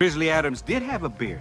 Grizzly Adams did have a beard.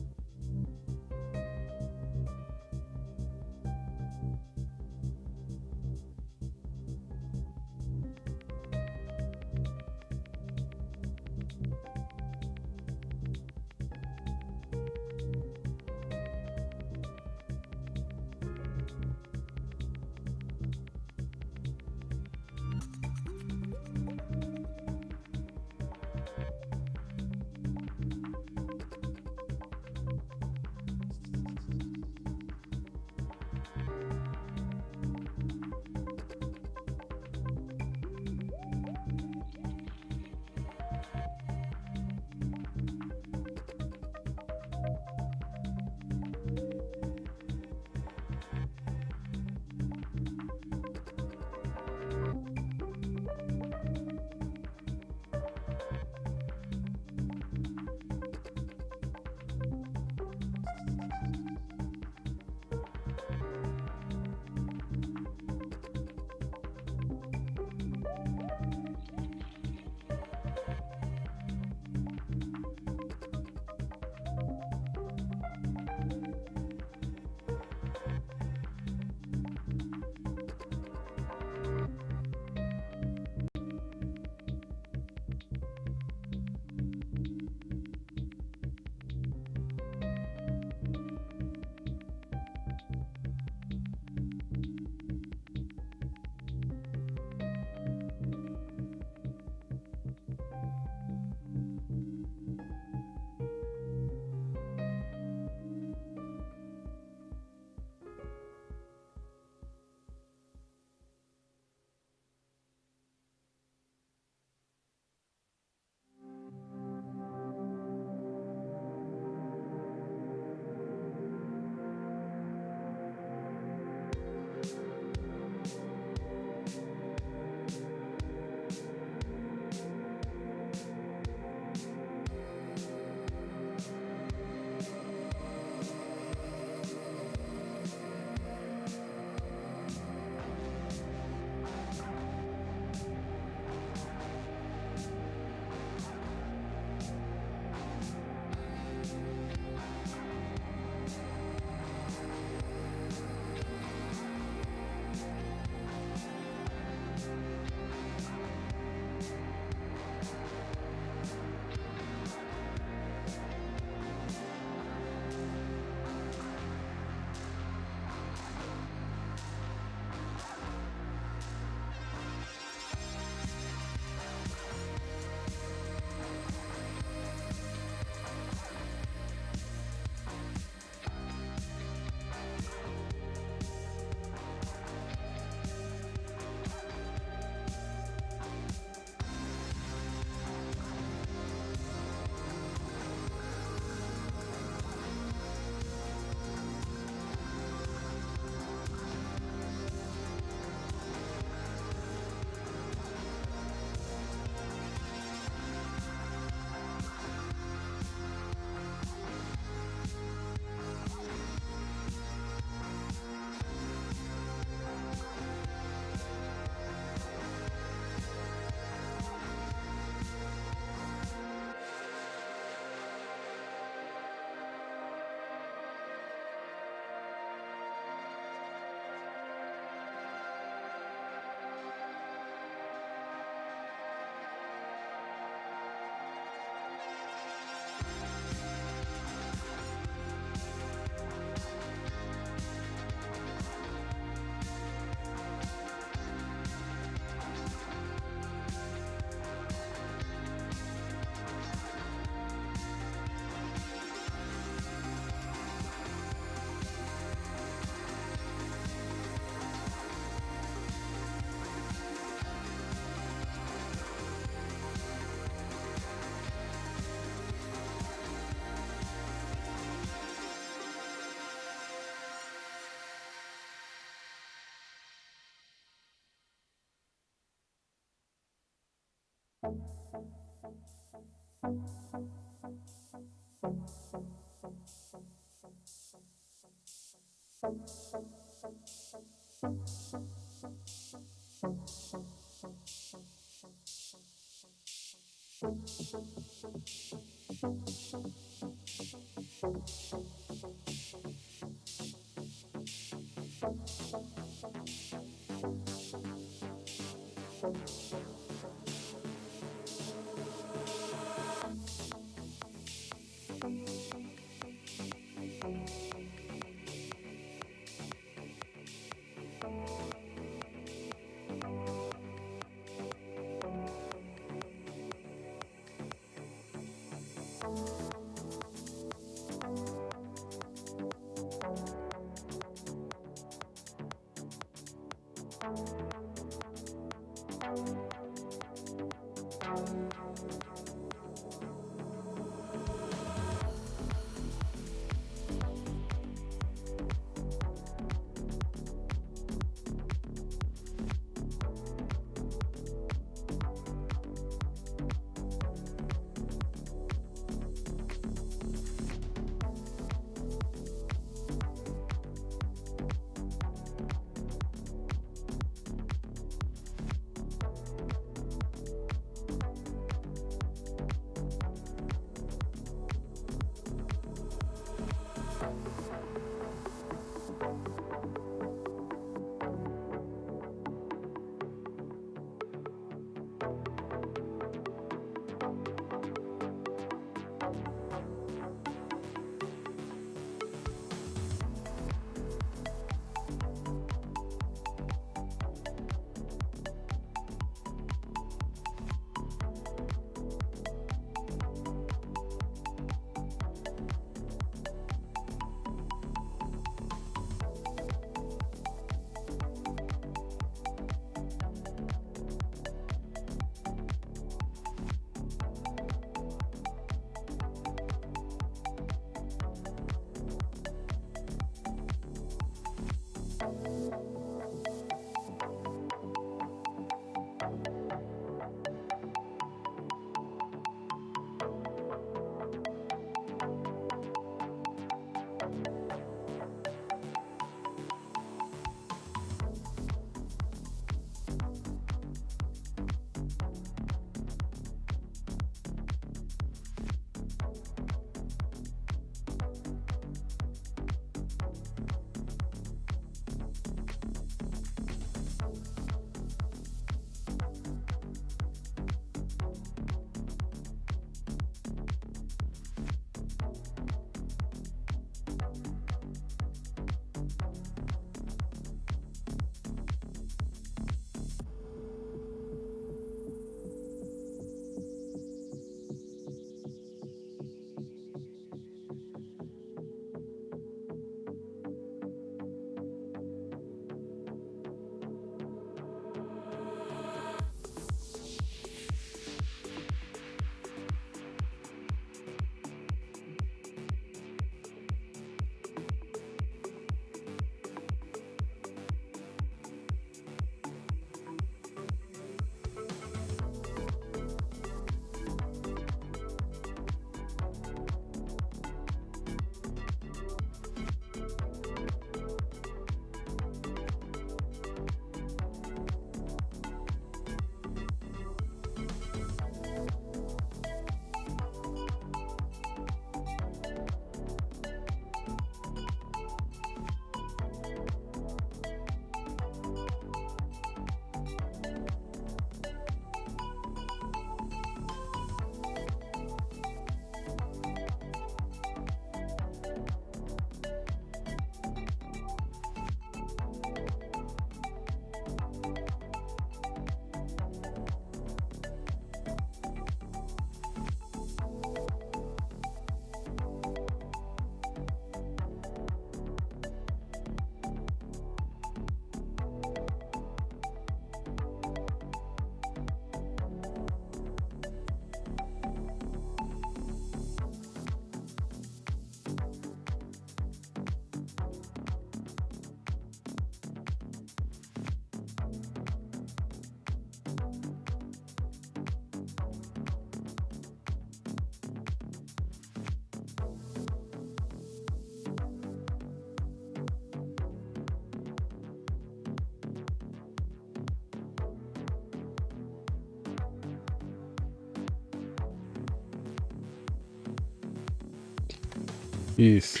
Yes.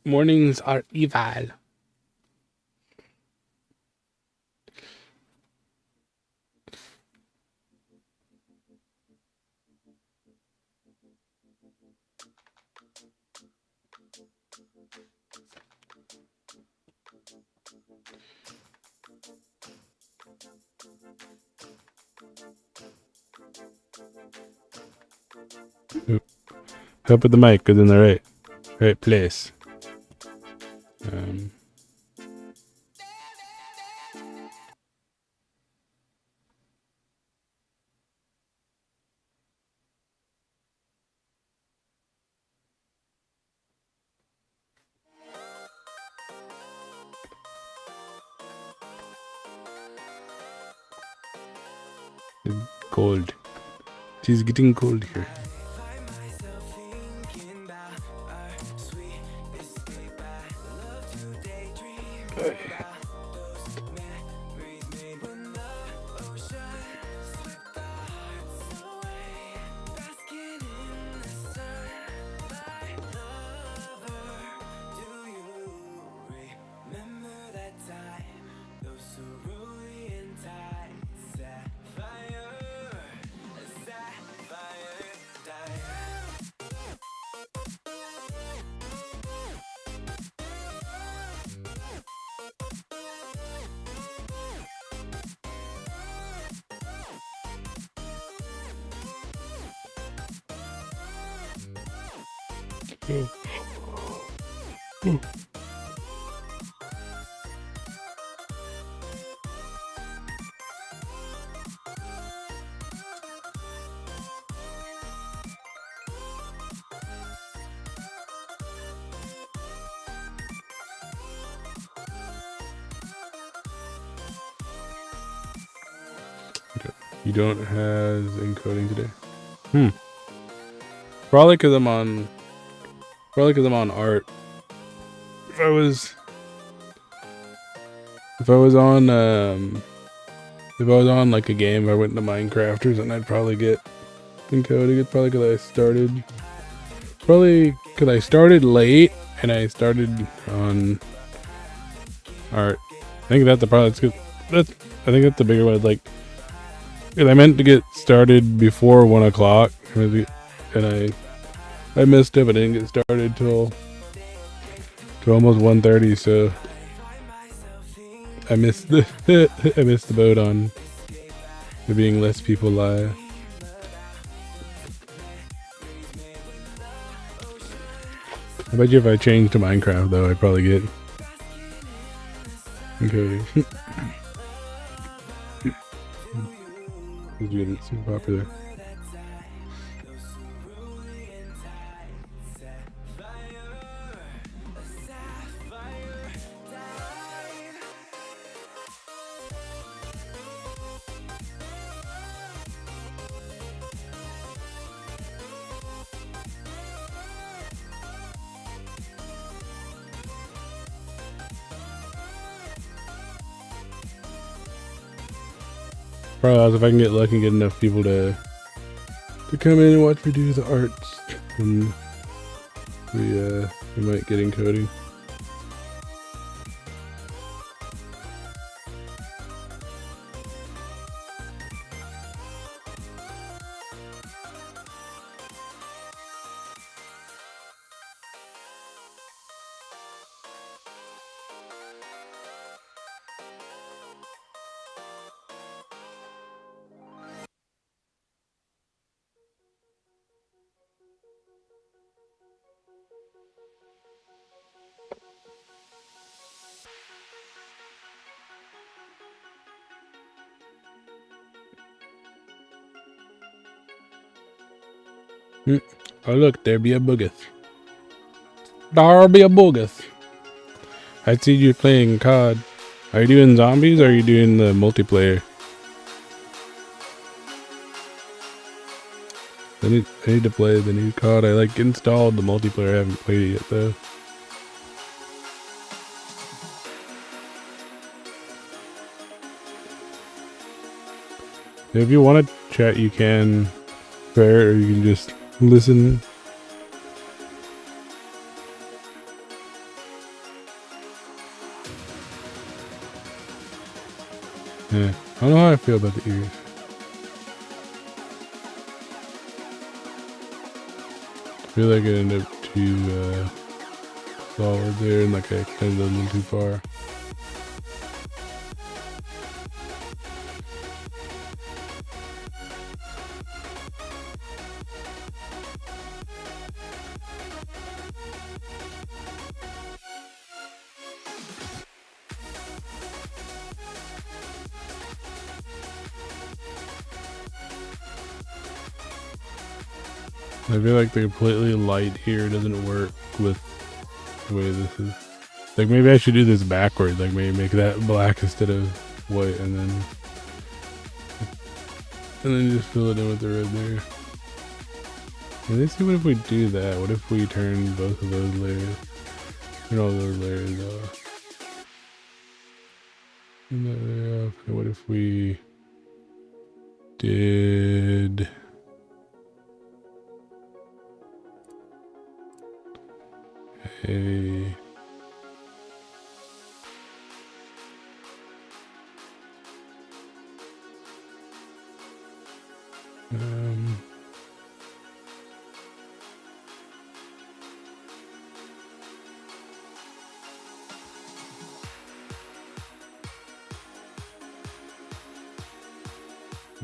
Mornings are evil. Help with the mic, cause in the right place. Cold. She's getting cold here. You don't have encoding today? Probably because I'm on art. If I was on like a game, if I went into Minecraft or something, I'd probably get encoding. It's probably because I started late and I started on art. I think that's the problem. I think that's the bigger one. Like, I meant to get started before 1 o'clock, and I missed it, but I didn't get started till almost 1:30. So I missed the boat on there being less people live. I bet you if I changed to Minecraft though, I'd probably get encoding. It's super popular. Probably if I can get lucky and get enough people to come in and watch me do the arts, and we might get encoding. Oh look, there be a boogeth. There be a boogeth. I see you playing COD. Are you doing zombies or are you doing the multiplayer? I need to play the new COD. I like installed the multiplayer. I haven't played it yet though. If you want to chat, you can, or you can just listen. Yeah, I don't know how I feel about the ears. I feel like it ended up too solid there, and like I extended a little too far. I feel like the completely light here doesn't work with the way this is. Like maybe I should do this backwards. Like maybe make that black instead of white, and then just fill it in with the red there. And let's see, what if we do that? What if we turn both of those layers? Turn all those layers off. Turn that layer off. And what if we did a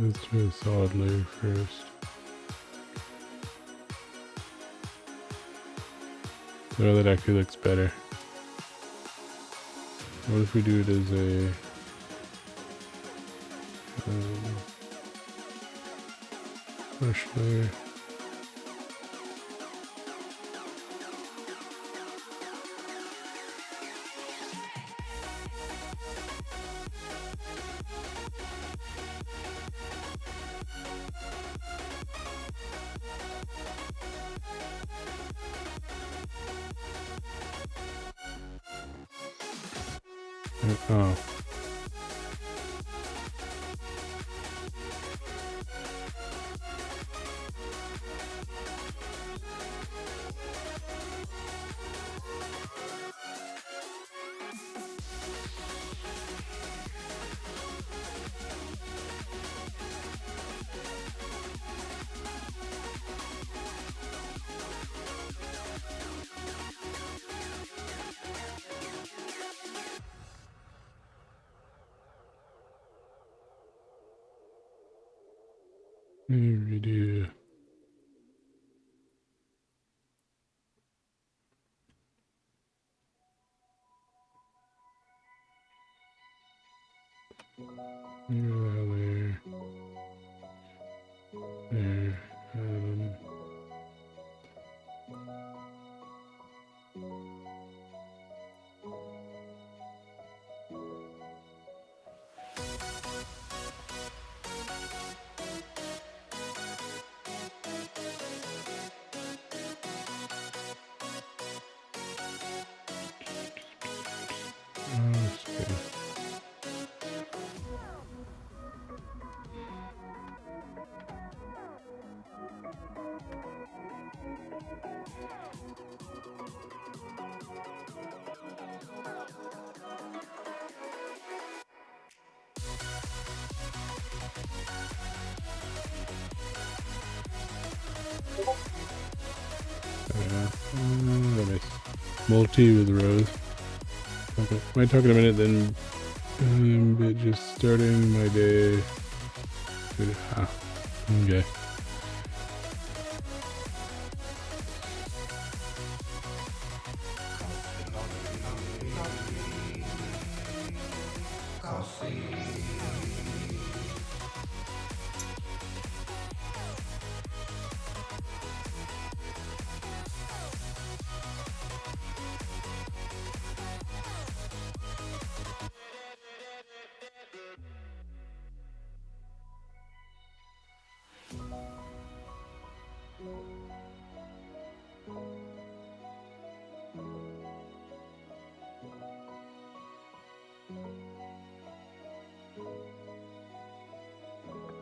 let's do a solid layer first. So that actually looks better. What if we do it as a brush layer? Oh. Redo. There. There. Nice. Multi with rose. Okay. Might talk in a minute then. But just starting my day. Okay.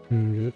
Good.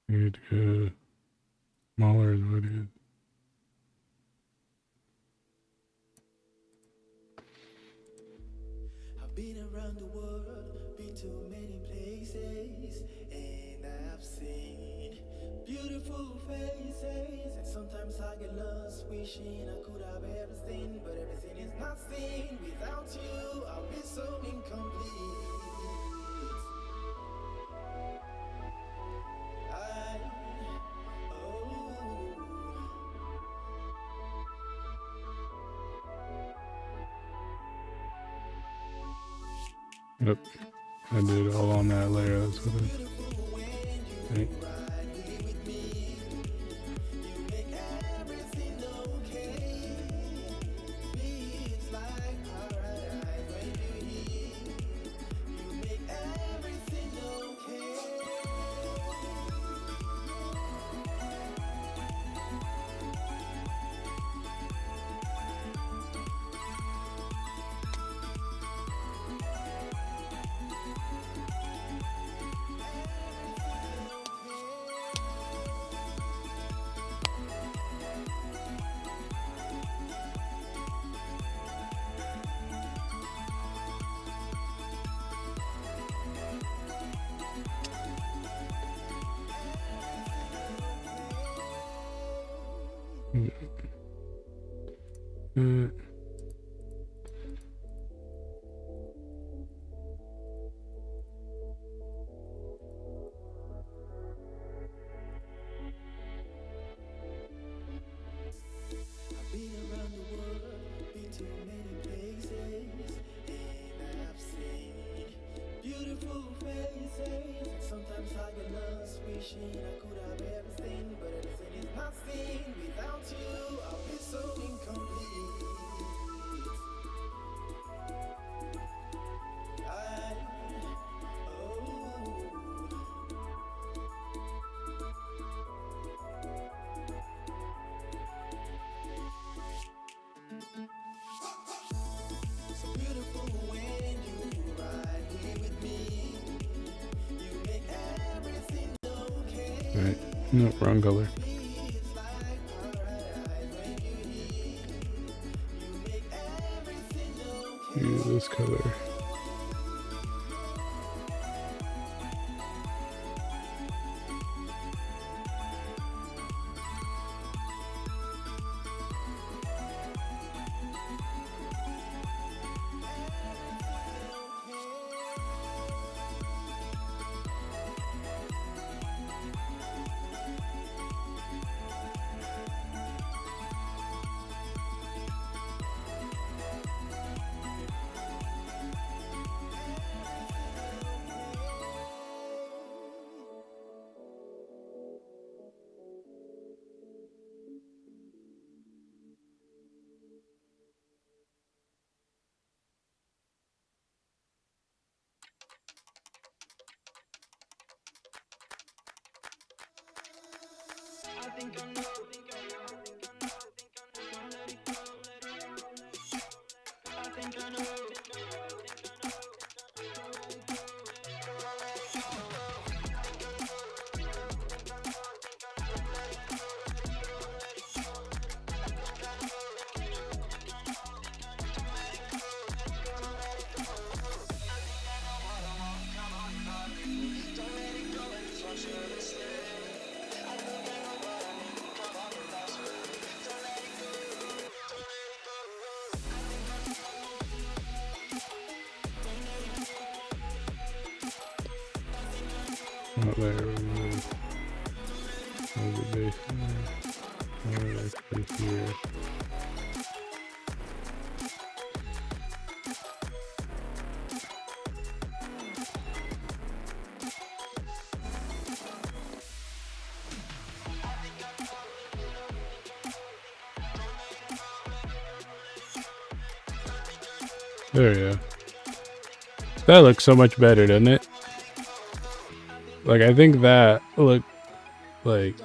Need to go smaller than what it is. I've been around the world, been to many places, and I've seen beautiful faces. And sometimes I get lost, wishing I could have everything, but everything is not seen. Without you, I'll be so incomplete. Yep, I did all on that layer. That's what I think. Sometimes I get lost, wishing I could have everything, but everything is not seen. Without you, I'll be so incomplete. So beautiful when you ride here with me. You make everything okay. Right. No, wrong color. Use this color. Not there. There's the base there. Let's put here. There we go. That looks so much better, doesn't it? Like, I think that looked like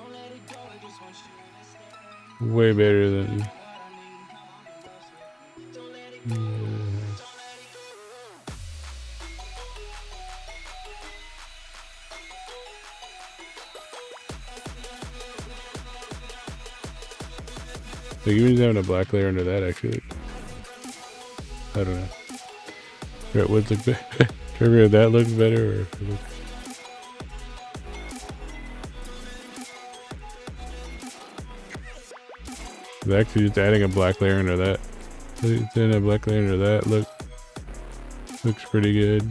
way better than Like even just having a black layer under that actually, I don't know. Right, what's look better? Trevor, if that looks better, or if it looks... Actually just adding a black layer under that. Then a black layer under that looks pretty good.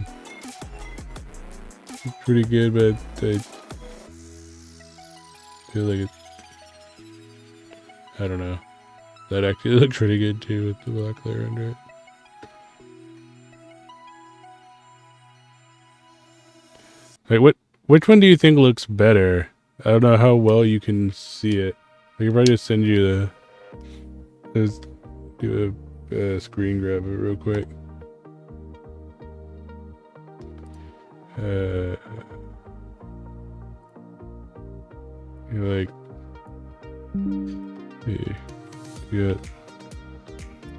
Looks pretty good, but I feel like it's, I don't know. That actually looks pretty good too with the black layer under it. Wait, which one do you think looks better? I don't know how well you can see it. I can probably just send you the... Just do a screen grab of it real quick. Like... Yeah.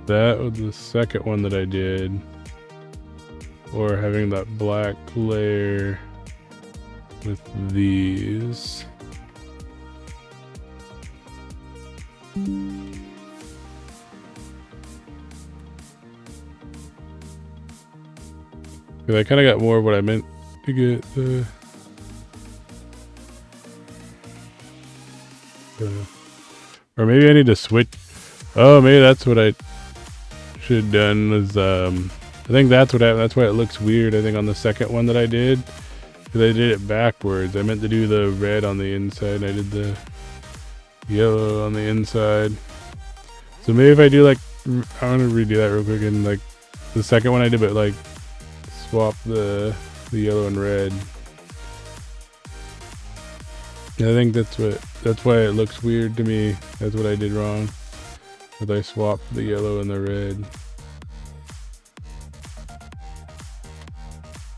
That was the second one that I did. Or having that black layer with these. Because I kind of got more of what I meant to get. Or maybe I need to switch. Oh, maybe that's what I should have done. Was I think that's what happened. That's why it looks weird. I think on the second one that I did, because I did it backwards. I meant to do the red on the inside. I did the yellow on the inside. So maybe if I do like, I want to redo that real quick, and like the second one I did, but like swap the yellow and red. I think that's why it looks weird to me. That's what I did wrong. But I swapped the yellow and the red.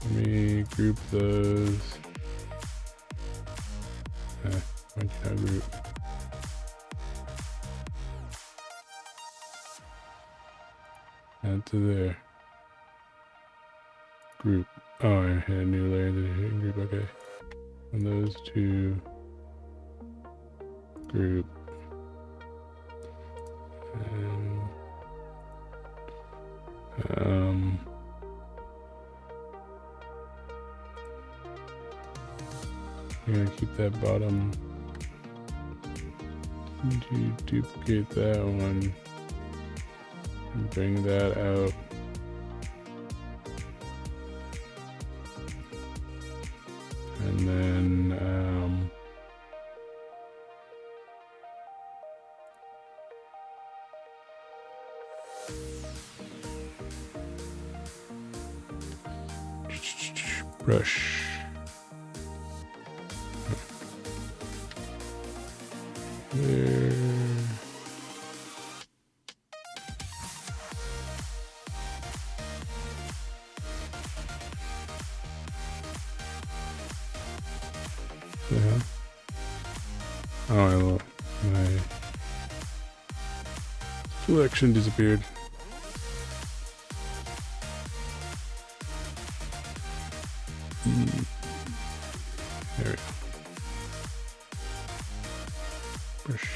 Let me group those. Why can't I group? Add to there. Group. Oh, I had a new layer that I didn't group. Okay. And those two. Group. And, I'm gonna keep that bottom. Duplicate that one. And bring that out. And then, brush. There. Yeah. Oh, I love my selection disappeared. There we go. Brush.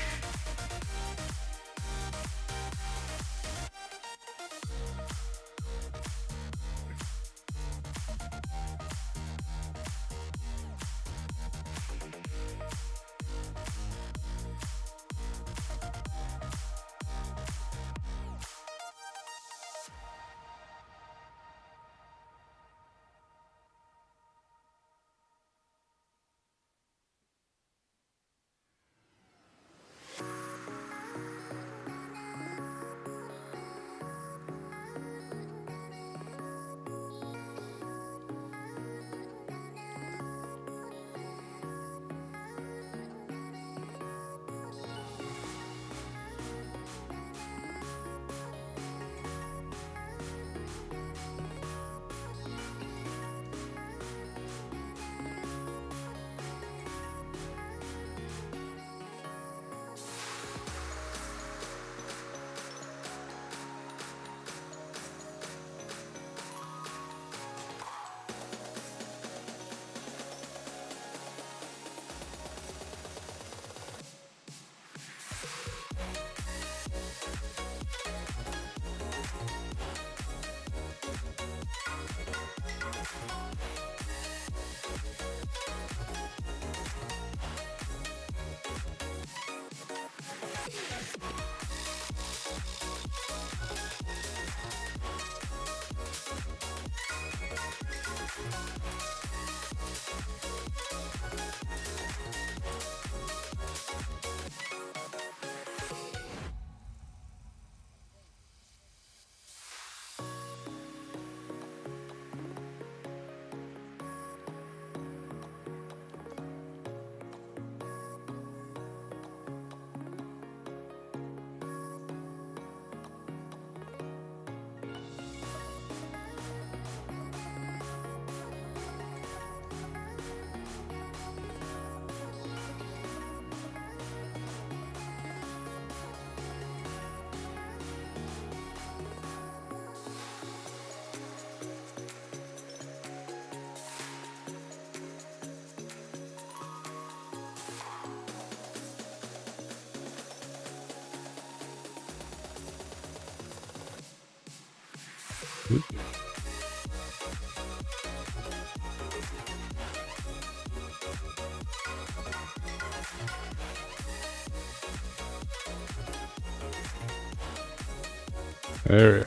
There we go.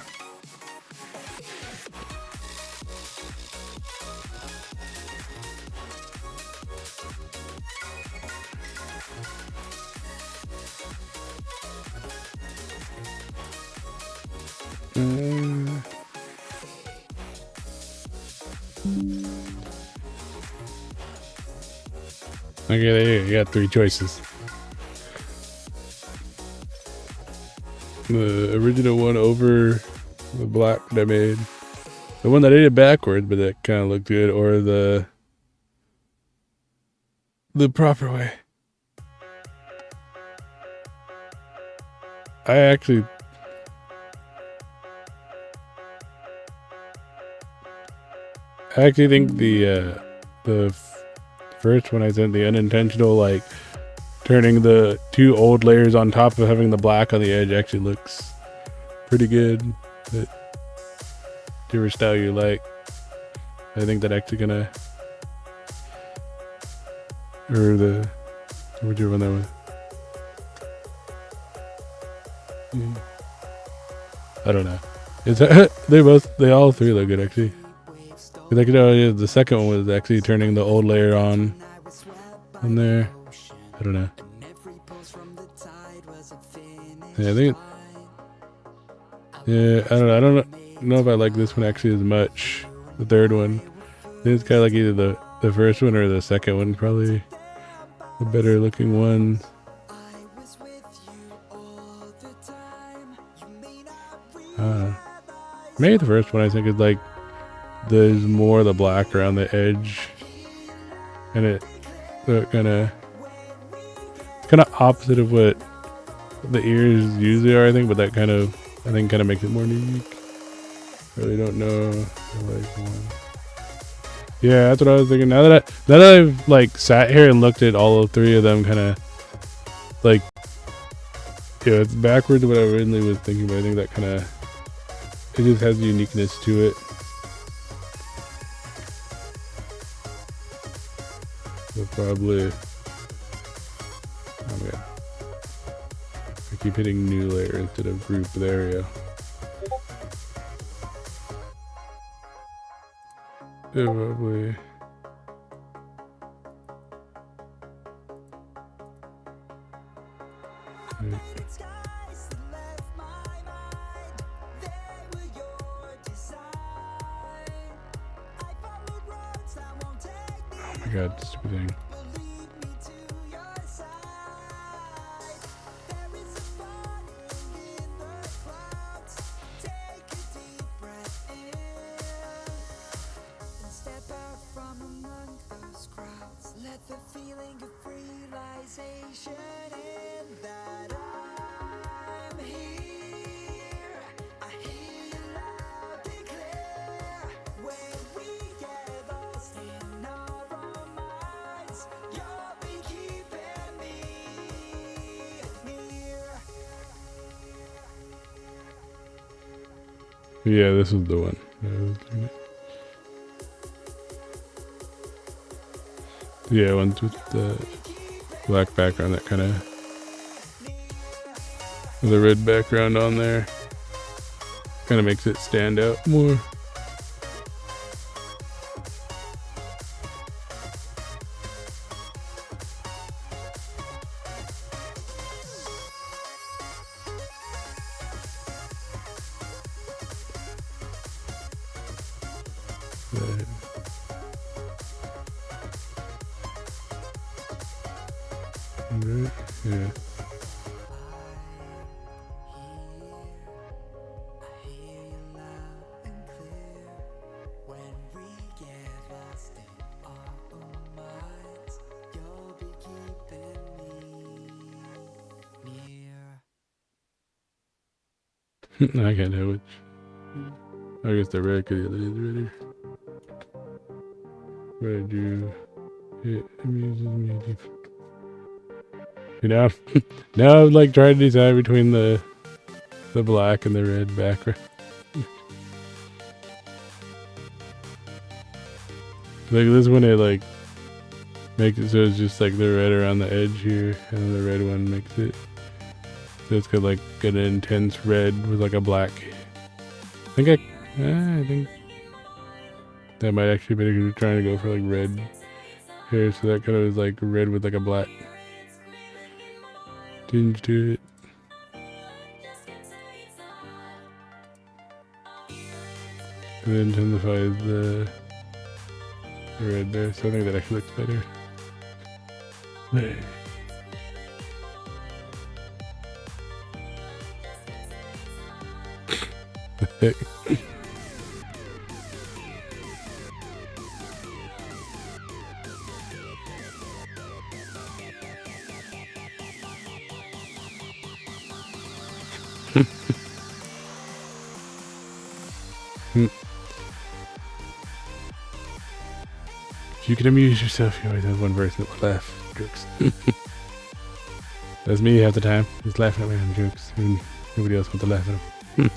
Okay, there you got 3 choices. The original one over the black that I made. The one that I did backwards, but that kind of looked good, or the proper way. I actually think the first one I sent, the unintentional, like turning the 2 old layers on top of having the black on the edge, actually looks pretty good. But whichever style you like, I think that actually gonna, or the whichever one that was. Yeah. I don't know. It's they all 3 look good actually. Like, the second one was actually turning the old layer on there. I don't know. Yeah, I think. Yeah, I don't know if I like this one actually as much. The third one. I think it's kind of like either the first one or the second one, probably the better looking one. Maybe the first one I think is like there's more of the black around the edge, and it kind of opposite of what the ears usually are, I think, but that kind of makes it more unique. Really don't know. I like one. Yeah, that's what I was thinking. Now that I've like sat here and looked at all 3 of them, kind of like, yeah, it's backwards to what I originally was thinking, but I think that kind of, it just has uniqueness to it. So probably, oh yeah, I keep hitting new layer instead of group. There we go. Yeah, probably. Right. Oh my god, stupid thing. Yeah, this is the one. Yeah, ones with the black background, that kind of, the red background on there, kind of makes it stand out more. Right. Yeah. I can't know which. I guess the red because the other is redder. What I do, it amuses me deep. Now, now I'm like trying to decide between the black and the red background. Like this one, it like makes it so it's just like the red around the edge here, and the red one makes it so it's got like an intense red with like a black. I think that might actually be because we're trying to go for like red here, so that kind of is like red with like a black tinge to it. And then intensifies the red there, so I think that actually looks better. There. If you can amuse yourself, you always have one person that will laugh at jokes. That's me half the time. Just laughing at my own jokes, and nobody else wants to laugh at them.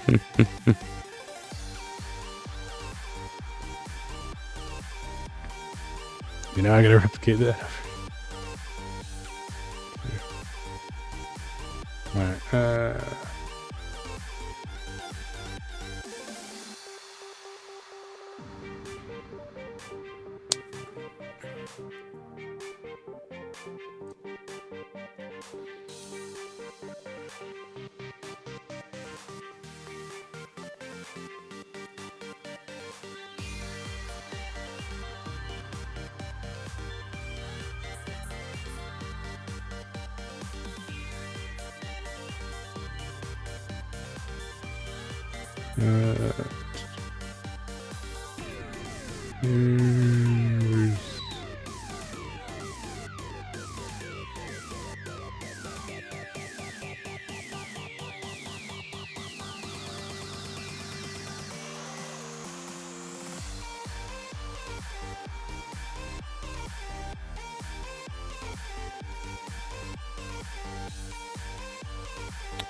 You know, I gotta replicate that. Alright, where's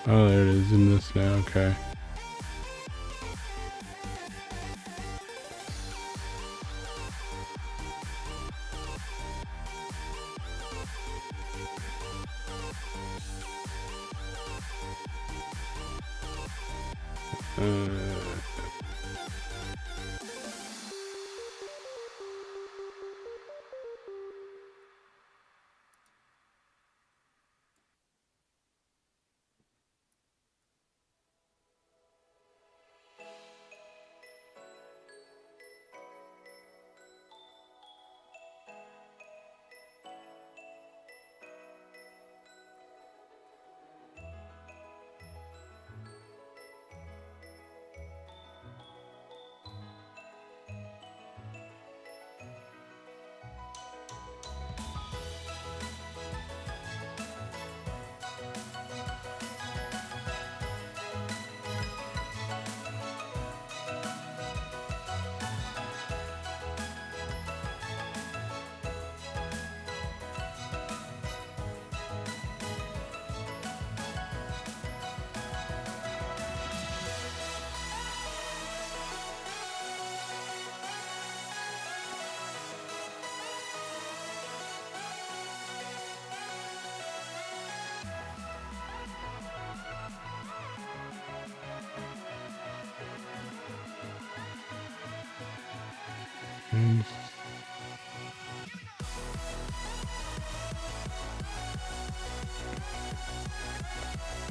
oh, there it is in this now, okay.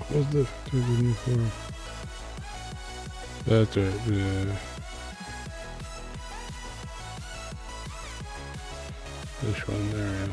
What's the for? That's right. This one there.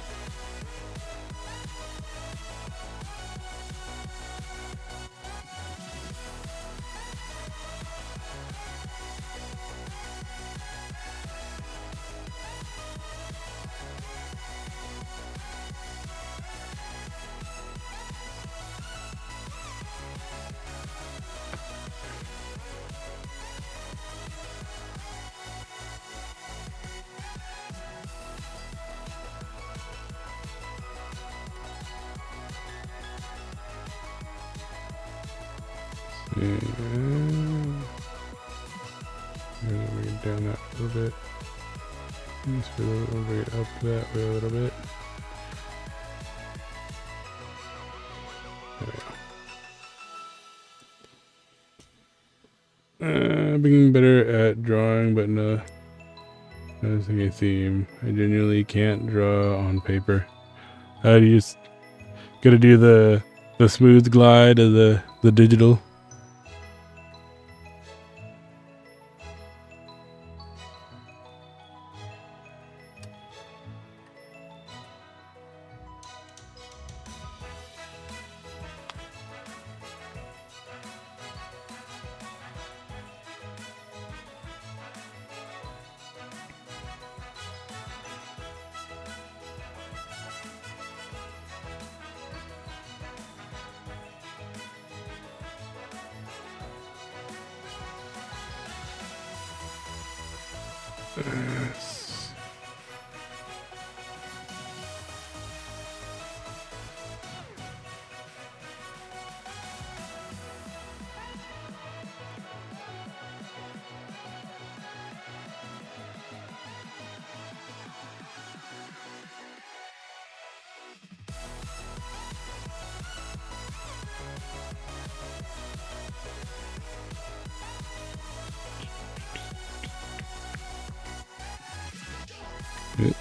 Yeah. Bring it down that a little bit. Just for the bring it up that way a little bit. Being better at drawing, but no, noticing a theme. I genuinely can't draw on paper. You just gotta do the smooth glide of the digital. Good.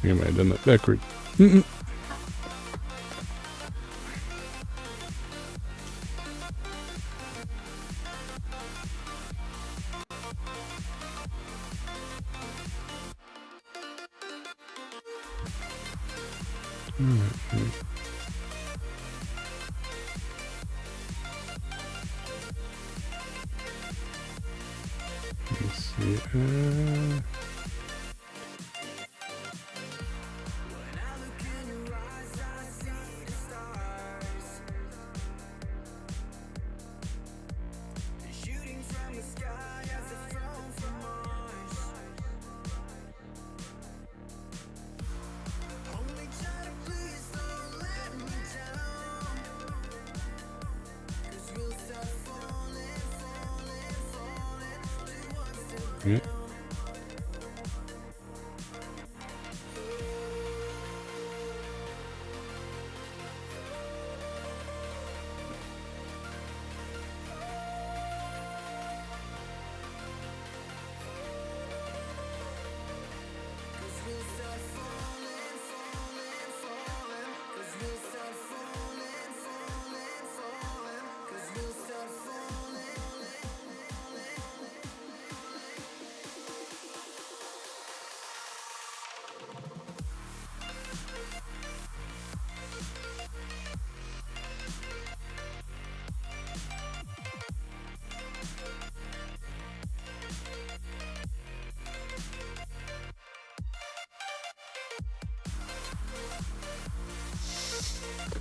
I might have done that backward. Let's see. Yeah.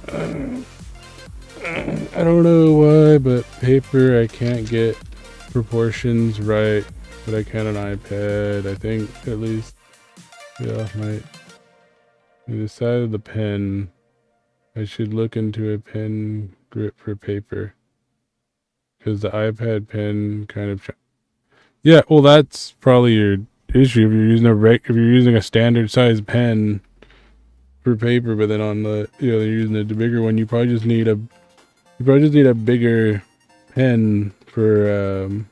I don't know why, but paper I can't get proportions right, but I can on iPad. I think at least. Yeah, the side of the pen. I should look into a pen grip for paper, because the iPad pen kind of. Yeah, well, that's probably your issue if you're using if you're using a standard size pen for paper, but then on the they're using the bigger one. You probably just need a bigger pen for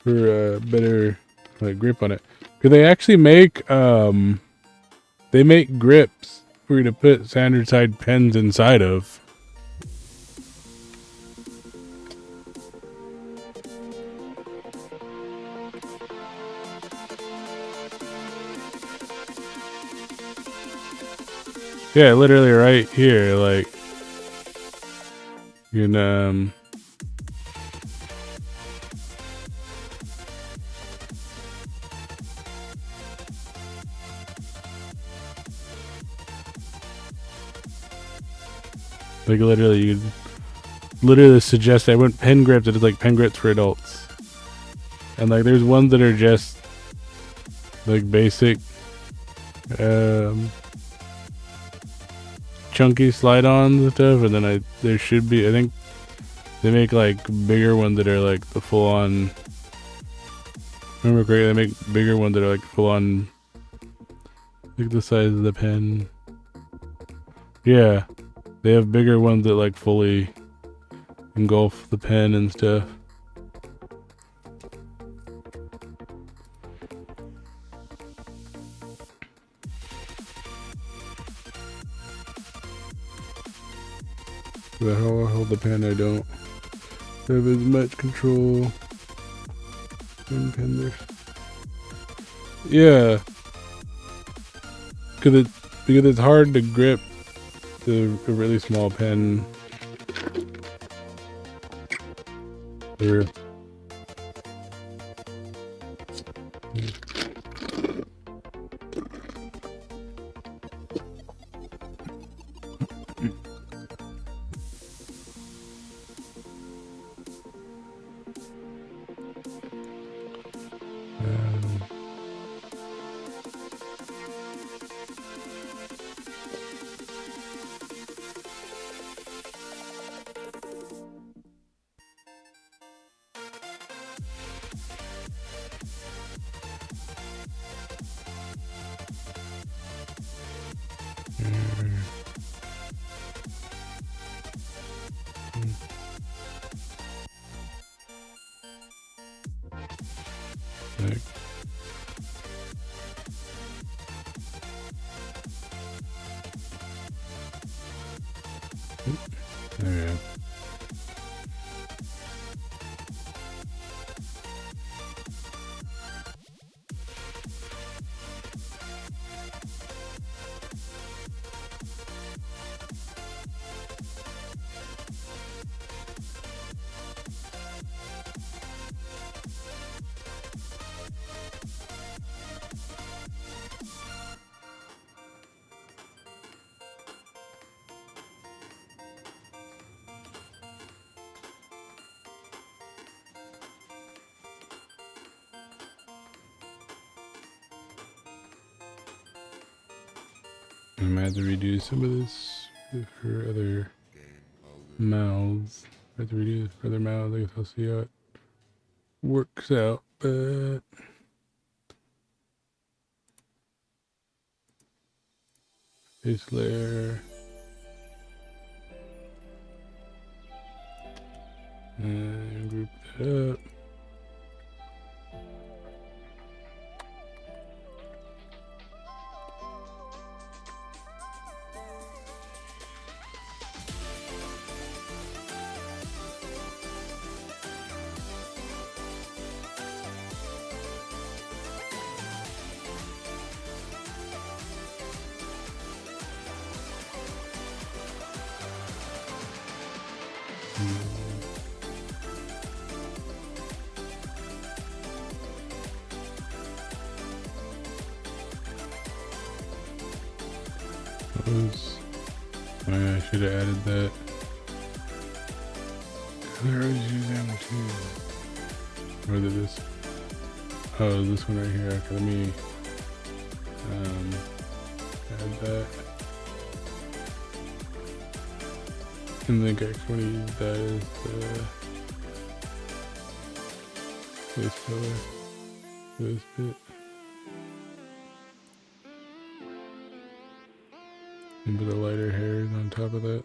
better like grip on it. Because they actually make grips for you to put standard size pens inside of. Yeah, literally right here, like you can like literally you can literally suggest I want pen grips that is like pen grips for adults. And like there's ones that are just like basic chunky slide-ons and stuff, and then there should be, I think they make like bigger ones that are like the full-on, remember correctly, they make bigger ones that are like full-on, like the size of the pen. Yeah, they have bigger ones that like fully engulf the pen and stuff. But how I hold the pen, I don't have as much control in pen there. Yeah, because it's hard to grip a really small pen. Or, like, okay. I might have to redo some of this for other mouths. I have to redo this for other mouths. I guess I'll see how it works out, but base layer and group that up. Those Oh yeah, I should have added that. I always use ammo too. Or is it this? Oh, this one right here. Okay, let me add that. And then I want to use that as the base color for this bit. And put the lighter hairs on top of that.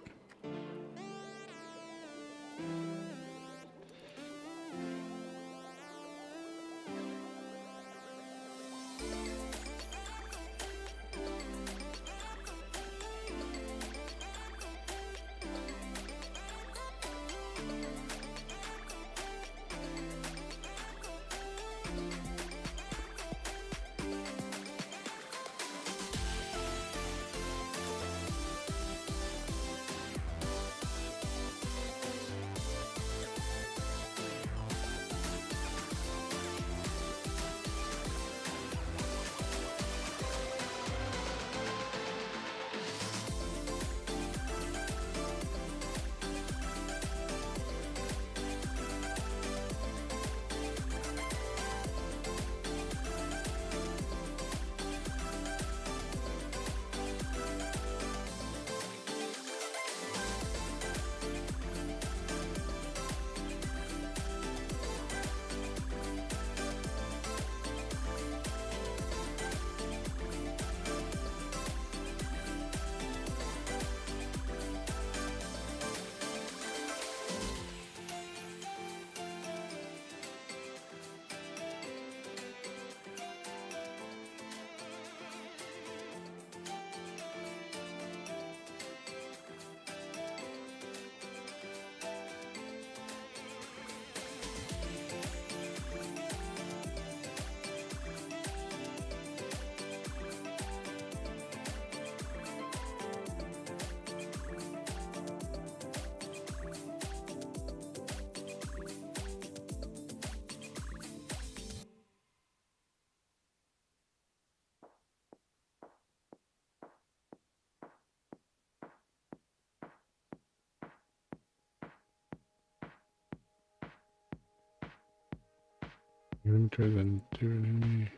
Let me try that different.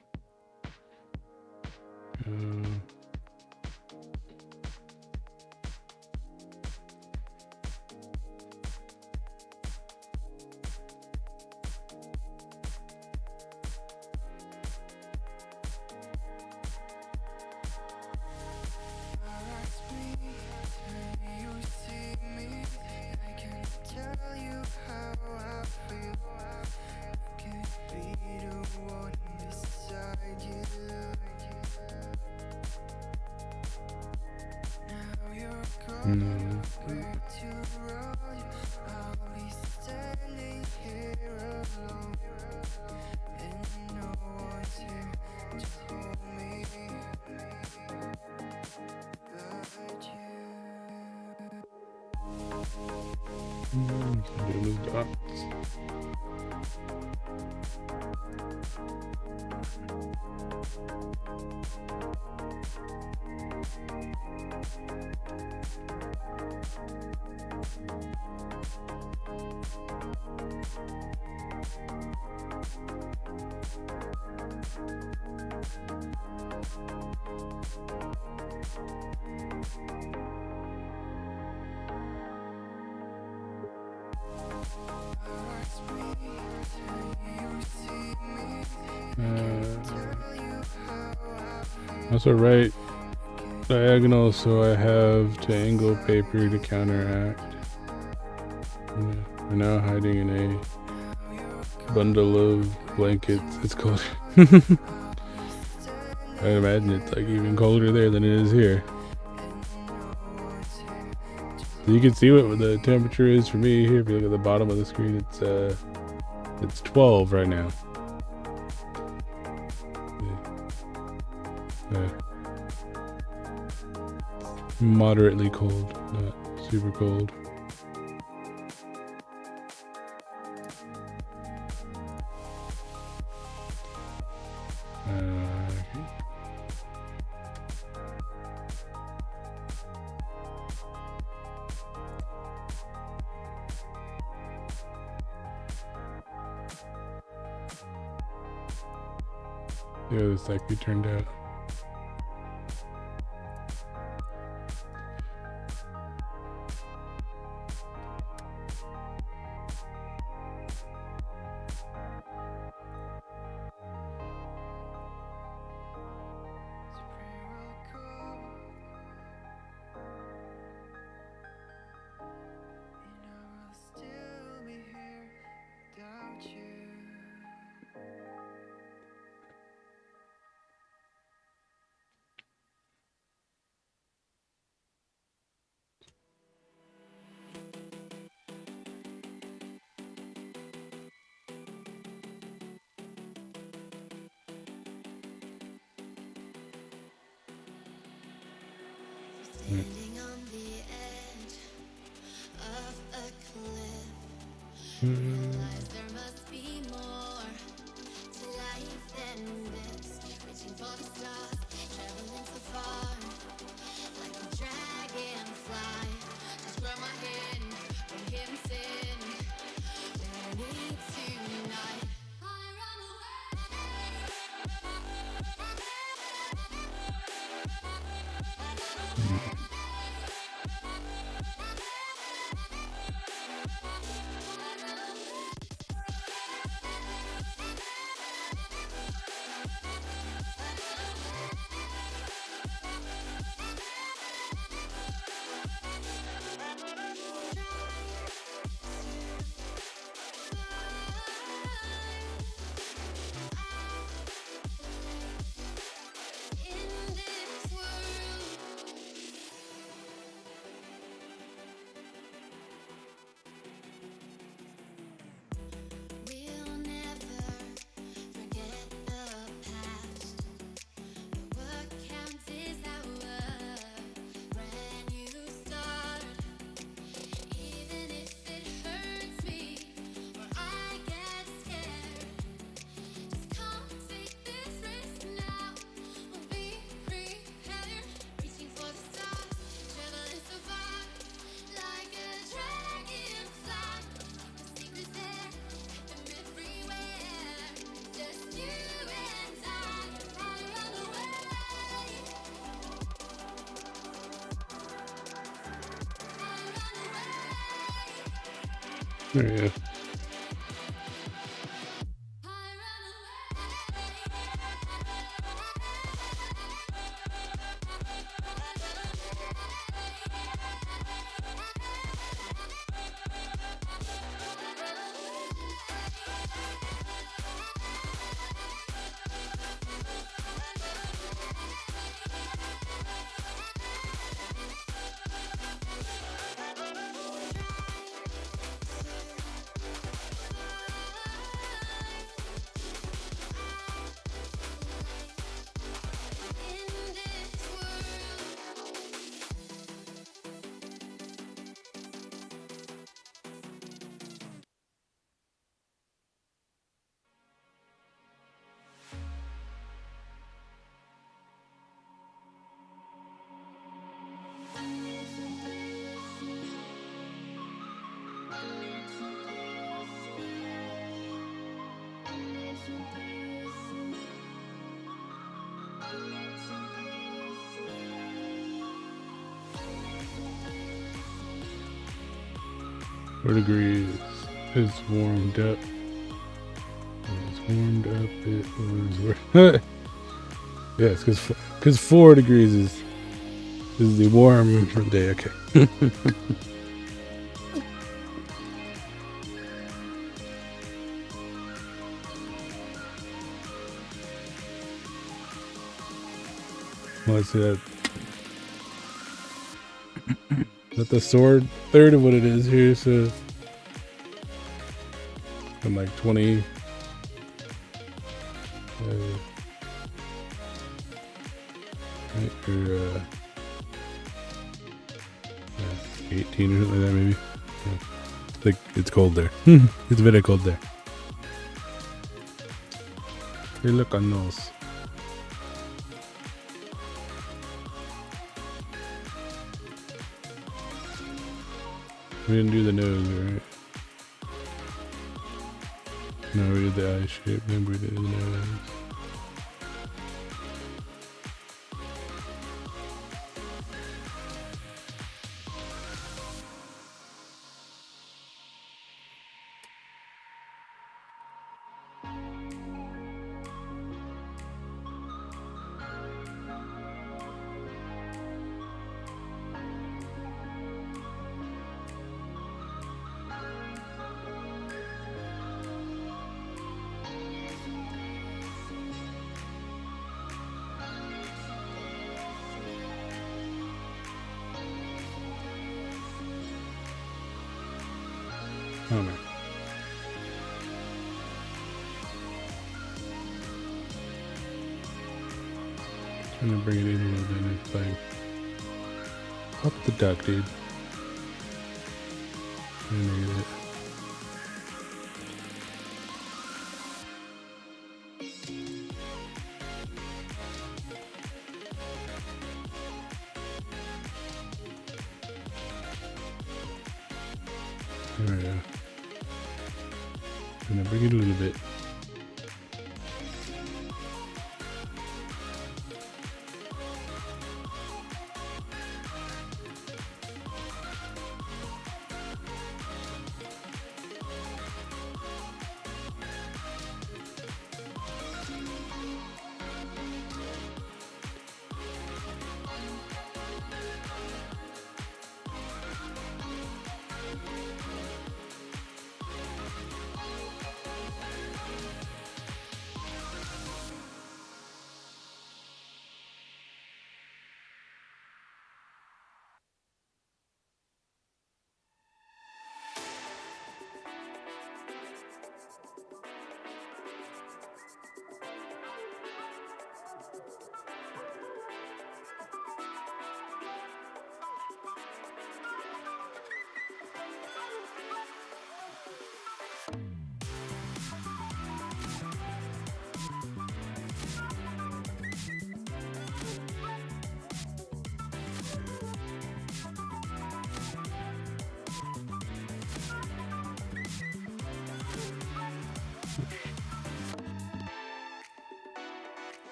No. Those dots. Also right diagonal, so I have to angle paper to counteract. We're now hiding in a bundle of blankets. It's cold. I imagine it's like even colder there than it is here. So you can see what the temperature is for me here. If you look at the bottom of the screen, it's 12 right now. Moderately cold, not super cold. Okay. See how this actually turned out. Standing on the edge of a cliff, realize there must be more to life than this. Reaching for the stars, traveling so far, like a dragonfly. Just grab my hand from him, sin. Where I need tonight. I run in this world. We'll never forget the past. What counts is our brand new start. Even if it hurts me or I get scared, just come take this risk now. We'll be prepared, reaching for the stars, traveling so far, like a dragonfly. The secret's there, and everywhere. Just you and I run away. There you go. In this world. Four degrees is warmed up. It's warmed up. It was. Yes, because 4 degrees is the warm for the day. Okay. Let's see that. Is that the sword? Third of what it is here, so I'm like 20. Right, or 18 or something like that, maybe. I think it's cold there. It's very cold there. Hey, look on those. We didn't do the nose, right? No, we did the eye shape, then we did the nose. Oh no. Trying to bring it in a little bit next time. Up the duck, dude. And I get it. There we go. And I bring it a little bit.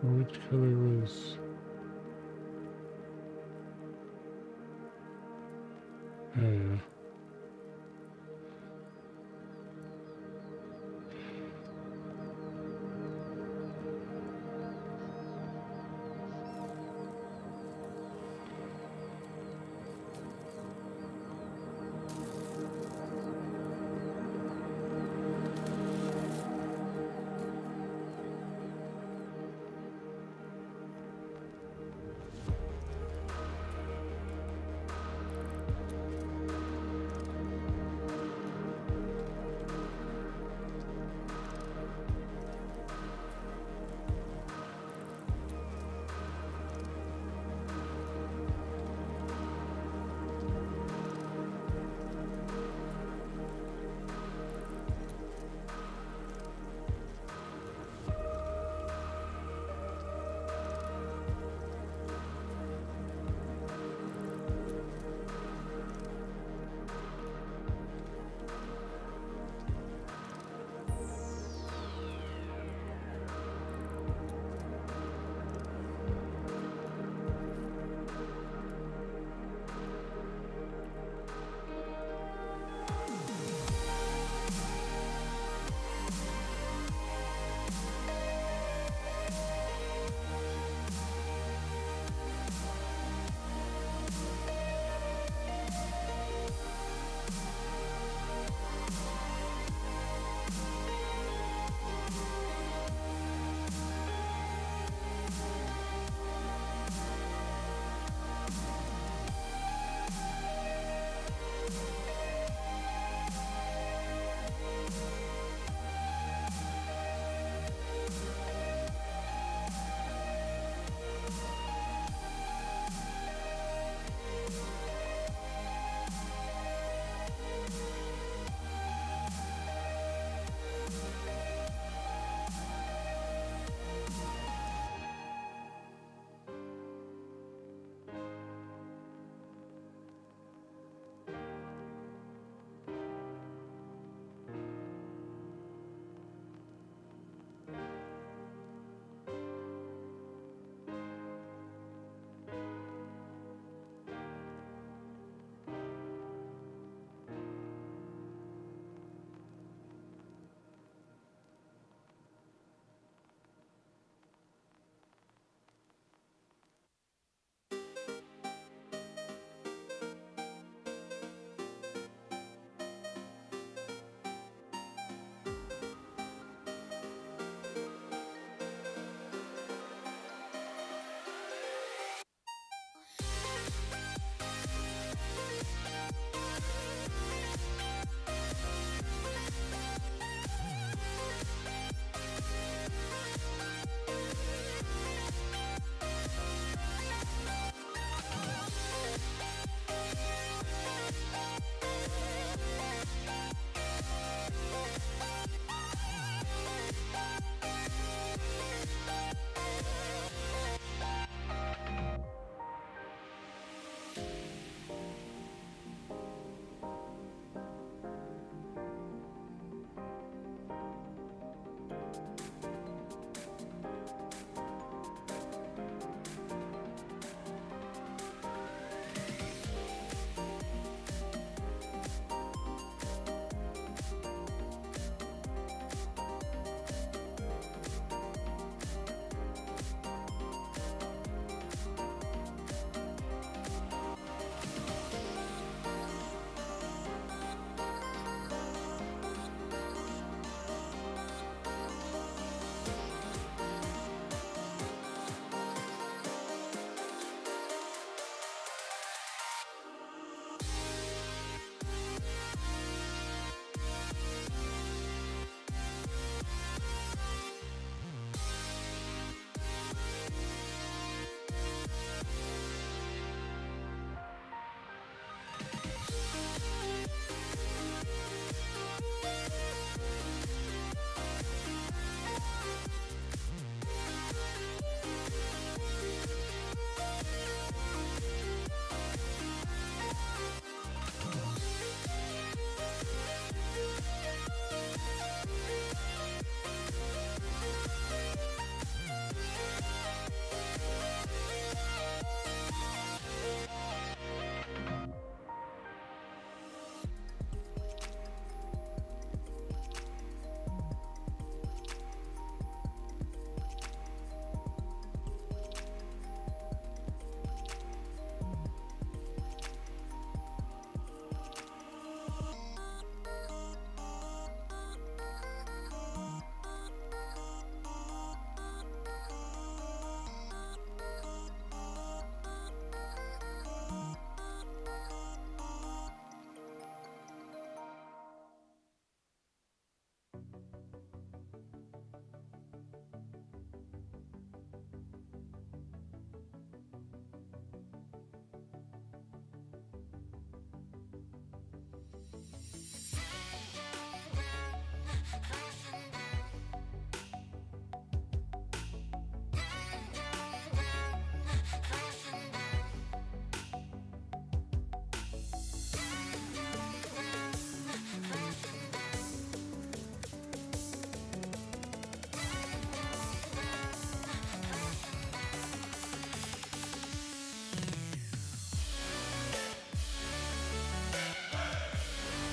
Which color was? Oh yeah.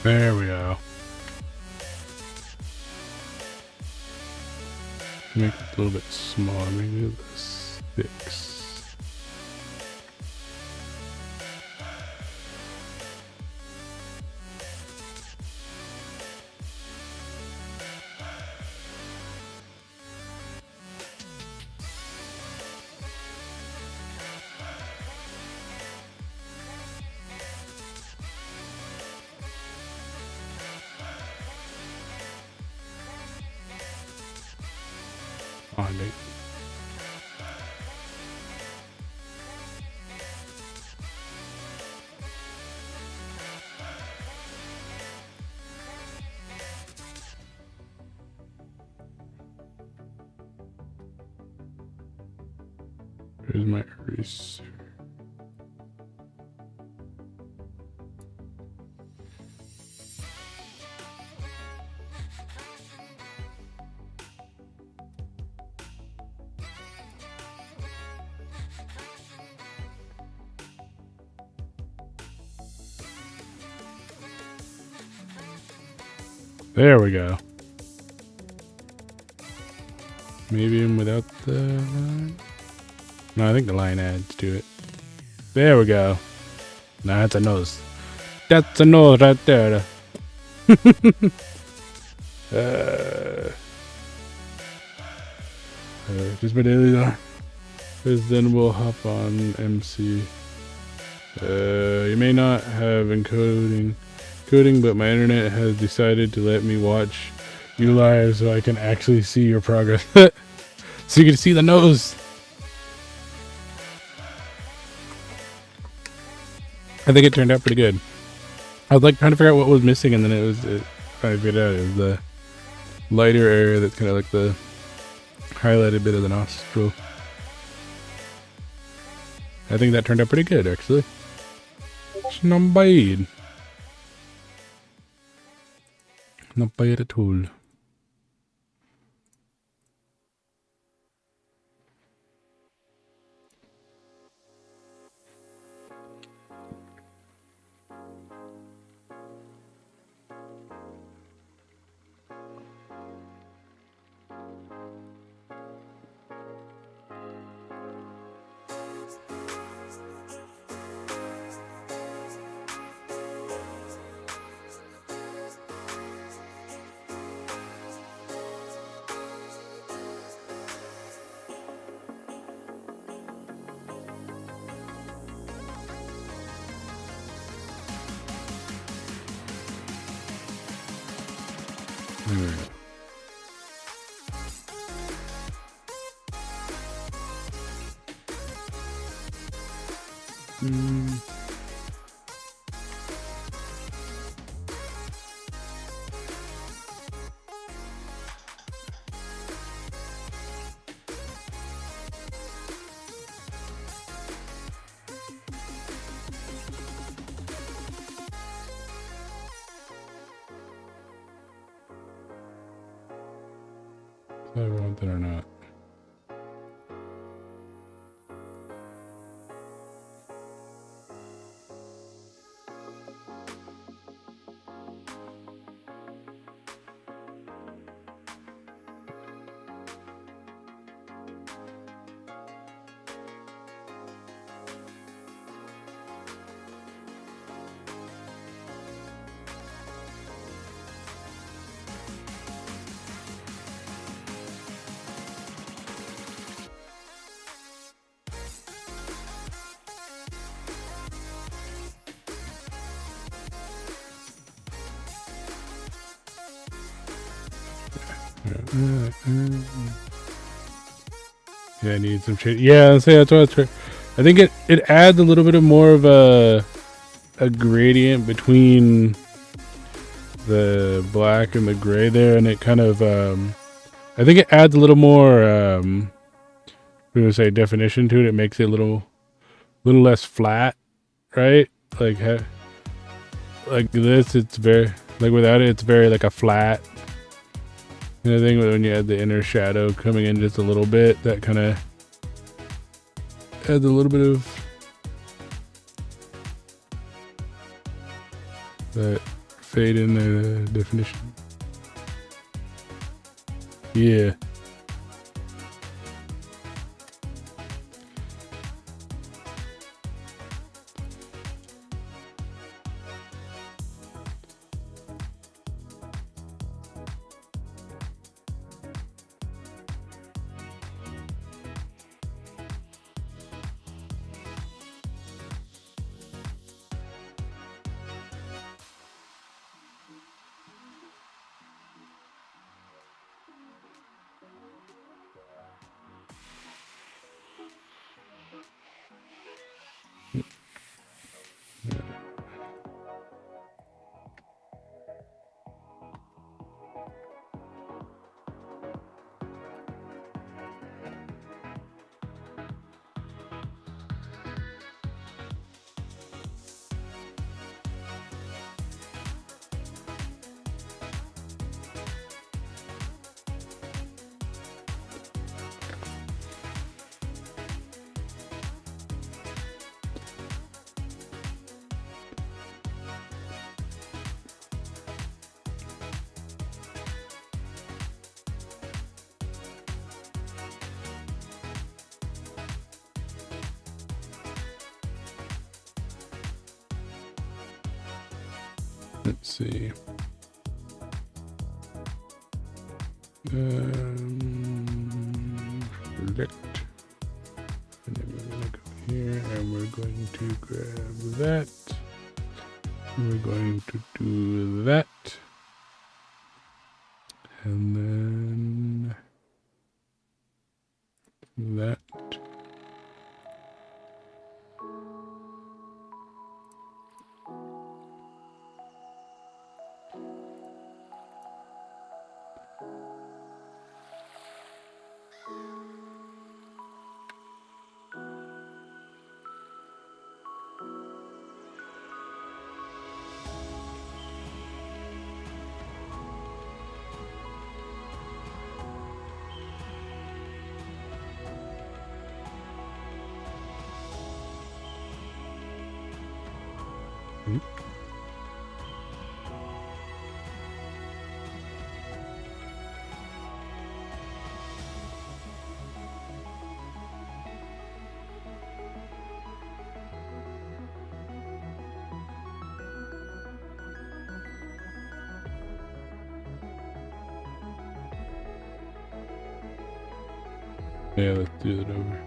There we go. Make it a little bit smaller, maybe this 6. On it. Here's my eraser. There we go. Maybe even without the line. No, I think the line adds to it. There we go. Nah, that's a nose. That's a nose right there. Just my daily are. Because then we'll hop on MC. You may not have encoding, but my internet has decided to let me watch you live so I can actually see your progress. So you can see the nose. I think it turned out pretty good. I was like trying to figure out what was missing, and then I figured out it was the lighter area that's kind of like the highlighted bit of the nostril. I think that turned out pretty good, actually. It's not bad. Not bad at all. There we go. I want that or not. Yeah, I need some change. Yeah, that's what I was trying. I think it adds a little bit of more of a gradient between the black and the gray there, and it kind of I think it adds a little more I'm gonna say definition to it. It makes it a little less flat, right? Like this, it's very like without it, it's very like a flat. And I think when you add the inner shadow coming in just a little bit, that kind of adds a little bit of that fade in the definition. Yeah. Let's see. Select. And then we're going to go here and we're going to grab that. We're going to do that. And then that. Yeah, let's do that over.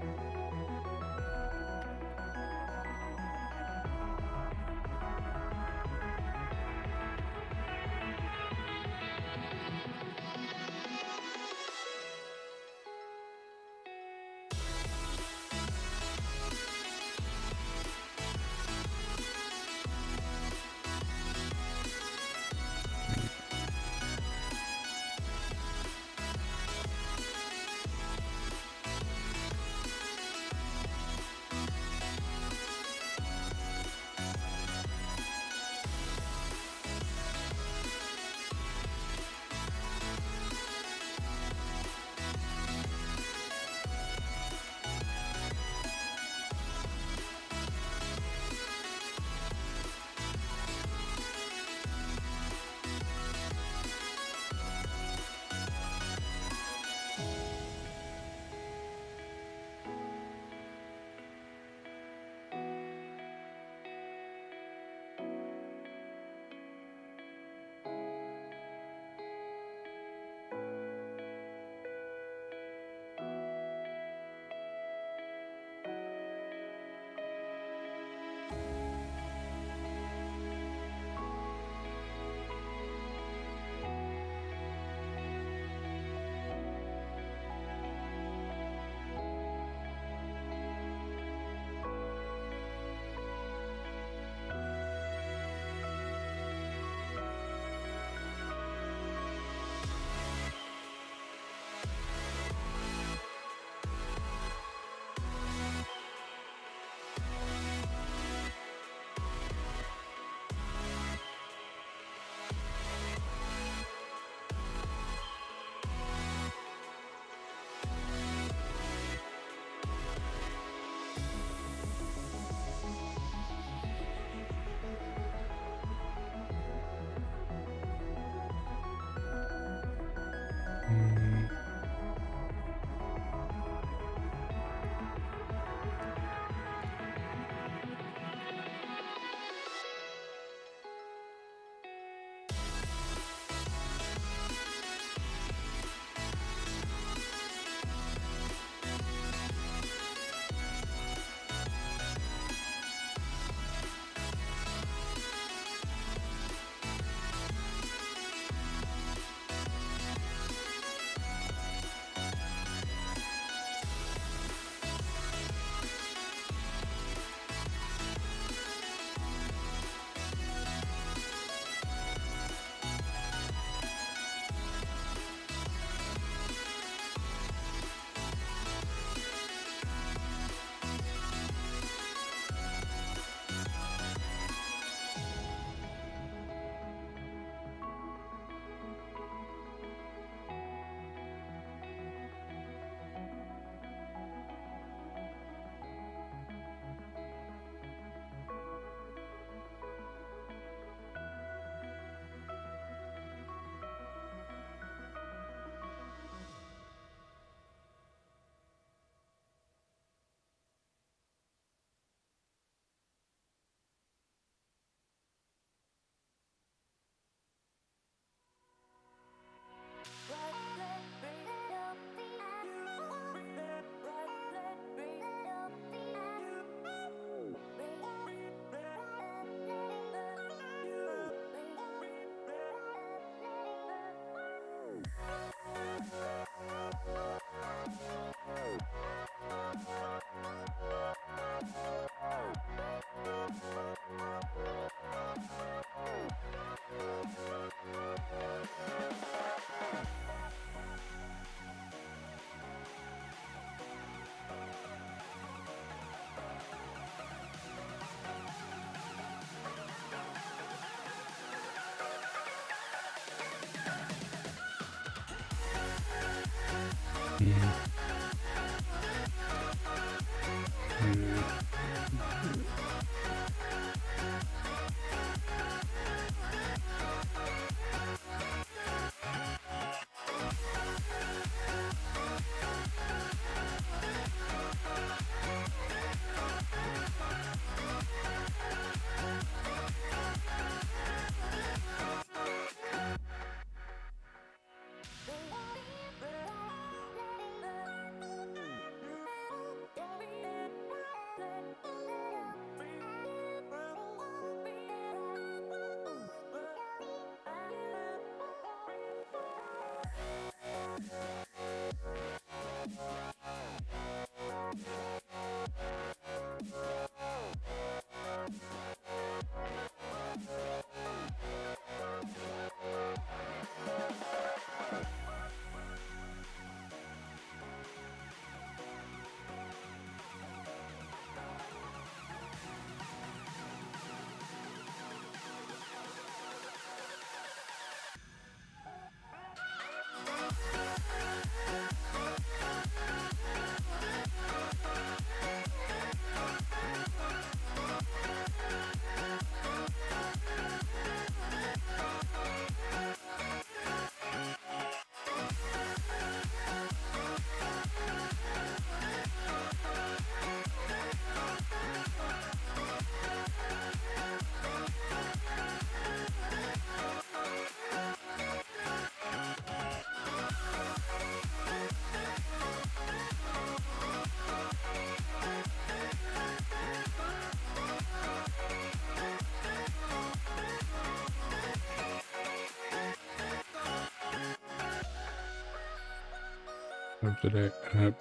Up to that apps.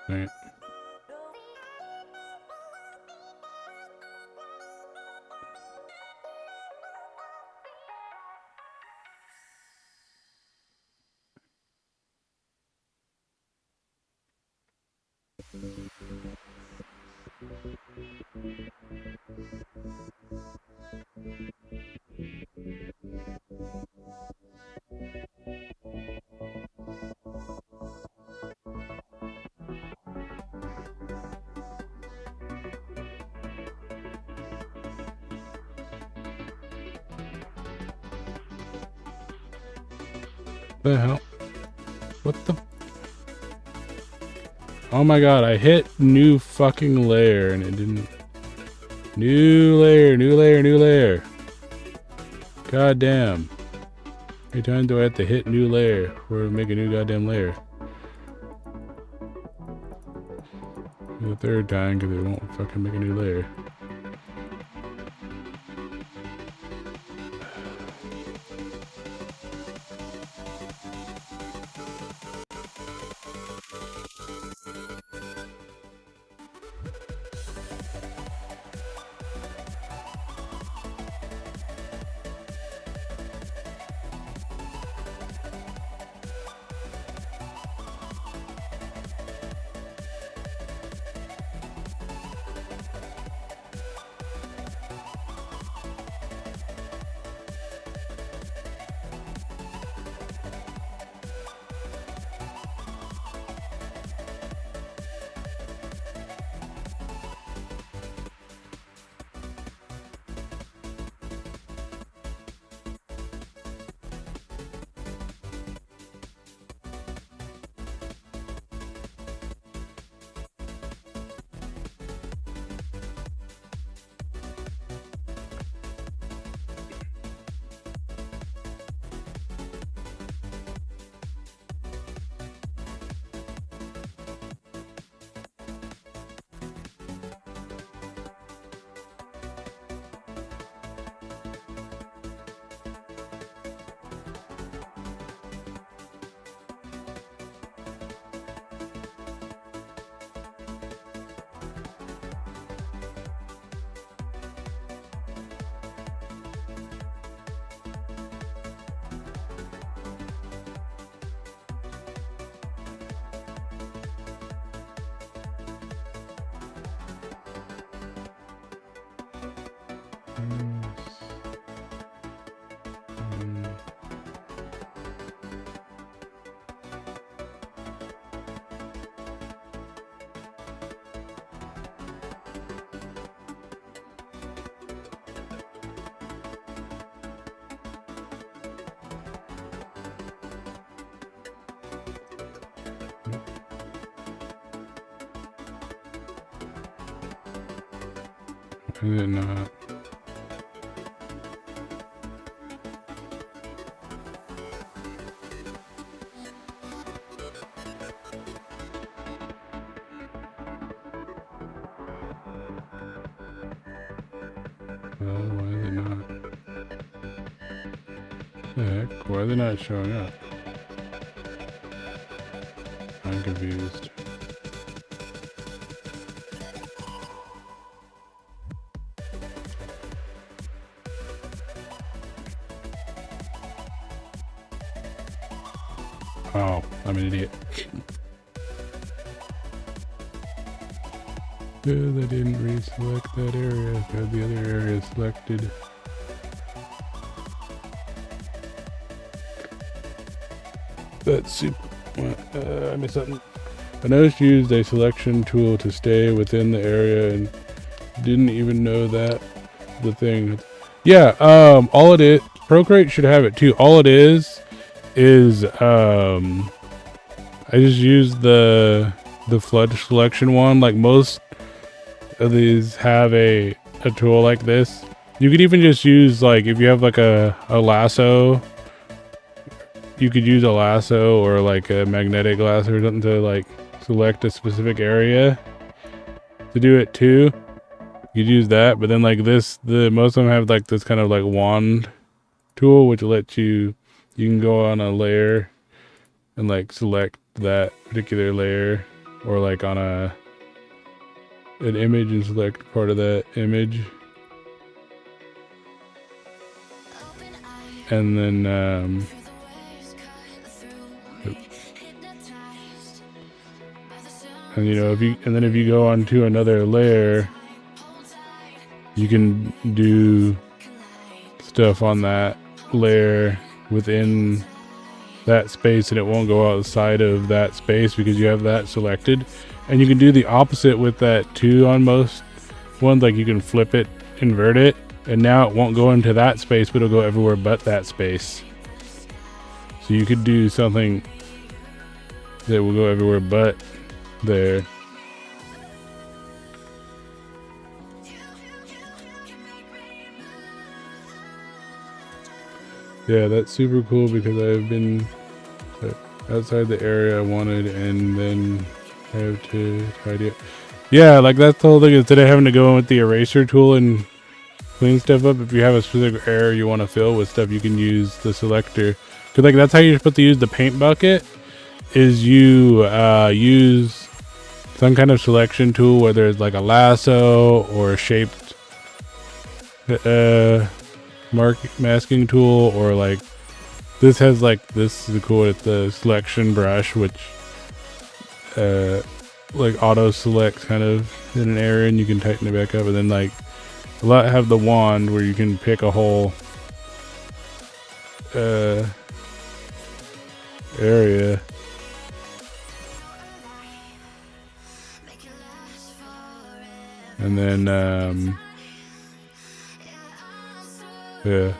Right. The hell? What the? Oh my god, I hit new fucking layer and it didn't. New layer, new layer, new layer. God damn. How many times do I have to hit new layer or make a new goddamn layer? The third time because it won't fucking make a new layer. Is it not? Well, why is it not? The heck? Why are they not showing up? I'm confused. Oh, I'm an idiot. Because I didn't reselect that area. I had the other area selected. That's super. I missed something. I noticed you used a selection tool to stay within the area and didn't even know that the thing. Yeah, all it is, Procreate should have it too. All it is I just used the flood selection one. Like most of these have a tool like this. You could even just use, like, if you have like a lasso, you could use a lasso or like a magnetic lasso or something to like select a specific area to do it too. You could use that, but then like this, most of them have like this kind of like wand tool, which lets you can go on a layer and like select that particular layer, or like on an image and select part of that image. And then and you know, if you go onto another layer, you can do stuff on that layer within that space, and it won't go outside of that space because you have that selected. And you can do the opposite with that too on most ones. Like you can flip it, invert it, and now it won't go into that space, but it'll go everywhere but that space. So you could do something that will go everywhere but there. Yeah, that's super cool because I've been outside the area I wanted and then have to tidy it. Yeah, like that's the whole thing. Instead of having to go in with the eraser tool and clean stuff up, if you have a specific area you want to fill with stuff, you can use the selector. Because like that's how you're supposed to use the paint bucket, is you use some kind of selection tool, whether it's like a lasso or a shaped masking tool, or like this has like, this is cool, it's the selection brush, which like auto selects kind of in an area and you can tighten it back up. And then like a lot have the wand where you can pick a whole area. And then yeah,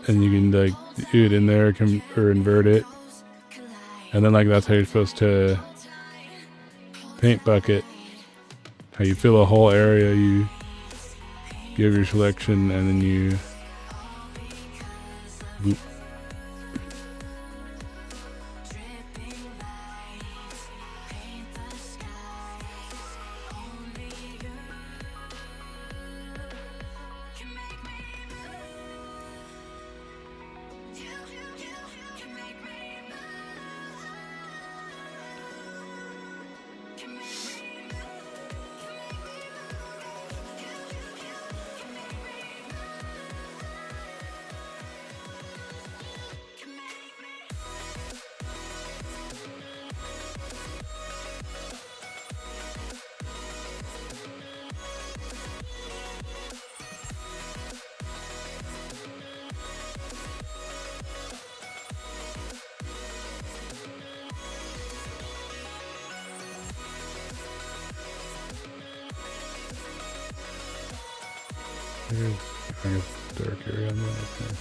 and you can like do it in there, or invert it, and then like that's how you're supposed to paint bucket. How you fill a whole area, you give your selection, and then you boop. There's, I guess, dark area on the other side.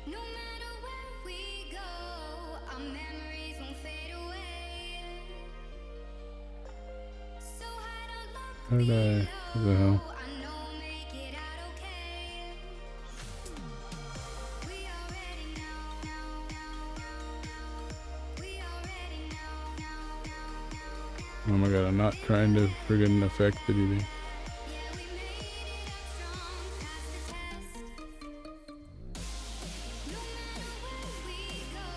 No matter where we go, our memories won't fade away. So high, don't How look did I? What the hell? below. I know, make it out okay. We already know. We already know. Oh my god, I'm not trying to friggin' affect anything. Yeah, we made it out strong, past the test. No matter where we go,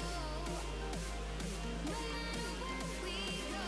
no matter where we go.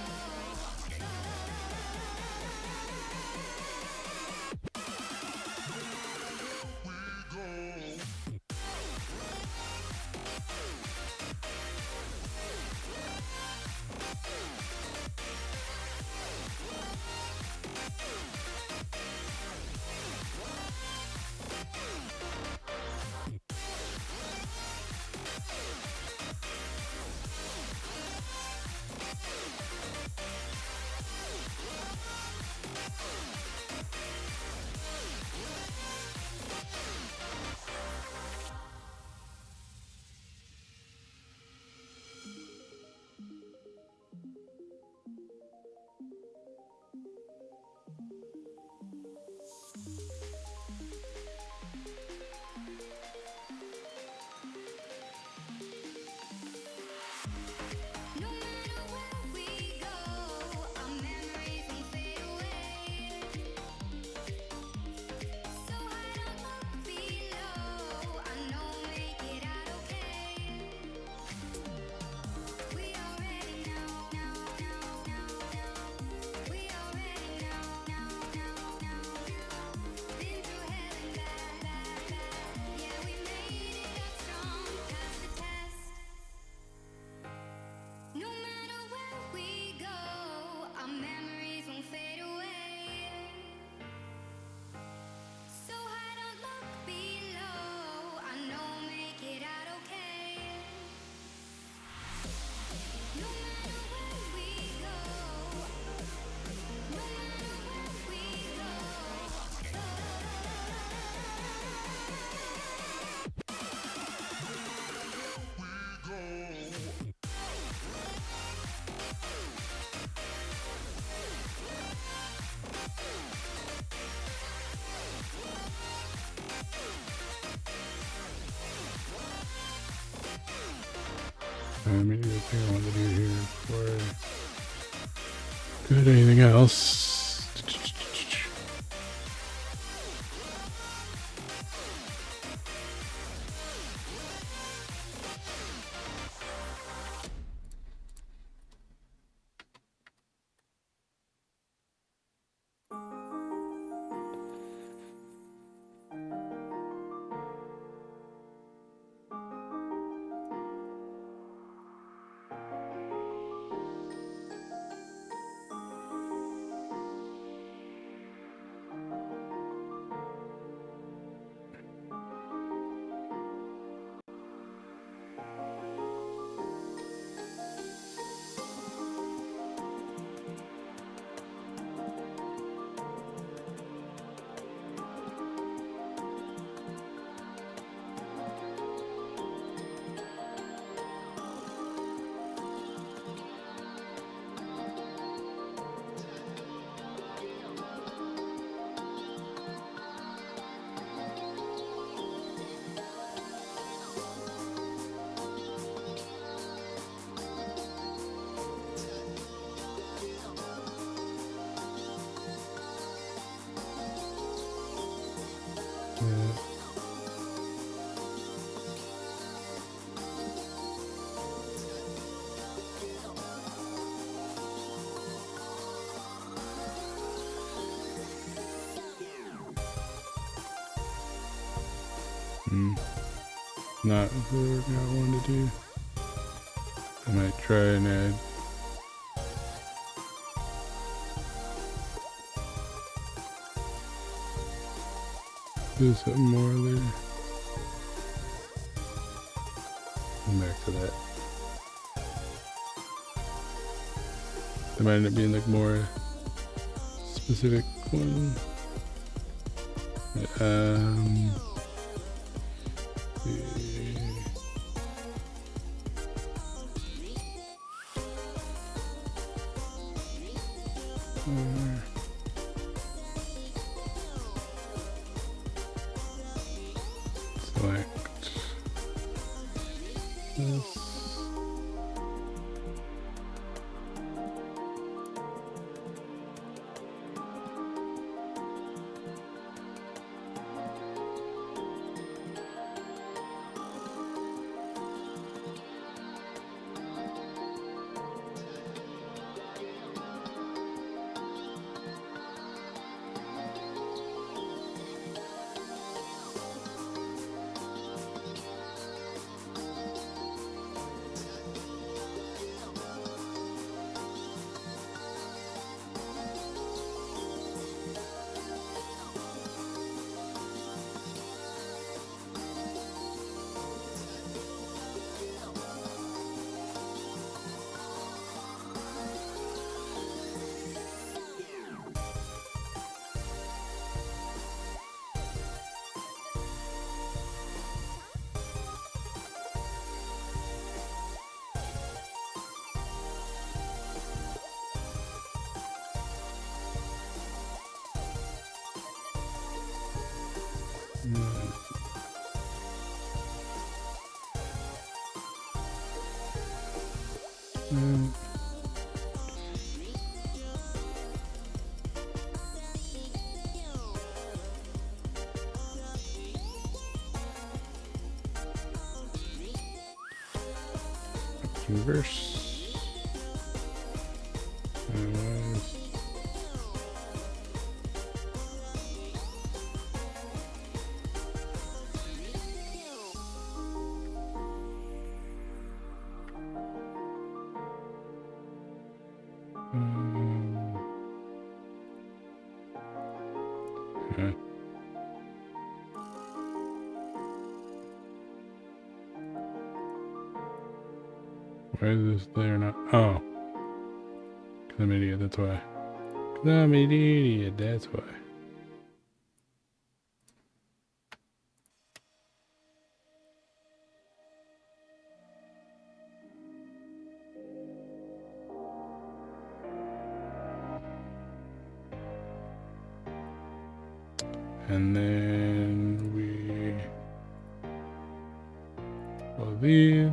No matter where we go, our memories won't fade away. So high, don't look below. I know, make it out okay. We already know. We already know. Been through hell and back. Yeah, we made it out strong, past the test. No matter where we go, our memories won't fade away. So high, don't look below. I know, make it out okay. No matter where we go, no matter where we go. Maybe the thing I wanted to do here before I did anything else. Not the workout I want to do. I might try and add do something more later. Come back to that. There might end up being like more specific one. Select this. Reverse. Okay. Why is this there not? Oh. Cause I'm an idiot, that's why. Cause I'm an idiot, that's why. And then we all these.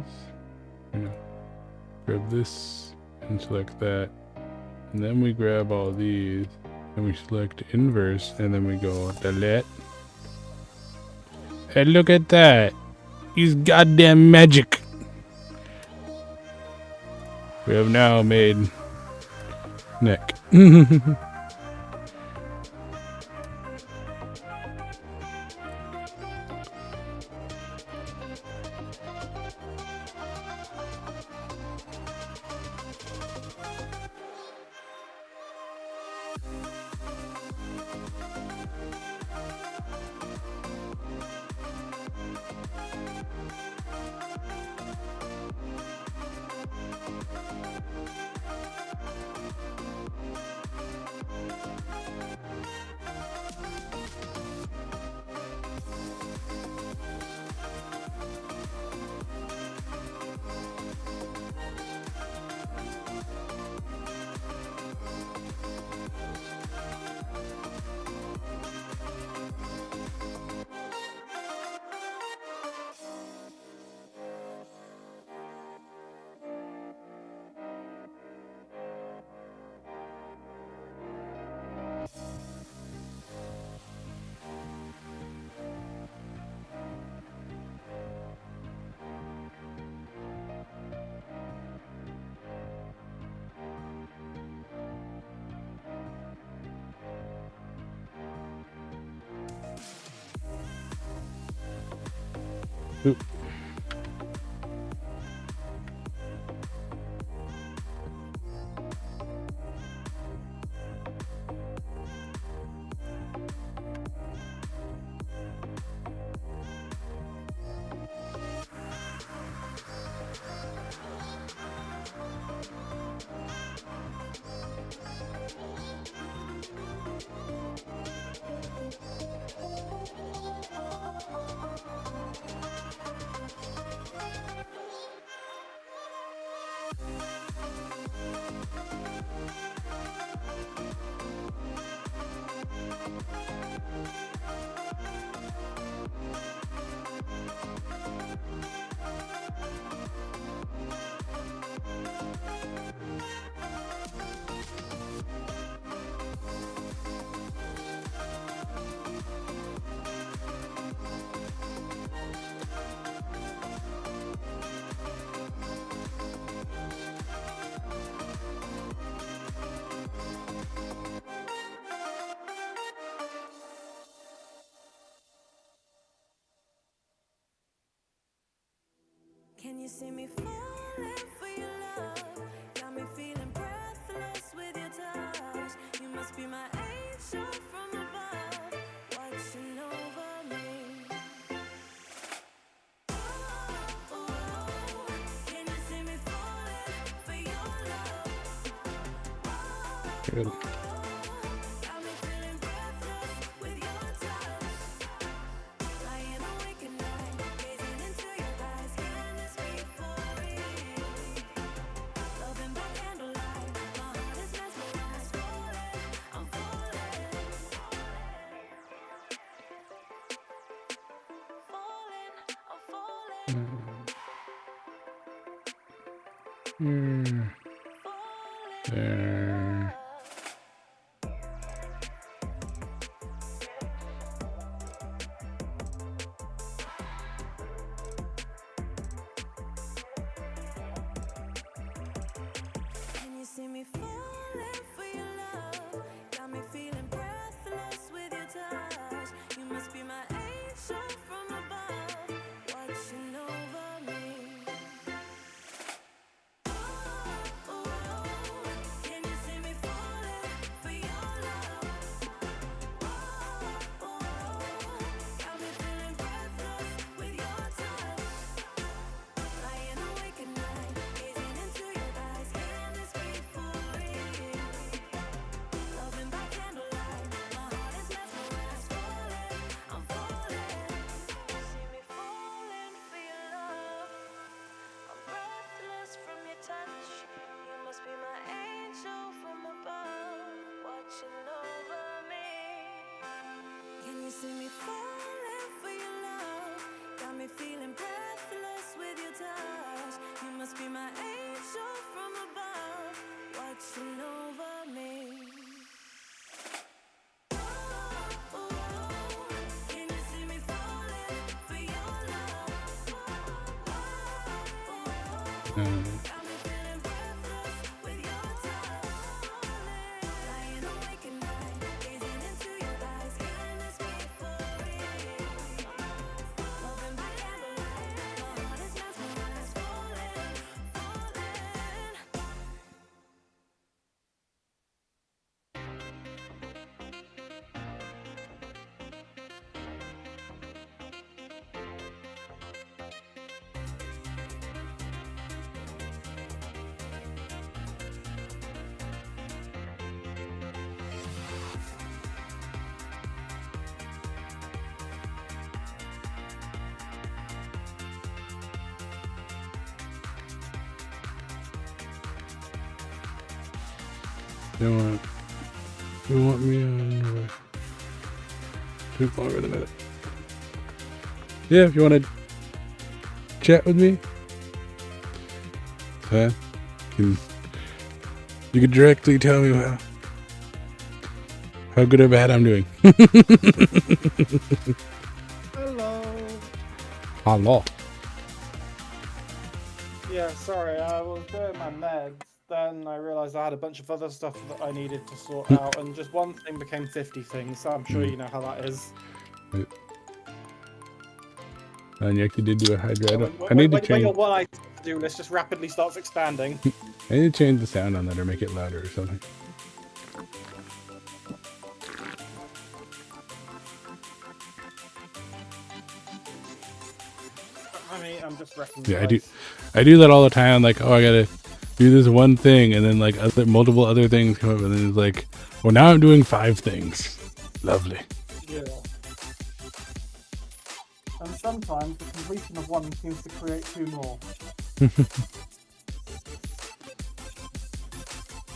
Grab this and select that. And then we grab all these and we select inverse and then we go delete. And look at that. He's goddamn magic. We have now made neck. Ooh. Can you see me falling for your love? Got me feeling breathless with your touch. You must be my angel from above, watching over me. Oh, can you see me falling for your love? Good. Got me feeling breathless with your touch. Lying awake at night, gazing into your eyes. Can this be for real? Loving by candlelight, my heart is mesmerized. Falling, I'm falling. Falling, I'm falling. There. Can you see me falling for your love? Got me feeling breathless with your touch. You must be my angel from above, watching over me. Oh, can you see me falling for your love? Oh, got me feeling breathless with your touch. Lying awake at night, gazing into your eyes. Can this be for real? Loving by candlelight, my heart is mesmerized. Falling, I'm falling. See me falling for your love. I'm breathless from your touch. You must be my angel from above, watching over me. Can you see me falling for your love? Got me feeling breathless with your touch. You must be my angel from above, watching over me. Can you see me falling for your love? Got me feeling breathless with your touch. Lying awake at night, gazing into your eyes. Can this be for real? Loving by candlelight, my heart is mesmerized. Falling, falling. You want me on too longer than that. Yeah, if you want to chat with me, you can directly tell me how good or bad I'm doing. Hello. Hello. Yeah, sorry, I was doing my meds, then I realised I had a bunch of other stuff that I needed to sort out, and just one thing became 50 things, so I'm sure you know how that is. And you actually did do a Hydra. When, I need to when change. your one to-do list just rapidly starts expanding. I need to change the sound on that or make it louder or something. I mean, I'm just wrecking. Yeah, I do that all the time. Like, oh, I gotta do this one thing, and then like multiple other things come up, and then it's like, well, now I'm doing 5 things. Lovely. Yeah. And sometimes the completion of one seems to create 2 more.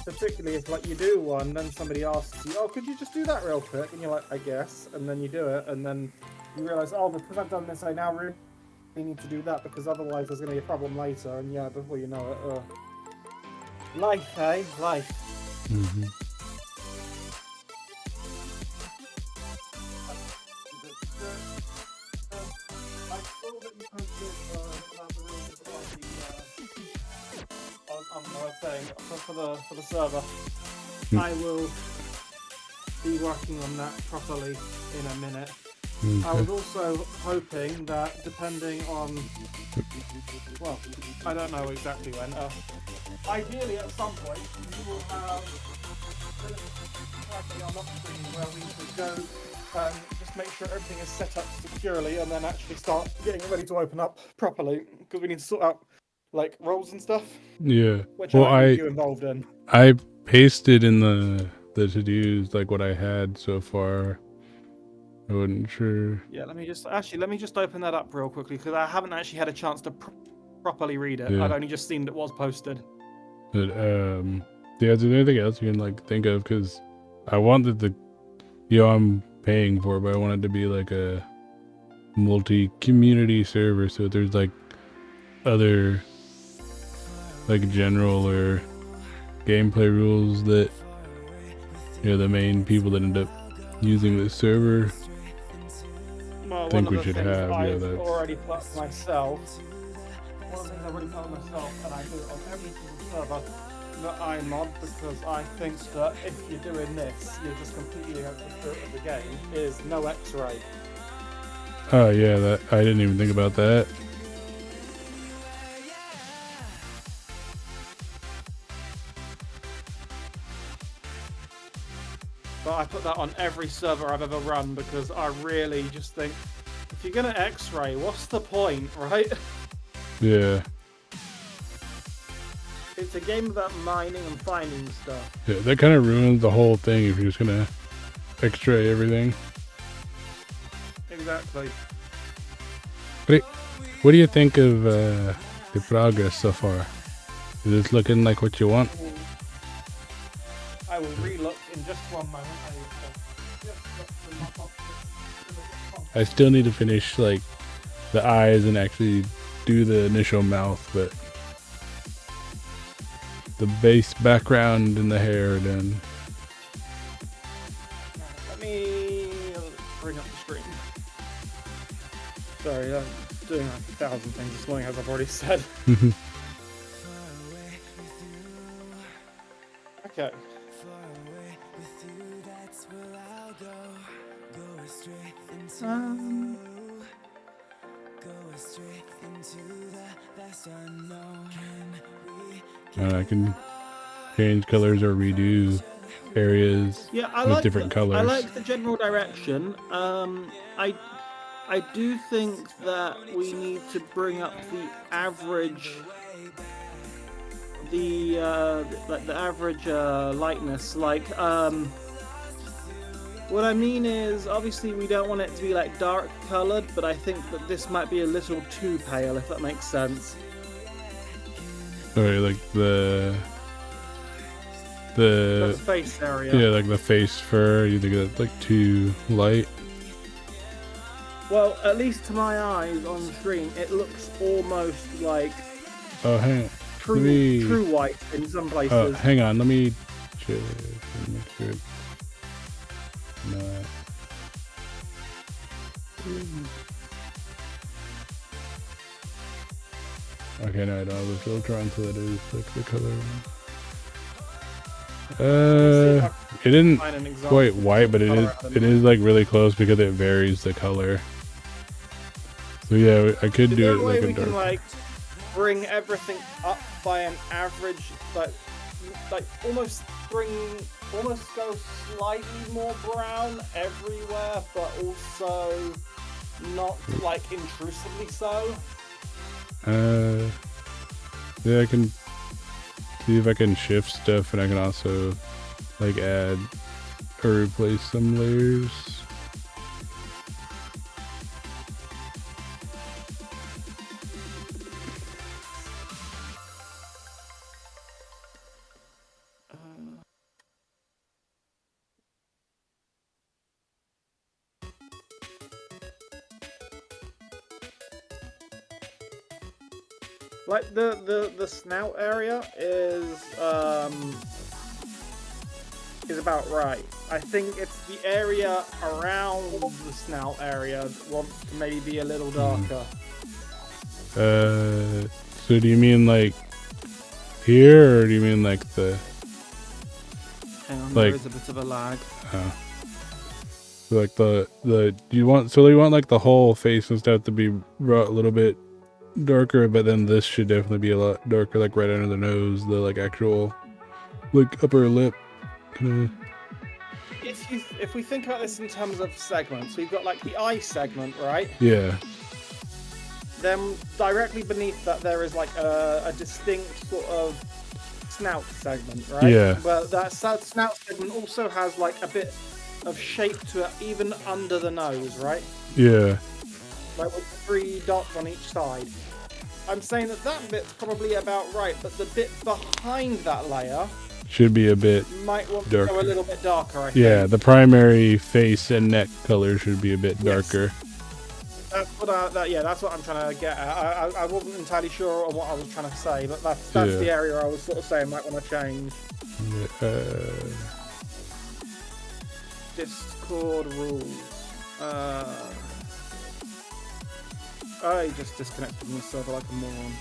Particularly if like you do one, then somebody asks you, "Oh, could you just do that real quick?" And you're like, "I guess," and then you do it, and then you realize, "Oh, because I've done this, I now really need to do that because otherwise there's going to be a problem later." And yeah, before you know it, life, eh? Life. Mm-hmm. I saw that you posted about the rules on the thing for the server. I will be working on that properly in a minute. Okay. I was also hoping that depending on, well, I don't know exactly when. Ideally, at some point, you will have on lock screen where we could go and just make sure everything is set up securely, and then actually start getting it ready to open up properly because we need to sort out like roles and stuff. Yeah. Which Well, I need you involved in. I pasted in the to-dos like what I had so far. I wasn't sure. Yeah, let me just open that up real quickly because I haven't actually had a chance to properly read it. Yeah. I've only just seen that it was posted. But yeah, is there anything else you can like think of? Because I wanted I'm paying for it, but I want it to be like a multi-community server, so there's like other like general or gameplay rules that the main people that end up using this server think we should have. I've already put myself. One of the things I've already put myself, and I do it on every single server that I'm on, because I think that if you're doing this, you're just completely against the spirit of the game, is no X-ray. Oh yeah, that I didn't even think about that. But I put that on every server I've ever run because I really just think, if you're gonna X-ray, what's the point, right? Yeah. It's a game about mining and finding stuff. Yeah, that kind of ruins the whole thing if you're just gonna X-ray everything. Exactly. What do you think of the progress so far? Is this looking like what you want? I will relook in just one moment. I still need to finish like the eyes and actually do the initial mouth, but the base background and the hair are done. Let me bring up the screen. Sorry, I'm doing like 1,000 things this morning, as I've already said. Okay. I can change colors or redo areas with different colors. I like the general direction. I do think that we need to bring up the average, the average lightness. Like, what I mean is, obviously we don't want it to be like dark colored, but I think that this might be a little too pale, if that makes sense. Sorry, like the face area. Yeah, like the face fur. You think that's like too light? Well, at least to my eyes on the screen, it looks almost like true white in some places. Hang on, let me check and make sure. No. Okay, no, I don't have a filter on, so that is like the color. It isn't quite white, but it is like really close because it varies the color. So So yeah, I could Is do there it a way like a we can dark. like bring everything up by an average, like almost go slightly more brown everywhere, but also not like intrusively so? Yeah, I can see if I can shift stuff, and I can also like add or replace some layers. Like the snout area is about right. I think it's the area around the snout area that wants to maybe be a little darker. So do you mean like here, or do you mean like the Hang on, like there is a bit of a lag. like the do you want like the whole face and stuff to be brought a little bit darker, but then this should definitely be a lot darker, like right under the nose, the like actual like upper lip kind of. If we think about this in terms of segments, we've got like the eye segment, right? Yeah. Then directly beneath that there is like a distinct sort of snout segment, right? Yeah. Well, that snout segment also has like a bit of shape to it, even under the nose, right? Yeah. Like with 3 dots on each side. I'm saying that bit's probably about right, but the bit behind that layer Should be a bit might want darker. to go a little bit darker, I think. Yeah, the primary face and neck color should be a bit darker. That's what that's what I'm trying to get at. I wasn't entirely sure on what I was trying to say, but that's the area I was sort of saying might want to change. Discord rules. I just disconnected from the server like a moron.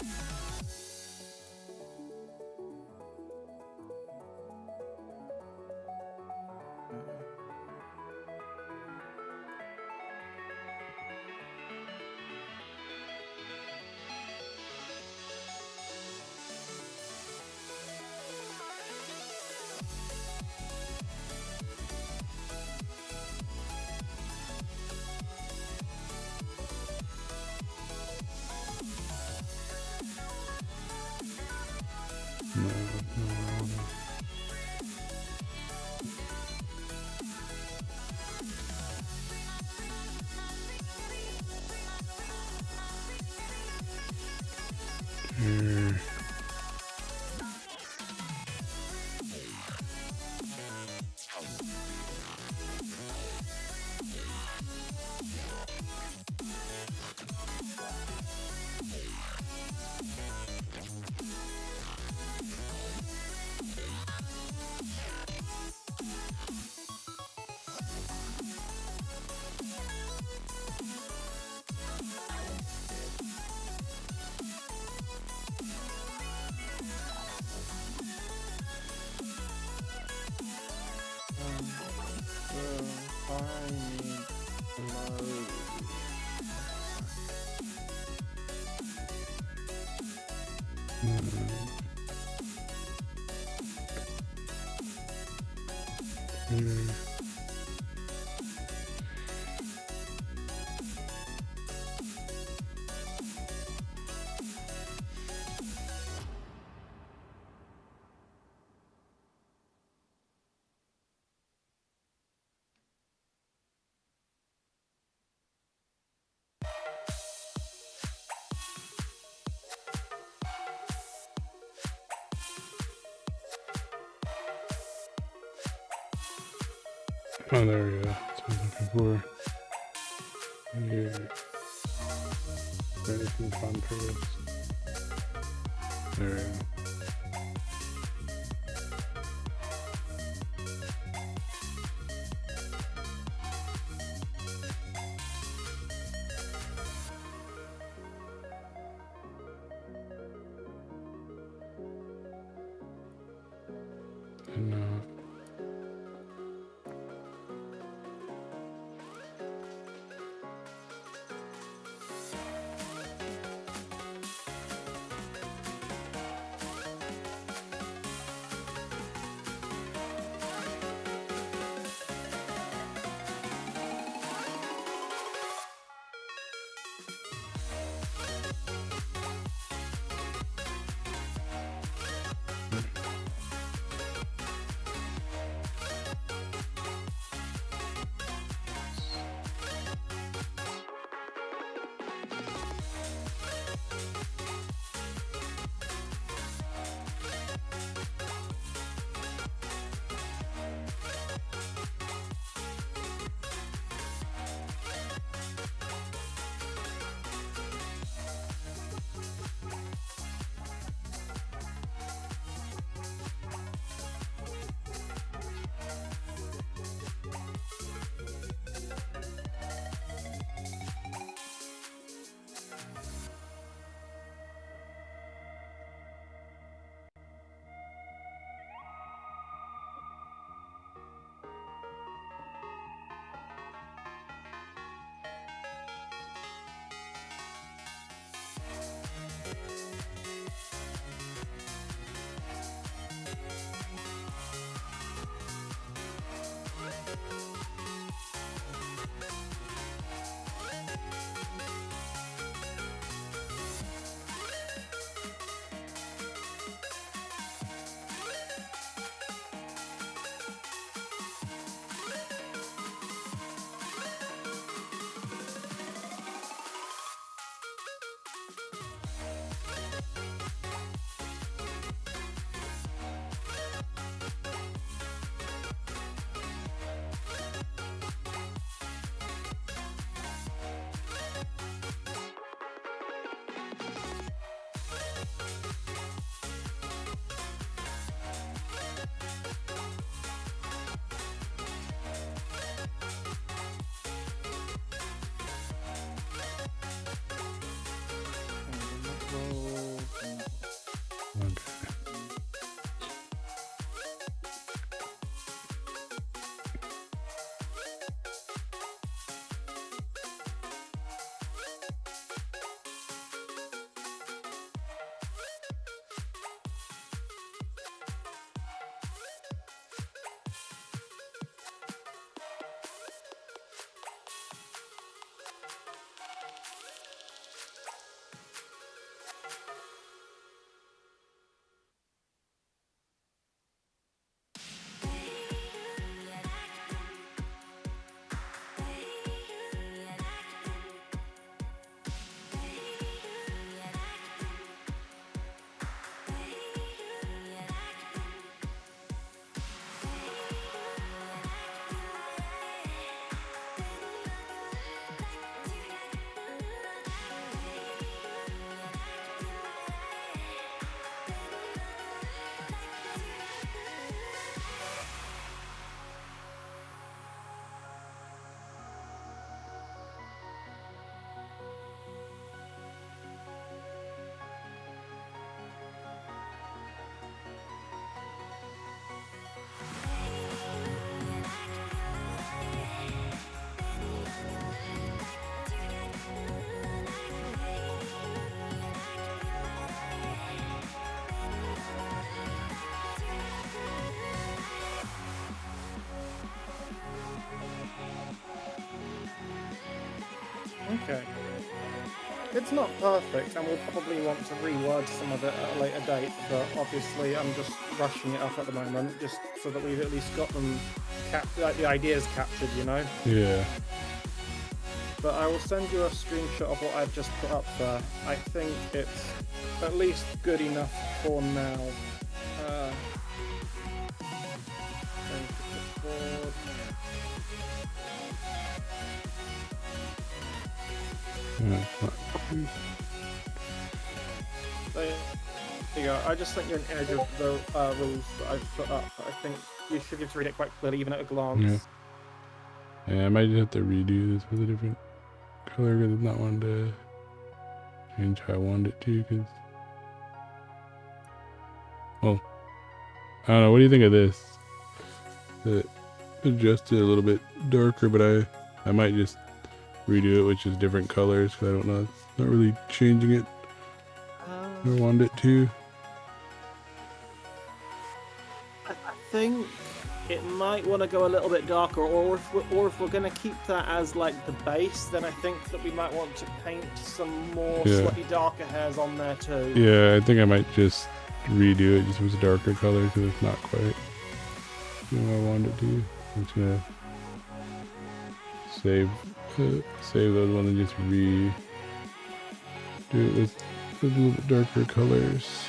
Oh, there we go. That's what I was looking for. Here. Finishing contrast. There we go. And Okay. It's not perfect, and we'll probably want to reword some of it at a later date, but obviously I'm just rushing it up at the moment, just so that we've at least got them, like the ideas captured, you know? Yeah. But I will send you a screenshot of what I've just put up there. I think it's at least good enough for now. There you go. I just sent you an image of the rules that I've put up. I think you should be able to read it quite clearly, even at a glance. Yeah, I might just have to redo this with a different color because I'm not wanting to change how I want it to. Because, well, I don't know. What do you think of this? Adjusted a little bit darker, but I might just redo it, which is different colors. Because I don't know. It's not really changing it. I want it to. I think it might want to go a little bit darker, or if we're going to keep that as like the base, then I think that we might want to paint some more slightly darker hairs on there too. Yeah, I think I might just redo it just with a darker color because it's not quite what I want it to. I'm just gonna save those ones and just redo it with a little bit darker colors.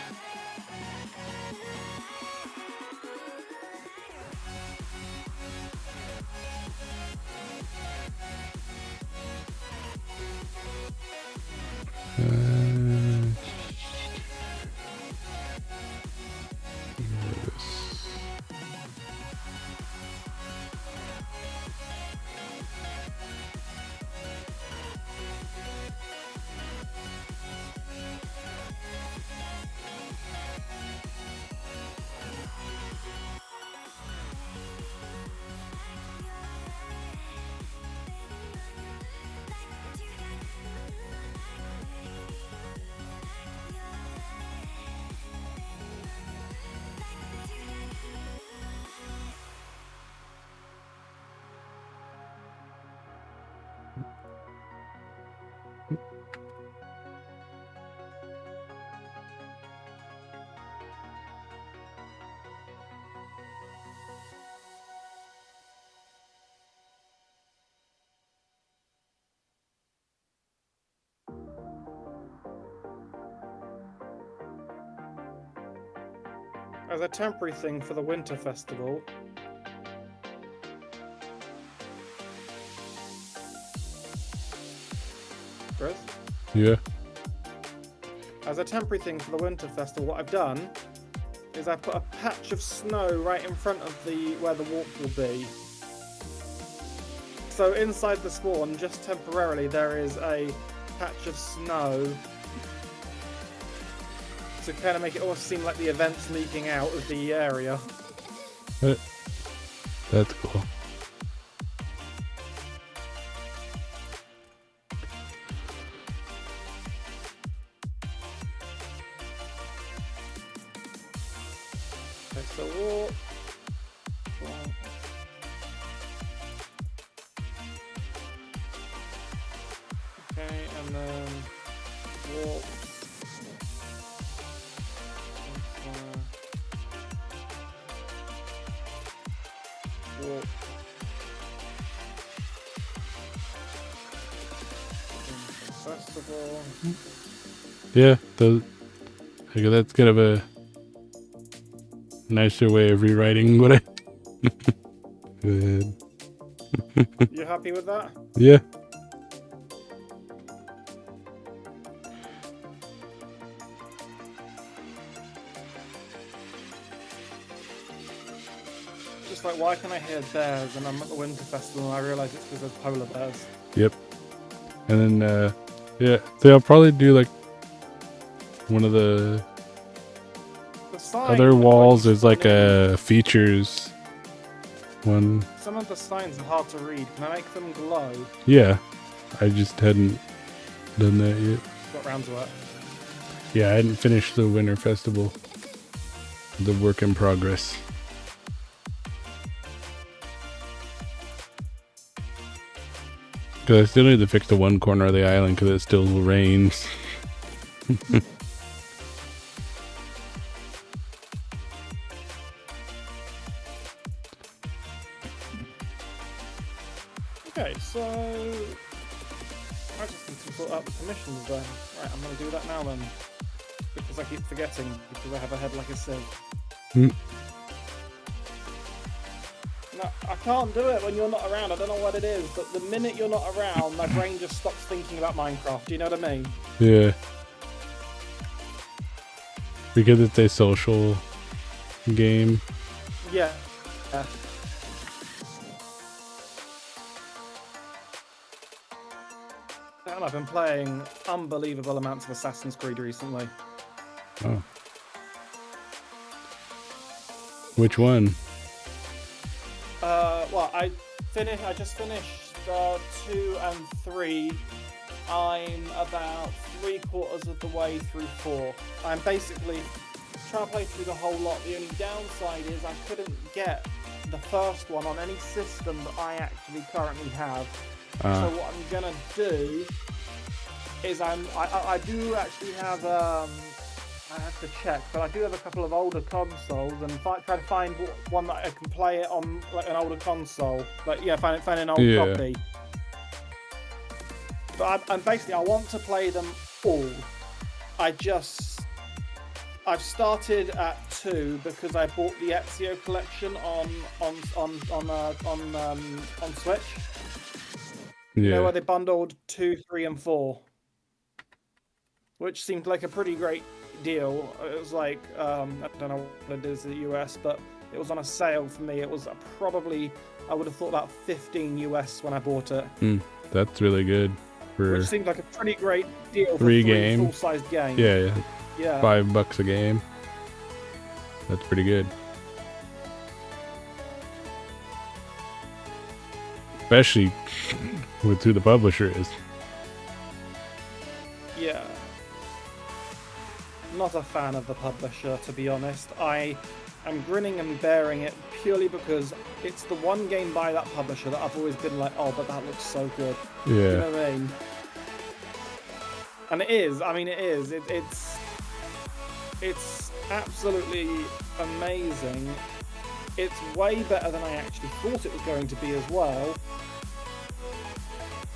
As a temporary thing for the winter festival, Chris? Yeah. As a temporary thing for the winter festival, what I've done is I've put a patch of snow right in front of where the walk will be. So inside the spawn, just temporarily, there is a patch of snow to kind of make it almost seem like the event's leaking out of the area. That's cool. Okay, so walk. Okay, and then walk. Walk. Festival. Yeah, I guess that's kind of a nicer way of rewriting what I. Go ahead. You happy with that? Yeah. Just like, why can I hear bears and I'm at the winter festival and I realise it's because there's polar bears? Yep. And then, yeah, so I'll probably do like one of the other walls is like a features one. Some of the signs are hard to read. Can I make them glow? Yeah, I just hadn't done that yet. Got round to it. Yeah, I hadn't finished the winter festival. The work in progress. Because I still need to fix the one corner of the island because it still rains. Okay, so I just need to sort out the permissions then. Right, I'm gonna do that now then. Because I keep forgetting because I have a head like a sieve. Hmm. No, I can't do it when you're not around. I don't know what it is, but the minute you're not around, my brain just stops thinking about Minecraft. Do you know what I mean? Yeah. Because it's a social game. Yeah. Yeah. And I've been playing unbelievable amounts of Assassin's Creed recently. Oh. Which one? Well, I just finished 2 and 3. I'm about 3/4 of the way through 4. I'm basically trying to play through the whole lot. The only downside is I couldn't get the first one on any system that I actually currently have. So what I'm gonna do is I do actually have I have to check, but I do have a couple of older consoles and try to find one that I can play it on, like an older console. Like find an old copy. But I'm basically I want to play them all. I've started at 2 because I bought the Ezio collection on Switch. Yeah. You know where they bundled 2, 3, and 4, which seemed like a pretty great deal. It was like I don't know what it is in the US, but it was on a sale for me. It was probably, I would have thought, about 15 US when I bought it. That's really good for which seemed like a pretty great deal for 3 3 games. full-sized games. Yeah. Yeah. $5 a game. That's pretty good. Especially with who the publisher is. Yeah. Not a fan of the publisher, to be honest. I am grinning and bearing it purely because it's the one game by that publisher that I've always been like, oh, but that looks so good. Yeah. You know what I mean? And it is. I mean, it is. It's absolutely amazing. It's way better than I actually thought it was going to be as well.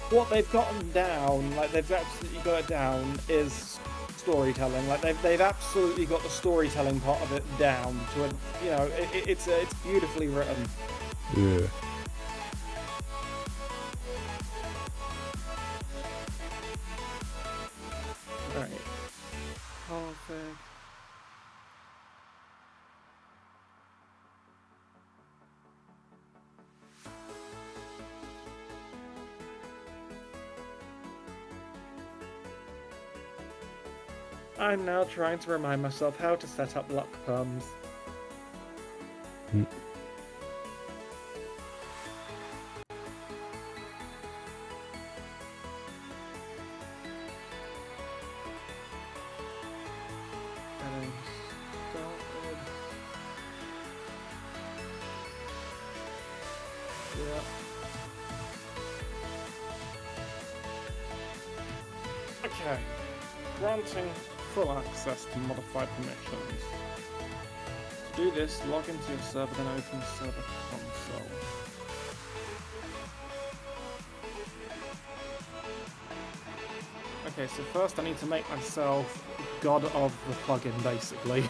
What they've gotten down, like they've absolutely got it down, is storytelling. Like they've absolutely got the storytelling part of it down to a, you know, it's beautifully written. Yeah. Right. Perfect. I'm now trying to remind myself how to set up luck perms. Yeah. Okay. Granting full access to modified permissions. To do this, log into your server, then open server console. Okay, so first I need to make myself god of the plugin, basically.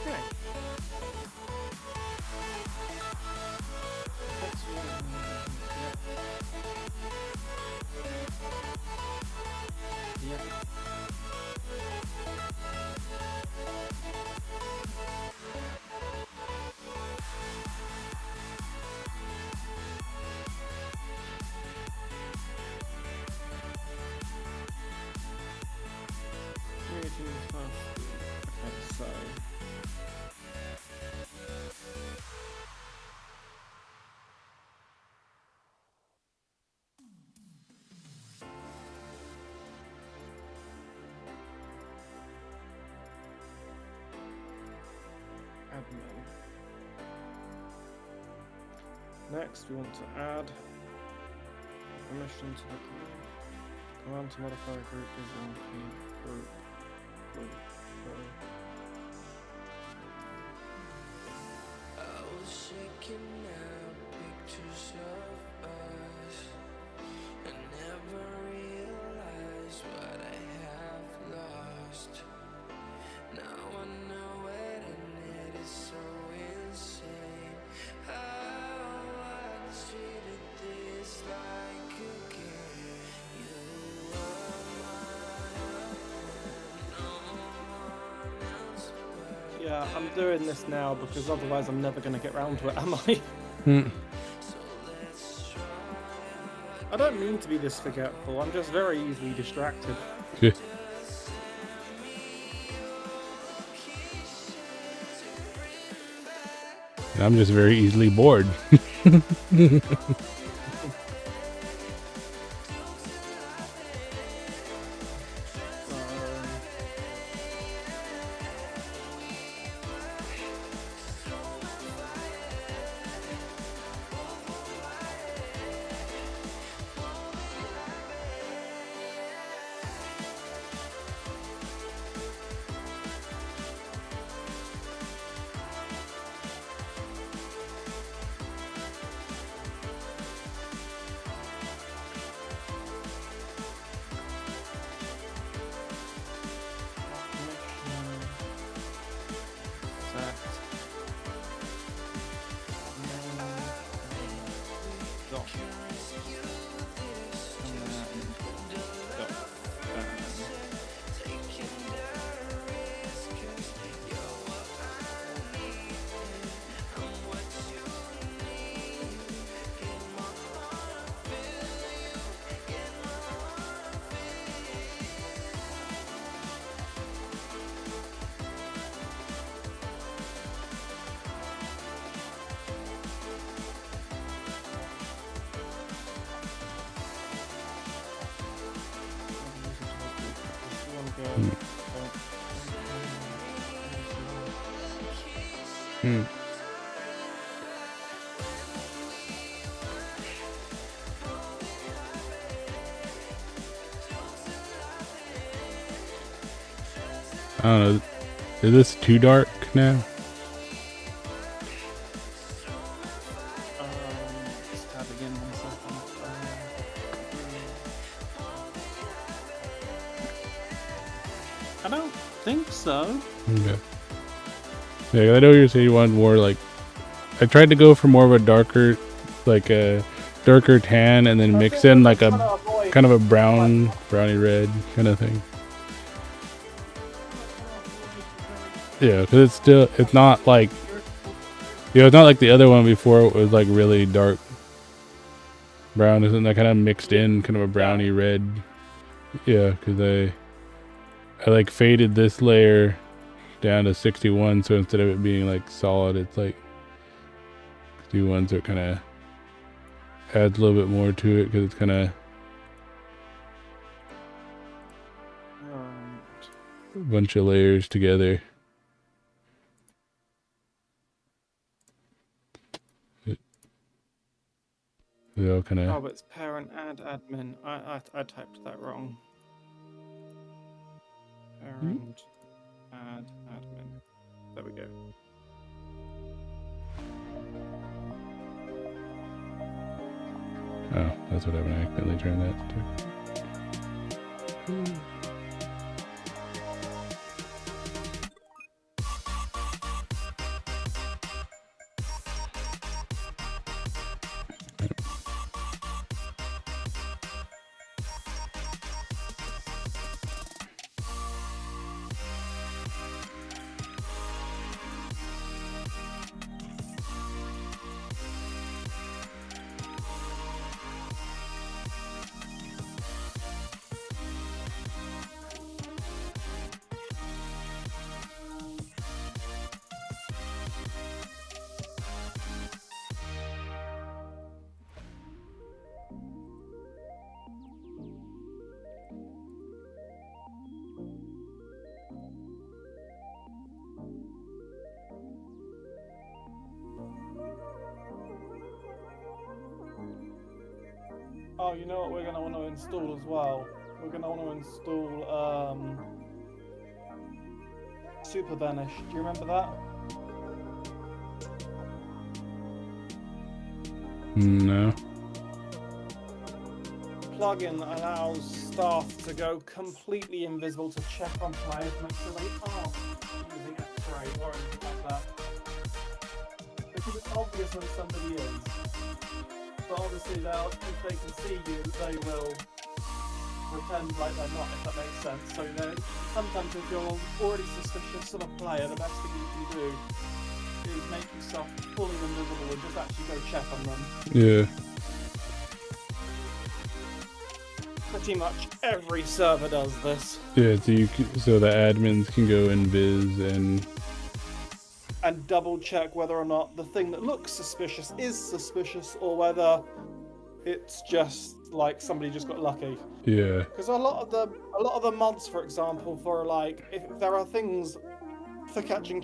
Okay. Yep. Okay, so admin. Next, we want to add permission to the group. Command to modify a group is in group. I was checking out pictures of us. I never realized what I have lost. Now I know it and it is so insane. How I treated this like a game. You were mine, no one else but Yeah, I'm doing this now because otherwise I'm never going to get round to it, am I? Hmm. I don't mean to be this forgetful, I'm just very easily distracted. Yeah. And I'm just very easily bored. Hmm. I don't know. Is this too dark now? Just tab again 1 second. I don't think so. Okay. Yeah, I know you say you want more like. I tried to go for more of a darker, like a darker tan, and then mix in like a kind of a browny red kind of thing. Yeah, because it's not like, it's not like the other one before. It was like really dark brown, isn't that kind of mixed in, kind of a browny red? Yeah, because I like faded this layer down to 61, so instead of it being like solid, it's like 61, so it kind of adds a little bit more to it because it's kind of a bunch of layers together. They all kind Oh, of. but it's parent add admin. I typed that wrong. Parent add admin. There we go. Oh, that's what happened. I accidentally turned that to. you know what we're going to want to install as well? We're going to want to install Super Vanish. Do you remember that? No. Plugin that allows staff to go completely invisible to check on players, make sure they aren't using X-ray or anything like that. Because it's obvious when somebody is. But obviously, if they can see you, they will pretend like they're not, if that makes sense. So sometimes if you're already suspicious of a player, the best thing you can do is make yourself fully invisible and just actually go check on them. Yeah. Pretty much every server does this. Yeah, so the admins can go invis and double check whether or not the thing that looks suspicious is suspicious or whether it's just like somebody just got lucky. Yeah. Because a lot of the mods, for example, for like if there are things for catching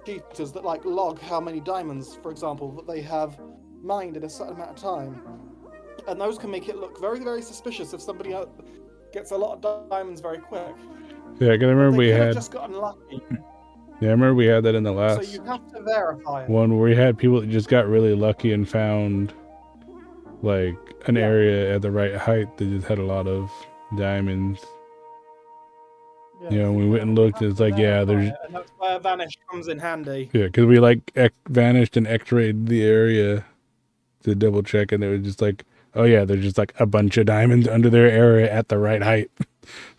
cheaters that like log how many diamonds, for example, that they have mined in a certain amount of time. And those can make it look very, very suspicious if somebody gets a lot of diamonds very quick. Yeah, because I remember we had just gotten lucky. Yeah, I remember we had that in the last So you have to verify it. one where we had people that just got really lucky and found like an area at the right height that just had a lot of diamonds. Yeah, You know, we went and looked, it's like, yeah, there's... And that's where Vanish comes in handy. Yeah, because we like vanished and x-rayed the area to double check, and it was just like, oh yeah, there's just like a bunch of diamonds under their area at the right height.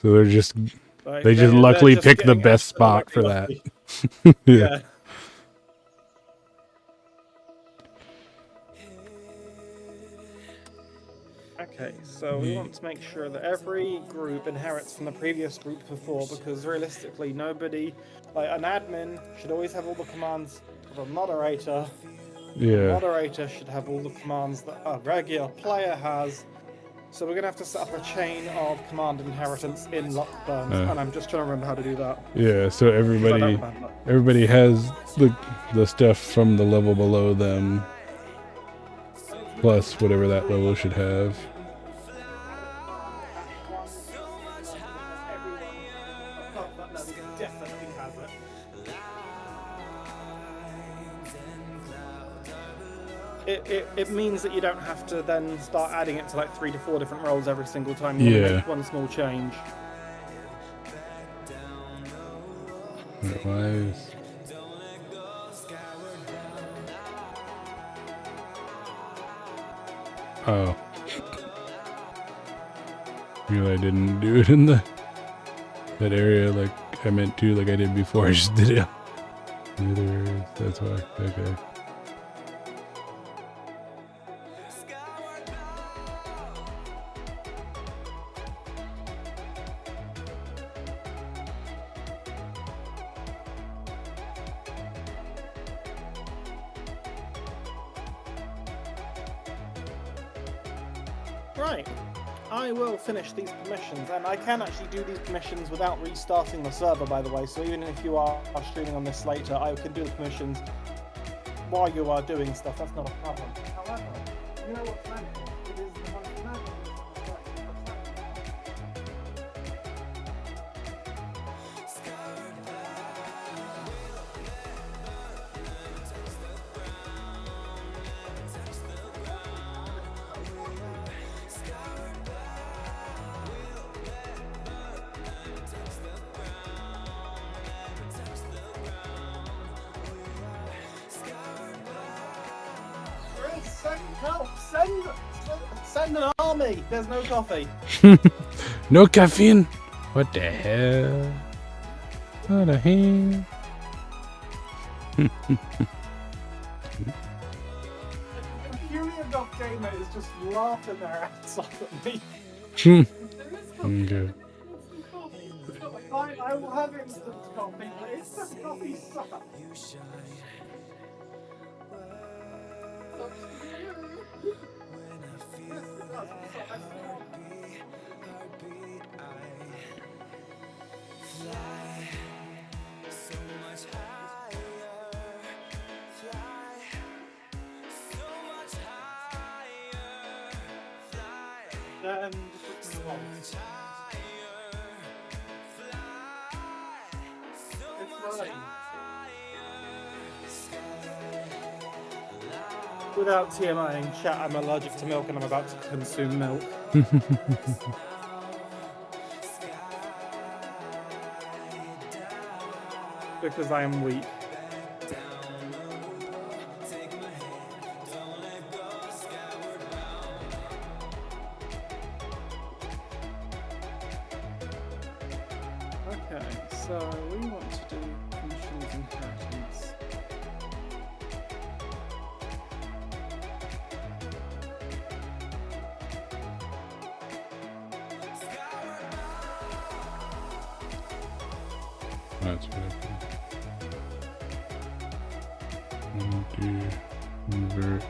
So they're just... Like, they just luckily picked the best spot for that. Yeah. Okay, so we want to make sure that every group inherits from the previous group before, because realistically nobody, like an admin should always have all the commands of a moderator. Yeah. The moderator should have all the commands that a regular player has. So we're going to have to set up a chain of command inheritance in Lockburns, and I'm just trying to remember how to do that. Yeah, so everybody has the stuff from the level below them, plus whatever that level should have. It means that you don't have to then start adding it to like 3 to 4 different roles every single time you make one small change. Wise. Oh. Really, I didn't do it in that area like I meant to, like I did before. I just did it in the other areas. That's why. Okay. Right, I will finish these permissions, and I can actually do these permissions without restarting the server, by the way, so even if you are streaming on this later, I can do the permissions while you are doing stuff, that's not a problem. However, you know what's magical? It is the most magical. Help! Send an army! There's no coffee. No caffeine? What the hell? What the hell? Infuriate Gamer is just laughing their ass off at me. Okay. I will have instant coffee, but instant coffee sucks. then response. It's right. Without TMI in chat, I'm allergic to milk and I'm about to consume milk. Because I am weak. Okay, so we want to do functions inheritance. That's what I think. Invert.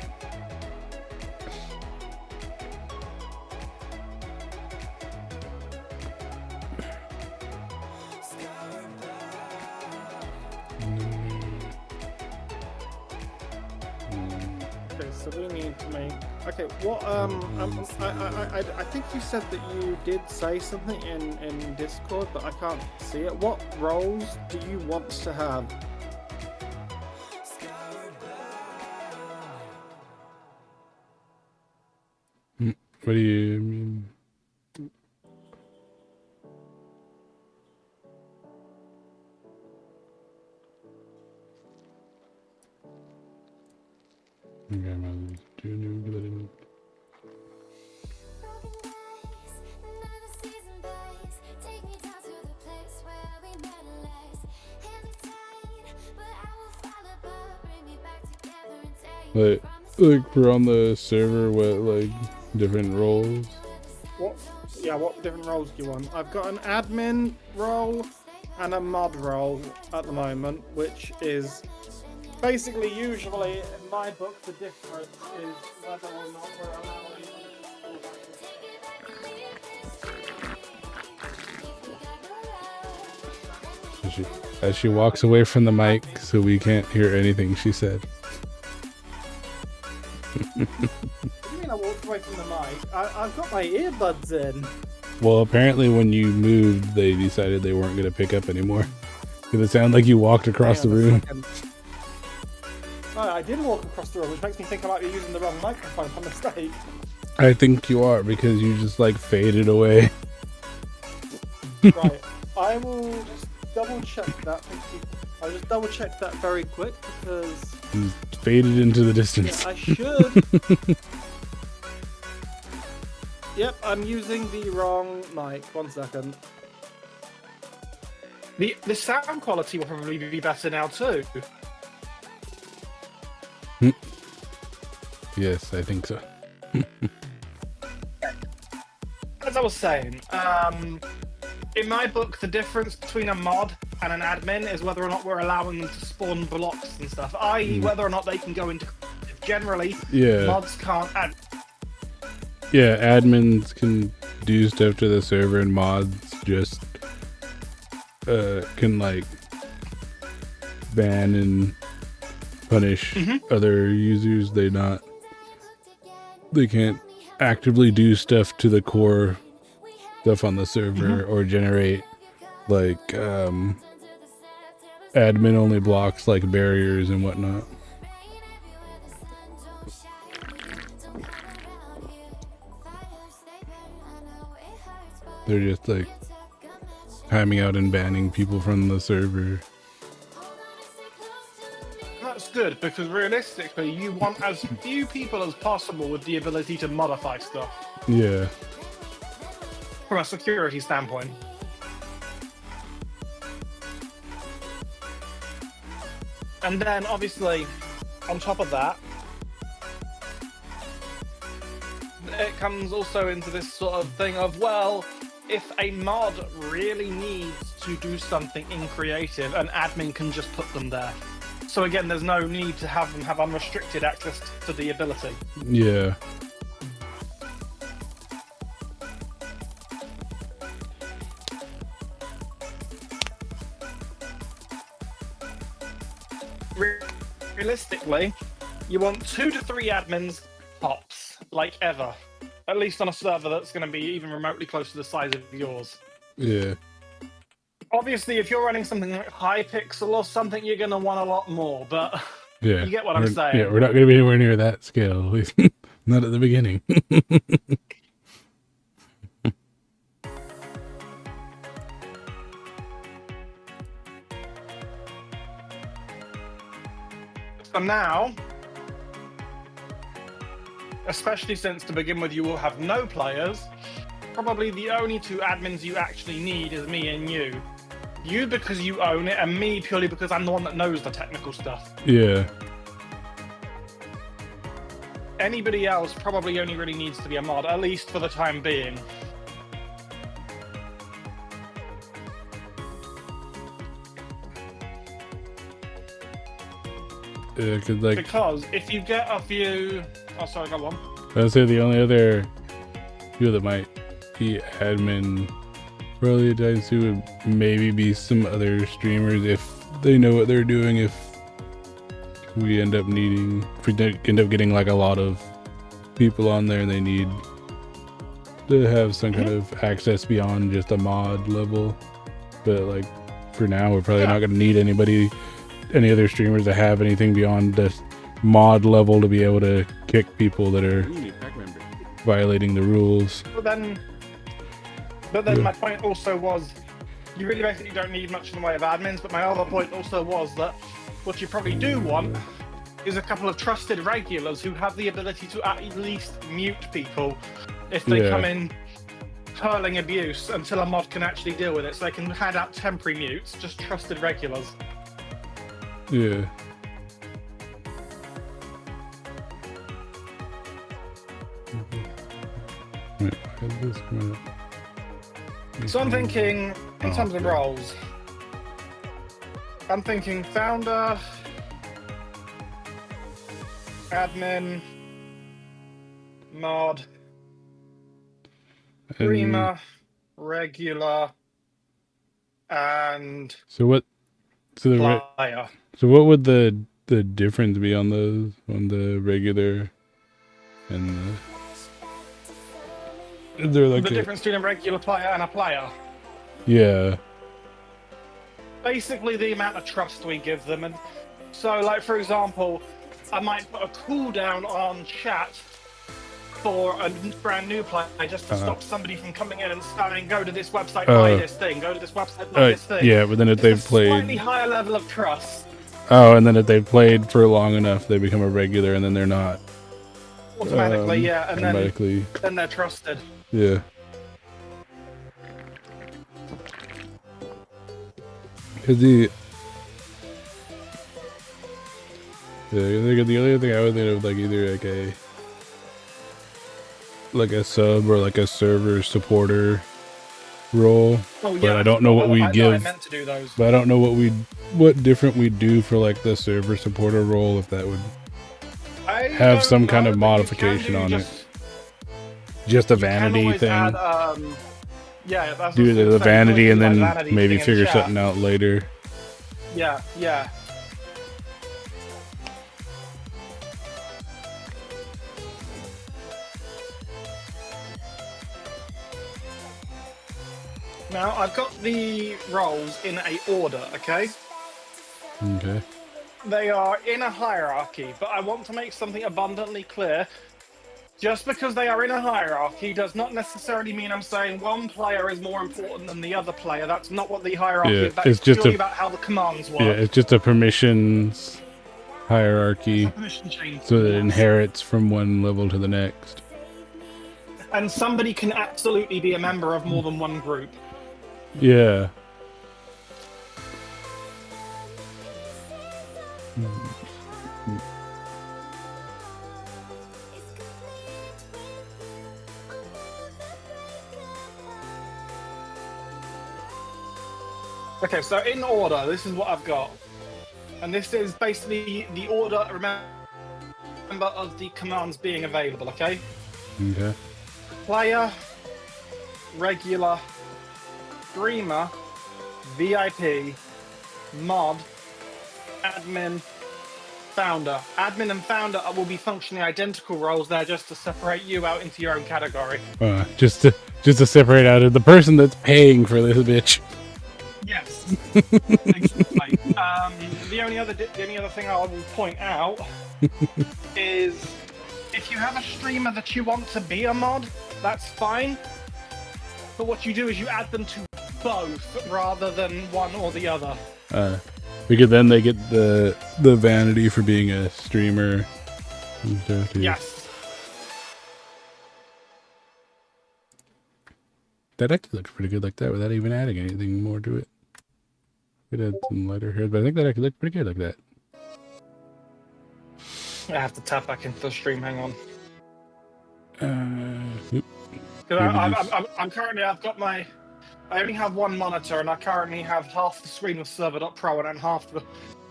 Okay, so we need to make. Okay, what? I think you said that you did say something in Discord, but I can't see it. What roles do you want to have? What do you mean? Okay, I'm do new glitting. Like we're on the server, what like different roles? What? Yeah, what different roles do you want? I've got an admin role and a mod role at the moment, which is basically usually in my book the difference is whether or not we're allowing. As she walks away from the mic so we can't hear anything she said. What do you mean I walked away from the mic? I've got my earbuds in. Well, apparently when you moved, they decided they weren't going to pick up anymore. Because it sounded like you walked across the room. Oh, I did walk across the room, which makes me think I might be using the wrong microphone by mistake. I think you are, because you just like faded away. Right, I will just double check that. I'll just double check that very quick because You faded into the distance. yeah, I should. Yep, I'm using the wrong mic. 1 second. The sound quality will probably be better now too. Yes, I think so. As I was saying, in my book, the difference between a mod and an admin is whether or not we're allowing them to spawn blocks and stuff, i.e. whether or not they can go into. Generally, Yeah. mods can't add. Yeah, admins can do stuff to the server and mods just can like ban and punish other users. They can't actively do stuff to the core stuff on the server or generate like admin only blocks like barriers and whatnot. They're just like timing out and banning people from the server. That's good because realistically, you want as few people as possible with the ability to modify stuff Yeah. from a security standpoint. And then, obviously, on top of that, it comes also into this sort of thing of, well, if a mod really needs to do something in creative, an admin can just put them there. So again, there's no need to have them have unrestricted access to the ability. Yeah. Realistically, you want 2 to 3 admins tops, like ever. At least on a server that's going to be even remotely close to the size of yours. Yeah. Obviously, if you're running something like Hypixel or something, you're going to want a lot more, but Yeah. you get what I'm saying. Yeah, we're not going to be anywhere near that scale, at least not at the beginning. So now, especially since to begin with you will have no players, probably the only two admins you actually need is me and you. You because you own it, and me purely because I'm the one that knows the technical stuff. Yeah. Anybody else probably only really needs to be a mod, at least for the time being. Yeah, like, because if you get a few... Oh, sorry, go on. I'd say the only other people that might be admin probably times two would maybe be some other streamers if they know what they're doing. If we end up getting like a lot of people on there and they need to have some kind of access beyond just a mod level. But like for now, we're probably not going to need any other streamers to have anything beyond the mod level to be able to kick people that are violating the rules. But then my point also was, you really basically don't need much in the way of admins, but my other point also was that what you probably do want is a couple of trusted regulars who have the ability to at least mute people if they come in hurling abuse until a mod can actually deal with it, so they can hand out temporary mutes, just trusted regulars. Yeah. Wait, why is this coming up? So I'm thinking, in terms of roles, I'm thinking founder, admin, mod, streamer, regular, and player. So what would the difference be on those, on the regular and they're like the difference between a regular player and a player? Yeah. Basically the amount of trust we give them. And so like for example, I might put a cooldown on chat for a brand new player just to stop somebody from coming in and saying, go to this website, buy this thing, go to this website, buy this thing. Yeah, but then if they've played slightly higher level of trust. Oh, and then if they've played for long enough, they become a regular, and then they're not. Automatically, and automatically. Then they're trusted. Yeah. Cause the other thing I would think of, like either like a sub or like a server supporter role. Oh, yeah, but I don't know what we give. I meant to do those. But I don't know what different we do for like the server supporter role, if that would have some kind of modification on it. Just a vanity thing. Add, yeah, that's do the vanity and then maybe figure chat. something out later. Yeah. Now, I've got the roles in a order, okay? Okay. They are in a hierarchy, but I want to make something abundantly clear. Just because they are in a hierarchy does not necessarily mean I'm saying one player is more important than the other player. That's not what the hierarchy is. That's purely about how the commands work. Yeah, it's just a permissions hierarchy. Permission chain. So that it inherits from one level to the next. And somebody can absolutely be a member of more than one group. Yeah. Okay, so in order, this is what I've got. And this is basically the order, remember, of the commands being available, okay? Okay. Player, regular, streamer, VIP, mod, admin, founder. Admin and founder will be functionally identical roles there, just to separate you out into your own category. Just to separate out of the person that's paying for this bitch. Yes. Exactly. The only other thing I will point out is if you have a streamer that you want to be a mod, that's fine. But what you do is you add them to both rather than one or the other. Because then they get the vanity for being a streamer and stuff too. Yes. That actually looks pretty good like that without even adding anything more to it. Could add some lighter hairs, but I think that actually looks pretty good like that. I have to tap back into the stream. Hang on. Oop. I'm currently. I only have one monitor, and I currently have half the screen with Server.pro and then half the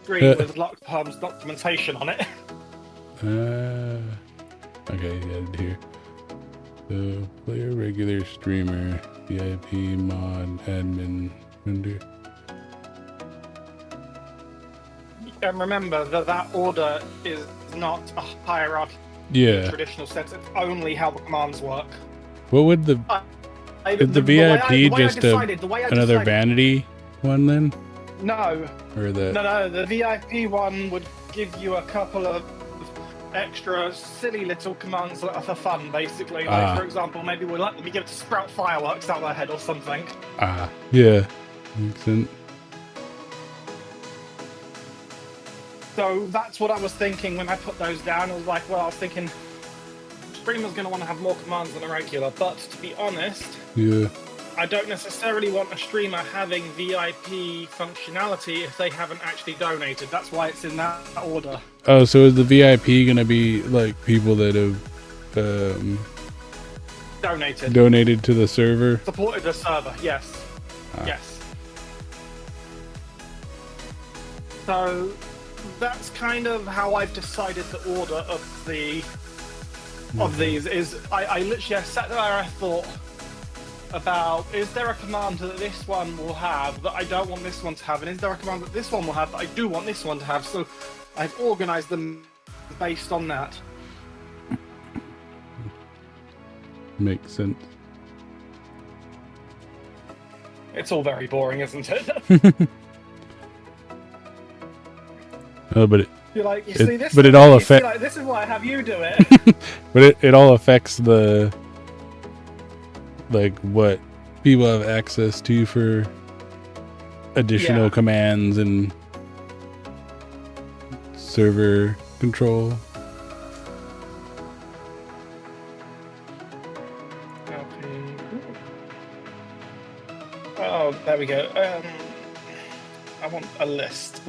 screen with LockPerm's documentation on it. Okay, added here. So, player, regular, streamer, VIP, mod, admin, vendor. And remember that order is not a hierarchy in the traditional sense. It's only how the commands work. What would the VIP just another vanity one then? No. Or the No. The VIP one would give you a couple of extra silly little commands that are for fun, basically. Like, for example, maybe let me give it to sprout fireworks out their head or something. Yeah. Makes sense. So that's what I was thinking when I put those down. I was like, well, I was thinking streamer's going to want to have more commands than a regular, but to be honest, I don't necessarily want a streamer having VIP functionality if they haven't actually donated. That's why it's in that order. Oh, so is the VIP going to be like people that have donated to the server? Supported the server, yes. Yes. So that's kind of how I've decided the order of these. Is I literally sat there and I thought about, is there a command that this one will have that I don't want this one to have, and is there a command that this one will have that I do want this one to have? So I've organized them based on that. Makes sense. It's all very boring, isn't it? Oh, but You're like, you see this, but it all affects. Like, this is why I have you do it. But it all affects the what people have access to for additional commands and server control. Oh, there we go. I want a list.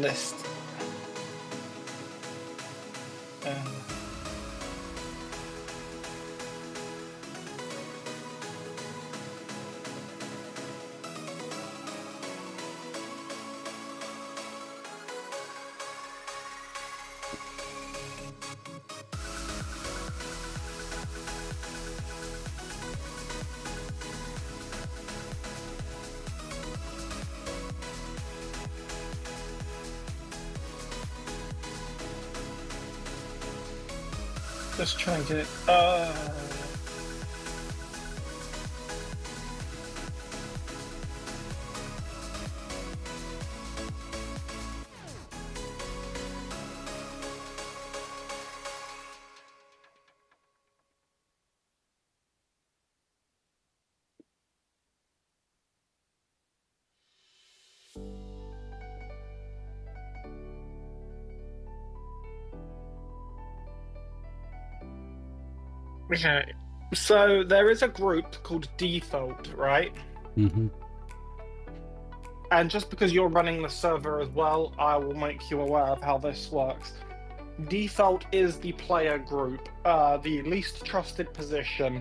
Just trying to. Okay, so there is a group called Default, right? Mm-hmm. And just because you're running the server as well, I will make you aware of how this works. Default is the player group, the least trusted position.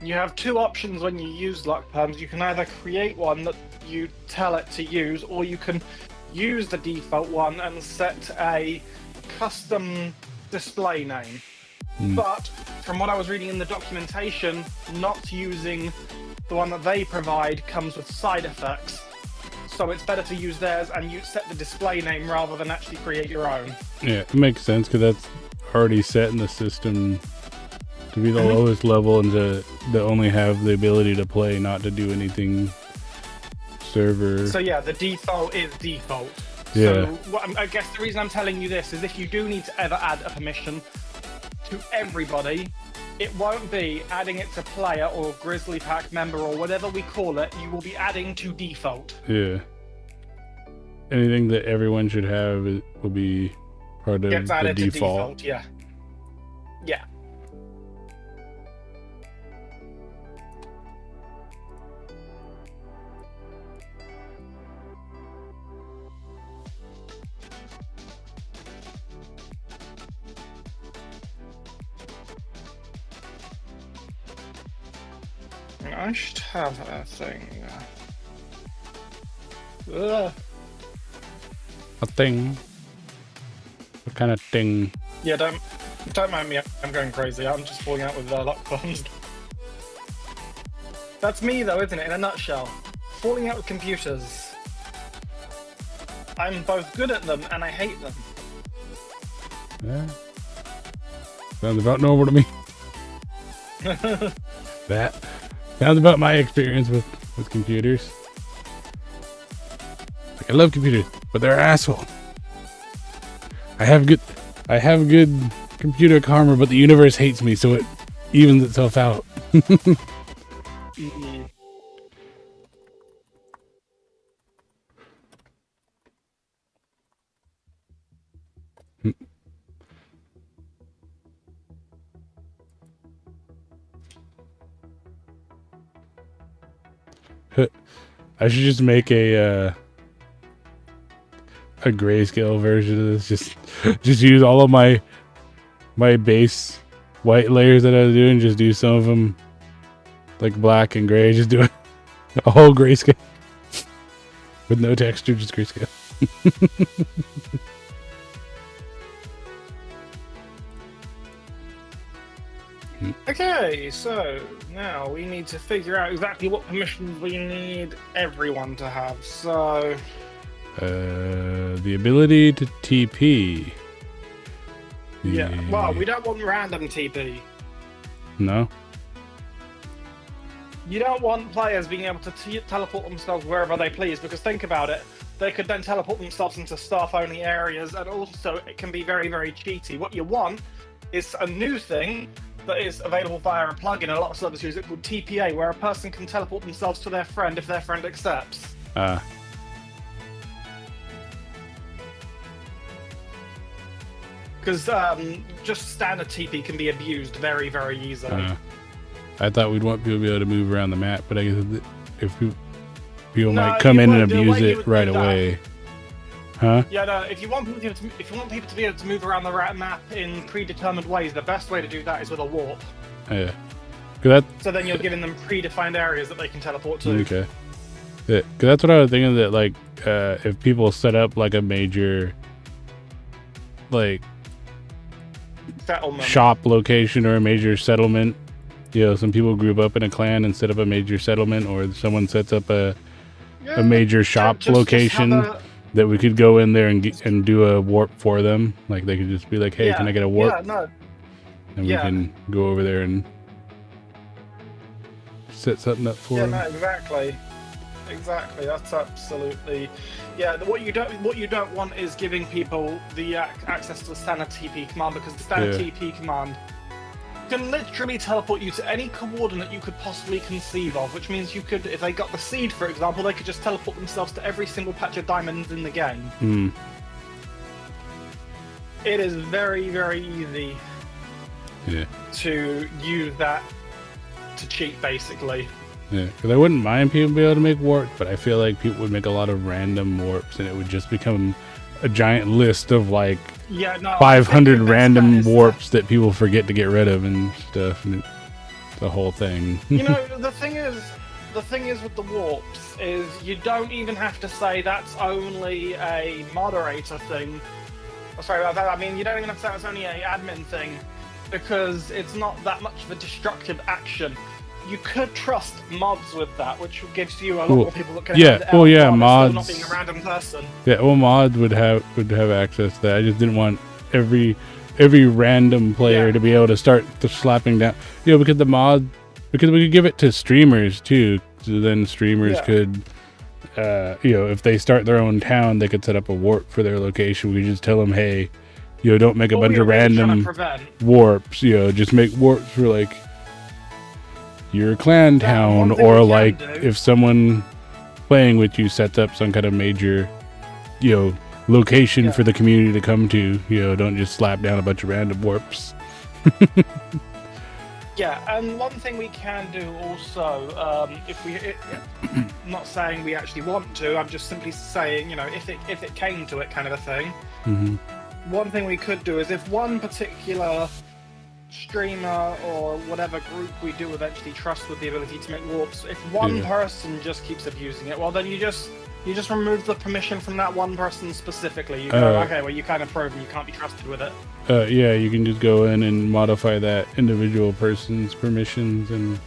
You have two options when you use LockPerms. You can either create one that you tell it to use, or you can use the default one and set a custom display name. But from what I was reading in the documentation, not using the one that they provide comes with side effects. so it's better to use theirs and you set the display name rather than actually create your own. Yeah, it makes sense because that's already set in the system to be the lowest level and to only have the ability to play, not to do anything server. So yeah, the default is default. Yeah. So I guess the reason I'm telling you this is if you do need to ever add a permission to everybody, it won't be adding it to player or Grizzly Pack member or whatever we call it. You will be adding to default. Yeah. Anything that everyone should have will be part of Gets the added default. to default. Yeah. Yeah. I should have a thing. Ugh. A thing. What kind of thing? Yeah, don't mind me. I'm going crazy. I'm just falling out with lock bombs. That's me, though, isn't it? In a nutshell, falling out with computers. I'm both good at them and I hate them. Yeah. Sounds about normal to me. That sounds about my experience with computers. Like, I love computers, but they're an asshole. I have good computer karma, but the universe hates me, so it evens itself out. I should just make a grayscale version of this. Just use all of my base white layers that I was doing. Just do some of them like black and gray. Just do a whole grayscale with no texture, just grayscale. Okay, so now we need to figure out exactly what permissions we need everyone to have. So, the ability to TP. yeah. Well, we don't want random TP. No. You don't want players being able to teleport themselves wherever they please, because think about it. They could then teleport themselves into staff-only areas, and also it can be very, very cheaty. What you want is a new thing that is available via a plugin. A lot of servers use it called TPA, where a person can teleport themselves to their friend if their friend accepts. Because just standard TP can be abused very, very easily. I thought we'd want people to be able to move around the map, but I guess if people might come in and abuse it right away. Huh? Yeah, no, if you want people to be able to move around the map in predetermined ways, the best way to do that is with a warp. Yeah. So then you're giving them predefined areas that they can teleport to. Okay. Because that's what I was thinking, that like if people set up like a major like Settlement. shop location or a major settlement, you know, some people group up in a clan and set up a major settlement, or someone sets up a major shop location that we could go in there and do a warp for them. Like they could just be like, hey, can I get a warp? Yeah, no. And we can go over there and set something up for them. Yeah, no, exactly. Exactly. That's absolutely. Yeah, what you don't want is giving people the access to the standard TP command, because the standard TP command can literally teleport you to any coordinate you could possibly conceive of, which means you could, if they got the seed, for example, they could just teleport themselves to every single patch of diamonds in the game. It is very, very easy to use that to cheat, basically. Yeah, because I wouldn't mind people being able to make warps, but I feel like people would make a lot of random warps, and it would just become a giant list of like 500 random warps that people forget to get rid of and stuff, and it's the whole thing. You know, the thing is with the warps is you don't even have to say that's only a moderator thing. Sorry about that. I mean, you don't even have to say it's only an admin thing, because it's not that much of a destructive action. you could trust mods with that, which gives you a lot Well, more people that can yeah, hand it well, out yeah, while it's still not mods. being a random person. Yeah, well, mods would have access to that. I just didn't want every random player Yeah. to be able to start slapping down. You know, because because we could give it to streamers too. So then streamers Yeah. could, you know, if they start their own town, they could set up a warp for their location. We could just tell them, hey, you know, don't make a All bunch you're of really trying to random prevent. warps. You know, just make warps for like your clan Yeah, town, one thing or we can like do- if someone playing with you sets up some kind of major, you know, location Yeah. for the community to come to. You know, don't just slap down a bunch of random warps. Yeah, and one thing we can do also, I'm not saying we actually want to, I'm just simply saying, you know, if it came to it, kind of a thing. Hmm. One thing we could do is if one particular streamer or whatever group we do eventually trust with the ability to make warps, if one Yeah. person just keeps abusing it, well then you just remove the permission from that one person specifically. You go, okay, well you kind of proven you can't be trusted with it. Yeah, you can just go in and modify that individual person's permissions, and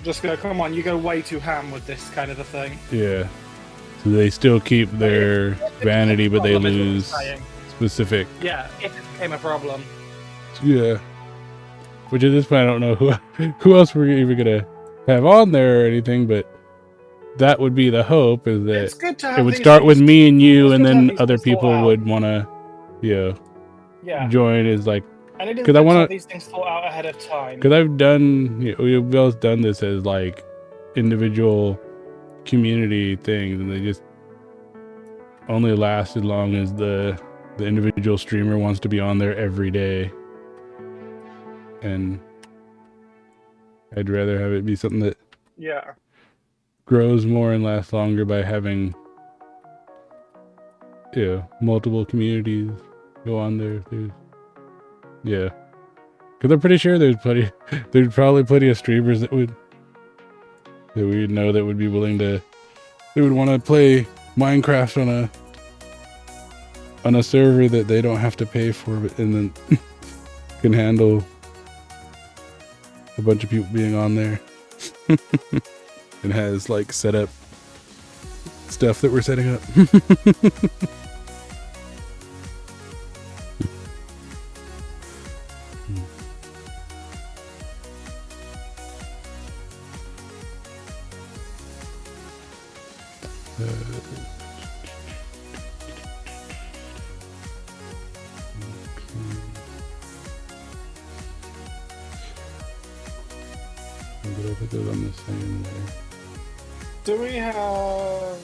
Just go, come on, you go way too ham with this kind of a thing. yeah, so they still keep their vanity, but they Problem is what I'm lose saying. specific. Yeah, if it became a problem. Yeah, which at this point I don't know who else we're even gonna have on there or anything, but that would be the hope, is It's that good to have it would these start with things- me and you, it's and good to have then these other things thought people out. would want to, you know, Yeah, join as like, and it is 'cause I good to wanna- have these things thought out ahead of time. because I've done, you know, we've both done this as like individual community things, and they just only last as long as the individual streamer wants to be on there every day, and I'd rather have it be something that Yeah. grows more and lasts longer by having, you know, multiple communities go on there. Yeah, because I'm pretty sure there's probably plenty of streamers that we would know that would be willing to, they would want to play Minecraft on a server that they don't have to pay for, and then can handle a bunch of people being on there. And has like set up stuff that we're setting up. Did I put those on the same layer? Do we have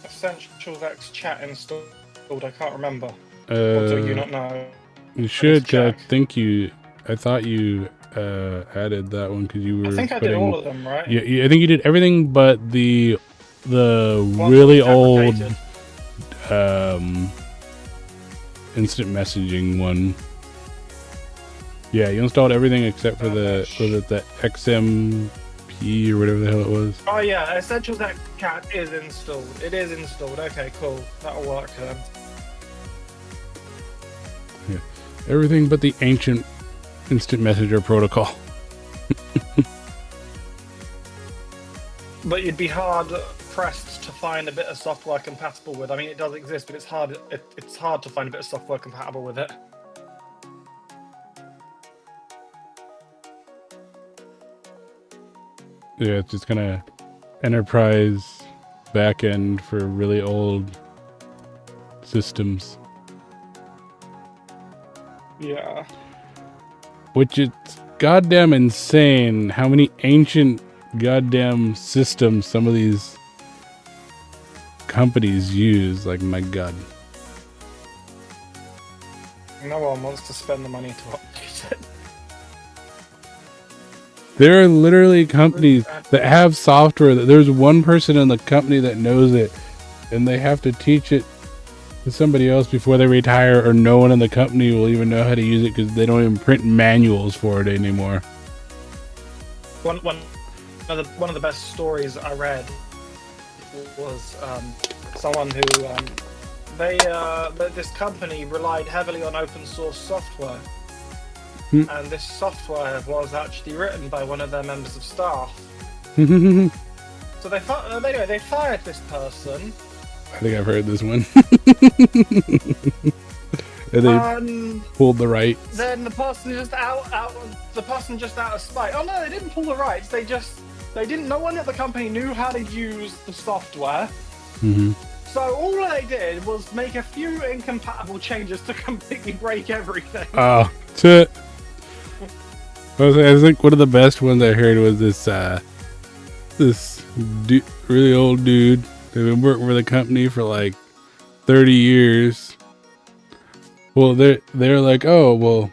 Essentials X chat installed? I can't remember. Or do you not know? You should, 'cause I check. I thought you added that one because you were. I think I did all of them, right? Yeah, I think you did everything but the One really was old deprecated. instant messaging one. Yeah, you installed everything except for the XMP or whatever the hell it was. Oh yeah, Essentials X cat is installed. It is installed. Okay, cool. That'll work then. Yeah, everything but the ancient instant messenger protocol. But you'd be hard pressed to find a bit of software compatible with. I mean, it does exist, but it's hard. It's hard to find a bit of software compatible with it. Yeah, it's just kind of enterprise backend for really old systems. Yeah. Which is goddamn insane how many ancient goddamn systems some of these companies use. Like, my god. No one wants to spend the money to update it. There are literally companies that have software that there's one person in the company that knows it, and they have to teach it to somebody else before they retire, or no one in the company will even know how to use it because they don't even print manuals for it anymore. One of the best stories I read was someone who this company relied heavily on open source software, and this software was actually written by one of their members of staff. So they fired this person. I think I've heard this one. And they pulled the rights. Then the person just out of spite. Oh no, they didn't pull the rights. They didn't. No one at the company knew how to use the software. So all they did was make a few incompatible changes to completely break everything. Oh, I think one of the best ones I heard was this really old dude. They've been working for the company for like 30 years. Well, they're like, oh, well,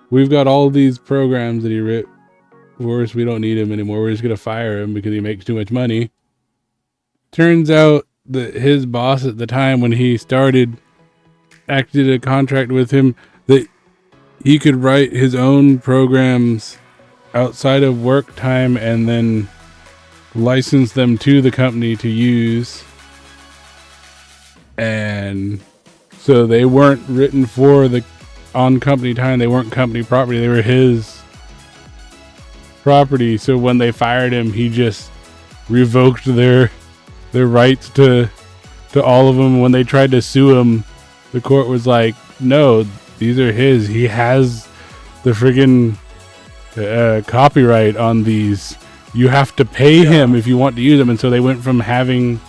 we've got all these programs that he wrote for us. We don't need him anymore. We're just going to fire him because he makes too much money. Turns out that his boss at the time when he started acted a contract with him that he could write his own programs outside of work time and then license them to the company to use. And so they weren't written on company time. They weren't company property. They were his property. So when they fired him, he just revoked their rights to all of them. When they tried to sue him, the court was like, no, these are his. He has the friggin' copyright on these. You have to pay him if you want to use them. And so they went from having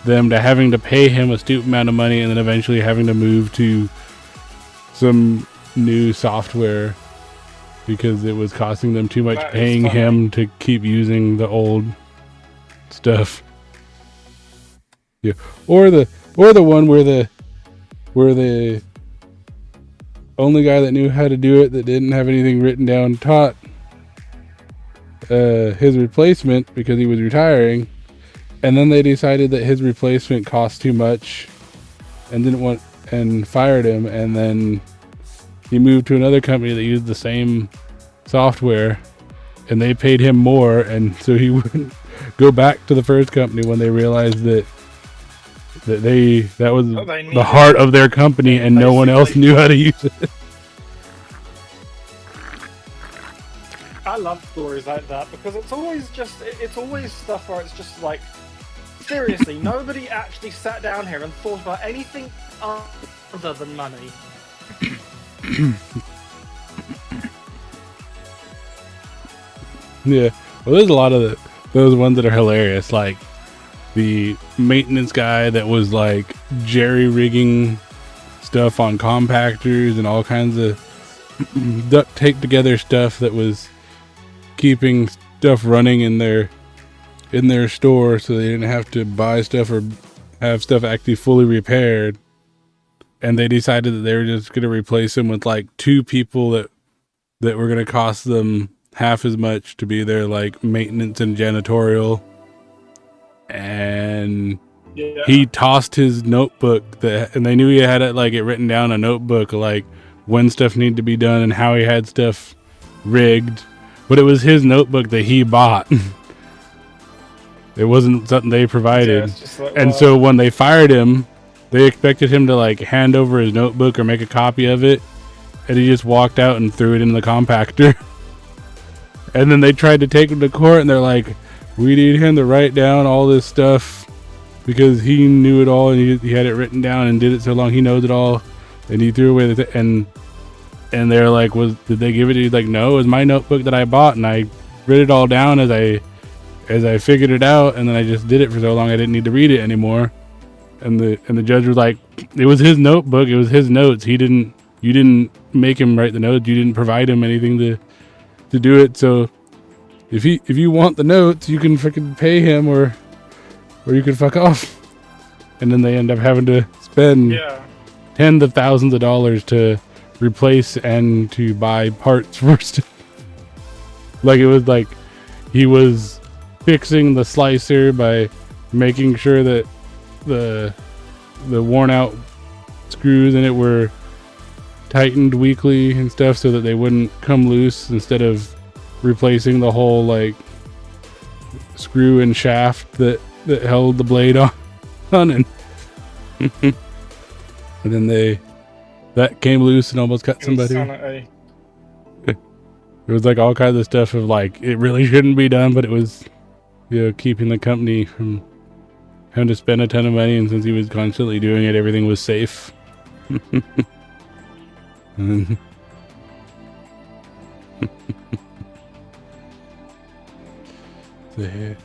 them to having to pay him a stupid amount of money and then eventually having to move to some new software because it was costing them too much paying him to keep using the old stuff. Yeah. Or the one where the only guy that knew how to do it that didn't have anything written down taught his replacement because he was retiring. And then they decided that his replacement cost too much and fired him. And then he moved to another company that used the same software and they paid him more. And so he wouldn't go back to the first company when they realized that was the heart of their company and no one else knew how to use it. I love stories like that because it's always stuff where it's just like, seriously, nobody actually sat down here and thought about anything other than money. Yeah, well, there's a lot of those ones that are hilarious, like the maintenance guy that was like jerry rigging stuff on compactors and all kinds of duct tape together stuff that was keeping stuff running in their store so they didn't have to buy stuff or have stuff actually fully repaired. And they decided that they were just going to replace him with like two people that were going to cost them half as much to be their like maintenance and janitorial. And he tossed his notebook and they knew he had it written down, a notebook like when stuff needed to be done and how he had stuff rigged, but it was his notebook that he bought. It wasn't something they provided. And so when they fired him, they expected him to like hand over his notebook or make a copy of it, and he just walked out and threw it in the compactor. And then they tried to take him to court and they're like, we need him to write down all this stuff because he knew it all and he had it written down and did it so long he knows it all, and he threw away and they're like, did they give it to you? He's like, no, it was my notebook that I bought and I wrote it all down as I figured it out, and then I just did it for so long I didn't need to read it anymore. And the judge was like, it was his notebook, it was his notes. You didn't make him write the notes. You didn't provide him anything to do it. So if you want the notes, you can freaking pay him or you can fuck off. And then they end up having to spend tens of thousands of dollars to replace and to buy parts for stuff. Like it was like he was fixing the slicer by making sure that the worn out screws in it were tightened weekly and stuff so that they wouldn't come loose, instead of replacing the whole like screw and shaft that held the blade on and and then they that came loose and almost cut somebody. Insanity. It was like all kinds of stuff of like it really shouldn't be done, but it was, you know, keeping the company from having to spend a ton of money, and since he was constantly doing it, everything was safe. And the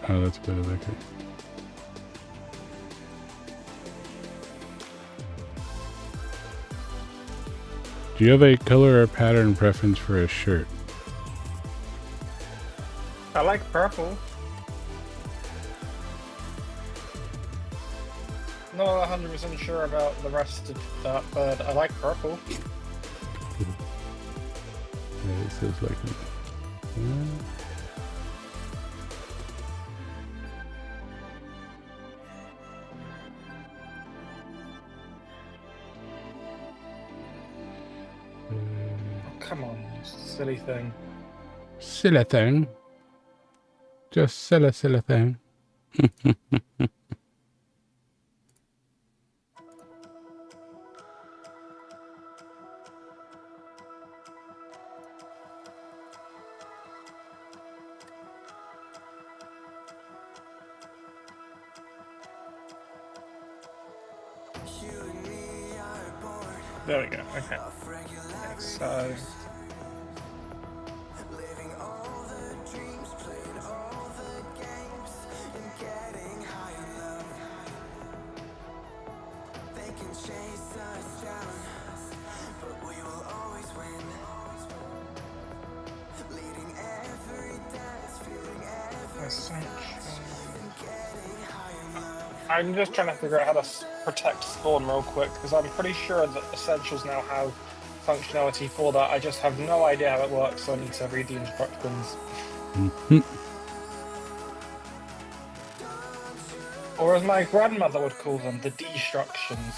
oh, that's better. Okay. Do you have a color or pattern preference for a shirt? I like purple. Not 100% sure about the rest of that, but I like purple. Yeah, it says like. Come on, you silly thing. Silly thing. Just silly thing. There we go, okay. So... I'm just trying to figure out how to protect spawn real quick, because I'm pretty sure that Essentials now have functionality for that. I just have no idea how it works, so I need to read the instructions. Or as my grandmother would call them, the destructions.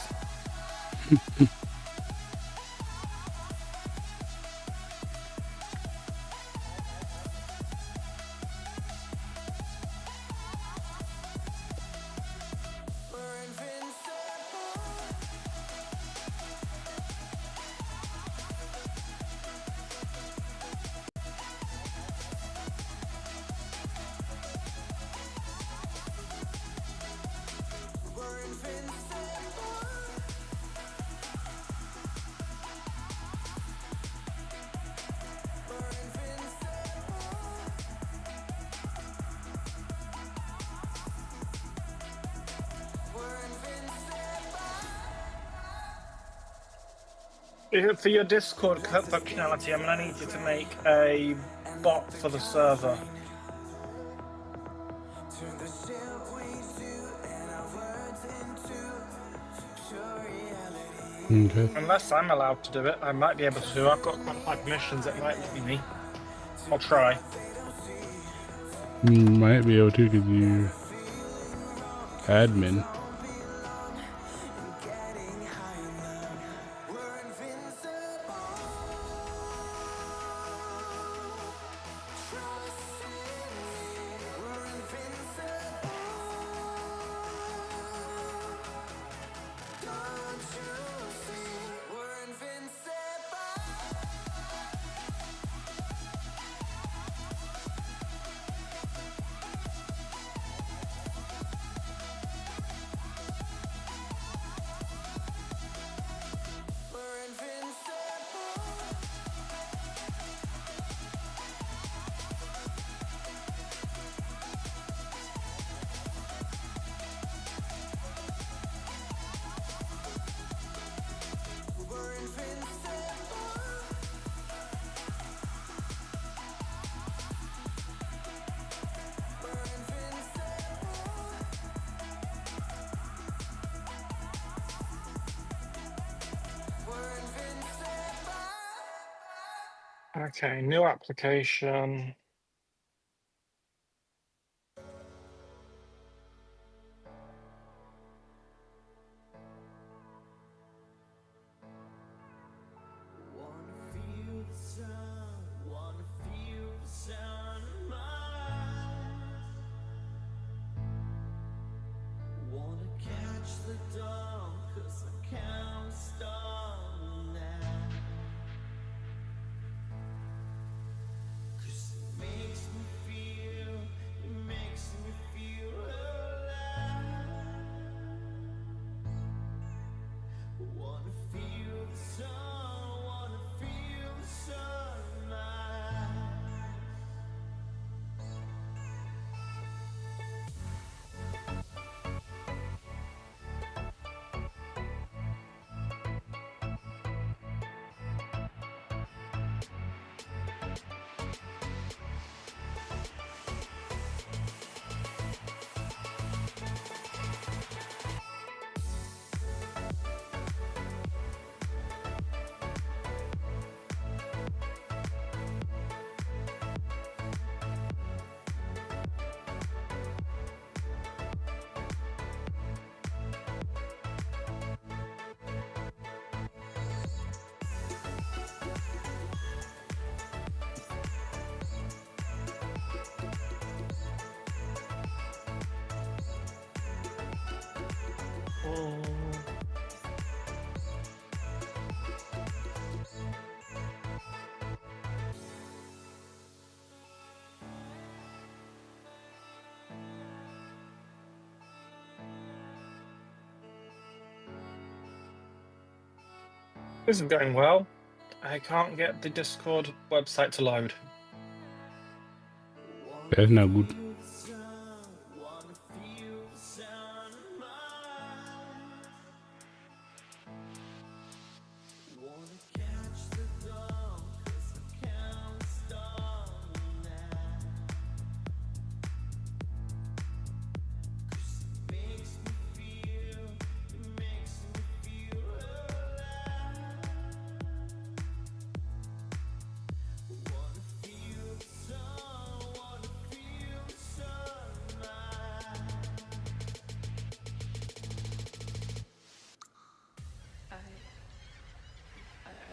For your Discord functionality, I'm going to need you to make a bot for the server. Okay. Unless I'm allowed to do it, I might be able to. I've got qualified permissions, it might let me. I'll try. You might be able to because you're admin. Okay, new application. This is going well. I can't get the Discord website to load. That's not good.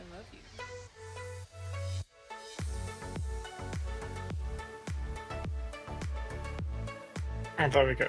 I love you. And there we go.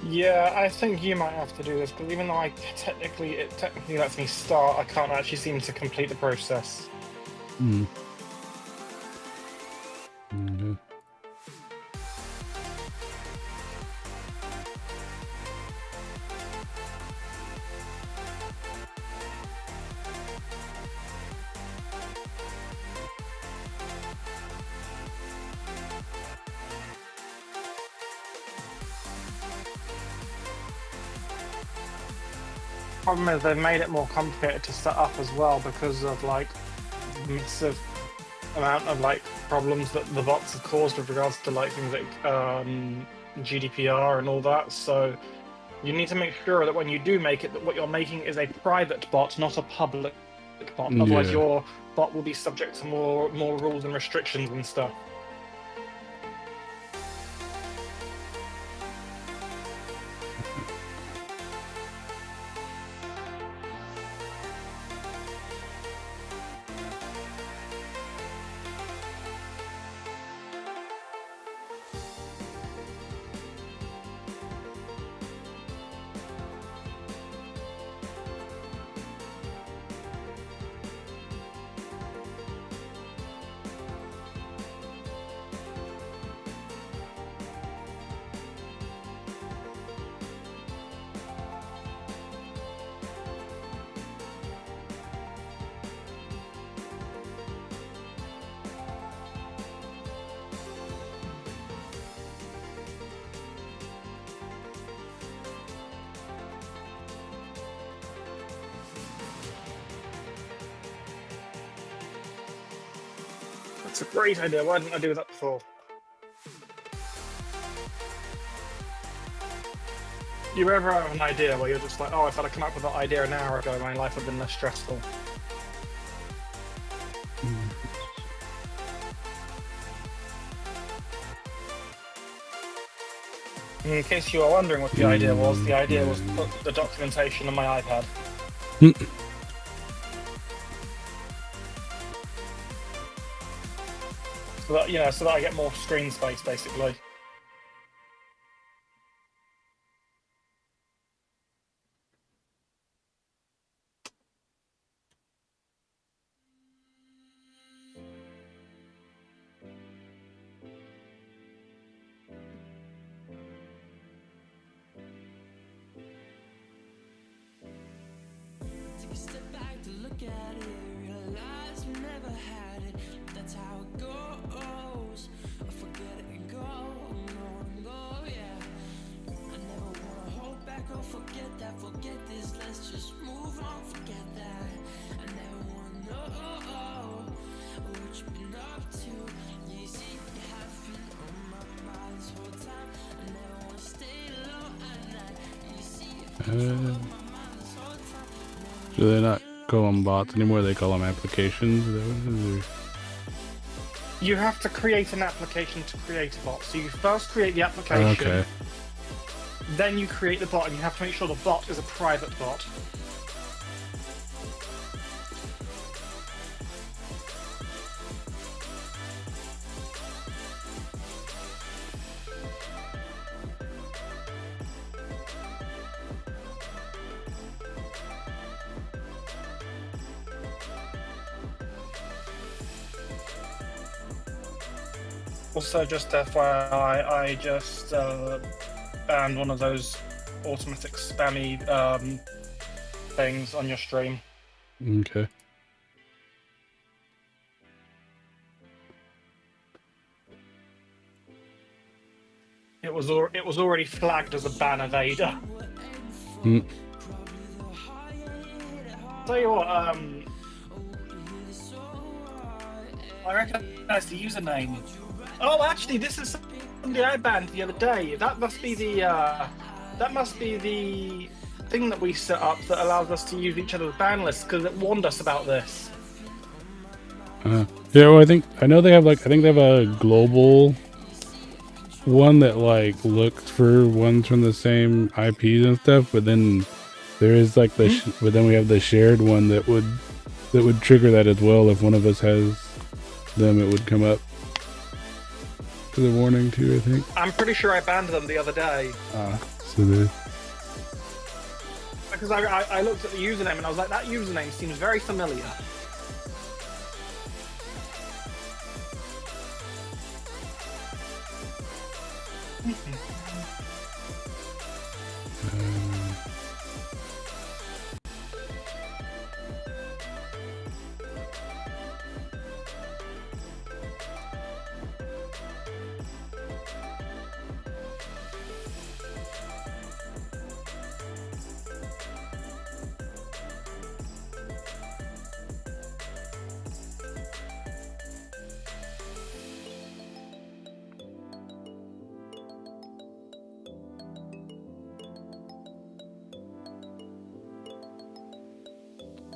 Yeah, I think you might have to do this because even though it technically lets me start, I can't actually seem to complete the process. Mm. Mm-hmm. Problem is they've made it more complicated to set up as well because of like massive amount of like problems that the bots have caused with regards to like things like GDPR and all that. So you need to make sure that when you do make it, that what you're making is a private bot, not a public bot. Otherwise, Yeah. your bot will be subject to more rules and restrictions and stuff. That's a great idea. Why didn't I do that before? You ever have an idea where you're just like, oh, if I'd have come up with that idea an hour ago, my life would have been less stressful? In case you are wondering what the idea was to put the documentation on my iPad. So that, so that I get more screen space, basically. So they're not call them bots anymore, they call them applications? Is that what it is, You have to create an application to create a bot. So you first create the application, okay. then you create the bot, and you have to make sure the bot is a private bot. Also, just FYI, I just banned one of those automatic spammy things on your stream. Okay. It was already flagged as a ban evader. Mm. Tell you what, I recognize the username. Oh, actually, this is somebody I banned the other day. That must be the thing that we set up that allows us to use each other's ban lists, because it warned us about this. Yeah, well, I know they have I think they have a global one that looks for ones from the same IPs and stuff, but then there is but then we have the shared one that would trigger that as well. If one of us has them, it would come up to the warning too, I think. I'm pretty sure I banned them the other day. So there. Because I looked at the username and I was like, that username seems very familiar.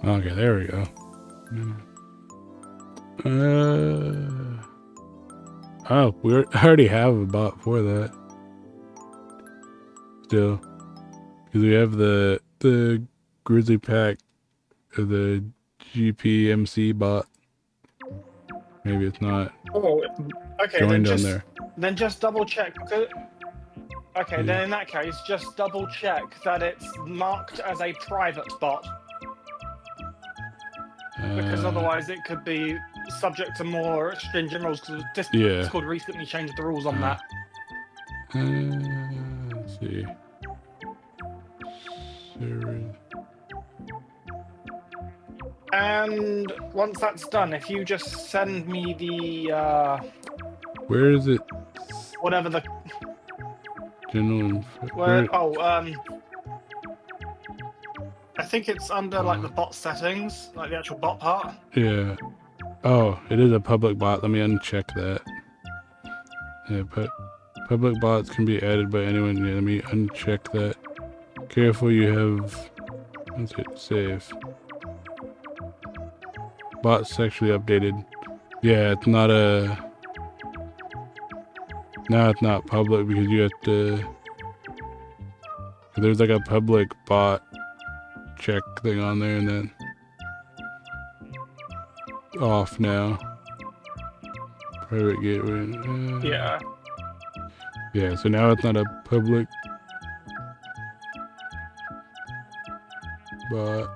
Okay, there we go. Oh, I already have a bot for that. Still, because we have the Grizzly pack, the GPMC bot. Maybe it's not. Oh, okay. Joined on there. Then just double check. Okay, then in that case, just double check that it's marked as a private bot. Because otherwise it could be subject to more stringent rules, because Discord recently changed the rules on that. Let's see. And once that's done, if you just send me the where is it? Whatever the General. I think it's under the bot settings, like the actual bot part. Yeah. Oh, it is a public bot. Let me uncheck that. Yeah, but public bots can be added by anyone. Yeah, let me uncheck that. Careful, you have. Let's hit save. Bot sexually updated. Yeah, it's not a. Now it's not public because you have to. There's a public bot check thing on there, and then off now. Private gateway. Yeah. Yeah, so now it's not a public bot.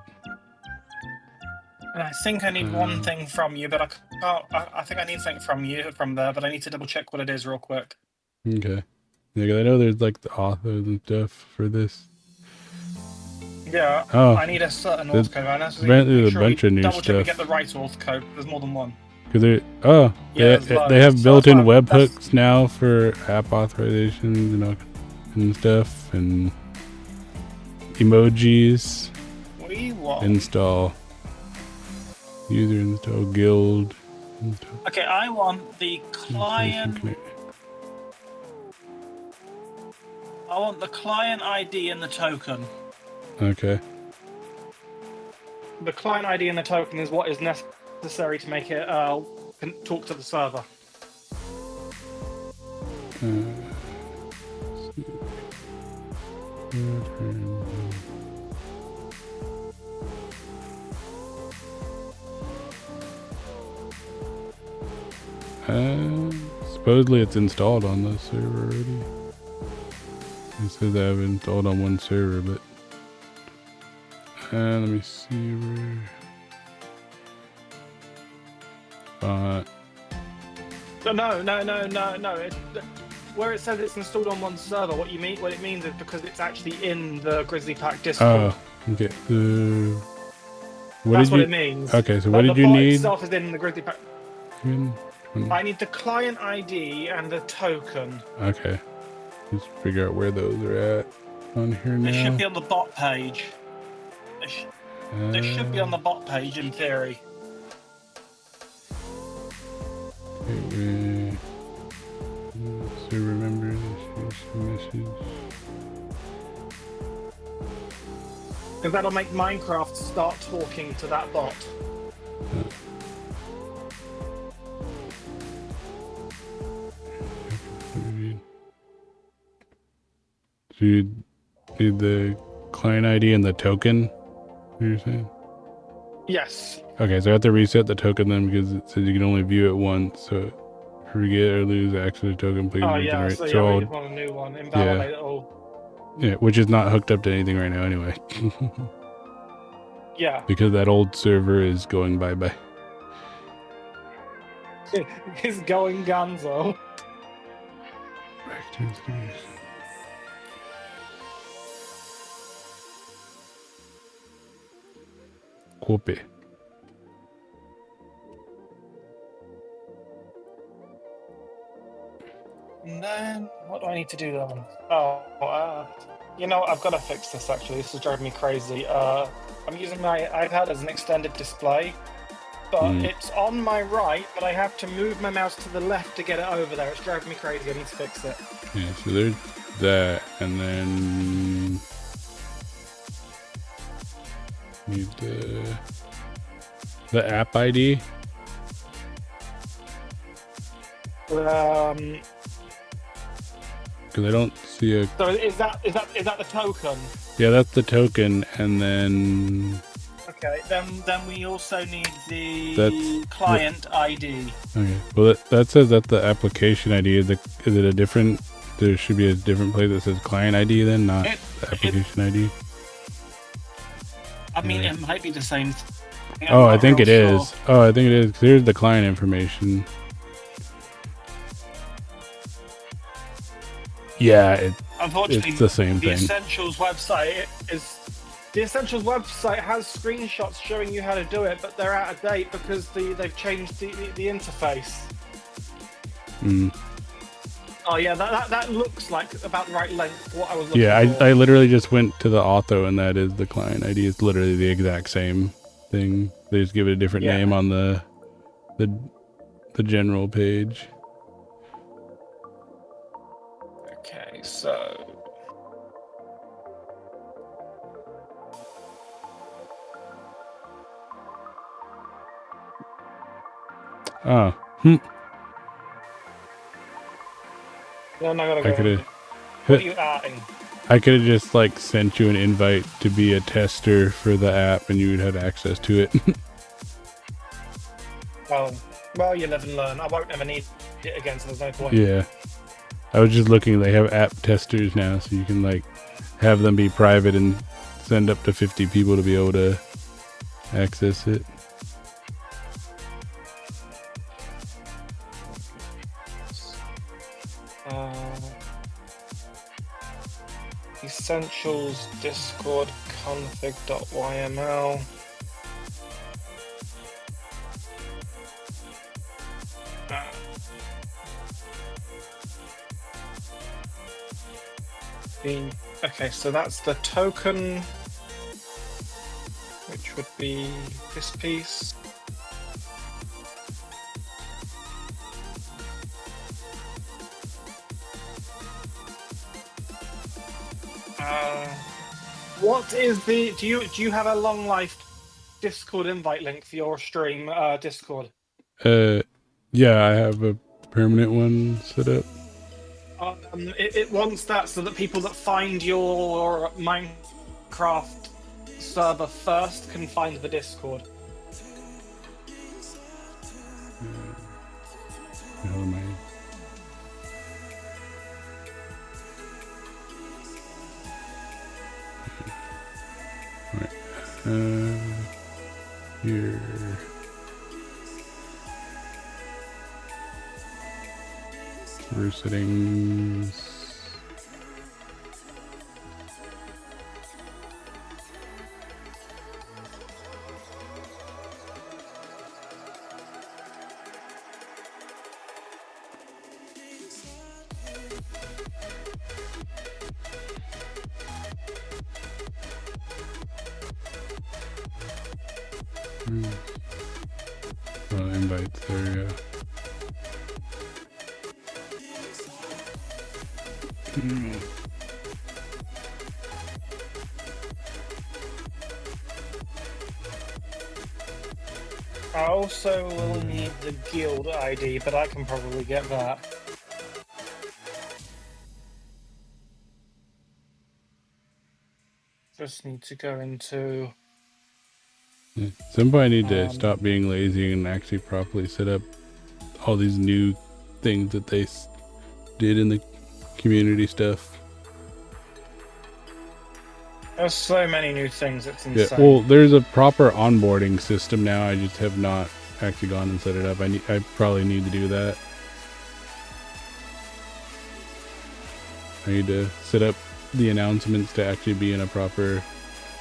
And I think I need one thing from you, but I can't. I think I need something from you from there, but I need to double check what it is real quick. Okay. Yeah, 'cause I know there's the authors and stuff for this. Yeah, Oh, I need a certain there's- auth code. And that's apparently make there's a sure we bunch of new double check we stuff. get the right auth code. There's more than one. Cause they Yeah, there's they loads. have So that's built-in why that's- webhooks now for app authorizations and stuff, and emojis. We want. Install user install guild. Install, Okay, I want the client. I want the client ID and the token. Okay. The client ID and the token is what is necessary to make it can talk to the server. Supposedly it's installed on the server already. It says I have it installed on one server, but let me see where. No. Where it says it's installed on one server, what it means is because it's actually in the Grizzly Pack Discord. Oh, okay. That's what it means. Okay, so But what did you the bot need? itself is in the Grizzly Pack. I need the client ID and the token. Okay. Let's figure out where those are at on here now. They should be on the bot page. They should be on the bot page in theory. Okay, so remember message. Because that'll make Minecraft start talking to that bot. So you need the client ID and the token? What you're saying? Yes. Okay, so I have to reset the token then because it says you can only view it once. So forget or lose access to token, please Oh yeah, regenerate. so yeah, we just want a new one. Invalidate it all. Yeah, which is not hooked up to anything right now anyway. Yeah. Because that old server is going bye-bye. It's going gonzo. Back to installation. Copy. And then, what do I need to do then? Oh, you know what? I've got to fix this actually. This is driving me crazy. I'm using my iPad as an extended display, but it's on my right, but I have to move my mouse to the left to get it over there. It's driving me crazy. I need to fix it. Yeah, so there's that, and then need the app ID. Because I don't see a. So is that the token? Yeah, that's the token, and then. Okay, then we also need the That's client ID. Okay, well that says that the application ID is it a different? There should be a different place that says client ID then, not the application ID. I mean, it might be the same thing. Oh, I think it is. Oh, I think it is. 'Cause here's the client information. Yeah, Unfortunately, it's the same the thing. Essentials website has screenshots showing you how to do it, but they're out of date because they've changed the interface. Oh yeah, that looks like about the right length for what I was looking for. I literally just went to the auto, and that is the client ID. It's literally the exact same thing. They just give it a different name on the general page. Okay, so Oh, then I gotta I go. could have. What are you adding? I could have just like sent you an invite to be a tester for the app, and you would have access to it. Well, you live and learn. I won't ever need it again, so there's no point. Yeah, I was just looking. They have app testers now, so you can like have them be private and send up to 50 people to be able to access it. Essentials Discord config.yml. Okay, so that's the token, which would be this piece. What is the? Do you have a long life Discord invite link for your stream Discord? Yeah, I have a permanent one set up. It wants that so that people that find your Minecraft server first can find the Discord. How am I? Here. Server settings. Well, invites there, yeah. I also will need the guild ID, but I can probably get that. Just need to go into... Yeah. At some point I need to stop being lazy and actually properly set up all these new things that they did in the community stuff. There's so many new things, it's insane. Yeah, well, there's a proper onboarding system now. I just have not actually gone and set it up. I probably need to do that. I need to set up the announcements to actually be in a proper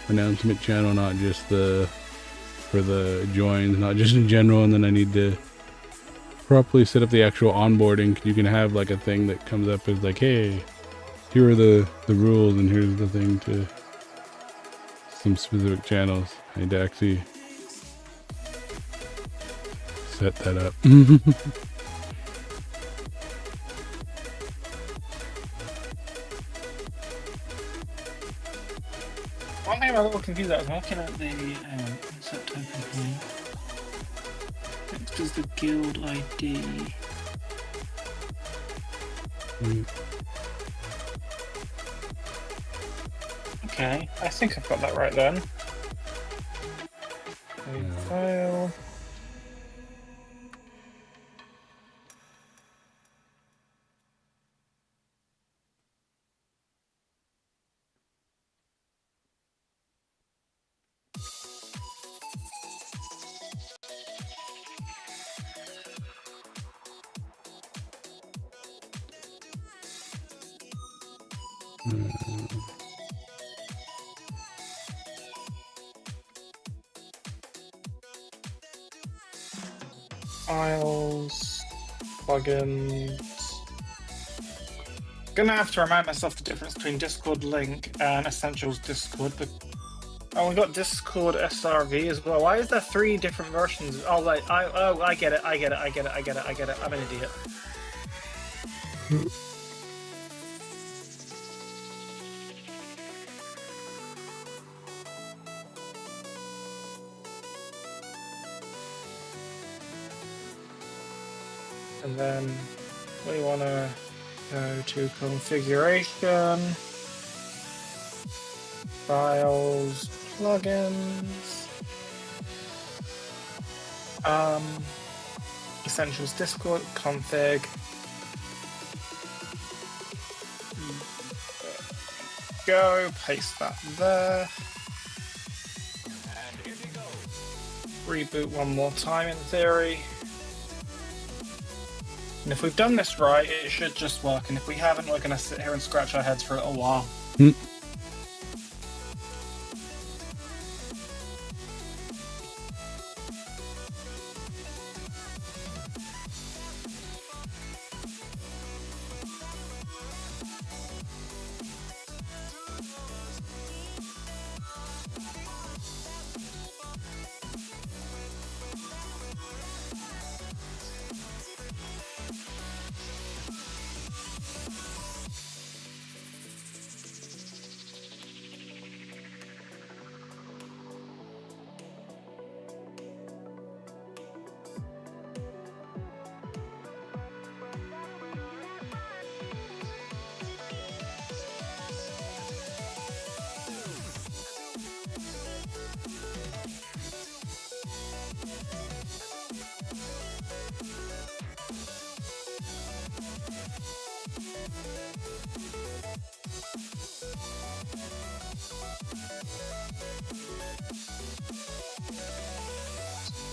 announcement channel, not just for the joins, not just in general. And then I need to properly set up the actual onboarding. You can have like a thing that comes up as like, hey, here are the rules and here's the thing to some specific channels. I need to actually set that up. One thing I'm a little confused at is I'm looking at the insert token here. Next is the guild ID. Okay, I think I've got that right then. File. Files, plugins. Gonna have to remind myself the difference between Discord link and Essentials Discord. Oh, we got Discord SRV as well. Why is there 3 different versions? Oh, like I get it. I'm an idiot. And then we want to go to configuration, files, plugins, Essentials Discord config. Go, paste that there. And here we go. Reboot one more time in theory. And if we've done this right, it should just work. And if we haven't, we're going to sit here and scratch our heads for a little while.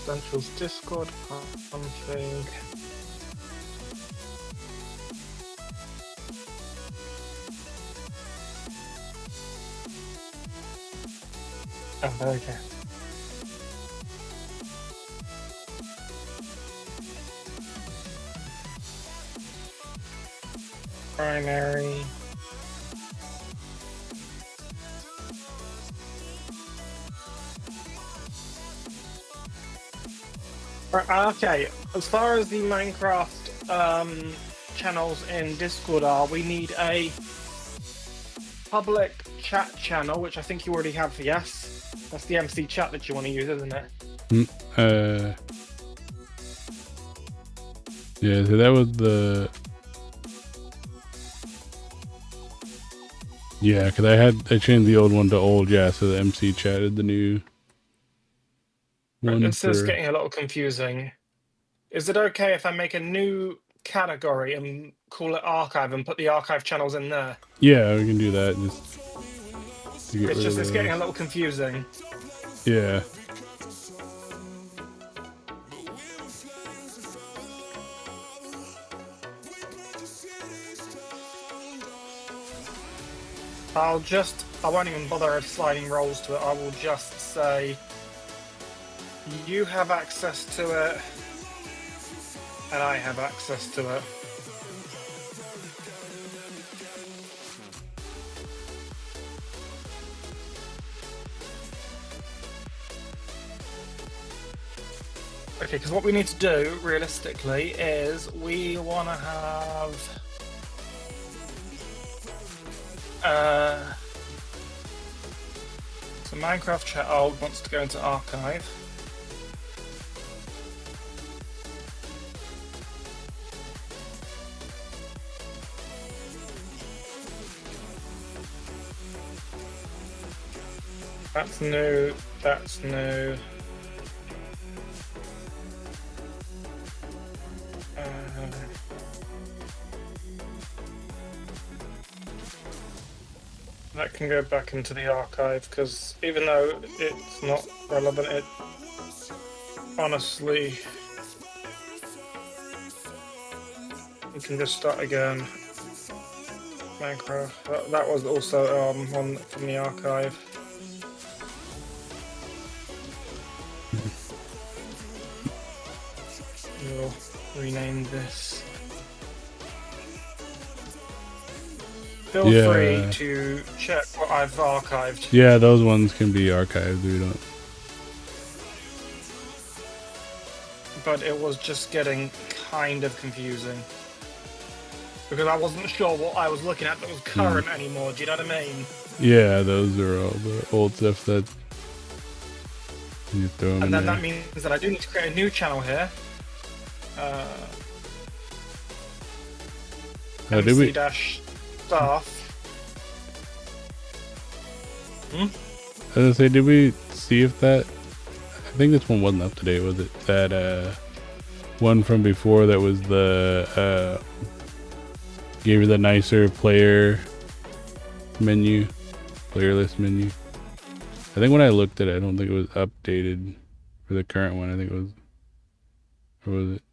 Essentials Discord config. Oh, okay. Primary. Okay, as far as the Minecraft channels in Discord are, we need a public chat channel, which I think you already have, yes? That's the MC chat that you want to use, isn't it? Yeah, so that was the... Yeah, because I changed the old one to old, yeah, so the MC chatted the new one. This is getting a little confusing. Is it okay if I make a new category and call it archive and put the archive channels in there? Yeah, we can do that. Just to get It's rid just of it's those. getting a little confusing. Yeah. I won't even bother sliding roles to it. I will just say you have access to it and I have access to it. Okay, because what we need to do realistically is we want to have so Minecraft chat old wants to go into archive. That's new, that's new. That can go back into the archive because even though it's not relevant, it honestly, we can just start again. Minecraft, that was also one from the archive. We'll rename this. Feel free to check what I've archived. Yeah, those ones can be archived. We don't. But it was just getting kind of confusing. Because I wasn't sure what I was looking at that was current anymore, do you know what I mean? Yeah, those are all the old stuff that you throw them And in then there. that means that I do need to create a new channel here. Did we? MC-staff. I was gonna say, did we see if that? I think this one wasn't up to date, was it? That one from before that was the gave you the nicer player menu, player list menu. I think when I looked at it, I don't think it was updated for the current one. I think it was, or was it?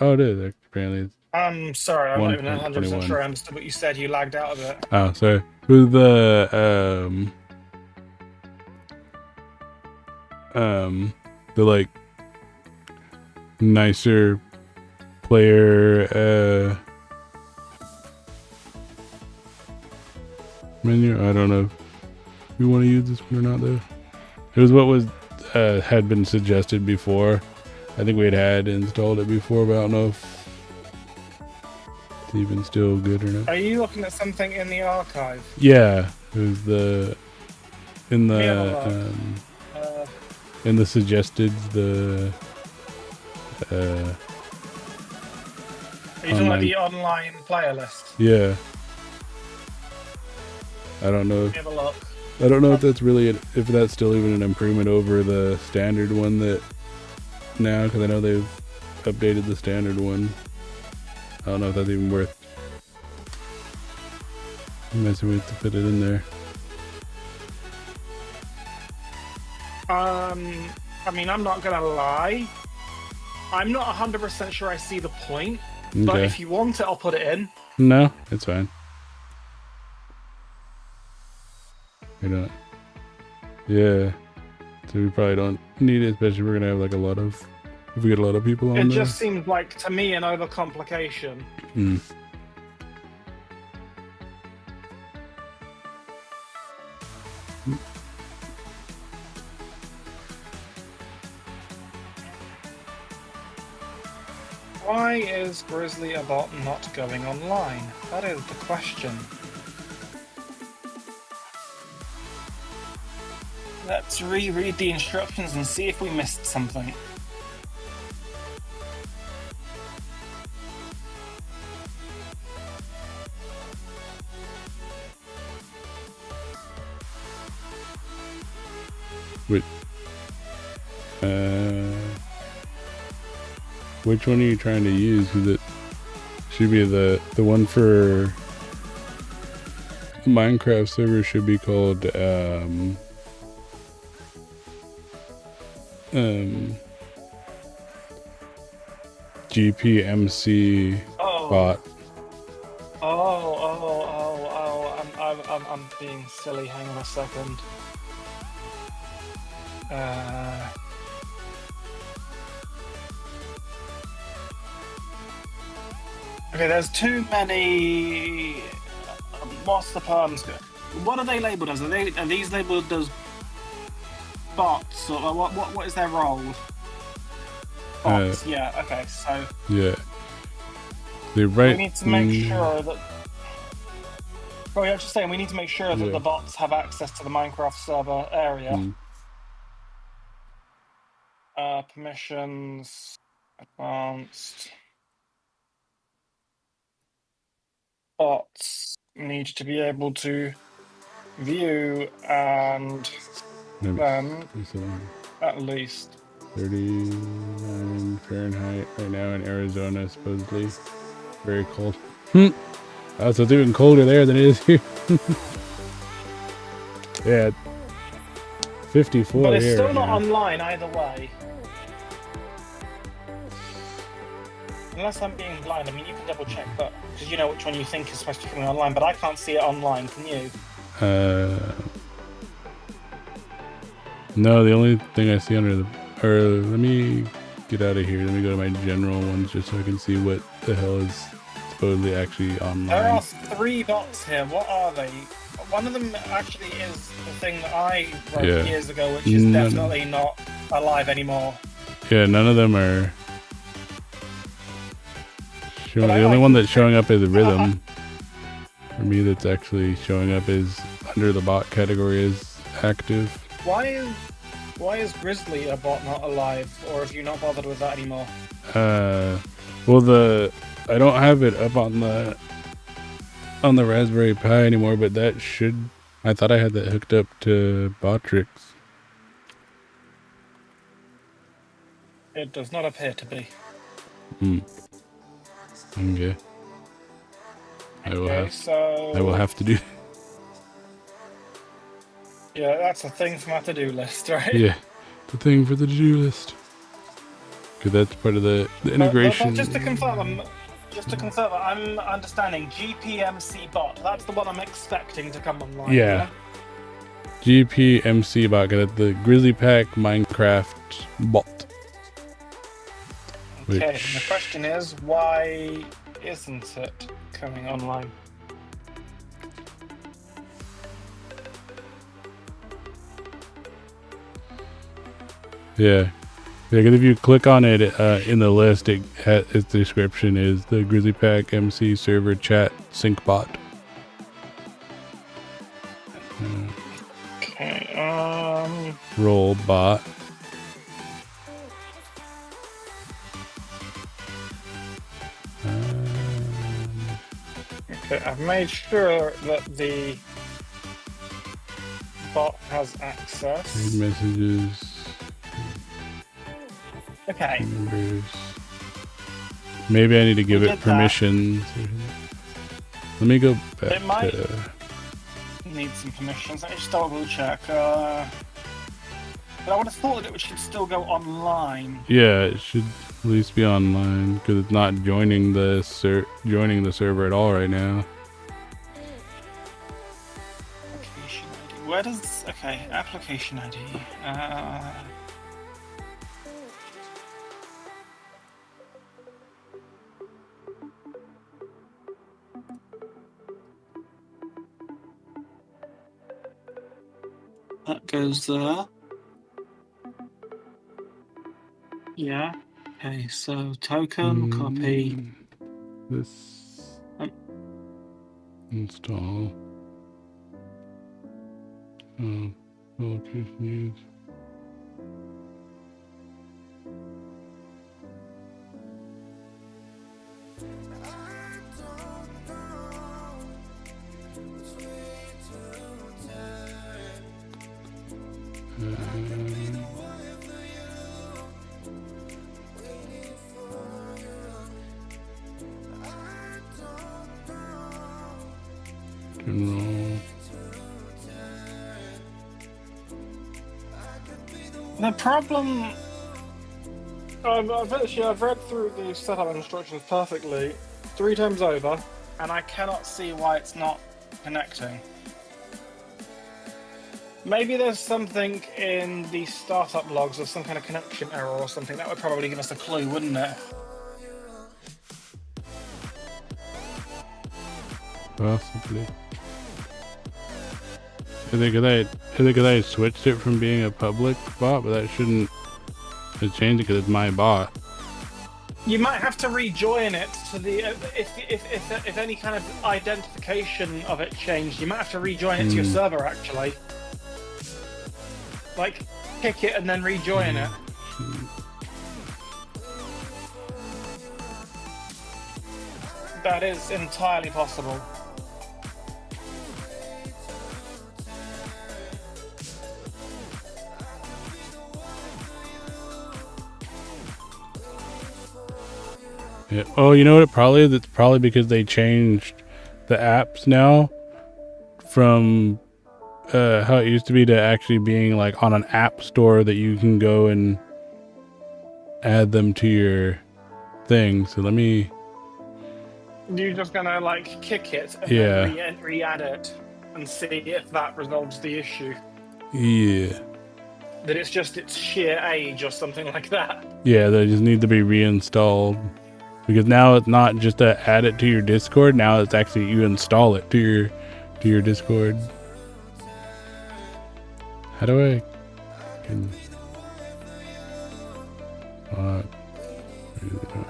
Oh, it is. Apparently, it's I'm sorry, I'm not even 1.21. 100% sure I understood what you said. You lagged out a bit. Oh, sorry. It was the like nicer player menu. I don't know if we want to use this one or not though. It was what was had been suggested before. I think we had installed it before, but I don't know if it's even still good or not. Are you looking at something in the archive? Yeah, it was in the suggested Are you talking about the online player list? Yeah. I don't know. Let me have a look. I don't know if that's really if that's still even an improvement over the standard one that now, because I know they've updated the standard one. I don't know if that's even worth messing with to put it in there. I mean, I'm not gonna lie. I'm not 100% sure I see the point, but Okay. if you want it, I'll put it in. No, it's fine. You don't. Yeah. So we probably don't need it, especially if we're gonna have like a lot of. If we get a lot of people on It there. just seems like, to me, an overcomplication. Mm. Why is Grizzly a bot not going online? That is the question. Let's reread the instructions and see if we missed something. Wait. Which one are you trying to use? Because it should be the one for Minecraft server should be called GPMC bot. I'm being silly. Hang on a second. Okay, there's too many. What's the terms? What are they labelled as? Are these labelled as bots, or what is their role? Bots. Yeah. Okay. So. Yeah. They write. We need to make sure that. Oh, yeah, I was just saying we need to make sure that the bots have access to the Minecraft server area. Permissions, advanced. Bots need to be able to view and then at least 39 Fahrenheit right now in Arizona, supposedly. Very cold. Oh, so it's even colder there than it is here. Yeah. 54 but it's here. still not online either way. Unless I'm being blind, I mean, you can double check that, because you know which one you think is supposed to be coming online, but I can't see it online, can you? No, the only thing I see under the... let me get out of here. Let me go to my general ones just so I can see what the hell is supposedly actually online. There are 3 bots here. What are they? One of them actually is the thing that I wrote years ago, which is definitely not alive anymore. Yeah, none of them are... The only one that's showing up is Rhythm. For me, that's actually showing up is under the bot category is active. Why is Grizzly a bot not alive, or have you not bothered with that anymore? Well, I don't have it up on the Raspberry Pi anymore, but that should. I thought I had that hooked up to Botrix. It does not appear to be. Okay. I will have to do. Yeah, that's a thing from our to-do list, right? Yeah, the thing for the to-do list. Because that's part of the integration. But just to confirm, I'm understanding GPMC bot. That's the one I'm expecting to come online. Yeah. GPMC bot, the Grizzly Pack Minecraft bot. Okay, and the question is, why isn't it coming online? Yeah, because if you click on it in the list, its description is the Grizzly Pack MC server chat sync bot. Okay, Roll bot. Okay, I've made sure that the bot has access. Read messages. Okay. Numbers. Maybe I need to give it permissions. Let me go back. It might need some permissions. Let me just double check. But I would have thought that it should still go online. Yeah, it should at least be online because it's not joining the server at all right now. Application ID. Where does... Okay, application ID. That goes there. Yeah. Okay, so token, copy. This install. Oh, location used. General. The problem... I've read through the setup instructions perfectly 3 times over, and I cannot see why it's not connecting. Maybe there's something in the startup logs or some kind of connection error or something. That would probably give us a clue, wouldn't it? Possibly. I think I switched it from being a public bot, but that shouldn't have changed it because it's my bot. You might have to rejoin it to the if any kind of identification of it changed. You might have to rejoin it to your server actually. Like kick it and then rejoin it. That is entirely possible. Yeah. Oh, you know what it probably is? It's probably because they changed the apps now from how it used to be to actually being like on an app store that you can go and add them to your thing. So let me... You're just gonna like kick it and then re-add it and see if that resolves the issue. Yeah. That it's sheer age or something like that. Yeah, they just need to be reinstalled. Because now it's not just to add it to your Discord, now it's actually you install it to your Discord. How do I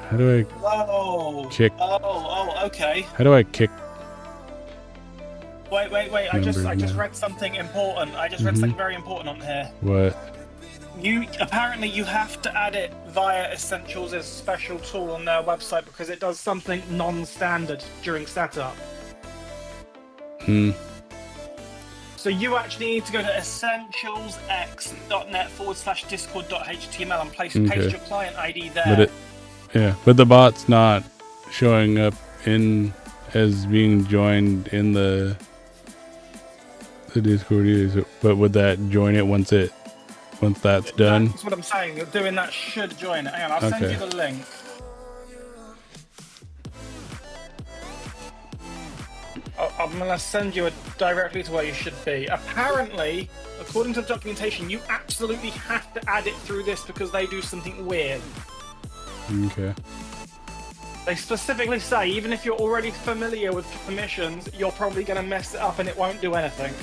how do I kick? Oh, okay. How do I kick? Wait. I just read something important. I just read something very important on here. What? Apparently you have to add it via Essentials' special tool on their website because it does something non-standard during setup. So you actually need to go to essentialsx.net/discord.html and paste your client ID there. But the bot's not showing up as being joined in the Discord either. But would that join it once that's done? That's what I'm saying. Doing that should join it. Hang on, I'll send you the link. I'm going to send you directly to where you should be. Apparently, according to the documentation, you absolutely have to add it through this because they do something weird. Okay. They specifically say, even if you're already familiar with permissions, you're probably going to mess it up and it won't do anything.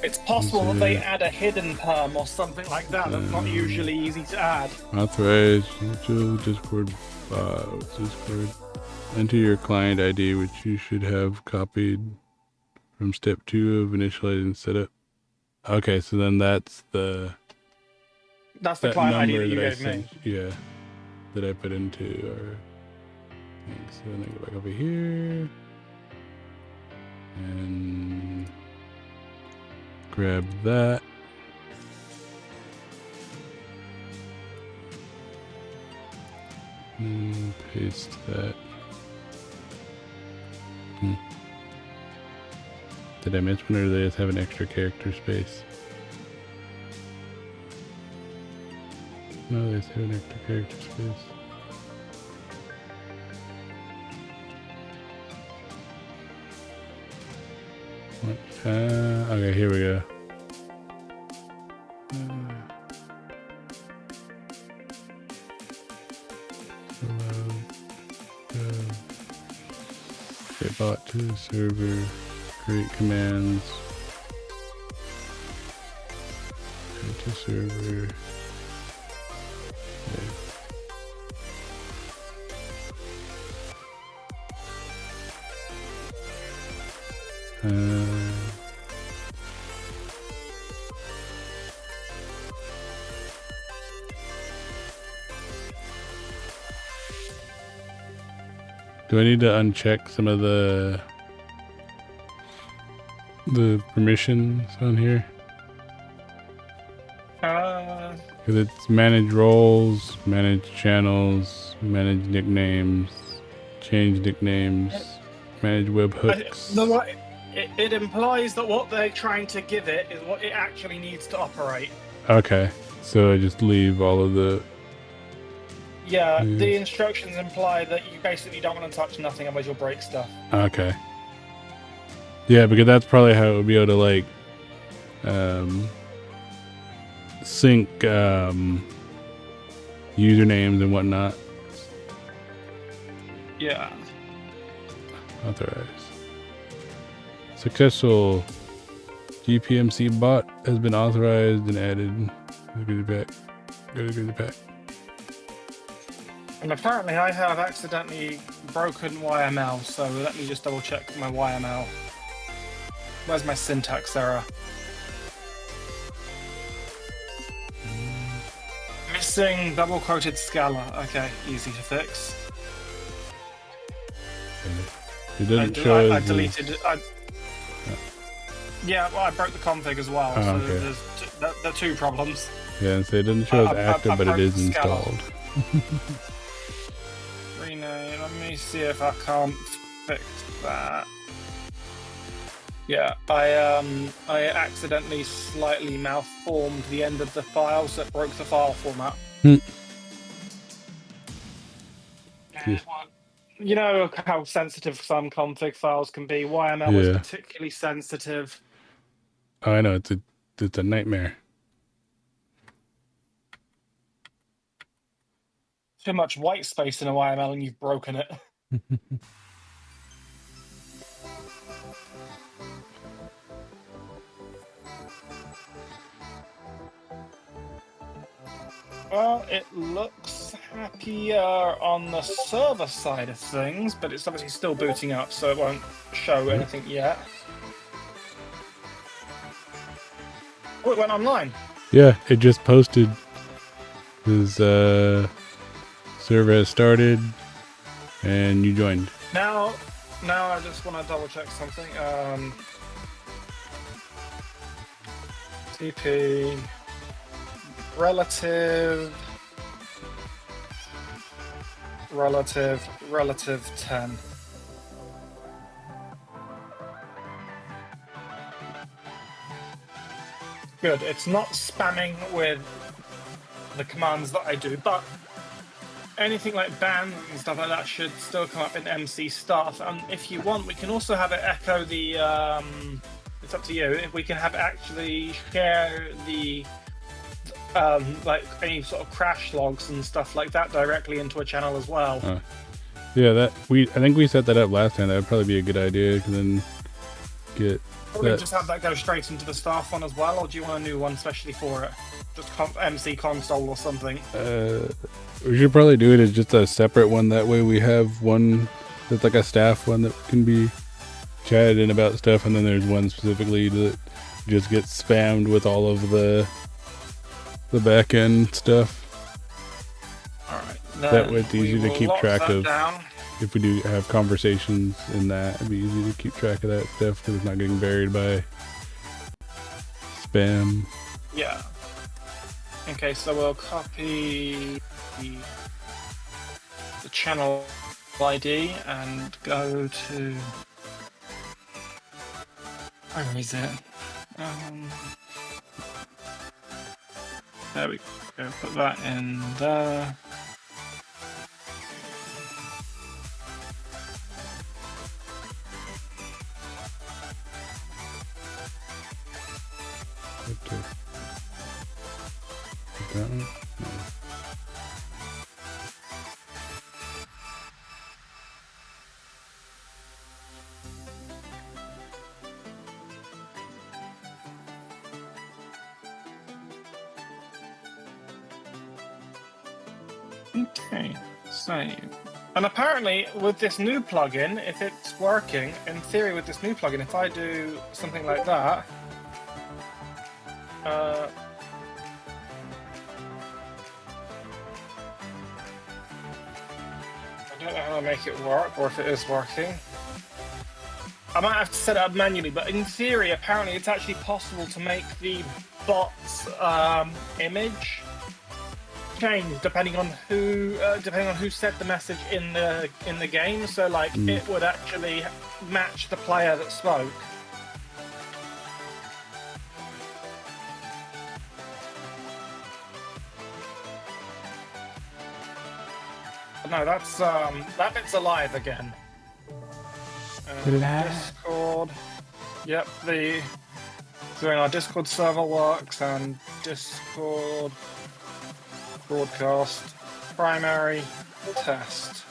It's possible that they add a hidden perm or something like that. That's not usually easy to add. Authorize Discord Discord. Enter your client ID, which you should have copied from step 2 of initializing setup. Okay, so then that's the client ID that you gave me. Yeah, that I put into our thing. So then I go back over here and grab that. Paste that. Did I miss one, or do they just have an extra character space? No, they just have an extra character space. Okay, here we go. Get bot to the server, create commands, create to server. Okay. Do I need to uncheck some of the permissions on here? Because it's manage roles, manage channels, manage nicknames, change nicknames, manage webhooks. It implies that what they're trying to give it is what it actually needs to operate. Okay, so I just leave all of the... Yeah, the instructions imply that you basically don't want to touch nothing, otherwise you'll break stuff. Okay. Yeah, because that's probably how it would be able to, like, sync usernames and whatnot. Yeah. Authorize. Successful. GPMC bot has been authorized and added. Go to the pack. And apparently I have accidentally broken YML, so let me just double check my YML. Where's my syntax error? Missing double quoted Scala. Okay, easy to fix. It doesn't show. I deleted it. Yeah, well, I broke the config as well, so okay. There's the two problems. Yeah, so it doesn't show as active, but it is installed. Rename. Let me see if I can't fix that. Yeah, I accidentally slightly malformed the end of the file, so it broke the file format. You know how sensitive some config files can be. YML was particularly sensitive. Oh, I know, it's a nightmare. Too much white space in a YML and you've broken it. Well, it looks happier on the server side of things, but it's obviously still booting up, so it won't show anything yet. Oh, it went online. Yeah, it just posted. His server has started, and you joined. Now I just want to double check something. TP relative 10. Good. It's not spamming with the commands that I do, but anything like bans and stuff like that should still come up in MC stuff. And if you want, we can also have it echo the. It's up to you. If we can have it actually share the. Like any sort of crash logs and stuff like that directly into a channel as well. Yeah, I think we set that up last time. That would probably be a good idea, because then get. Probably just have that go straight into the staff one as well, or do you want a new one especially for it? Just MC console or something. We should probably do it as just a separate one. That way we have one that's like a staff one that can be chatted in about stuff, and then there's one specifically that just gets spammed with all of the back end stuff. Alright. That way it's easy to keep track of. Down. If we do have conversations in that, it'd be easy to keep track of that stuff, because it's not getting buried by spam. Yeah. Okay, so we'll copy the channel ID and go to. Where is it? There we go. Put that in there. Okay. That one? No. Okay, save. And apparently, with this new plugin, if it's working, in theory, with this new plugin, if I do something like that, I don't know how to make it work, or if it is working. I might have to set it up manually, but in theory, apparently, it's actually possible to make the bot's image change depending on who said the message in the game. So like it would actually match the player that spoke. No, that's that bit's alive again. Discord. Yep, doing our Discord server works and Discord broadcast primary test.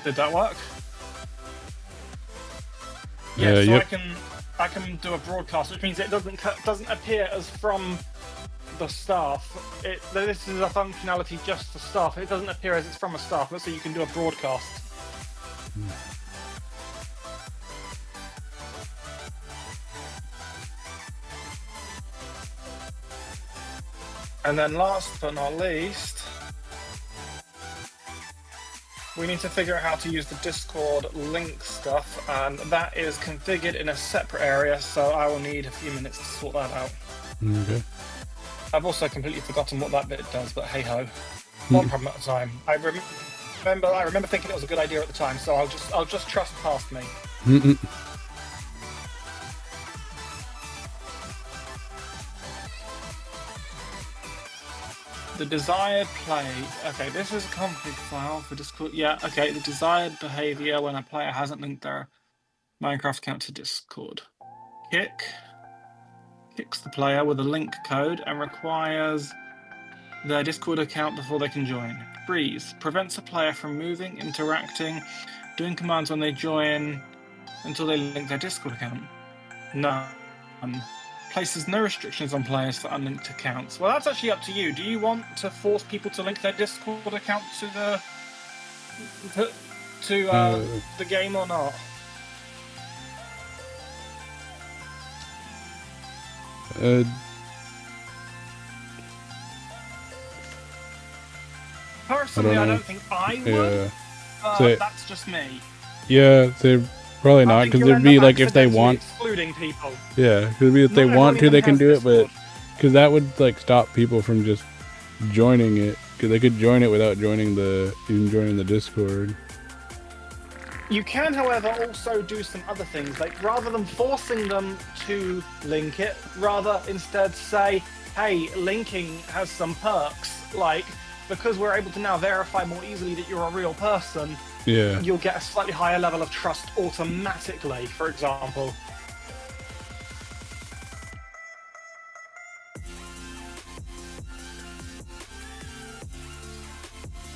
Did that work? Yeah, so yep. I can do a broadcast, which means it doesn't appear as from the staff. This is a functionality just for staff. It doesn't appear as it's from a staff, so you can do a broadcast. And then last but not least, we need to figure out how to use the Discord link stuff, and that is configured in a separate area, so I will need a few minutes to sort that out. Okay. I've also completely forgotten what that bit does, but hey ho, one problem at a time. I remember thinking it was a good idea at the time, so I'll just trust past me. The desired play. Okay, this is a config file for Discord. Yeah, okay, the desired behavior when a player hasn't linked their Minecraft account to Discord. Kicks the player with a link code and requires their Discord account before they can join. Freeze prevents a player from moving, interacting, doing commands when they join until they link their Discord account. None. Places no restrictions on players for unlinked accounts. Well, that's actually up to you. Do you want to force people to link their Discord account to the game or not? Personally, I don't think I would. So, that's just me. Yeah, they're probably not, because it'd be like if they want. Excluding people. Yeah, it'd be if they want to, they can do it, but because that would like stop people from just joining it, because they could join it without joining the Discord. You can, however, also do some other things, like rather than forcing them to link it, rather instead say, hey, linking has some perks, like, because we're able to now verify more easily that you're a real person, yeah, you'll get a slightly higher level of trust automatically, for example.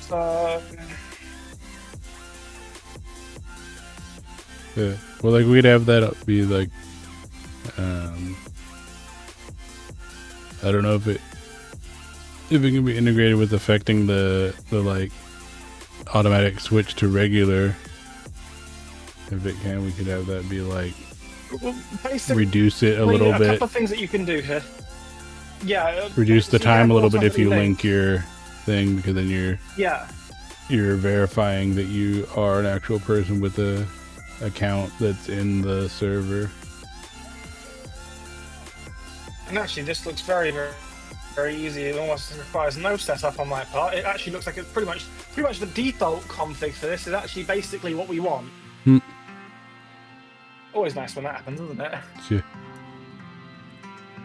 So... yeah. Well, like we'd have that be like, I don't know if it can be integrated with affecting the like automatic switch to regular. If it can, we could have that be like, well, reduce it a little bit. A couple of things that you can do here. Yeah. Reduce the time a little bit if you link your thing, because then you're verifying that you are an actual person with a account that's in the server. And actually, this looks very, very very easy. It almost requires no setup on my part. It actually looks like it's pretty much the default config for this is actually basically what we want. Hmm. Always nice when that happens, isn't it? Yeah.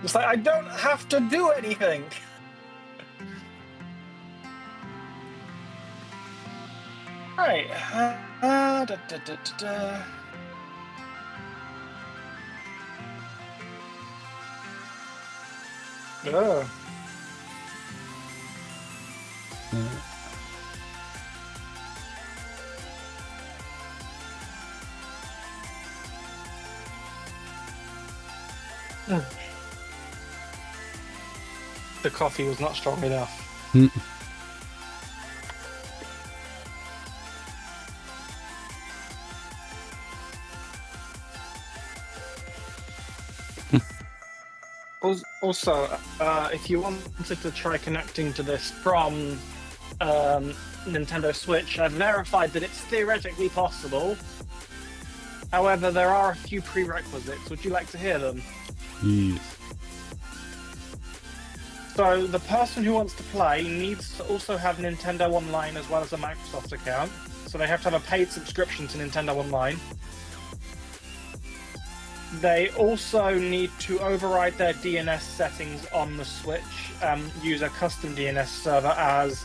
It's like I don't have to do anything. Right. Da, da, da, da, da. Oh. The coffee was not strong enough. Hmm. Also, if you wanted to try connecting to this from Nintendo Switch, I've verified that it's theoretically possible. However, there are a few prerequisites. Would you like to hear them? Yes. So, the person who wants to play needs to also have Nintendo Online as well as a Microsoft account. So they have to have a paid subscription to Nintendo Online. They also need to override their DNS settings on the Switch, use a custom DNS server, as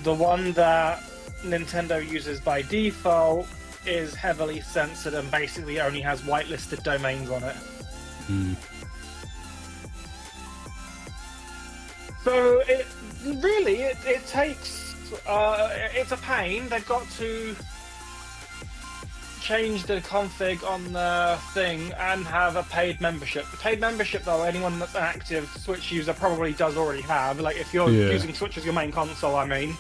the one that Nintendo uses by default is heavily censored and basically only has whitelisted domains on it. Hmm. So it takes, it's a pain. They've got to change the config on the thing and have a paid membership. The paid membership, though, anyone that's an active Switch user probably does already have. Like, if you're using Switch as your main console, I mean.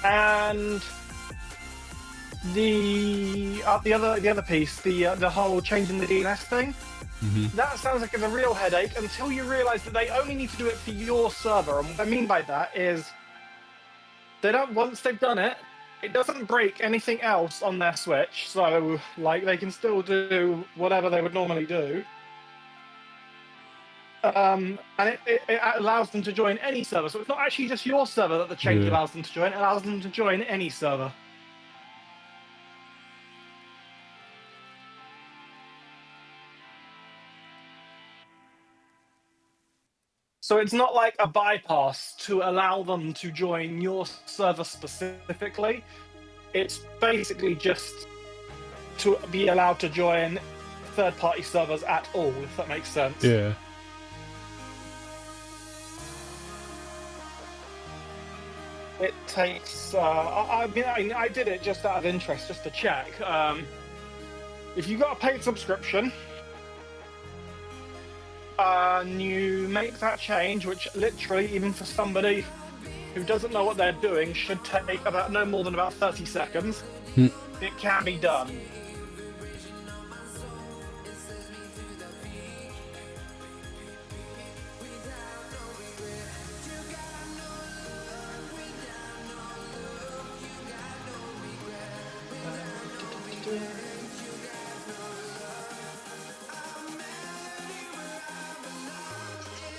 And the other piece, the whole changing the DNS thing, that sounds like it's a real headache until you realise that they only need to do it for your server. And what I mean by that is, once they've done it, it doesn't break anything else on their Switch, so like they can still do whatever they would normally do. And it allows them to join any server. So it's not actually just your server that the change allows them to join, it allows them to join any server. So it's not like a bypass to allow them to join your server specifically. It's basically just to be allowed to join third-party servers at all, if that makes sense. Yeah. It takes... I did it just out of interest, just to check. If you got a paid subscription, and you make that change, which literally, even for somebody who doesn't know what they're doing, should take about no more than about 30 seconds. It can be done.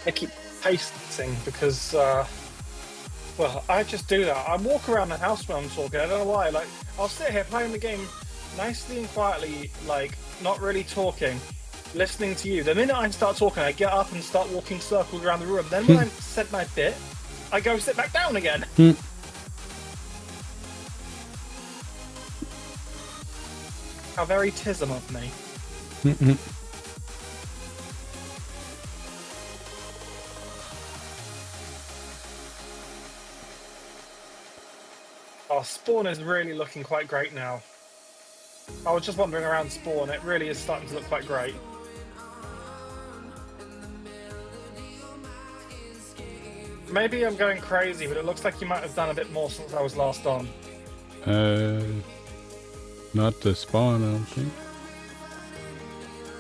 I keep pasting because, well, I just do that. I walk around the house when I'm talking. I don't know why. Like, I'll sit here playing the game nicely and quietly, like, not really talking, listening to you. The minute I start talking, I get up and start walking circles around the room. Then when I've said my bit, I go sit back down again. How very tism of me. Oh, Spawn is really looking quite great now. I was just wandering around Spawn, it really is starting to look quite great. Maybe I'm going crazy, but it looks like you might have done a bit more since I was last on. Not the Spawn, I don't think.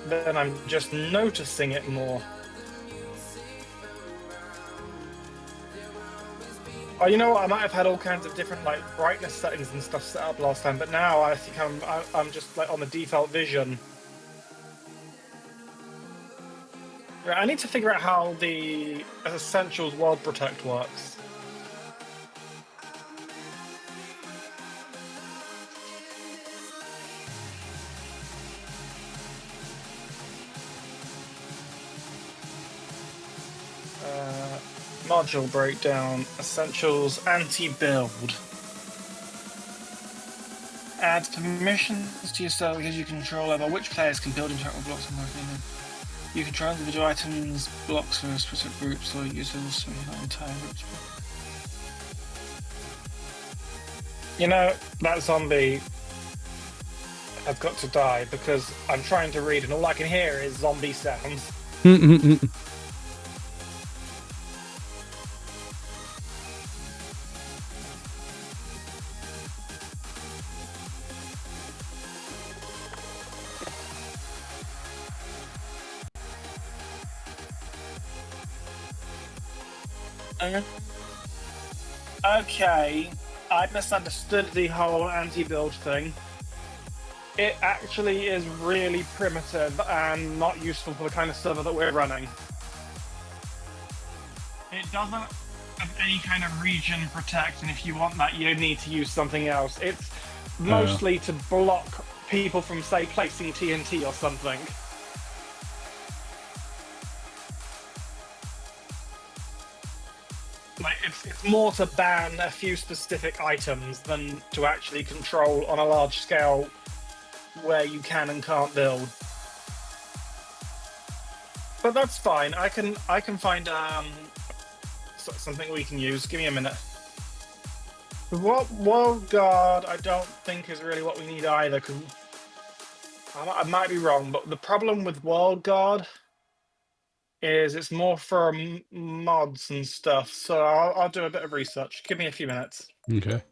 Then I'm just noticing it more. Oh, you know what? I might have had all kinds of different like brightness settings and stuff set up last time, but now I think I'm just like on the default vision. Right, I need to figure out how the Essentials World Protect works. Module breakdown, Essentials anti-build. Add permissions to your server because you control over which players can build interactive blocks and work in them. You control individual items, blocks for specific groups or users, so not entire groups. You know, that zombie has got to die because I'm trying to read and all I can hear is zombie sounds. Okay, I misunderstood the whole anti-build thing. It actually is really primitive and not useful for the kind of server that we're running. It doesn't have any kind of region protect, and if you want that, you need to use something else. It's mostly to block people from, say, placing TNT or something. Like, it's more to ban a few specific items than to actually control on a large scale where you can and can't build. But that's fine. I can find something we can use. Give me a minute. What World Guard I don't think is really what we need either, because I might be wrong, but the problem with World Guard is it's more for mods and stuff, so I'll do a bit of research. Give me a few minutes. Okay.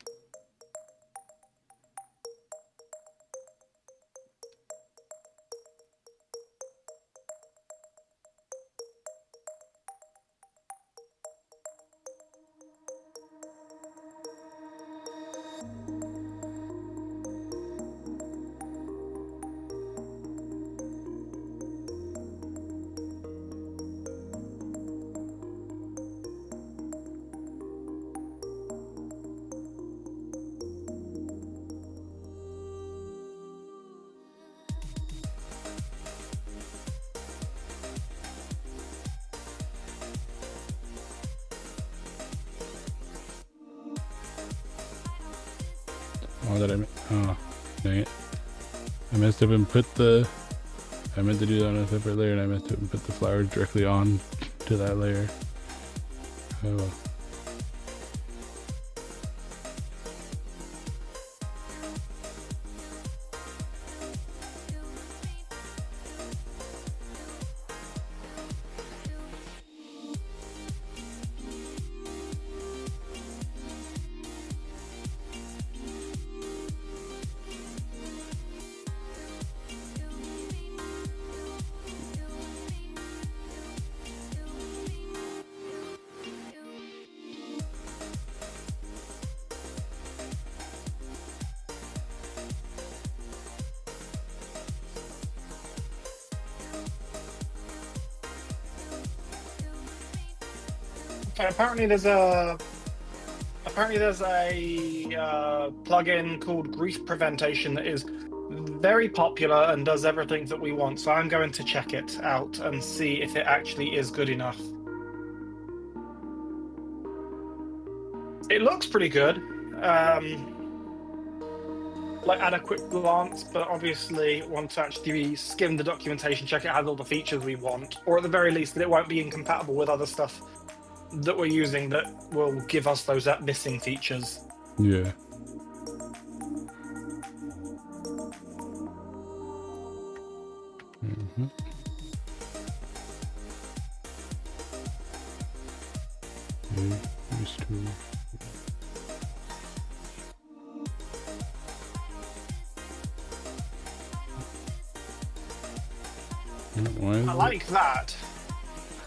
Oh, oh, dang it. I messed up and put the... I meant to do that on a separate layer and I messed up and put the flowers directly on to that layer. Oh well. Okay, apparently there's a plugin called Grief Preventation that is very popular and does everything that we want. So I'm going to check it out and see if it actually is good enough. It looks pretty good, like at a quick glance, but obviously want to actually skim the documentation, check it has all the features we want, or at the very least that it won't be incompatible with other stuff that we're using that will give us those missing features. Yeah. Mm-hmm. Used to. I like that.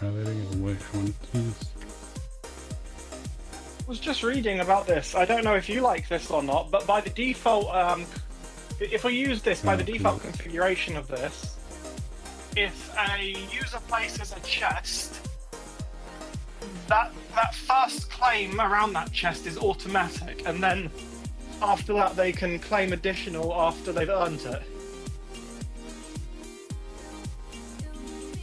Highlighting it away from this. I was just reading about this. I don't know if you like this or not, but by the default, if we use this, by the default configuration of this, if a user places a chest, that first claim around that chest is automatic, and then after that they can claim additional after they've earned it.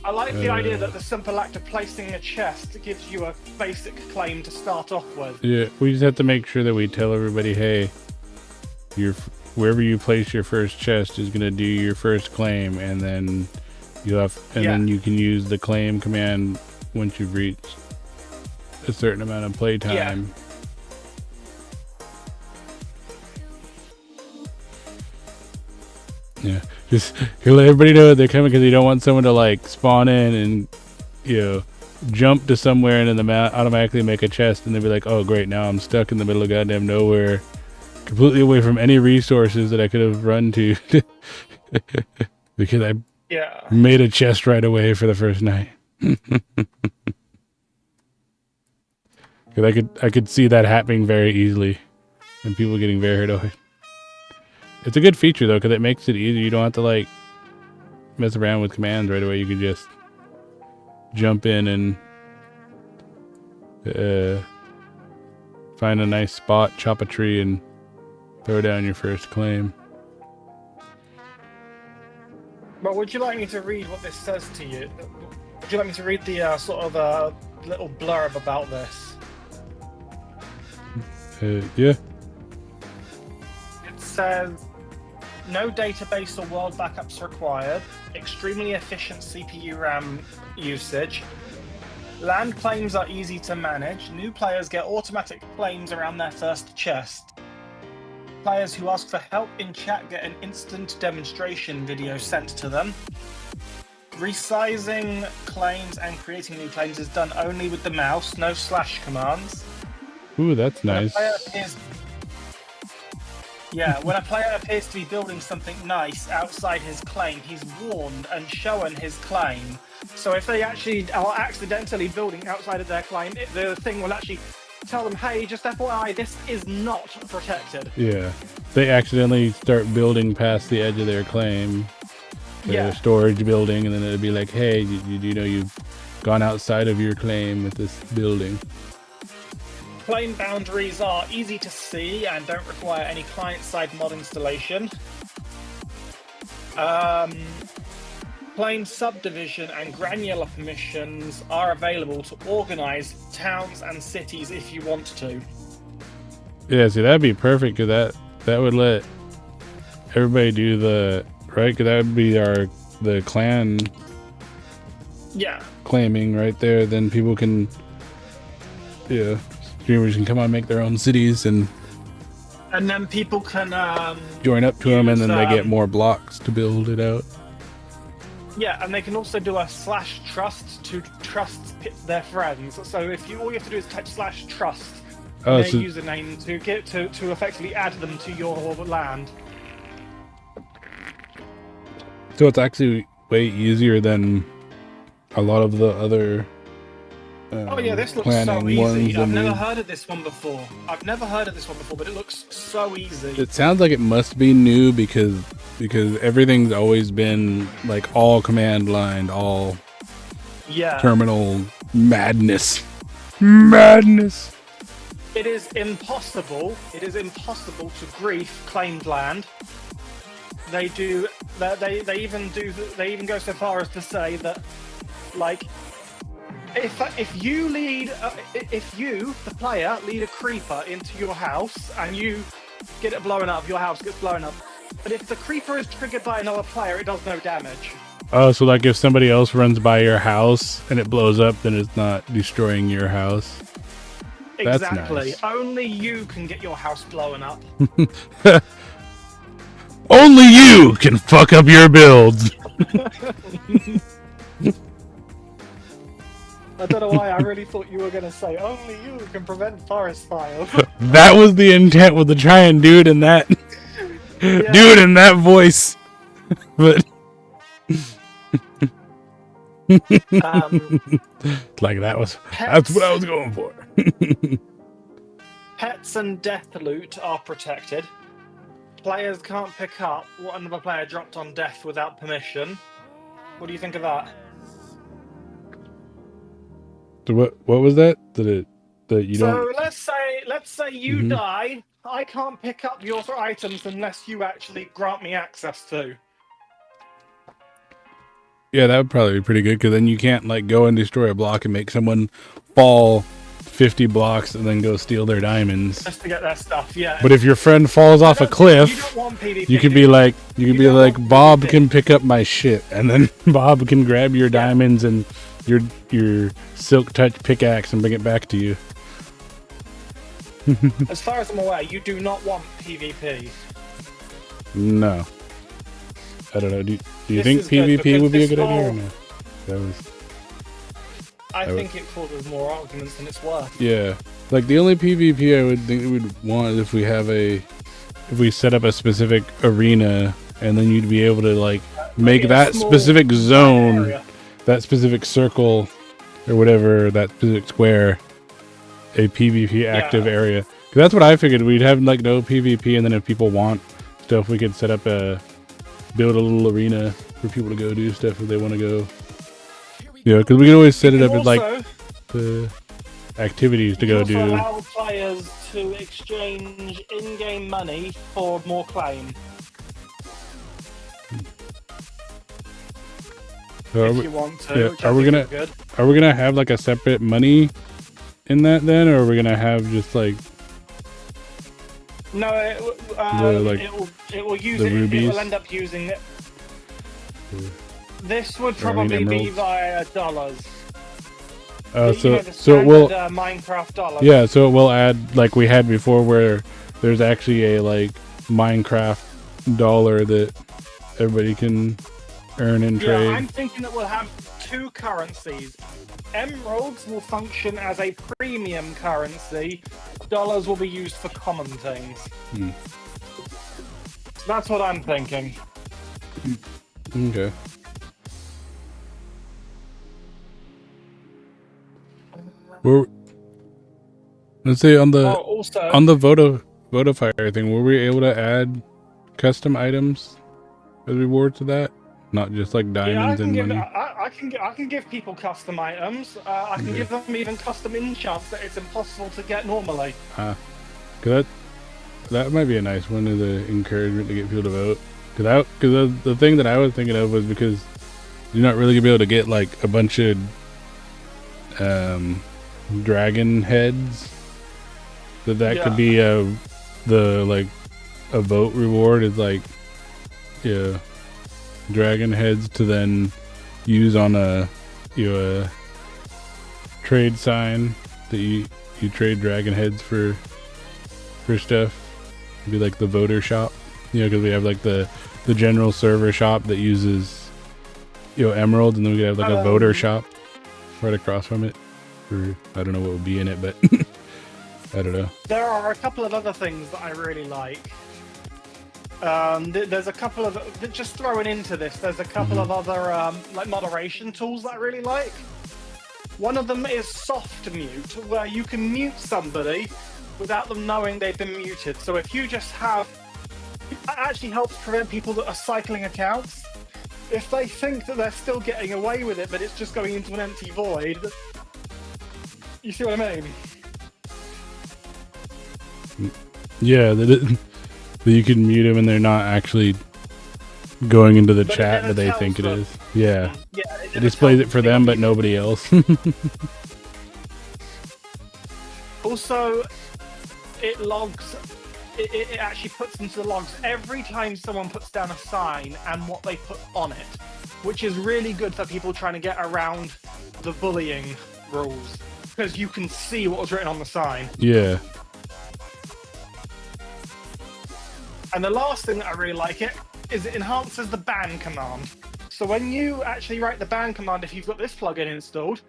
I like the idea that the simple act of placing a chest gives you a basic claim to start off with. Yeah, we just have to make sure that we tell everybody, hey, wherever you place your first chest is gonna do your first claim, and then then you can use the claim command once you've reached a certain amount of playtime. Yeah, just you let everybody know they're coming because you don't want someone to like spawn in and jump to somewhere and then the map automatically make a chest and they'll be like, oh great, now I'm stuck in the middle of goddamn nowhere, completely away from any resources that I could have run to because I made a chest right away for the first night. Because I could see that happening very easily and people getting very hurt away. It's a good feature though, because it makes it easy. You don't have to like mess around with commands right away. You can just jump in and find a nice spot, chop a tree, and throw down your first claim. Well, would you like me to read what this says to you? Would you like me to read the sort of little blurb about this? Yeah. It says, no database or world backups required, extremely efficient CPU RAM usage, land claims are easy to manage, new players get automatic claims around their first chest. Players who ask for help in chat get an instant demonstration video sent to them. Resizing claims and creating new claims is done only with the mouse, no slash commands. Ooh, that's nice. When a player appears to be building something nice outside his claim, he's warned and shown his claim. So if they actually are accidentally building outside of their claim, the thing will actually tell them, hey, just FYI, this is not protected. Yeah. They accidentally start building past the edge of their claim. Their storage building, and then it'll be like, hey, you know you've gone outside of your claim with this building. Claim boundaries are easy to see and don't require any client-side mod installation. Claim subdivision and granular permissions are available to organize towns and cities if you want to. Yeah, see, that'd be perfect because that would let everybody do the right. Because that would be the clan. Yeah. Claiming right there. Then people can, streamers can come on and make their own cities and then people can join up to them, and then they get more blocks to build it out. Yeah, and they can also do a /trust to trust their friends. So if all you have to do is type /trust their username to get to effectively add them to your land. So it's actually way easier than a lot of the other. This looks so easy. I've never heard of this one before. But it looks so easy. It sounds like it must be new because everything's always been like all command line, all terminal madness. It is impossible to grief claimed land. They even go so far as to say that, like, if you, the player, lead a creeper into your house and you get it blown up, your house gets blown up. But if the creeper is triggered by another player, it does no damage. Oh, so like if somebody else runs by your house and it blows up, then it's not destroying your house. Exactly. That's nice. Only you can get your house blown up. Only you can fuck up your builds. I don't know why I really thought you were going to say, only you can prevent forest fires. That was the intent, with the try and do it in that. Do it in that voice. But like that's what I was going for. Pets and death loot are protected. Players can't pick up what another player dropped on death without permission. What do you think of that? So what was that? That you don't? So let's say you die. I can't pick up your items unless you actually grant me access to. Yeah, that would probably be pretty good, because then you can't like go and destroy a block and make someone fall 50 blocks and then go steal their diamonds. Just to get their stuff, yeah. But if your friend falls off a You cliff, don't want PvP, you could do be you? like, don't want Bob PvP. can pick up my shit, and then Bob can grab your diamonds and your silk touch pickaxe and bring it back to you. As far as I'm aware, you do not want PvP. No, I don't know. Do you This think is good, PvP because would be a this good idea or whole- no? That was I think it causes more arguments than it's worth. yeah. Like the only PvP I would think we would want is if we set up a specific arena, and then you'd be able to like make a that small specific zone, area. that specific circle, or whatever, that specific square, a PvP active area. 'Cause that's what I figured. We'd have like no PvP, and then if people want stuff, we could set up build a little arena for people to go do stuff if they want to go. Yeah, because we can always set it up as like the activities to go also do. allow players to exchange in-game money for more claim. So If you want to. yeah, Which I are we think gonna- is good. Are we gonna have like a separate money in that then, or are we gonna have just like No, like, it will use the it. It rubies? will end up using it. This would Or, I mean, probably be emeralds? via dollars. so the so it will standard, Minecraft dollars. yeah, so it will add like we had before, where there's actually a like Minecraft dollar that everybody can earn and trade. Yeah, I'm thinking that we'll have two currencies. Emeralds will function as a premium currency. Dollars will be used for common things. So that's what I'm thinking. Okay. Well, let's say on the Also, Vodafire thing, were we able to add custom items as reward to that? Not just like diamonds and money. I can give people custom items. I can give them even custom enchants that it's impossible to get normally. Cause that might be a nice one as an encouragement to get people to vote. Cause the thing that I was thinking of was because you're not really gonna be able to get like a bunch of dragon heads. That could be a vote reward is like dragon heads to then use on a trade sign that you trade dragon heads for stuff. It'd be like the voter shop, because we have like the general server shop that uses emeralds, and then we could have like a voter shop right across from it. Or I don't know what would be in it, but I don't know. There are a couple of other things that I really like. There's a couple of just throwing into this. There's a couple of other like moderation tools that I really like. One of them is soft mute, where you can mute somebody without them knowing they've been muted. So if you just have, it actually helps prevent people that are cycling accounts. If they think that they're still getting away with it, but it's just going into an empty void. You see what I mean? Yeah, that you can mute them and they're not actually going into the chat that they think it is. Yeah. It displays it for them, but nobody else. Also, it logs. It actually puts into the logs every time someone puts down a sign and what they put on it, which is really good for people trying to get around the bullying rules, because you can see what was written on the sign. Yeah. And the last thing that I really like is it enhances the ban command. So when you actually write the ban command, if you've got this plugin installed,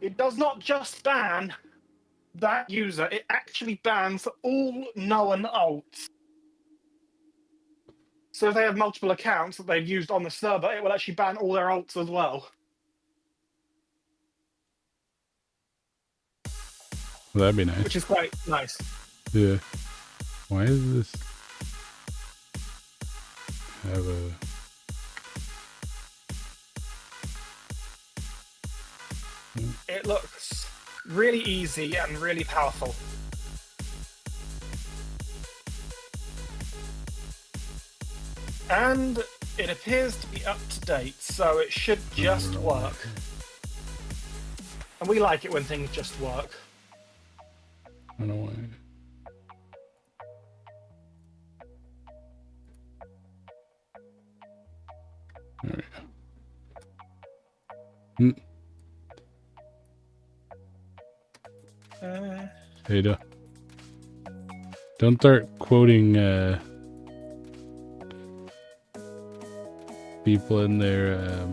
it does not just ban that user, it actually bans all known alts. So if they have multiple accounts that they've used on the server, it will actually ban all their alts as well. Well, that'd be nice. Which is quite nice. Yeah. Why is this have a It looks really easy and really powerful. And it appears to be up to date, so it should just work. And we like it when things just work. I don't know why. There we go. Hey, don't start quoting people in their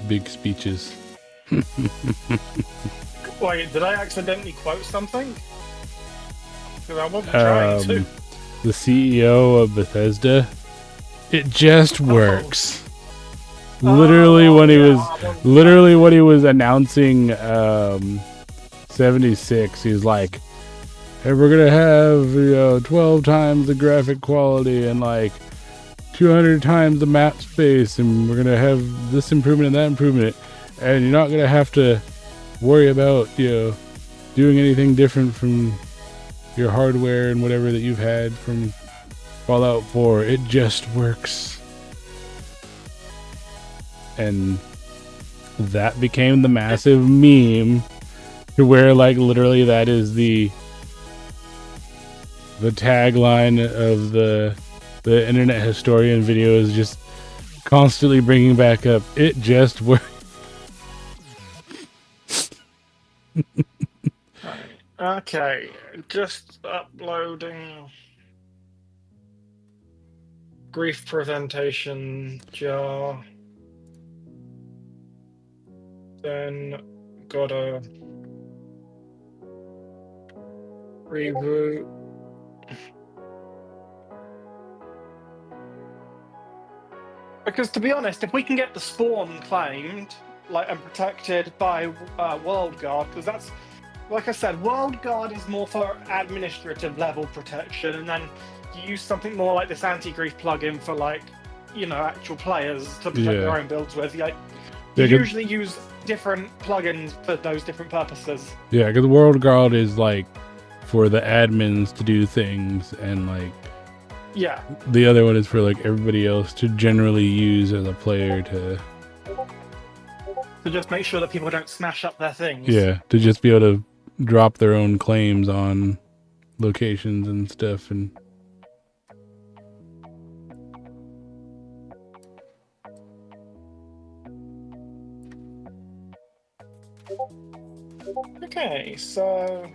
big speeches. Wait, did I accidentally quote something? Because I wasn't trying to. The CEO of Bethesda. It just works. Literally when he was announcing 76, he's like, "Hey, we're gonna have 12 times the graphic quality and like 200 times the map space, and we're gonna have this improvement and that improvement, and you're not gonna have to worry about doing anything different from your hardware and whatever that you've had from Fallout 4. It just works." And that became the massive meme to where like literally that is the tagline of the internet historian video, is just constantly bringing back up, it just works. Okay, just uploading grief presentation jar. Then gotta reboot. Because to be honest, if we can get the spawn claimed, like, and protected by World Guard, because that's, like I said, World Guard is more for administrative level protection, and then you use something more like this anti-grief plugin for like, actual players to protect their own builds with. Like, you usually use different plugins for those different purposes. Yeah, because World Guard is like for the admins to do things, and like the other one is for like everybody else to generally use as a player to just make sure that people don't smash up their things. Yeah, to just be able to drop their own claims on locations and stuff. And okay, so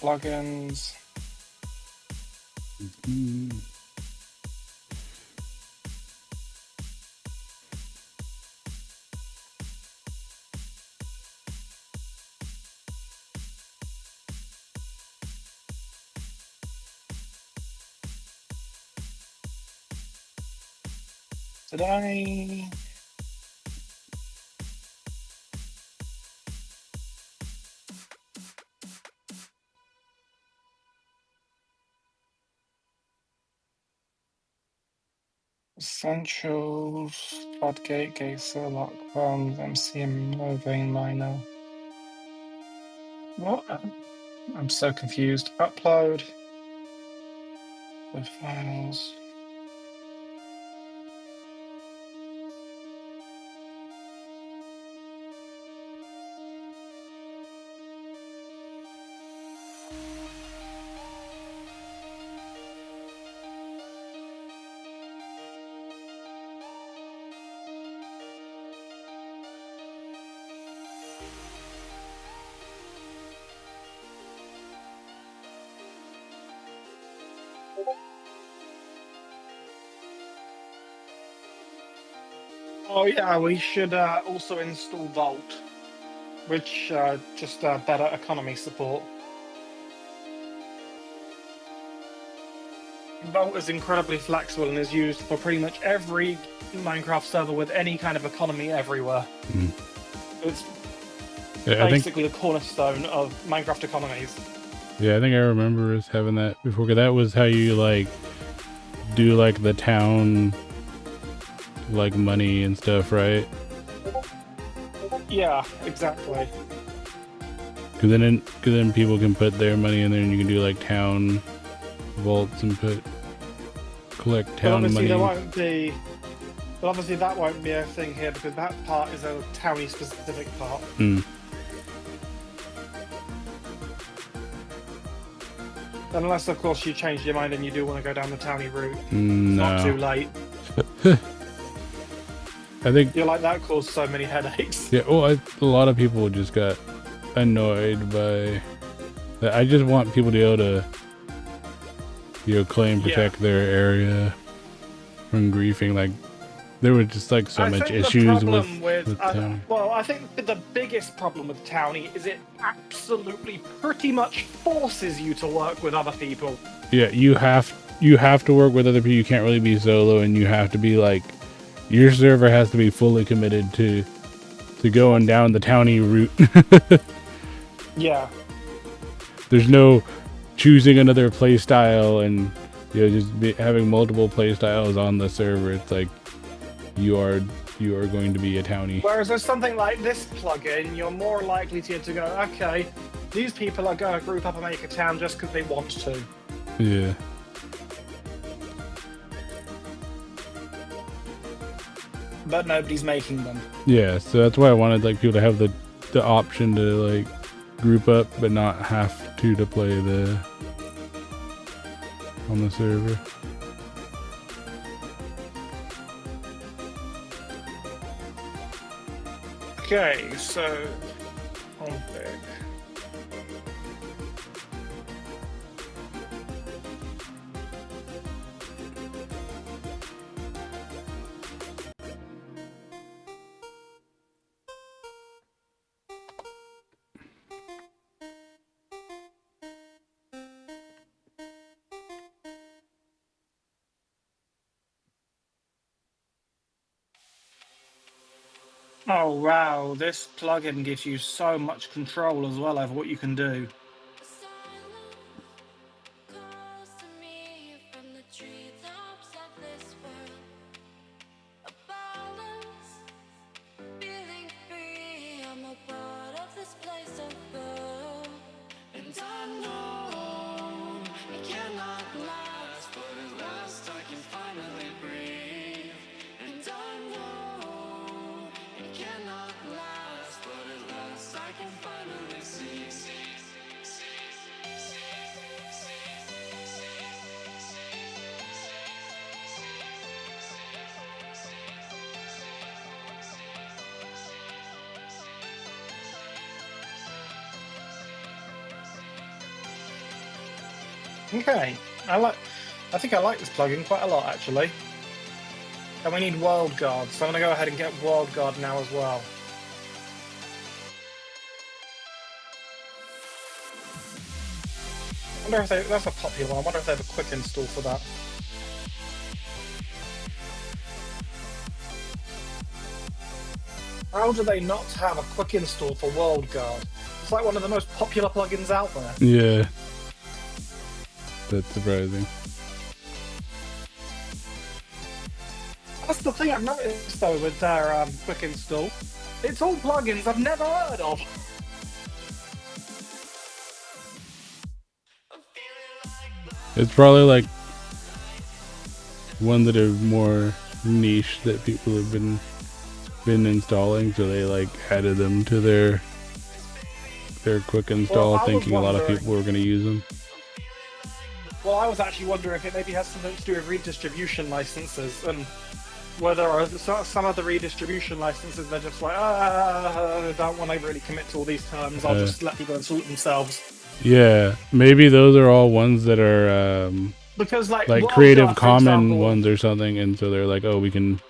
plugins. Did I? Essentials, Floodgate, Gazer, Lock Bombs, MCM, no Vein Miner. What? I'm so confused. Upload the files. Oh yeah, we should also install Vault, which just better economy support. Vault is incredibly flexible and is used for pretty much every Minecraft server with any kind of economy everywhere. Mm. It's Yeah, basically the cornerstone of Minecraft economies. I think I remember us having that before. 'Cause that was how you like do like the town, like money and stuff, right? Yeah, exactly. Because then people can put their money in there, and you can do like town vaults and collect But town obviously money. there won't be. But obviously that won't be a thing here because that part is a towny specific part. Mm. Unless, of course, you change your mind and you do want to go down the towny route. No. Not too late. I think. You're like, that caused so many headaches. Yeah. Well, a lot of people just got annoyed by that. I just want people to be able to, claim protect their area from griefing. Like, there were just like so much issues with town. Well, I think the biggest problem with towny is it absolutely pretty much forces you to work with other people. Yeah, you have to work with other people. You can't really be solo, and you have to be like, your server has to be fully committed to going down the towny route. Yeah. There's no choosing another play style and just having multiple play styles on the server. It's like you are going to be a townie. Whereas there's something like this plugin, you're more likely to go, okay, these people are going to group up and make a town just because they want to. Yeah. But nobody's making them. Yeah, so that's why I wanted like people to have the option to like group up, but not have to play on the server. Okay, so config. Oh wow, this plugin gives you so much control as well over what you can do. Okay, I think I like this plugin quite a lot actually. And we need World Guard, so I'm going to go ahead and get World Guard now as well. I wonder if that's a popular one. I wonder if they have a quick install for that. How do they not have a quick install for World Guard? It's like one of the most popular plugins out there. Yeah. That's surprising. That's the thing I've noticed though with their quick install. It's all plugins I've never heard of. It's probably like one that are more niche that people have been installing, so they like added them to their quick install, Well, I was thinking a lot of wondering- people were going to use them. Well, I was actually wondering if it maybe has something to do with redistribution licenses and whether some of the redistribution licenses they're just like, I don't want to really commit to all these terms. I'll just let people install it themselves. Yeah, maybe those are all ones that are Because like Creative for Common example, ones or something, and so they're like, oh, we can.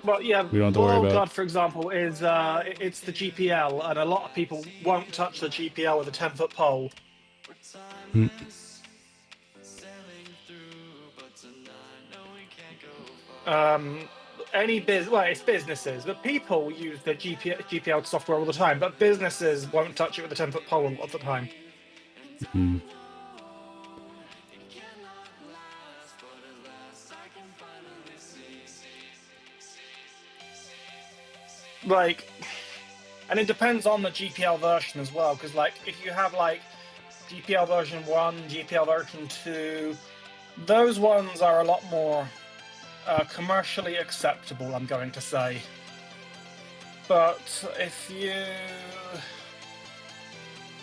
Well, yeah, We don't have to worry about. God, for example, is it's the GPL, and a lot of people won't touch the GPL with a 10-foot pole. Hmm. It's businesses, but people use the GPL software all the time, but businesses won't touch it with a 10-foot pole a lot of the time. Hmm. Like, and it depends on the GPL version as well, because like if you have like GPL version 1, GPL version 2, those ones are a lot more commercially acceptable, I'm going to say. But if you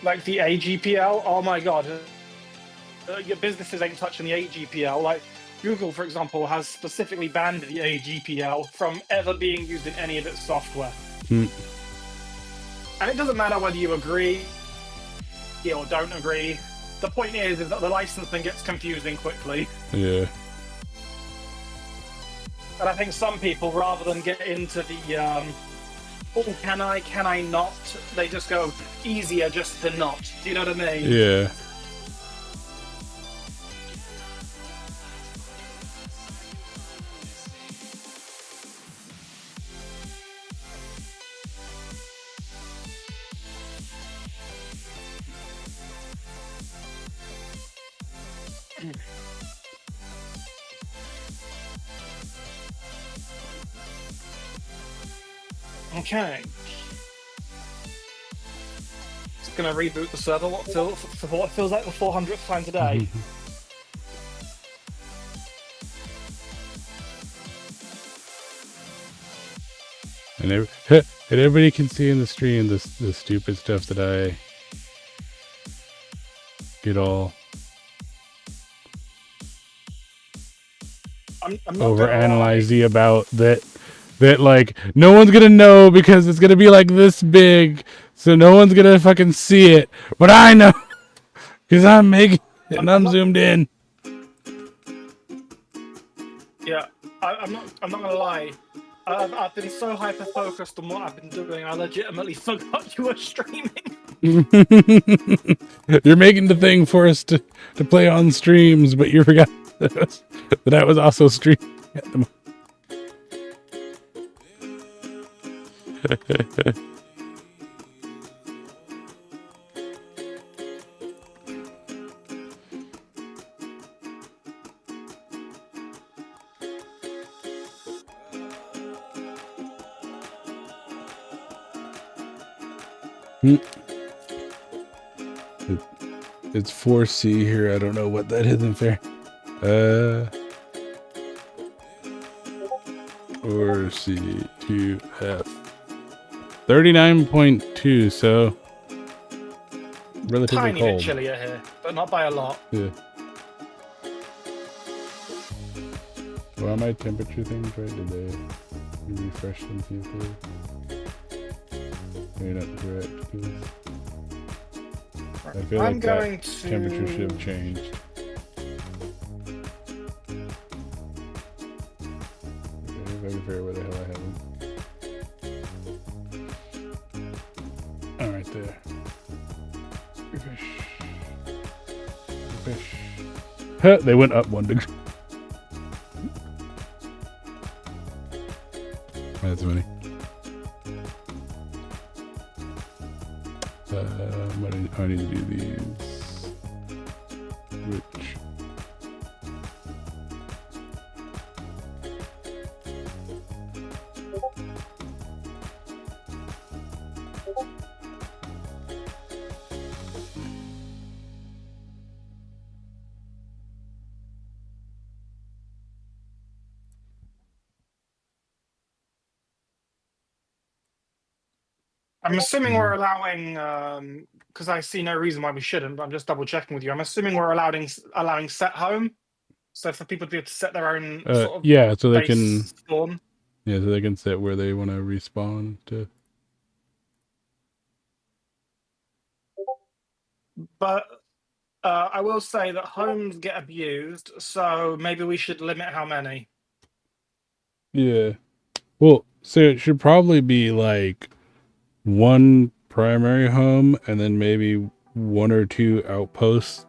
like the AGPL, oh my god, your businesses ain't touching the AGPL. Like Google, for example, has specifically banned the AGPL from ever being used in any of its software. Hmm. And it doesn't matter whether you agree or don't agree. The point is that the licensing gets confusing quickly. Yeah. And I think some people, rather than get into the, oh, can I not? They just go, easier just to not. Do you know what I mean? Yeah. Okay. Just gonna reboot the server for what feels like the 400th time today. And everybody can see in the stream the stupid stuff that I get all I'm not overanalyzy about that like no one's gonna know because it's gonna be like this big, so no one's gonna fucking see it, but I know because I'm making it and I'm zoomed in. Yeah, I'm not gonna lie. I've been so hyper focused on what I've been doing, I legitimately forgot you were streaming. You're making the thing for us to play on streams, but you forgot that I was also streaming at the moment. It's 4C here. I don't know what that is in fair. Or C2F 39.2, so relatively Tiny cold. bit chillier here, but not by a lot. Yeah. Well, my temperature things right? Did they refresh them for you? Maybe not correct. I feel I'm like going that to temperature should have changed. Okay, if I can figure out where the hell I have them. Alright, there. Refresh. Refresh. Huh, they went up 1 degree. That's funny. I need to do these. Which? I'm assuming we're allowing, because I see no reason why we shouldn't, but I'm just double checking with you. I'm assuming we're allowing set home, so for people to be able to set their own sort of yeah, so they base can spawn. yeah, so they can set where they want to respawn to. But I will say that homes get abused, so maybe we should limit how many. Yeah. Well, so it should probably be like one primary home and then maybe one or two outposts.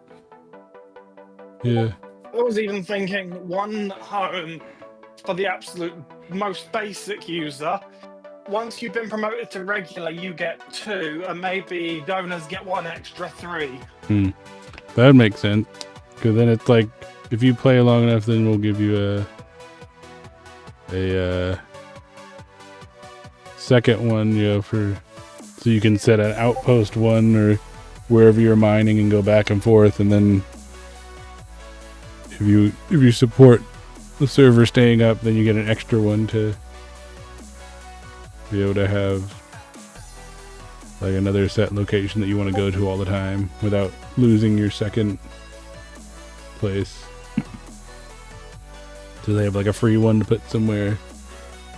Yeah. I was even thinking one home for the absolute most basic user. Once you've been promoted to regular, you get 2, and maybe donors get 1 extra 3. That makes sense. Because then it's like, if you play long enough, then we'll give you a second one, you know, so you can set an outpost 1 or wherever you're mining and go back and forth, and then if you support the server staying up, then you get an extra one to be able to have like another set location that you want to go to all the time without losing your second place. So they have like a free one to put somewhere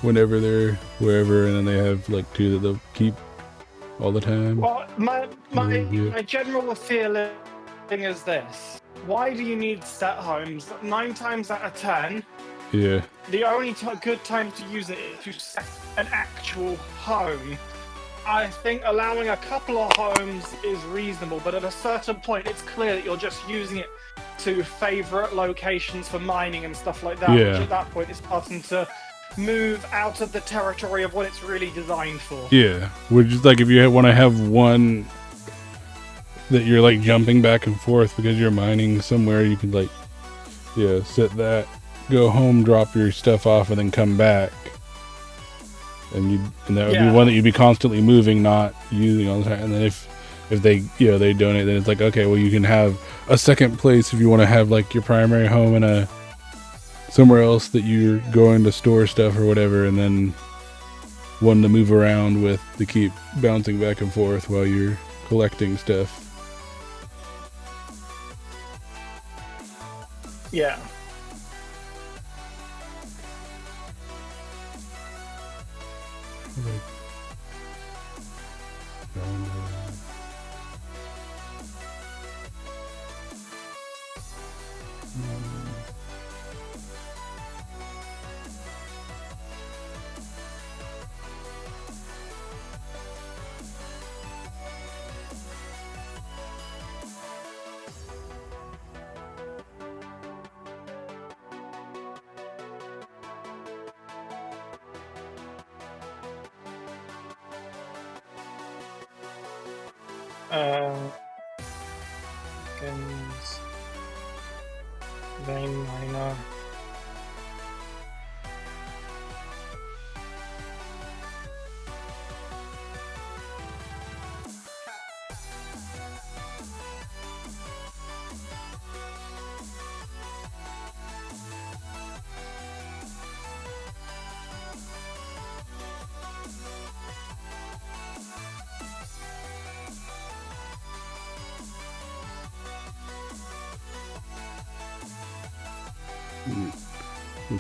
whenever they're wherever, and then they have like 2 that they'll keep all the time. Well, my Yeah. general feeling is this: why do you need set homes? 9 times out of 10, Yeah. the only good time to use it is to set an actual home. I think allowing a couple of homes is reasonable, but at a certain point, it's clear that you're just using it to favorite locations for mining and stuff like that. Yeah. Which at that point is starting to move out of the territory of what it's really designed for. Yeah. Which is like if you want to have one that you're like jumping back and forth because you're mining somewhere, you can like, yeah, set that, go home, drop your stuff off, and then come back. And that would be one that you'd be constantly moving, not using all the time. And then if they they donate, then it's like, okay, well, you can have a second place if you want to have like your primary home and somewhere else that you're going to store stuff or whatever, and then one to move around with to keep bouncing back and forth while you're collecting stuff. Yeah. Vein miner.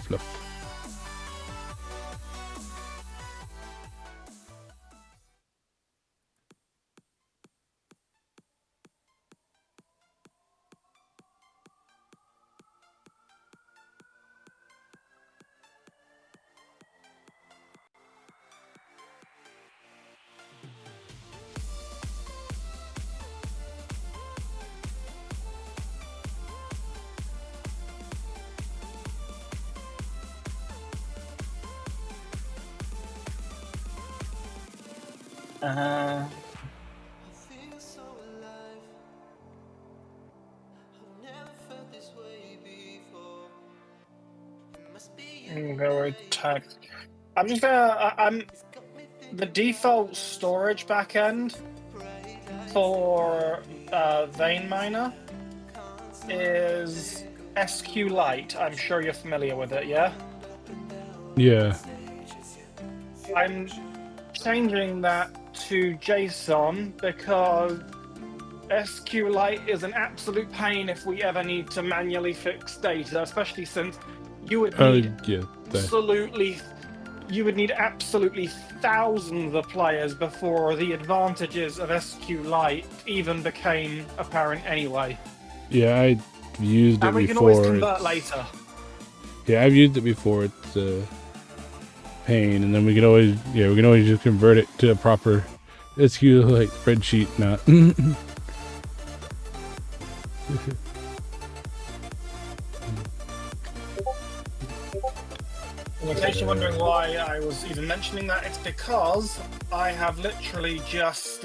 Fluff. I feel so alive. I've never felt this way before. It must be I'm just gonna. The default storage backend for Vein Miner is SQLite. I'm sure you're familiar with it, yeah? Yeah. I'm changing that to JSON because SQLite is an absolute pain if we ever need to manually fix data, especially since you would need yeah. absolutely thousands of players before the advantages of SQLite even became apparent anyway. Yeah, I used it And we before. can always convert later. Yeah, I've used it before. It's pain, and then we can always just convert it to a proper SQLite spreadsheet. Not. In case you're wondering why I was even mentioning that, it's because I have literally just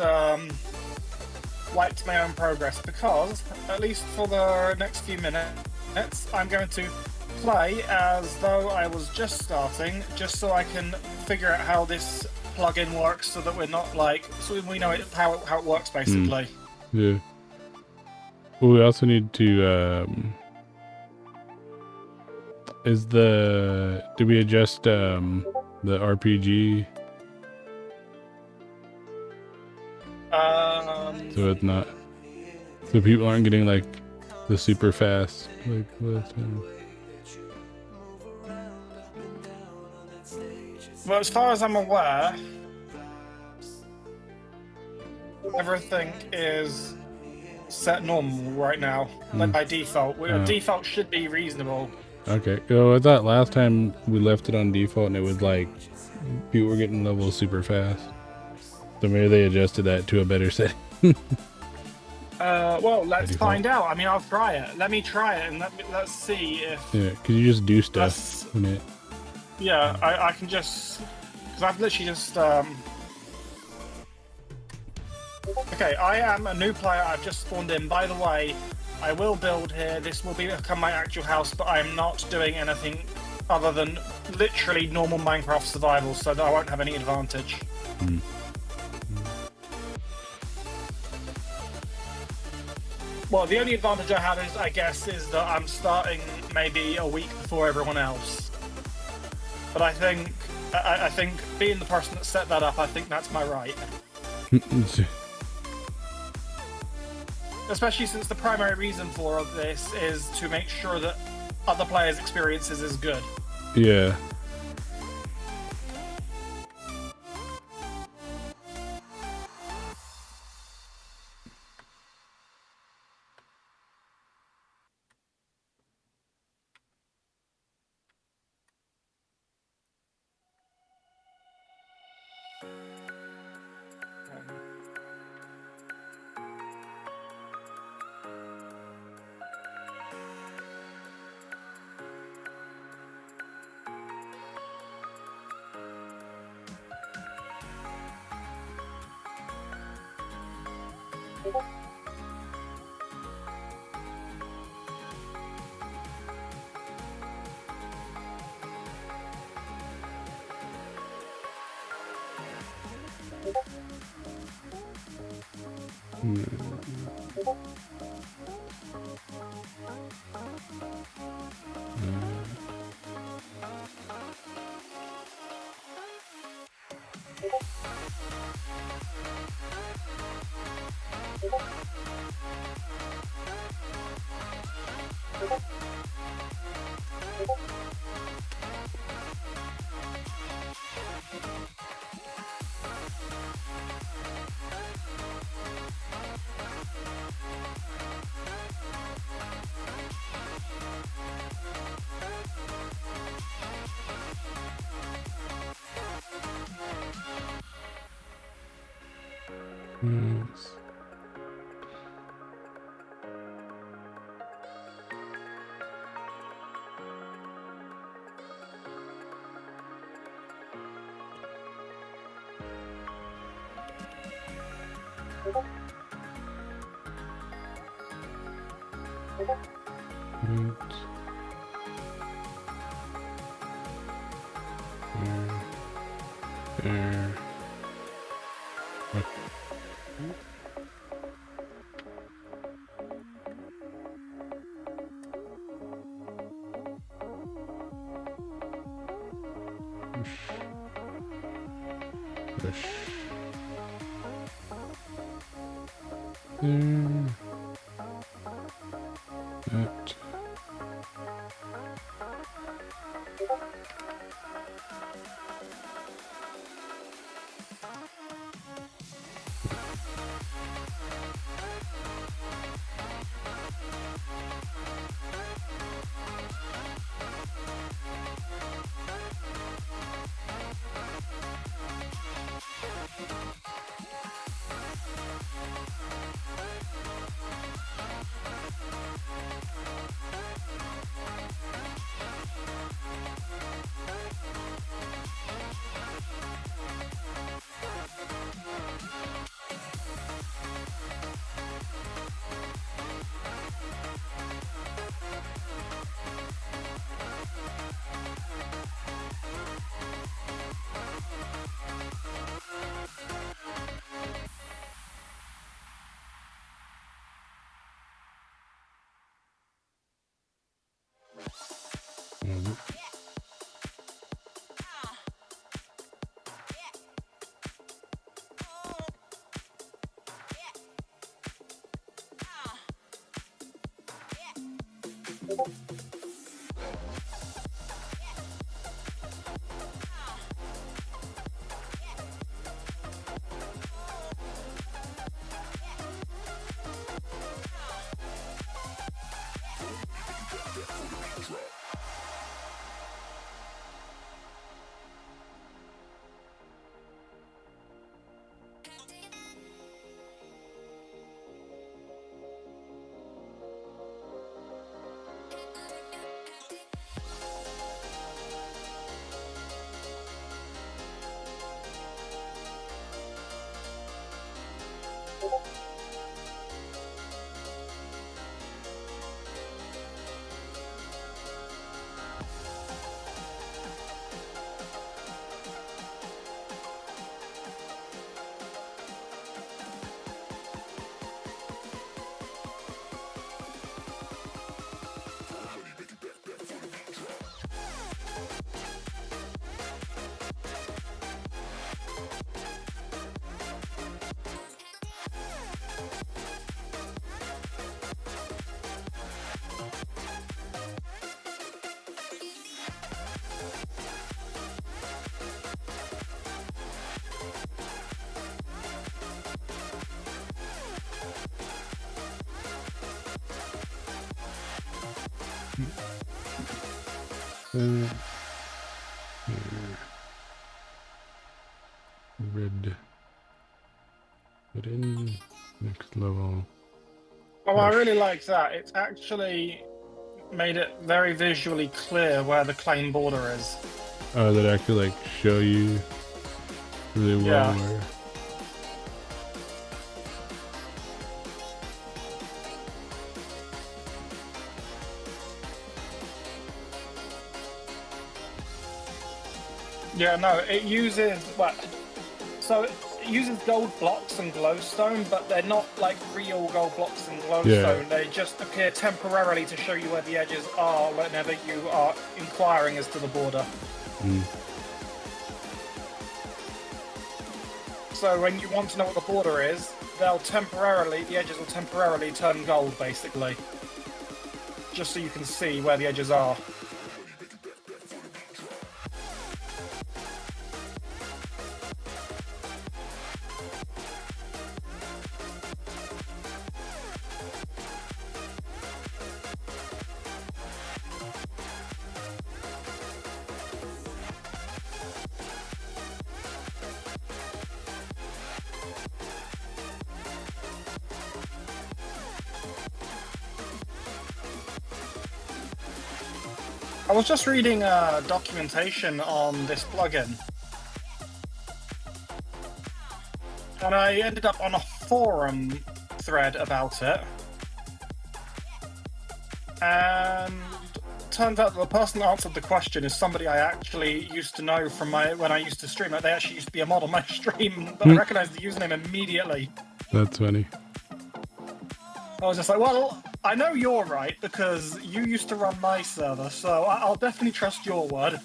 wiped my own progress, because, at least for the next few minutes, I'm going to play as though I was just starting, just so I can figure out how this plugin works, so that we're not so we know how it works, basically. Yeah. Well, we also need to, did we adjust, the RPG? So it's not, so people aren't getting, like, the super fast, like, last time. Well, as far as I'm aware, everything is set normal right now, like by default. Default should be reasonable. Okay. So I thought last time we left it on default and it was like people were getting levels super fast. So maybe they adjusted that to a better setting. Well, let's find out. I mean, I'll try it. Let me try it and let's see if. Yeah, because you just do stuff in it. Yeah, I can just, because I've literally just. Okay, I am a new player. I've just spawned in. By the way, I will build here. This will become my actual house, but I'm not doing anything other than literally normal Minecraft survival, so that I won't have any advantage. Well, the only advantage I have is, I guess, is that I'm starting maybe a week before everyone else. But I think being the person that set that up, I think that's my right. Especially since the primary reason for this is to make sure that other players' experiences is good. Yeah. Yes. There. Push. there. That. Here. Red. Put in next level. Oh, I really like that. It's actually made it very visually clear where the claim border is. Oh, that actually like show you really well Yeah. where. Yeah, no, it uses so it uses gold blocks and glowstone, but they're not like real gold blocks and glowstone. Yeah. They just appear temporarily to show you where the edges are whenever you are inquiring as to the border. Mm. So when you want to know what the border is, the edges will temporarily turn gold, basically. Just so you can see where the edges are. I was just reading documentation on this plugin, and I ended up on a forum thread about it, and it turns out that the person that answered the question is somebody I actually used to know from when I used to stream. Like, they actually used to be a mod on my stream, but I recognized the username immediately. That's funny. I was just like, well, I know you're right because you used to run my server, so I'll definitely trust your word.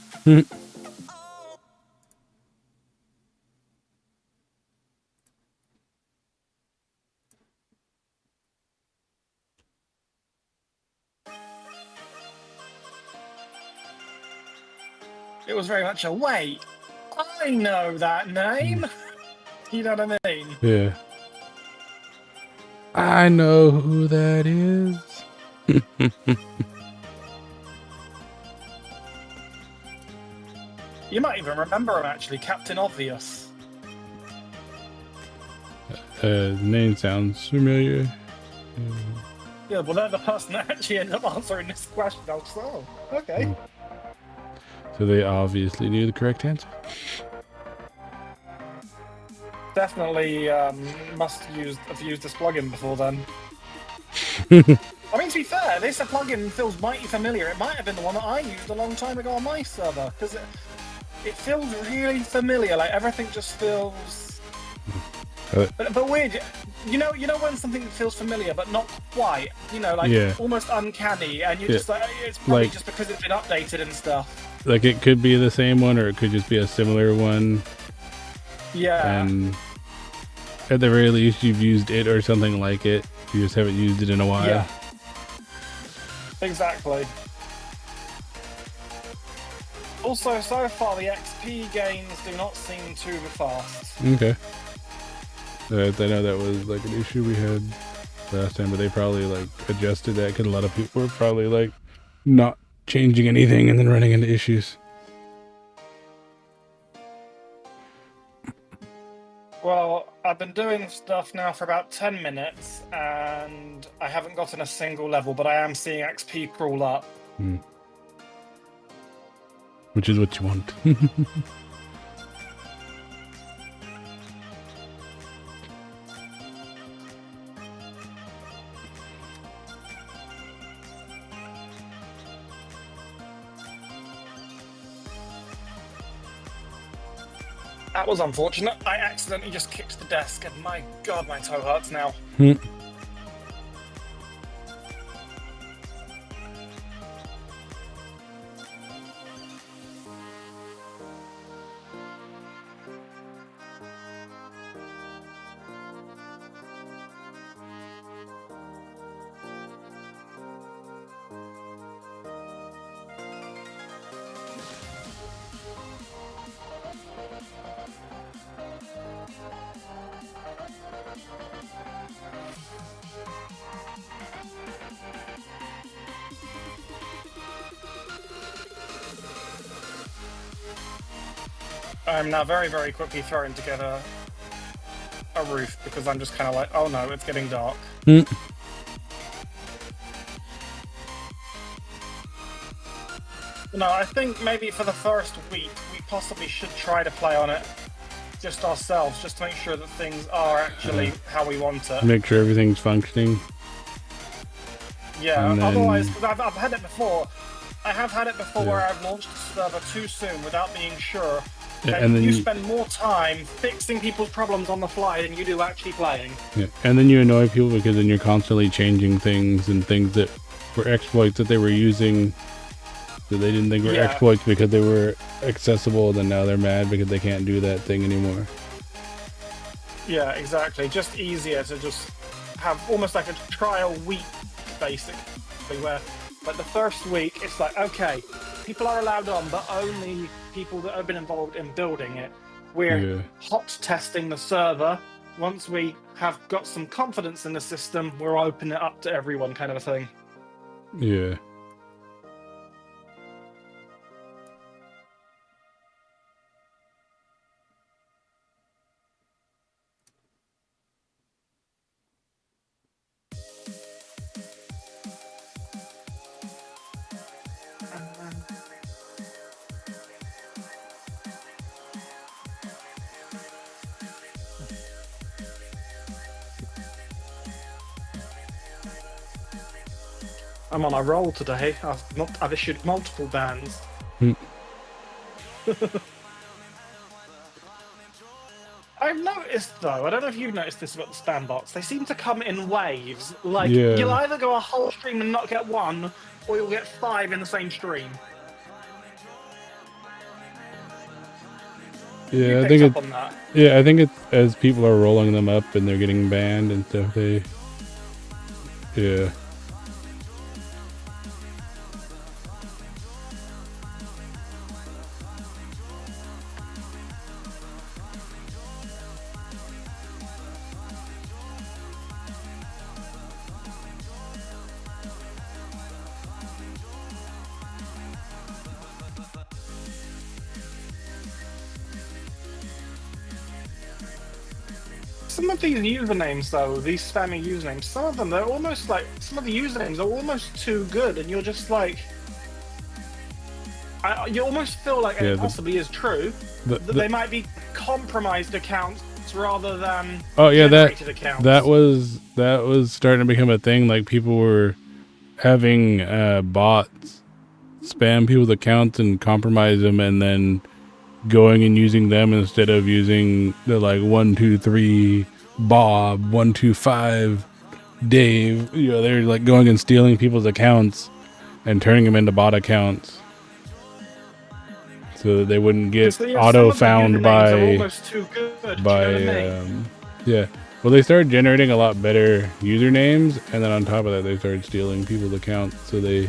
It was very much a wait. I know that name. You know what I mean? Yeah. I know who that is. You might even remember him actually, Captain Obvious. Name sounds familiar. Yeah, well, they're the person that actually ended up answering this question. I was like, oh, okay. So they obviously knew the correct answer. Definitely must have used this plugin before then. I mean, to be fair, this plugin feels mighty familiar. It might have been the one that I used a long time ago on my server, because it feels really familiar. Like, everything just feels... But weird. You know when something feels familiar, but not quite. You know, like almost uncanny, and you're just like, it's probably just because it's been updated and stuff. Like, it could be the same one, or it could just be a similar one. Yeah. And at the very least, you've used it or something like it. You just haven't used it in a while. Yeah. Exactly. Also, so far the XP gains do not seem too fast. Okay. I know that was like an issue we had last time, but they probably like adjusted that because a lot of people were probably like not changing anything and then running into issues. Well, I've been doing stuff now for about 10 minutes and I haven't gotten a single level, but I am seeing XP crawl up. Which is what you want. That was unfortunate. I accidentally just kicked the desk and my god, my toe hurts now. I'm now very, very quickly throwing together a roof because I'm just kind of like, oh no, it's getting dark. No, I think maybe for the first week, we possibly should try to play on it just ourselves, just to make sure that things are actually how we want it. Make sure everything's functioning. Yeah, otherwise, because I've had it before. I have had it before where I've launched a server too soon without being sure. And then you spend more time fixing people's problems on the fly than you do actually playing. Yeah, and then you annoy people because then you're constantly changing things and things that were exploits that they were using that they didn't think were exploits because they were accessible, and then now they're mad because they can't do that thing anymore. Yeah, exactly. Just easier to just have almost like a trial week, basically, where like the first week it's like, okay, people are allowed on, but only people that have been involved in building it. We're hot testing the server. Once we have got some confidence in the system, we'll open it up to everyone, kind of a thing. Yeah. I'm on a roll today. I've issued multiple bans. I've noticed though, I don't know if you've noticed this about the spam bots, they seem to come in waves. Like, you'll either go a whole stream and not get one, or you'll get 5 in the same stream. Yeah, I think I think it's as people are rolling them up and they're getting banned and stuff, yeah. Some of these usernames, though, these spammy usernames, some of them, they're almost like, some of the usernames are almost too good, and you're just like, you almost feel like it possibly is true, that they might be compromised accounts rather than generated accounts. that was starting to become a thing. Like, people were having bots spam people's accounts and compromise them, and then going and using them instead of using the like 123 Bob, 125 Dave. You know, they're like going and stealing people's accounts and turning them into bot accounts, so that they wouldn't get auto found by yeah. Well, they started generating a lot better usernames, and then on top of that, they started stealing people's accounts so they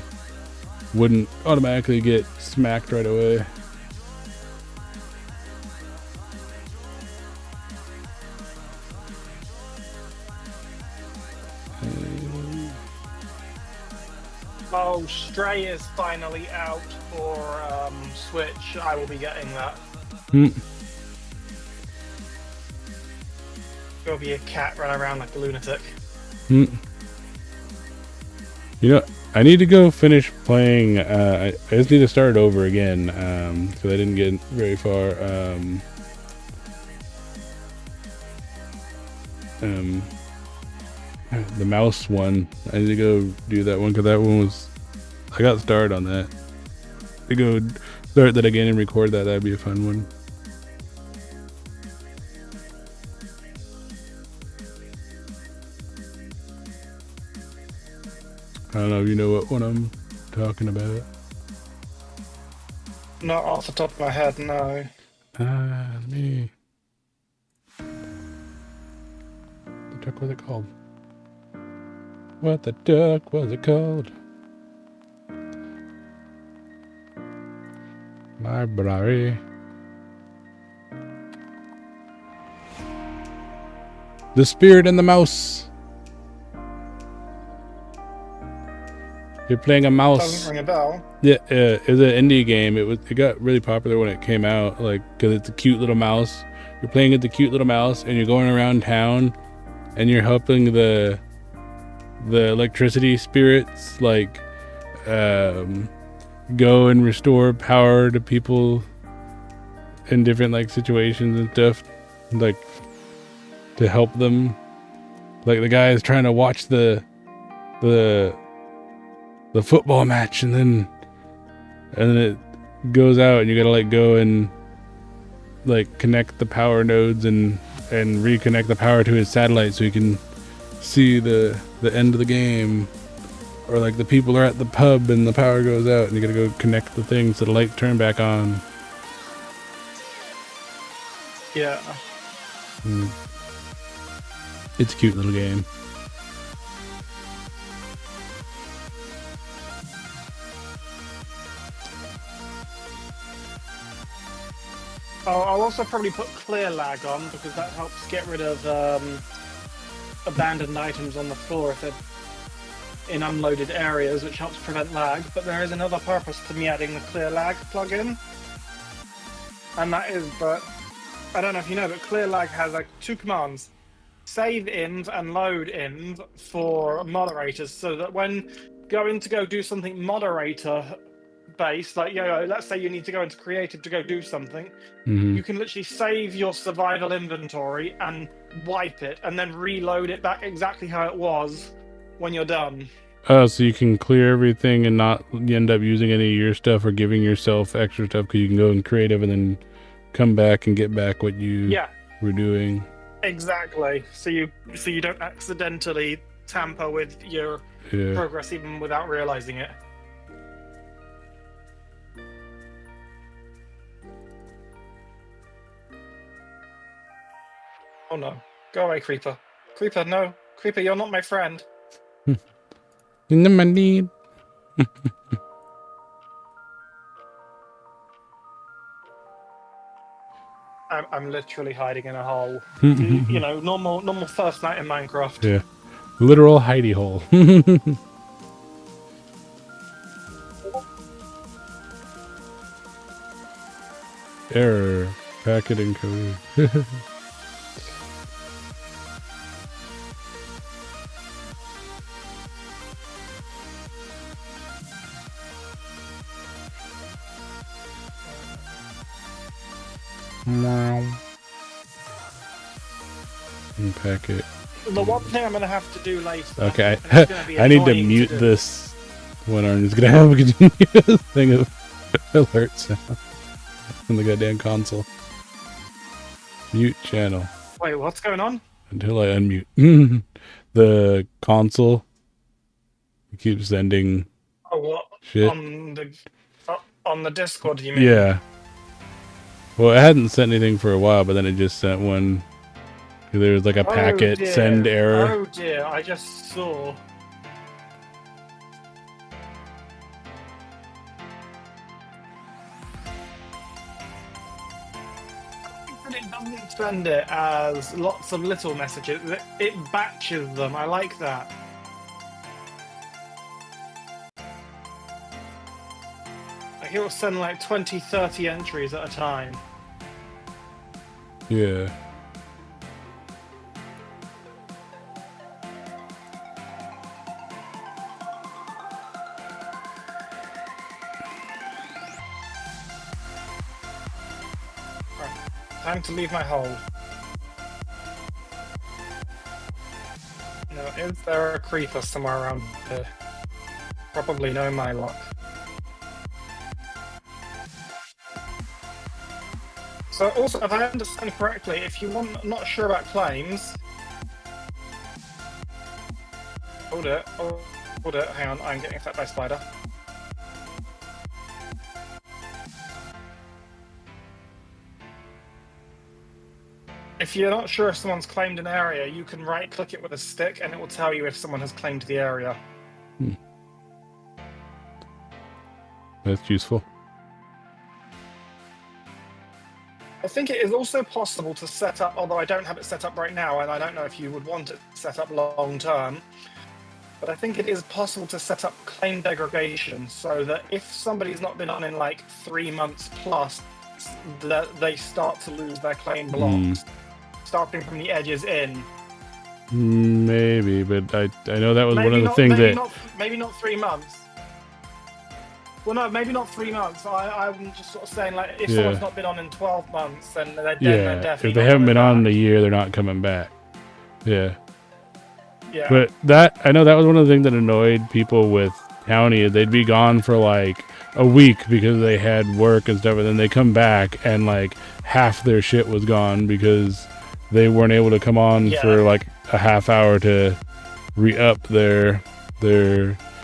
wouldn't automatically get smacked right away. Oh, Stray is finally out for Switch. I will be getting that. There'll be a cat run around like a lunatic. You know, I need to go finish playing. I just need to start over again because I didn't get very far. The mouse one. I need to go do that one because that one was. I got started on that. To go start that again and record that. That'd be a fun one. I don't know if you know what one I'm talking about. Not off the top of my head, no. Me. The duck was it called? What the duck was it called? Library. The Spirit and the Mouse. You're playing a mouse. Doesn't ring a bell. Yeah, it was an indie game. It got really popular when it came out, like, because it's a cute little mouse. You're playing with the cute little mouse, and you're going around town, and you're helping the electricity spirits, like, go and restore power to people in different like situations and stuff, like to help them. Like the guy is trying to watch the football match, and then it goes out, and you gotta like go and like connect the power nodes and reconnect the power to his satellite so you can see the end of the game. Or like the people are at the pub and the power goes out and you gotta go connect the thing so the lights turn back on. Yeah. It's a cute little game. I'll also probably put clear lag on because that helps get rid of abandoned items on the floor if they're in unloaded areas, which helps prevent lag. But there is another purpose to me adding the clear lag plugin, and that is, but I don't know if you know, but clear lag has like two commands: save ins and load ins for moderators, so that when going to go do something moderator based, like, you know, let's say you need to go into creative to go do something, you can literally save your survival inventory and wipe it and then reload it back exactly how it was when you're done. Oh, so you can clear everything and not end up using any of your stuff or giving yourself extra stuff, because you can go in creative and then come back and get back what you were doing. Exactly. So you don't accidentally tamper with your progress even without realizing it. Oh no. Go away, Creeper. Creeper, no. Creeper, you're not my friend. In the money. I'm literally hiding in a hole. You know, normal first night in Minecraft. Yeah. Literal hidey hole. Error. Packet encoded. Unpack it. The one thing I'm gonna have to do later. Okay, and it's gonna be I need to annoying mute do. this when I'm just gonna have a continuous thing of alerts on the goddamn console. Mute channel Wait, what's going on? until I unmute. The console keeps sending Oh, what? shit. On the Discord, you mean? Yeah. Well, it hadn't sent anything for a while, but then it just sent one. There was like a packet dear. send error. Oh dear, I just saw. But it doesn't send it as lots of little messages. It batches them. I like that. Like it will send like 20, 30 entries at a time. Yeah. Time to leave my hole. Now, is there a creeper somewhere around here? Probably no, my luck. So also, if I understand correctly, if you want, not sure about claims... Hold it, hang on, I'm getting attacked by a spider. If you're not sure if someone's claimed an area, you can right-click it with a stick and it will tell you if someone has claimed the area. That's useful. I think it is also possible to set up, although I don't have it set up right now, and I don't know if you would want it set up long-term, but I think it is possible to set up claim degradation so that if somebody's not been on in like 3 months plus, that they start to lose their claim blocks, starting from the edges in. Maybe, but I know that was one of the things that... Maybe not 3 months. Well, no, maybe not 3 months. I'm just sort of saying, like, if someone's not been on in 12 months, then they're definitely. If they haven't been on in a year, they're not coming back. Yeah. Yeah. But that, I know that was one of the things that annoyed people with County. They'd be gone for like a week because they had work and stuff, and then they come back and like half their shit was gone because they weren't able to come on for like a half hour to re-up their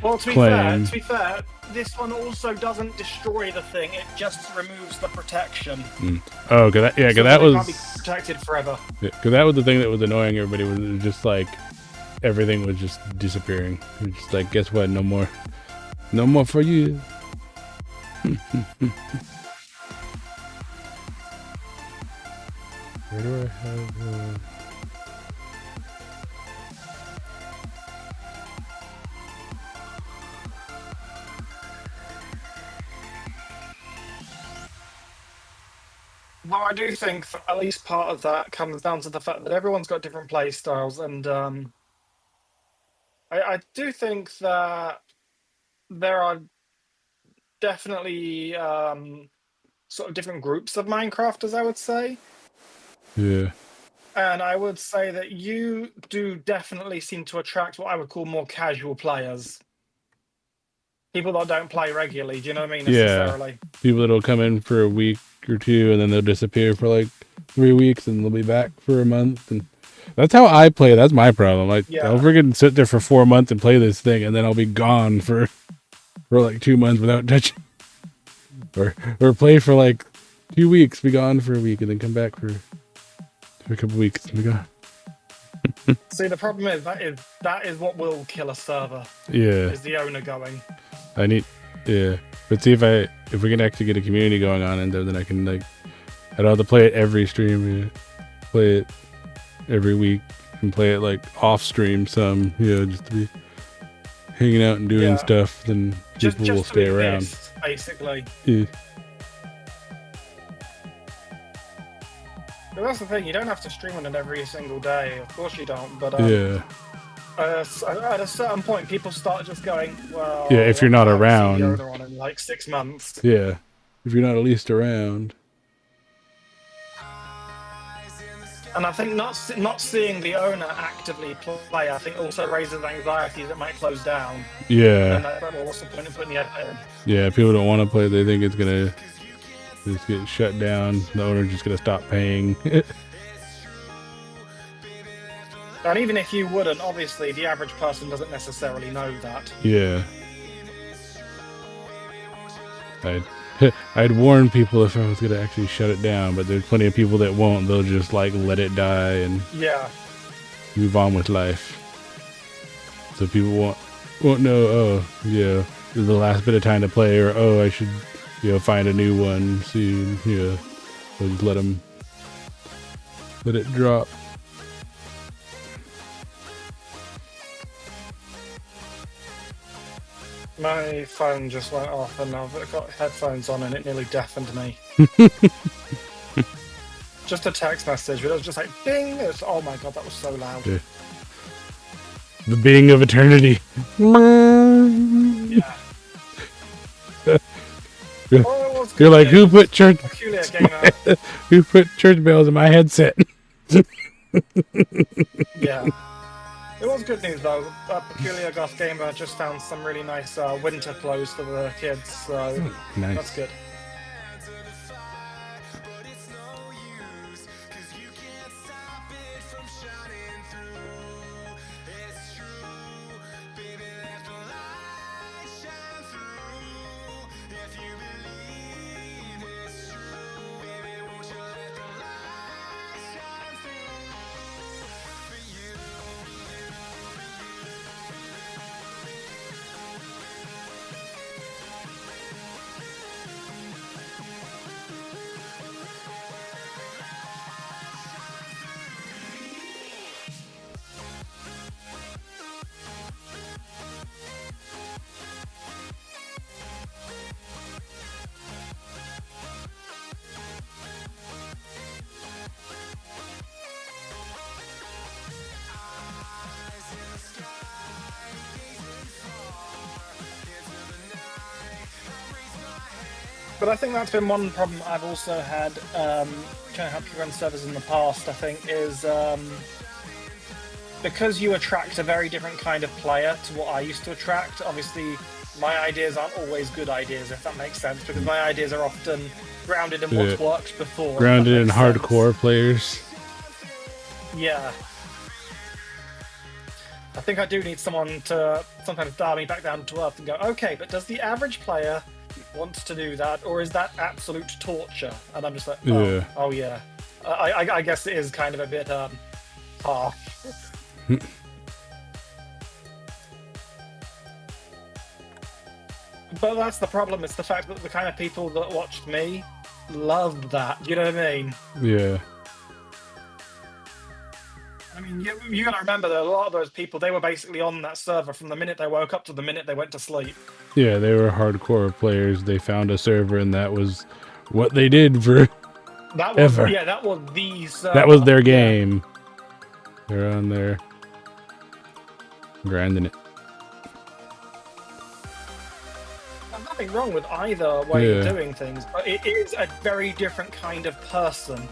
Well, to claim. be fair, this one also doesn't destroy the thing; it just removes the protection. Oh, cause that So that it was can't be protected forever. because that was the thing that was annoying everybody. Was just like everything was just disappearing. It was just like, guess what? No more for you. Where do I have? Well, I do think that at least part of that comes down to the fact that everyone's got different play styles, and I do think that there are definitely sort of different groups of Minecrafters, I would say. Yeah. And I would say that you do definitely seem to attract what I would call more casual players. People that don't play regularly, do you know what I mean? Necessarily. Yeah. People that'll come in for a week or two and then they'll disappear for like 3 weeks and they'll be back for a month. And that's how I play. That's my problem. Like, I'll freaking sit there for 4 months and play this thing, and then I'll be gone for like 2 months without touching. Or play for like 2 weeks, be gone for a week, and then come back for a couple weeks and be gone. See, the problem is that is what will kill a server. Yeah. Is the owner going. But see if we can actually get a community going on in there, then I can like, I don't have to play it every stream, play it every week, and play it like off stream some, just to be hanging out and doing stuff, then people will stay around. Basically. Yeah. But that's the thing, you don't have to stream on it every single day. Of course you don't, but at a certain point, people start just going, well... Yeah, if you're not around. On in like 6 months. Yeah, if you're not at least around. And I think not seeing the owner actively play, I think also raises anxiety that it might close down. Yeah. And well, what's the point of putting the effort in? Yeah, people don't want to play. They think it's gonna just get shut down. The owner's just gonna stop paying. And even if you wouldn't, obviously, the average person doesn't necessarily know that. Yeah. I'd warn people if I was gonna actually shut it down, but there's plenty of people that won't. They'll just like let it die and Yeah. move on with life. So people won't know. Oh, yeah, this is the last bit of time to play, or oh, I should, find a new one soon. Yeah, so just let it drop. My phone just went off and I've got headphones on and it nearly deafened me. Just a text message, but it was just like ding! Oh my god, that was so loud. Yeah. The being of eternity. Yeah. You're like, who put church? Peculiar gamer. Who put church bells in my headset? Yeah. It was good news though. Peculiar Goth Gamer just found some really nice winter clothes for the kids, so Nice. that's good. But I think that's been one problem I've also had trying to help you run servers in the past, I think, is because you attract a very different kind of player to what I used to attract. Obviously, my ideas aren't always good ideas, if that makes sense, because my ideas are often grounded in what's worked before. Grounded in hardcore players. Yeah. I think I do need someone to sometimes dial me back down to earth and go, okay, but does the average player want to do that, or is that absolute torture? And I'm just like, oh yeah. I guess it is kind of a bit harsh. But that's the problem. It's the fact that the kind of people that watched me loved that. You know what I mean? Yeah. I mean, you got to remember that a lot of those people, they were basically on that server from the minute they woke up to the minute they went to sleep. Yeah, they were hardcore players. They found a server, and that was what they did for ever. Yeah, that was the server. That was their game. Yeah. They're on there grinding it. There's nothing wrong with either way of doing things, but it is a very different kind of person.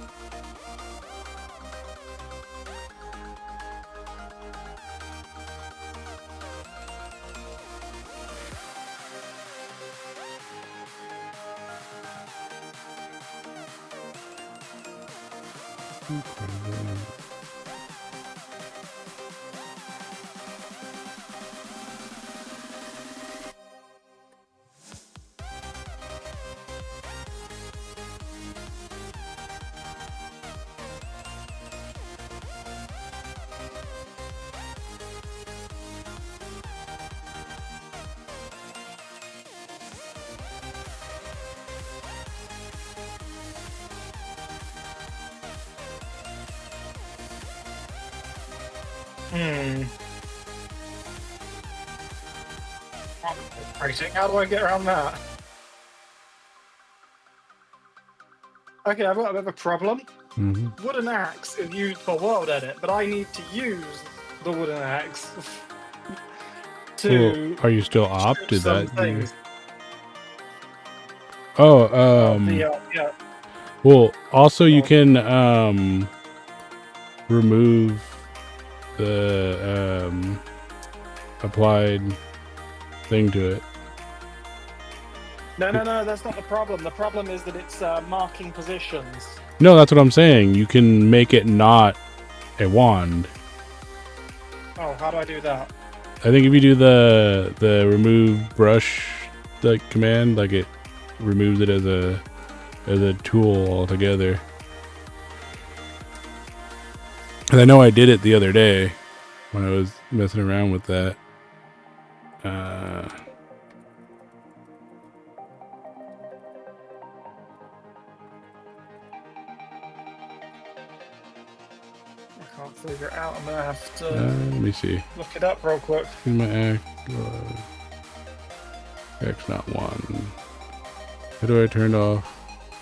How do I get around that? Okay, I've got a bit of a problem. Wooden axe is used for world edit, but I need to use the wooden axe to. Well, are you still opt to that? Things. Yeah. Well, also you can remove the applied thing to it. No, that's not the problem. The problem is that it's marking positions. No, that's what I'm saying. You can make it not a wand. Oh, how do I do that? I think if you do the remove brush command, like it removes it as a tool altogether. And I know I did it the other day when I was messing around with that. I can't figure it out. I'm gonna have to Let me see. look it up real quick. In my act, X not one. How do I turn off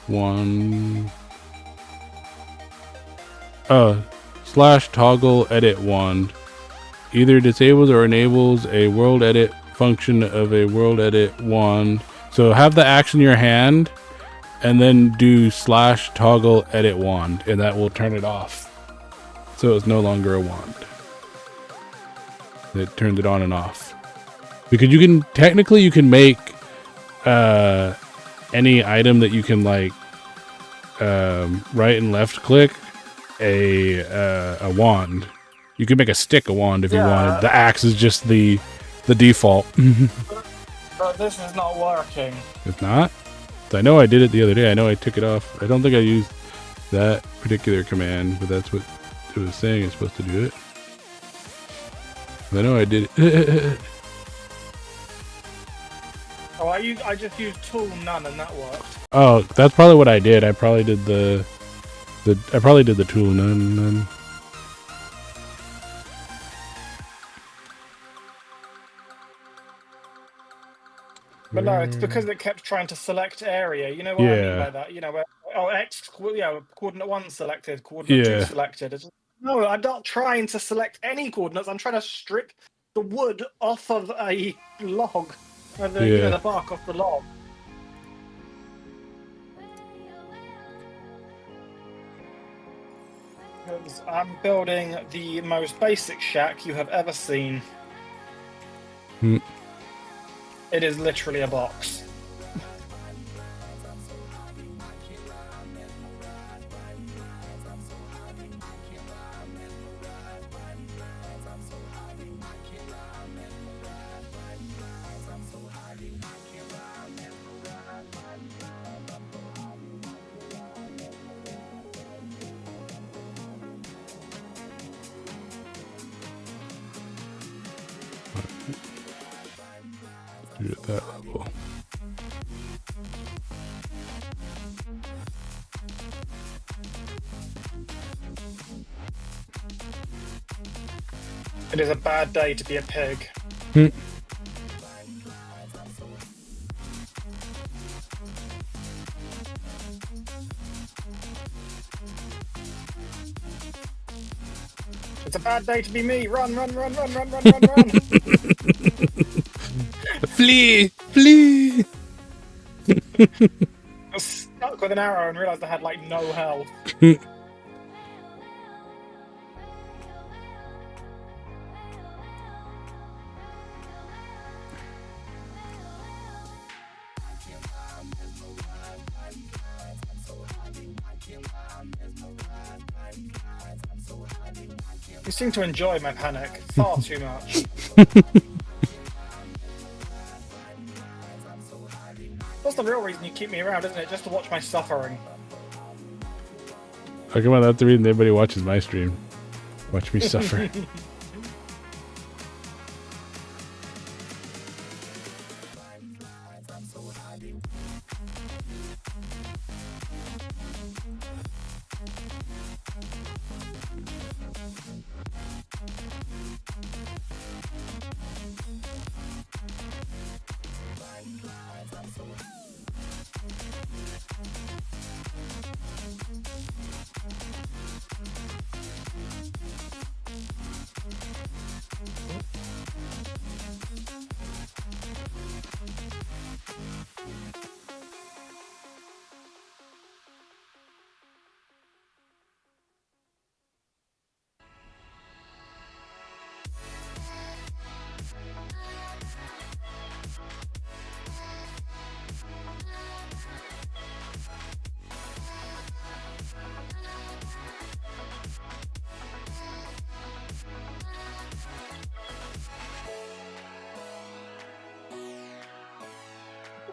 one? Slash toggle edit wand. Either disables or enables a world edit function of a world edit wand. So have the action in your hand and then do slash toggle edit wand, and that will turn it off. So it's no longer a wand. It turns it on and off. Because you can technically make any item that you can like right and left click a wand. You can make a stick a wand if you wanted. The axe is just the default. But this is not working. It's not? I know I did it the other day. I know I took it off. I don't think I used that particular command, but that's what it was saying it's supposed to do it. I know I did it. Oh, I just used tool none and that worked. Oh, that's probably what I did. I probably did the tool none. But no, it's because it kept trying to select area. You know what I mean by that? You know, where, X, coordinate 1 selected, coordinate 2 selected. It's just, no, I'm not trying to select any coordinates. I'm trying to strip the wood off of a log. You know, the bark off the log. Because I'm building the most basic shack you have ever seen. It is literally a box. Do it at that level. It is a bad day to be a pig. It's a bad day to be me. Run. Flee! Flee! I was stuck with an arrow and realized I had like no health. You seem to enjoy my panic far too much. That's the real reason you keep me around, isn't it? Just to watch my suffering. Oh, come on, that's the reason everybody watches my stream. Watch me suffer.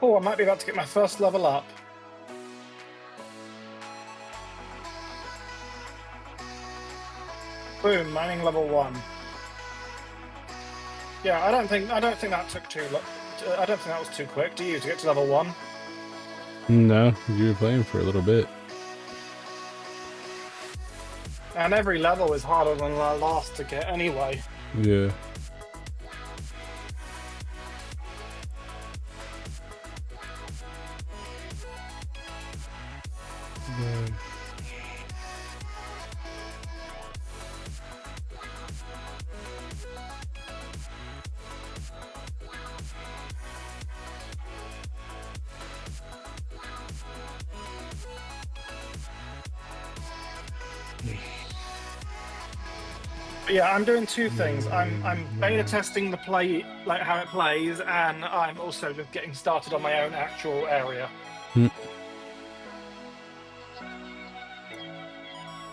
Oh, I might be about to get my first level up. Boom, mining level 1. Yeah, I don't think that took too long. I don't think that was too quick. Do you to get to level 1? No, you were playing for a little bit. And every level is harder than the last to get anyway. Yeah. But yeah, I'm doing two things. I'm beta testing the play, like how it plays, and I'm also just getting started on my own actual area.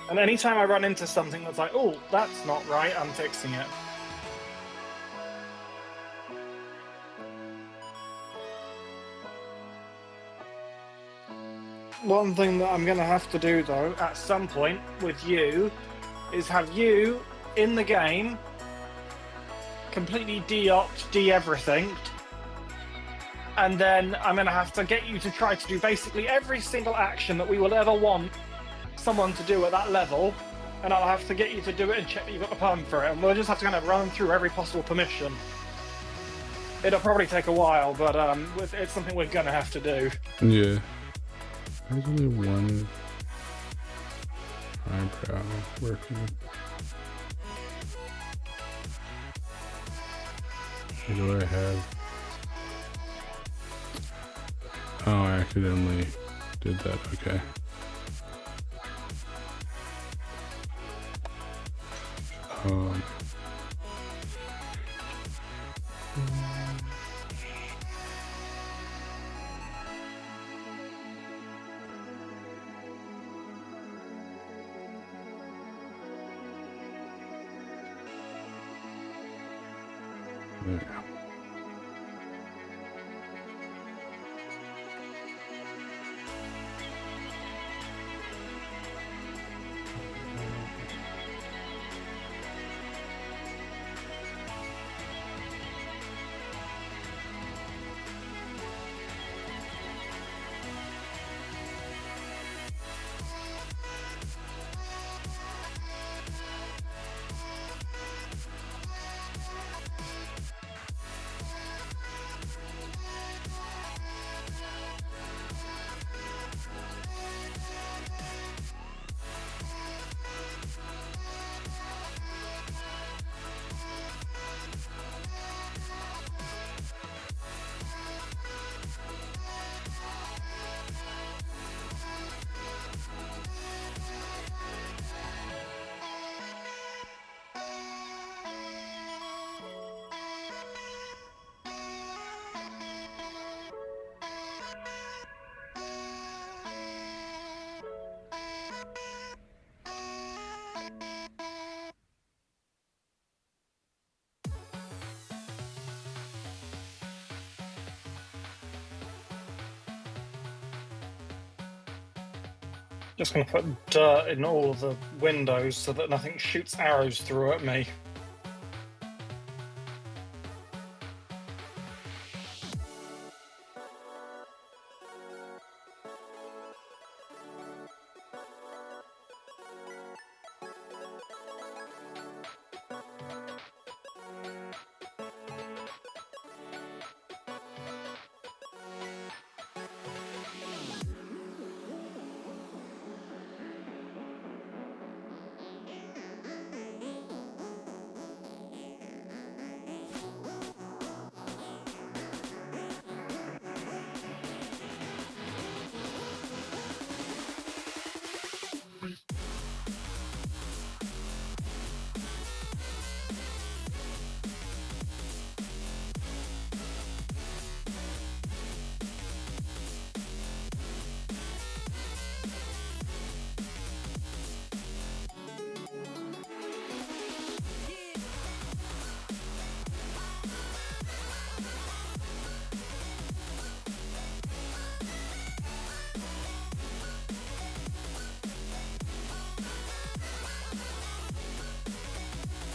And anytime I run into something that's like, oh, that's not right, I'm fixing it. One thing that I'm going to have to do, though, at some point with you, is have you in the game completely de-opt, de-everything, and then I'm going to have to get you to try to do basically every single action that we will ever want someone to do at that level, and I'll have to get you to do it and check that you've got the perm for it, and we'll just have to kind of run through every possible permission. It'll probably take a while, but it's something we're going to have to do. Yeah. There's only one eyebrow working. What do I have? Oh, I accidentally did that. Okay. There we go. Just going to put dirt in all of the windows so that nothing shoots arrows through at me.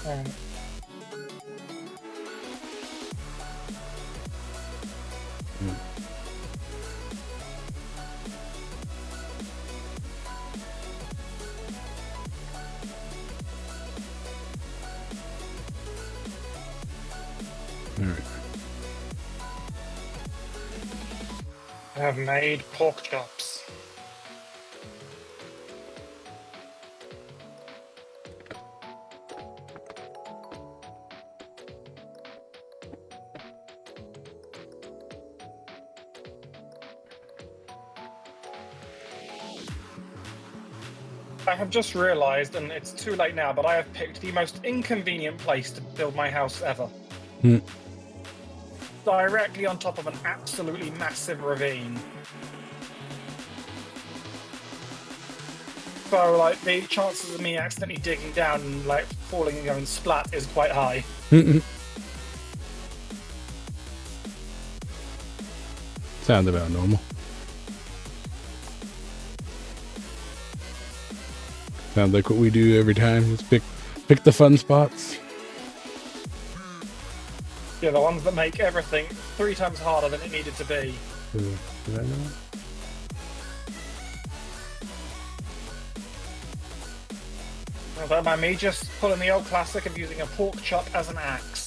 Alright. Alright. I have made pork chops. I have just realised, and it's too late now, but I have picked the most inconvenient place to build my house ever. Hmm. Directly on top of an absolutely massive ravine. So, like, the chances of me accidentally digging down and, like, falling and going splat is quite high. Sounds about normal. Sounds like what we do every time. Just pick the fun spots. Yeah, the ones that make everything 3 times harder than it needed to be. Did I know? Don't mind me just pulling the old classic of using a pork chop as an axe.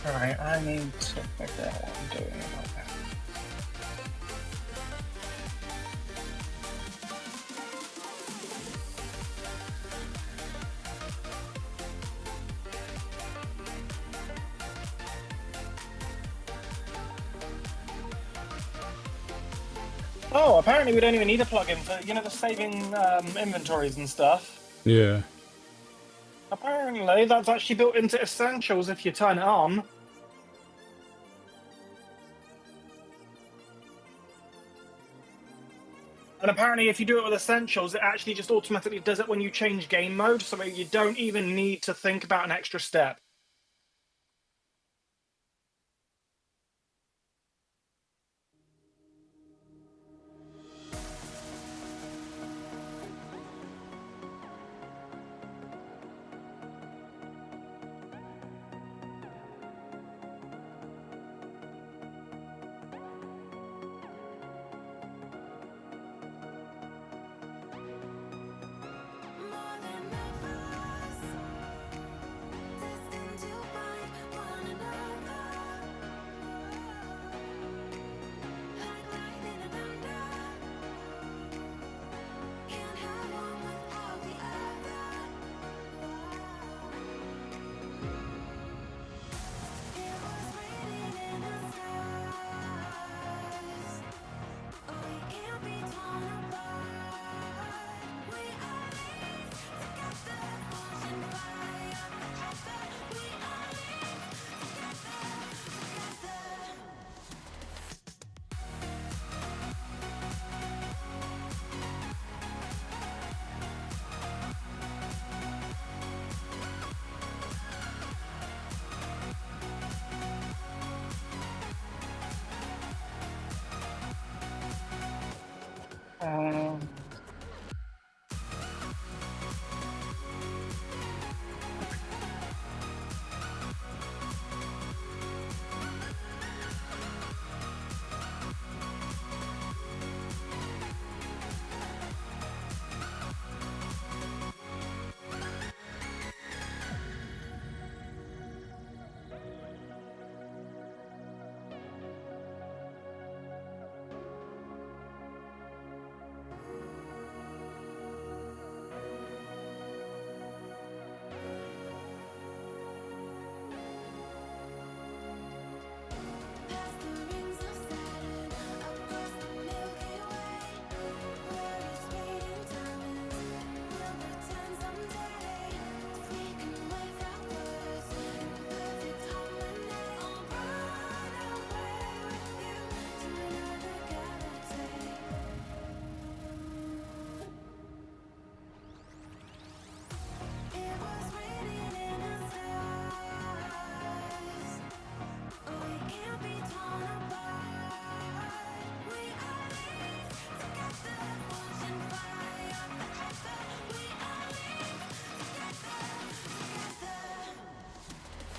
Alright, I need to figure out what I'm doing about that. Oh, apparently we don't even need a plugin for, you know, the saving inventories and stuff. Yeah. Apparently that's actually built into Essentials if you turn it on. And apparently if you do it with Essentials, it actually just automatically does it when you change game mode, so you don't even need to think about an extra step.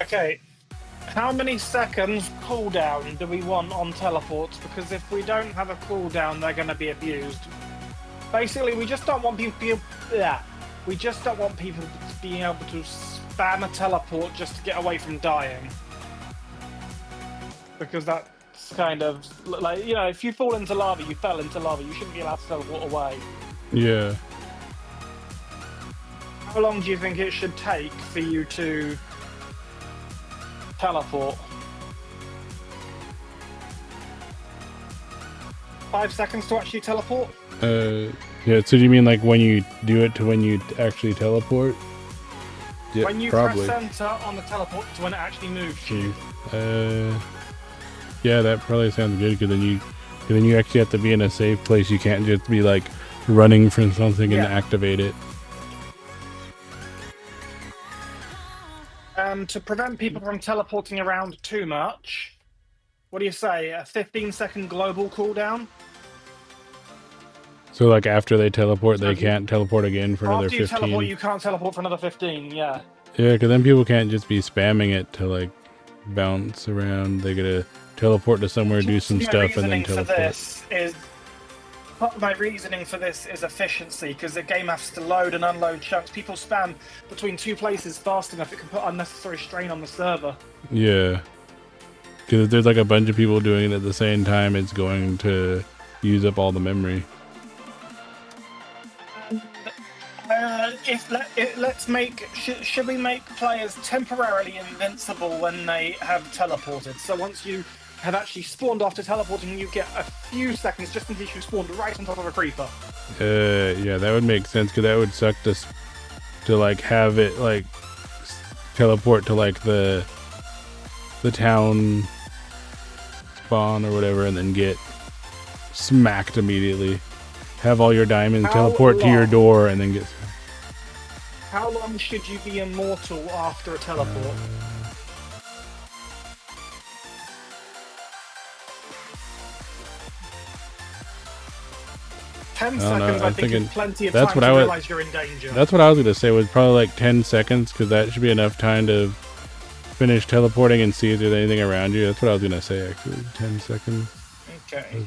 Okay, how many seconds cooldown do we want on teleports? Because if we don't have a cooldown, they're going to be abused. Basically, we just don't want people. We just don't want people being able to spam a teleport just to get away from dying. Because that's kind of like, you know, if you fall into lava, you fell into lava. You shouldn't be allowed to teleport away. Yeah. How long do you think it should take for you to teleport? 5 seconds to actually teleport? Yeah, so do you mean like when you do it to when you actually teleport? Yeah, when you probably. press center on the teleport to when it actually moves. Yeah, that probably sounds good, because then you actually have to be in a safe place. You can't just be like running from something and activate it. To prevent people from teleporting around too much, what do you say? A 15-second global cooldown? So like after they teleport, they can't teleport again for another After you 15. teleport, you can't teleport for another 15, yeah. Yeah, because then people can't just be spamming it to like bounce around. They gotta teleport to somewhere, do some stuff, and then teleport. Part of my reasoning for this is efficiency, because the game has to load and unload chunks. People spam between two places fast enough, it can put unnecessary strain on the server. Yeah. Because if there's like a bunch of people doing it at the same time, it's going to use up all the memory. Should we make players temporarily invincible when they have teleported? So once you have actually spawned after teleporting, you get a few seconds just in case you spawned right on top of a creeper. Yeah, that would make sense because that would suck to like have it like teleport to like the town spawn or whatever, and then get smacked immediately. Have all your diamonds teleport to your door, and then get. How long should you be immortal after a teleport? 10 seconds, I think, is plenty of time to realize you're in danger. That's what I was going to say, was probably like 10 seconds, because that should be enough time to finish teleporting and see if there's anything around you. That's what I was going to say, actually. 10 seconds. Okay.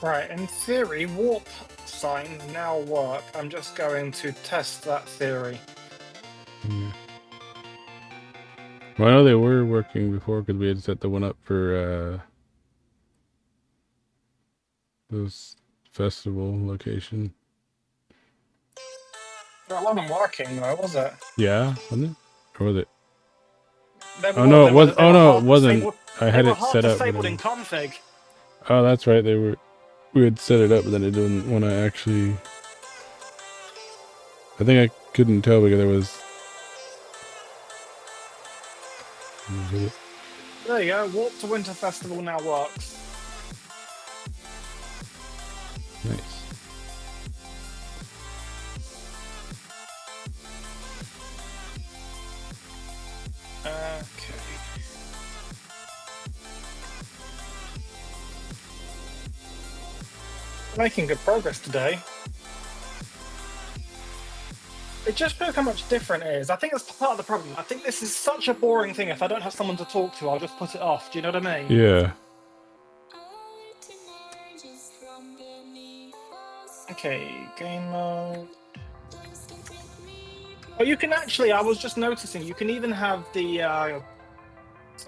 Right, in theory, warp signs now work. I'm just going to test that theory. Yeah. Well, I know they were working before because we had set the one up for this festival location. It wasn't working though, was it? Yeah, wasn't it? Or was it? Oh no, it was. Oh no, it wasn't. I had it set up. Disabled in config. Oh, that's right. We had set it up, but then it didn't want to actually. I think I couldn't tell because there was. There you go. Warp to Winter Festival now works. Nice. Okay. Making good progress today. It just shows how much different it is. I think that's part of the problem. I think this is such a boring thing. If I don't have someone to talk to, I'll just put it off. Do you know what I mean? Yeah. Okay, game mode. Oh, you can actually. I was just noticing. You can even have the.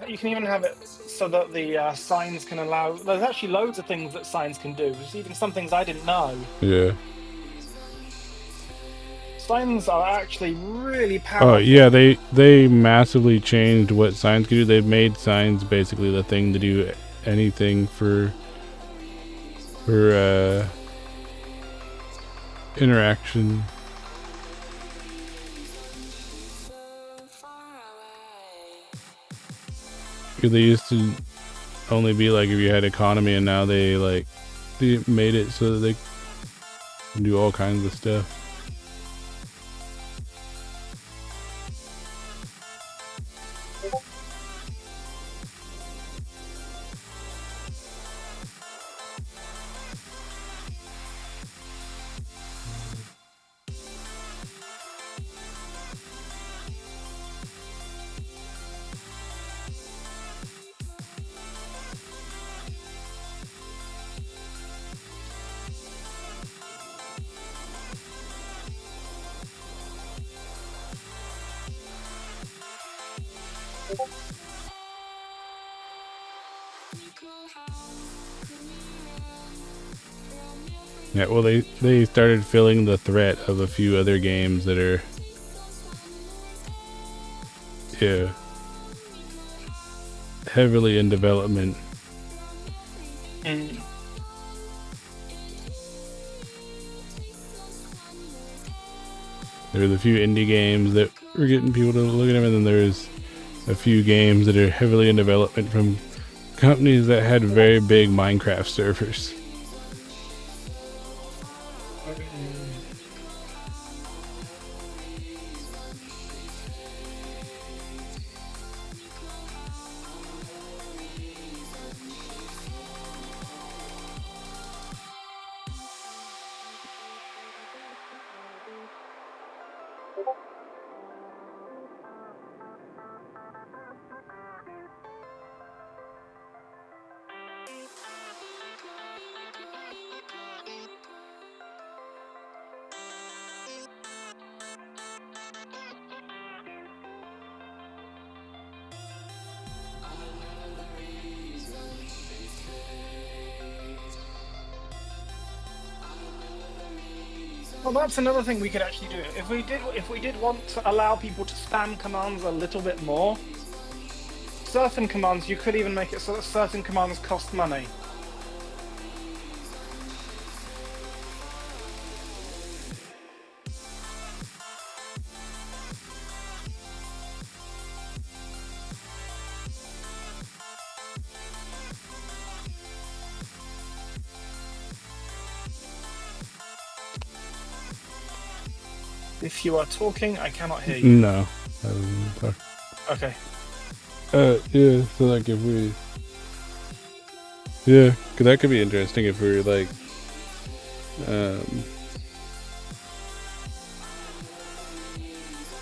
You can even have it so that the signs can allow. There's actually loads of things that signs can do. There's even some things I didn't know. Yeah. Signs are actually really powerful. Oh yeah, they massively changed what signs can do. They've made signs basically the thing to do anything for for interaction. Because they used to only be like if you had economy, and now they made it so that they can do all kinds of stuff. Yeah, well, they started feeling the threat of a few other games that are, yeah, heavily in development. Mm. There was a few indie games that were getting people to look at them, and then there's a few games that are heavily in development from companies that had very big Minecraft servers. Well, that's another thing we could actually do. If we did want to allow people to spam commands a little bit more, certain commands, you could even make it so that certain commands cost money. If you are talking, I cannot hear you. No. I wasn't talking. Okay. Yeah, so like if we... Yeah, because that could be interesting if we were like...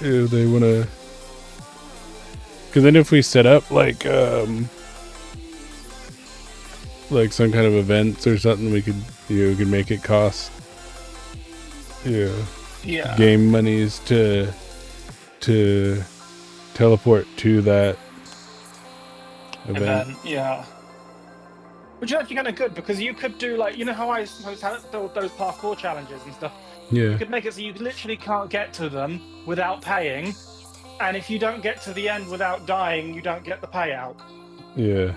if they want to... Because then if we set up like some kind of events or something, we could, we could make it cost... Yeah. game monies to teleport to that event. Yeah. Which is actually kind of good, because you could do like, you know how I suppose had those parkour challenges and stuff? Yeah. You could make it so you literally can't get to them without paying, and if you don't get to the end without dying, you don't get the payout. Yeah.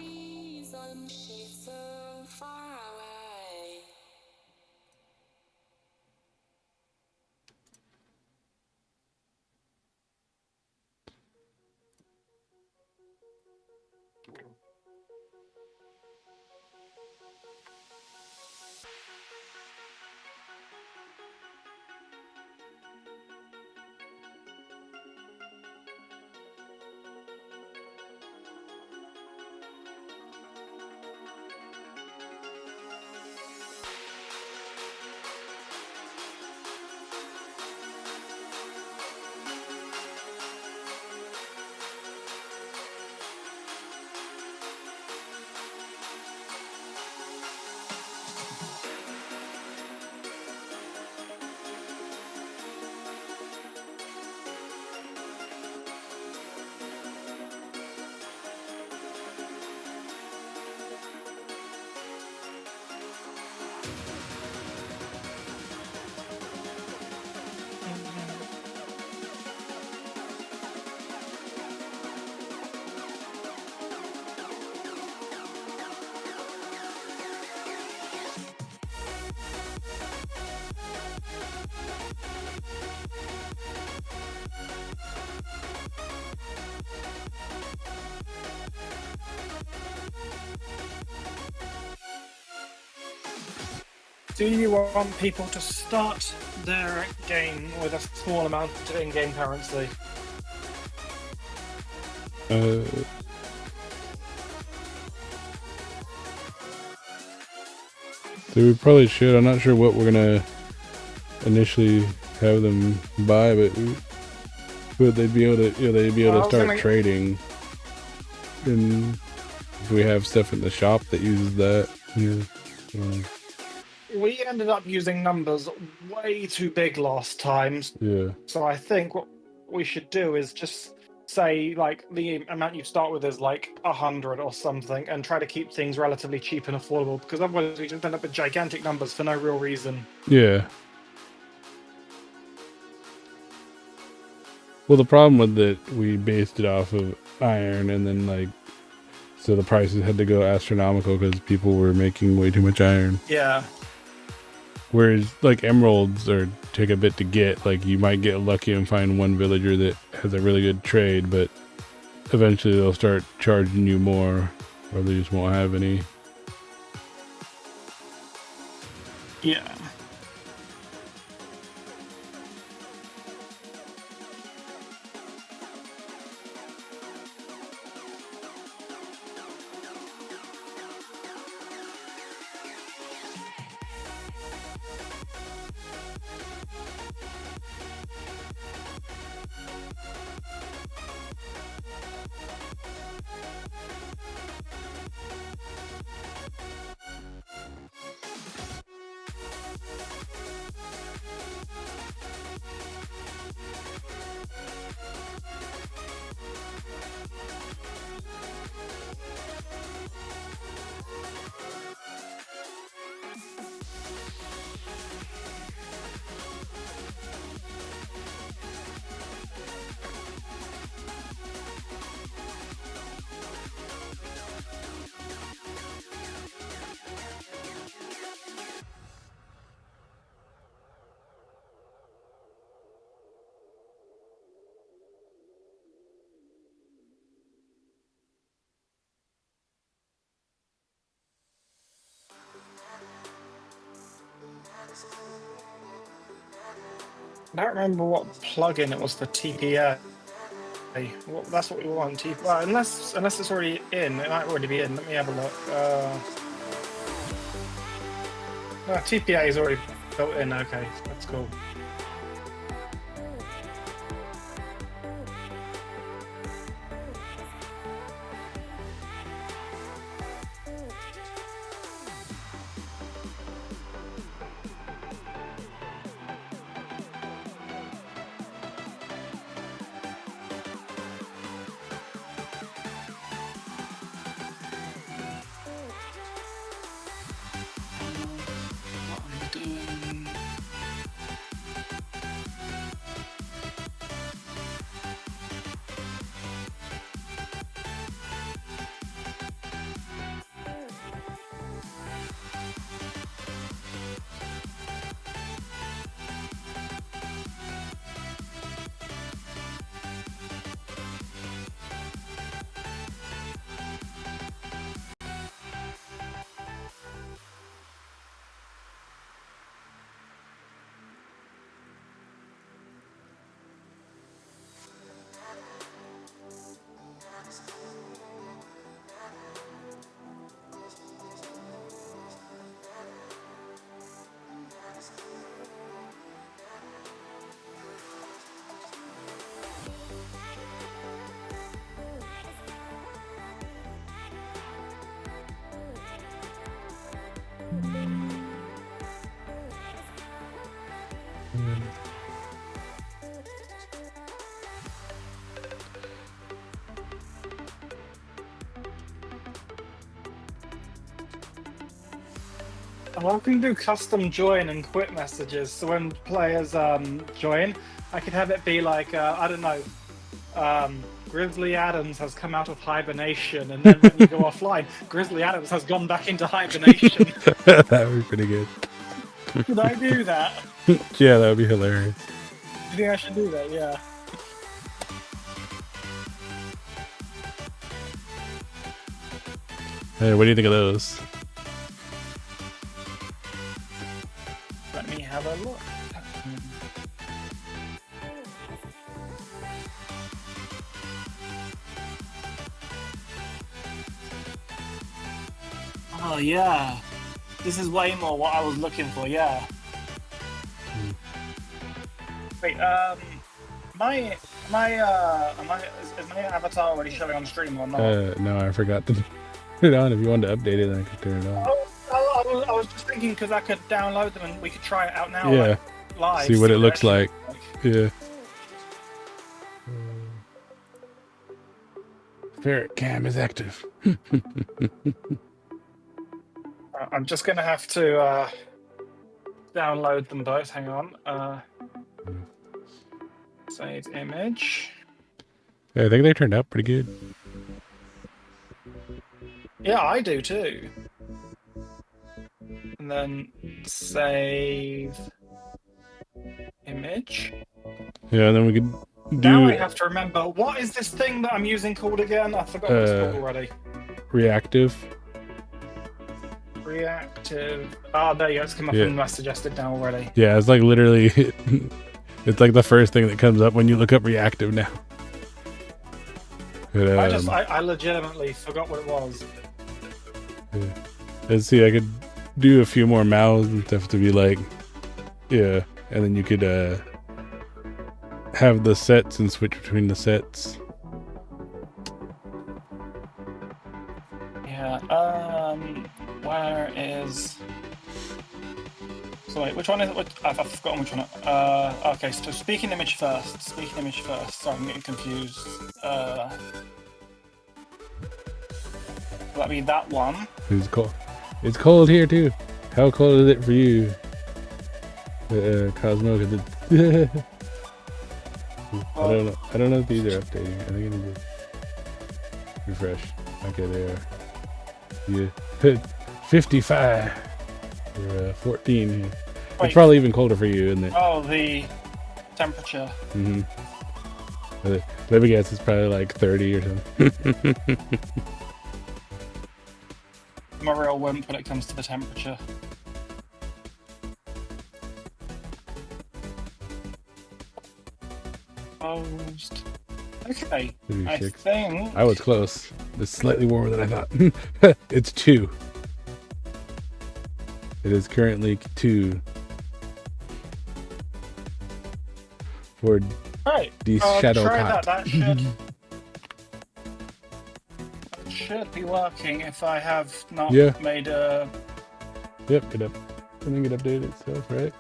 Do you want people to start their game with a small amount of in-game currency? So we probably should. I'm not sure what we're gonna initially have them buy, but they'd be able to, they'd be able to start trading. And if we have stuff in the shop that uses that, we ended up using numbers way too big last time. Yeah. So I think what we should do is just say like the amount you start with is like 100 or something, and try to keep things relatively cheap and affordable, because otherwise we just end up with gigantic numbers for no real reason. Yeah. Well, the problem with it, we based it off of iron, and then like, so the prices had to go astronomical because people were making way too much iron. Yeah. Whereas like emeralds are take a bit to get. Like you might get lucky and find one villager that has a really good trade, but eventually they'll start charging you more, or they just won't have any. Yeah. I don't remember what plugin it was for TPA. Well, that's what we want. Well, unless it's already in, it might already be in. Let me have a look. No, TPA is already built in. Okay, that's cool. Well, I can do custom join and quit messages. So when players join, I could have it be like, I don't know, Grizzly Adams has come out of hibernation, and then when you go offline, Grizzly Adams has gone back into hibernation. That would be pretty good. Should I do that? Yeah, that would be hilarious. You think I should do that? Yeah. Hey, what do you think of those? Oh yeah, this is way more what I was looking for. Yeah. Wait, is my avatar already showing on stream or not? No, I forgot to turn it on. If you wanted to update it, then I could turn it on. I was just thinking because I could download them and we could try it out now. Yeah. Like, live. See what it looks like. Yeah. Ferret cam is active. I'm just gonna have to download them both. Hang on. Save image. Yeah, I think they turned out pretty good. Yeah, I do too. And then save image. Yeah, and then we could Now I do have to remember, what is this thing that I'm using called again? I forgot what it's called already. reactive. Reactive. Oh, there you go. It's come up in my suggested now already. Yeah, it's like literally, it's like the first thing that comes up when you look up reactive now. But, I legitimately forgot what it was. Yeah. Let's see, I could do a few more mouths and stuff to be like, yeah, and then you could have the sets and switch between the sets. Yeah. Where is? So wait, which one is it? I've forgotten which one. Okay, so speaking image first. Speaking image first. Sorry, I'm getting confused. Will that be that one? It's cold. It's cold here too. How cold is it for you, Cosmo? 'Cause it's I don't know. I don't know if these are updating. I think I need to refresh. Okay, they are. Yeah, 55. You're 14 here. Wait. It's probably even colder for you, isn't it? Oh, the temperature. Mm-hmm. Let me guess, it's probably like 30 or something. I'm a real wimp when it comes to the temperature. Closed. Okay, I 36. think... I was close. It's slightly warmer than I thought. It's 2. It is currently 2. For Right. the shadow try cut. that should be working if I have not made a... Yep, get up. I think it updated itself, right?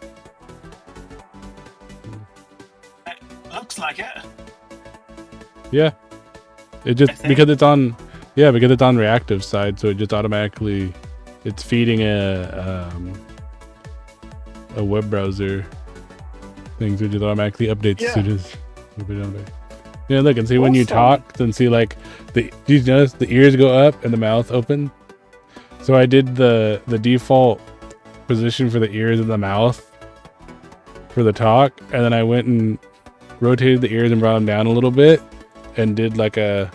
It looks like it. Yeah. It just because it's on because it's on reactive side, so it just automatically it's feeding a web browser thing, so it just automatically updates as soon as you put it on there. Yeah, look and see when you talk, then see like do you notice the ears go up and the mouth open? So I did the default position for the ears and the mouth for the talk, and then I went and rotated the ears and brought them down a little bit and did like a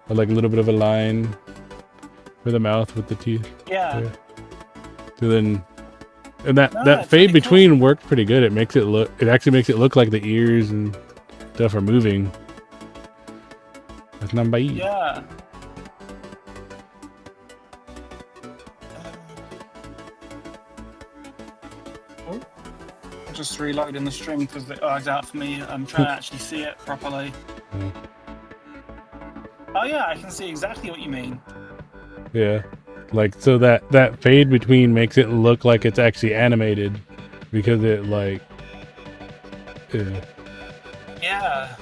little bit of a line for the mouth with the teeth. Yeah. So then, and that fade between worked pretty good. It actually makes it look like the ears and stuff are moving. That's not by Yeah. Just reloading the stream because it lags out for me. I'm trying to actually see it properly. Oh yeah, I can see exactly what you mean. Yeah, like so that fade between makes it look like it's actually animated because it like yeah.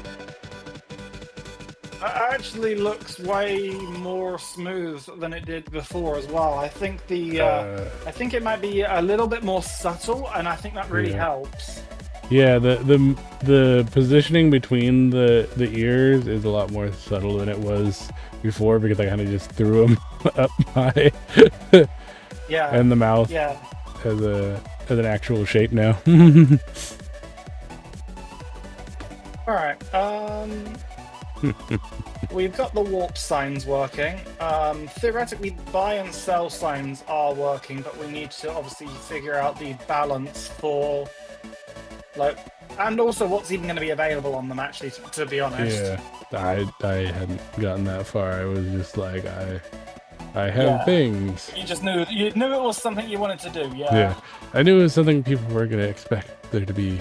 It actually looks way more smooth than it did before as well. I think I think it might be a little bit more subtle, and I think that really helps. Yeah, the positioning between the ears is a lot more subtle than it was before because I kind of just threw them up high. Yeah. And the mouth as an actual shape now. All right. We've got the warp signs working. Theoretically, buy and sell signs are working, but we need to obviously figure out the balance for, like, and also what's even going to be available on them. Actually, to be honest. Yeah, I hadn't gotten that far. I was just like I have things. You just knew it was something you wanted to do. Yeah, I knew it was something people were gonna expect there to be.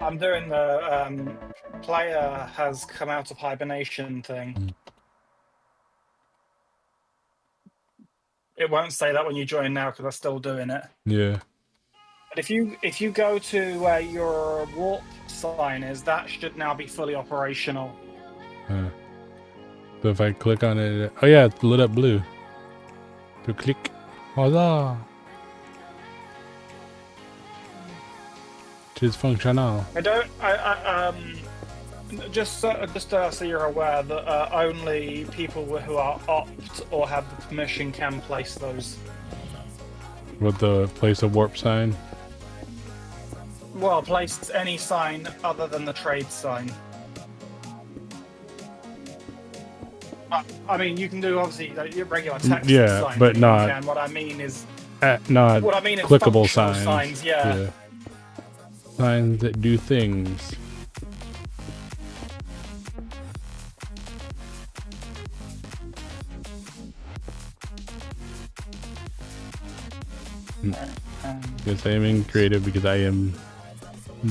I'm doing the player has come out of hibernation thing. It won't say that when you join now because I'm still doing it. Yeah. But if you go to where your warp sign is, that should now be fully operational. So if I click on it, oh yeah, it's lit up blue. So click. Huzzah! It is functional. Just so you're aware that only people who are opt or have the permission can place those. With the place a warp sign. Well, place any sign other than the trade sign. I mean, you can do obviously your regular text signs. But not. What I mean is not what I mean is clickable signs. Yeah. Signs that do things. Yes, I am in creative because I am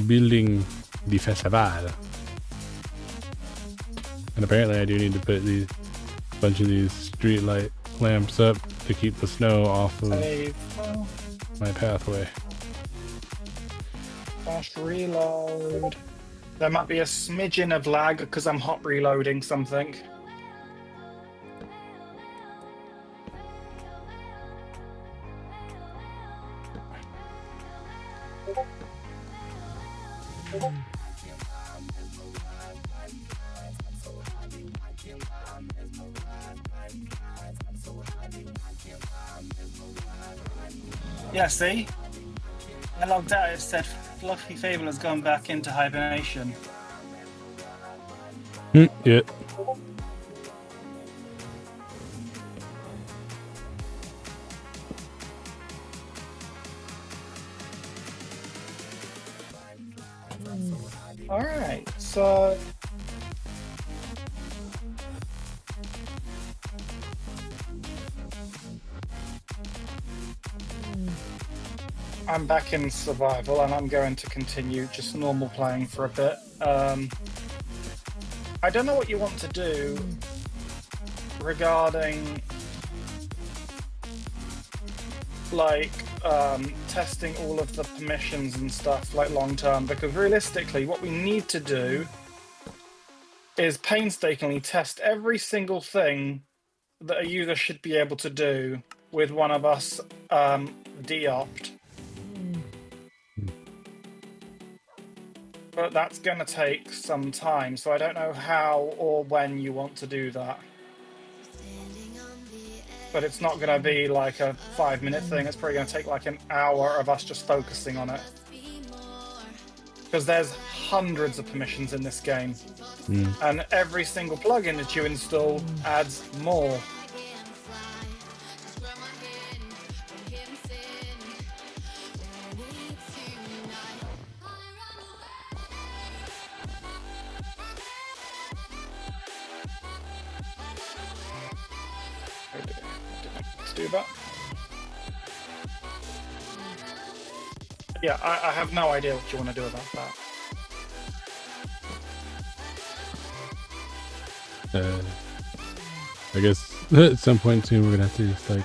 building the festival. And apparently I do need to put a bunch of these street light lamps up to keep the snow off of my pathway. Fast reload. There might be a smidgen of lag because I'm hot reloading something. Yeah, see? I logged out, it said Fluffy Fable has gone back into hibernation. Yeah. Alright, so... I'm back in survival and I'm going to continue just normal playing for a bit. I don't know what you want to do regarding like testing all of the permissions and stuff like long term, because realistically what we need to do is painstakingly test every single thing that a user should be able to do with one of us de-opt. But that's going to take some time, so I don't know how or when you want to do that. But it's not going to be like a 5-minute thing, it's probably going to take like an hour of us just focusing on it. Because there's hundreds of permissions in this game, and every single plugin that you install adds more. Let's do that. Yeah, I have no idea what you want to do about that. I guess at some point soon we're gonna have to just like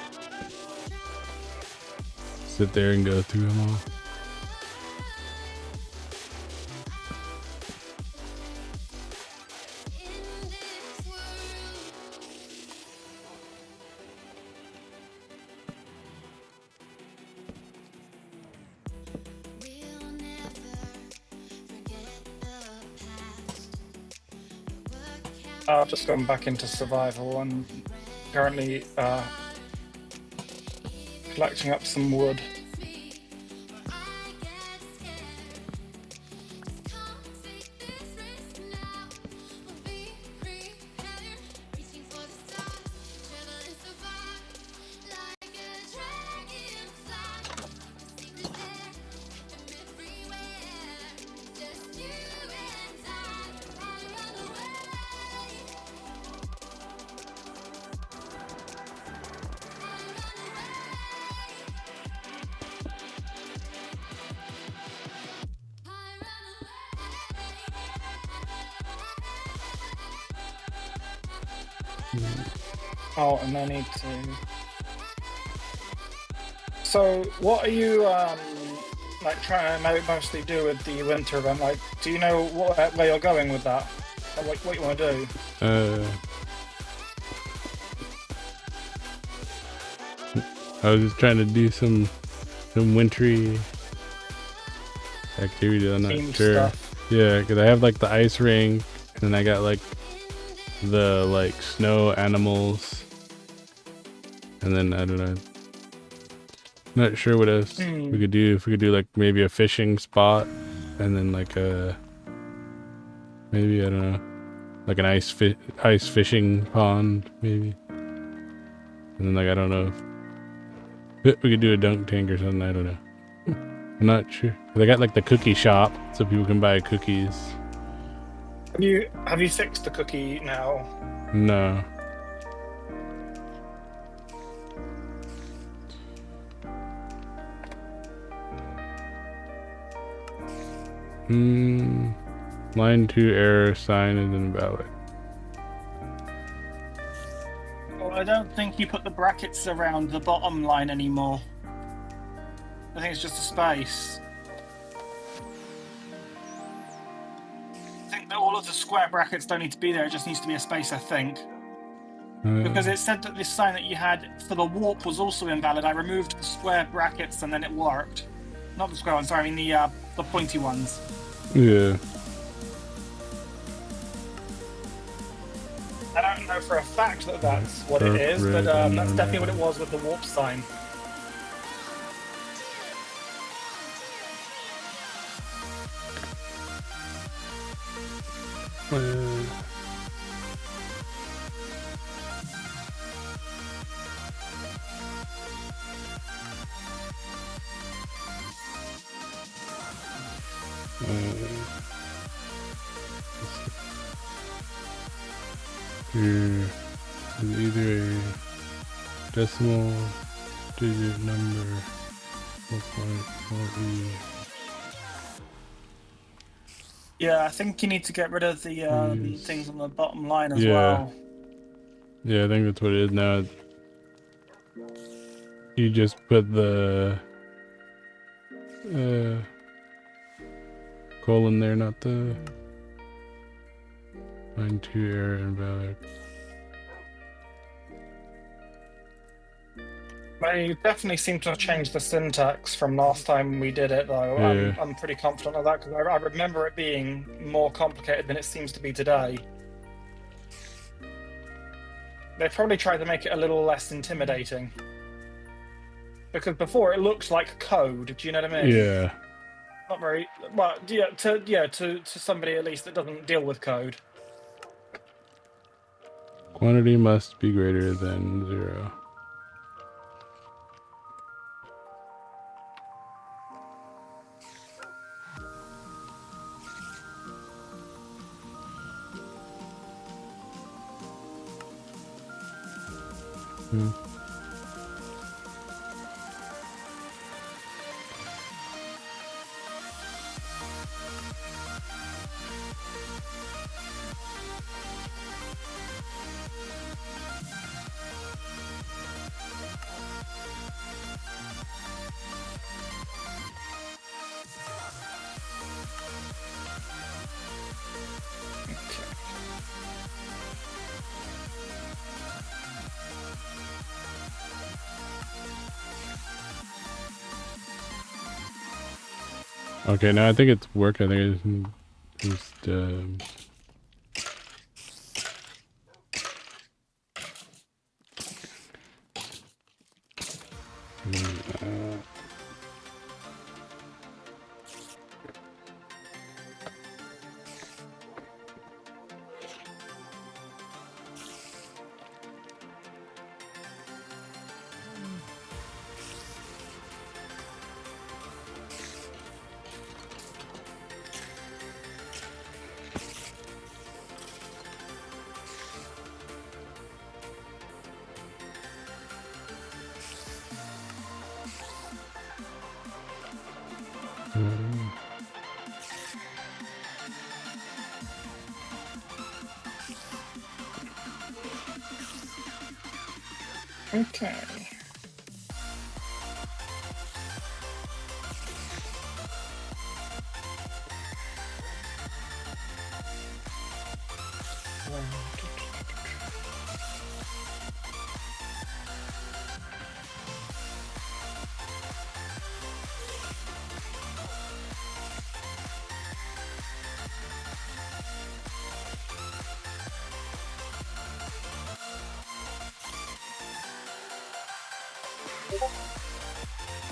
sit there and go through them all. I've just gone back into survival and currently collecting up some wood. Oh, and I need to. So, what are you like trying to mostly do with the winter event? Like, do you know where you're going with that? Like, what you want to do? I was just trying to do some wintry activity. I'm not Themed sure. stuff. Yeah, because I have like the ice rink, and then I got like the like snow animals, and then I don't know. Not sure what else we could do. If we could do like maybe a fishing spot, and then like a maybe I don't know, like an ice fishing pond maybe, and then like I don't know if we could do a dunk tank or something. I don't know. I'm not sure. They got like the cookie shop, so people can buy cookies. Have you fixed the cookie now? No. Line 2 error sign is invalid. Well, I don't think you put the brackets around the bottom line anymore. I think it's just a space. I think that all of the square brackets don't need to be there, it just needs to be a space, I think. Because it said that this sign that you had for the warp was also invalid. I removed the square brackets and then it worked. Not the square ones, sorry, I mean the pointy ones. Yeah. I don't know for a fact that that's what it is, but that's definitely what it was with the warp sign. Here is either a decimal digit number or Yeah, I think you need to get rid of the things on the bottom line as well. Yeah, I think that's what it is now. You just put the colon there, not the line 2 error invalid. They definitely seem to have changed the syntax from last time we did it, though. Yeah. I'm pretty confident of that because I remember it being more complicated than it seems to be today. They probably tried to make it a little less intimidating. Because before it looked like code, do you know what I mean? Yeah. Not very well, to somebody at least that doesn't deal with code. Quantity must be greater than 0. Okay, now I think it's work. I think it's just Okay.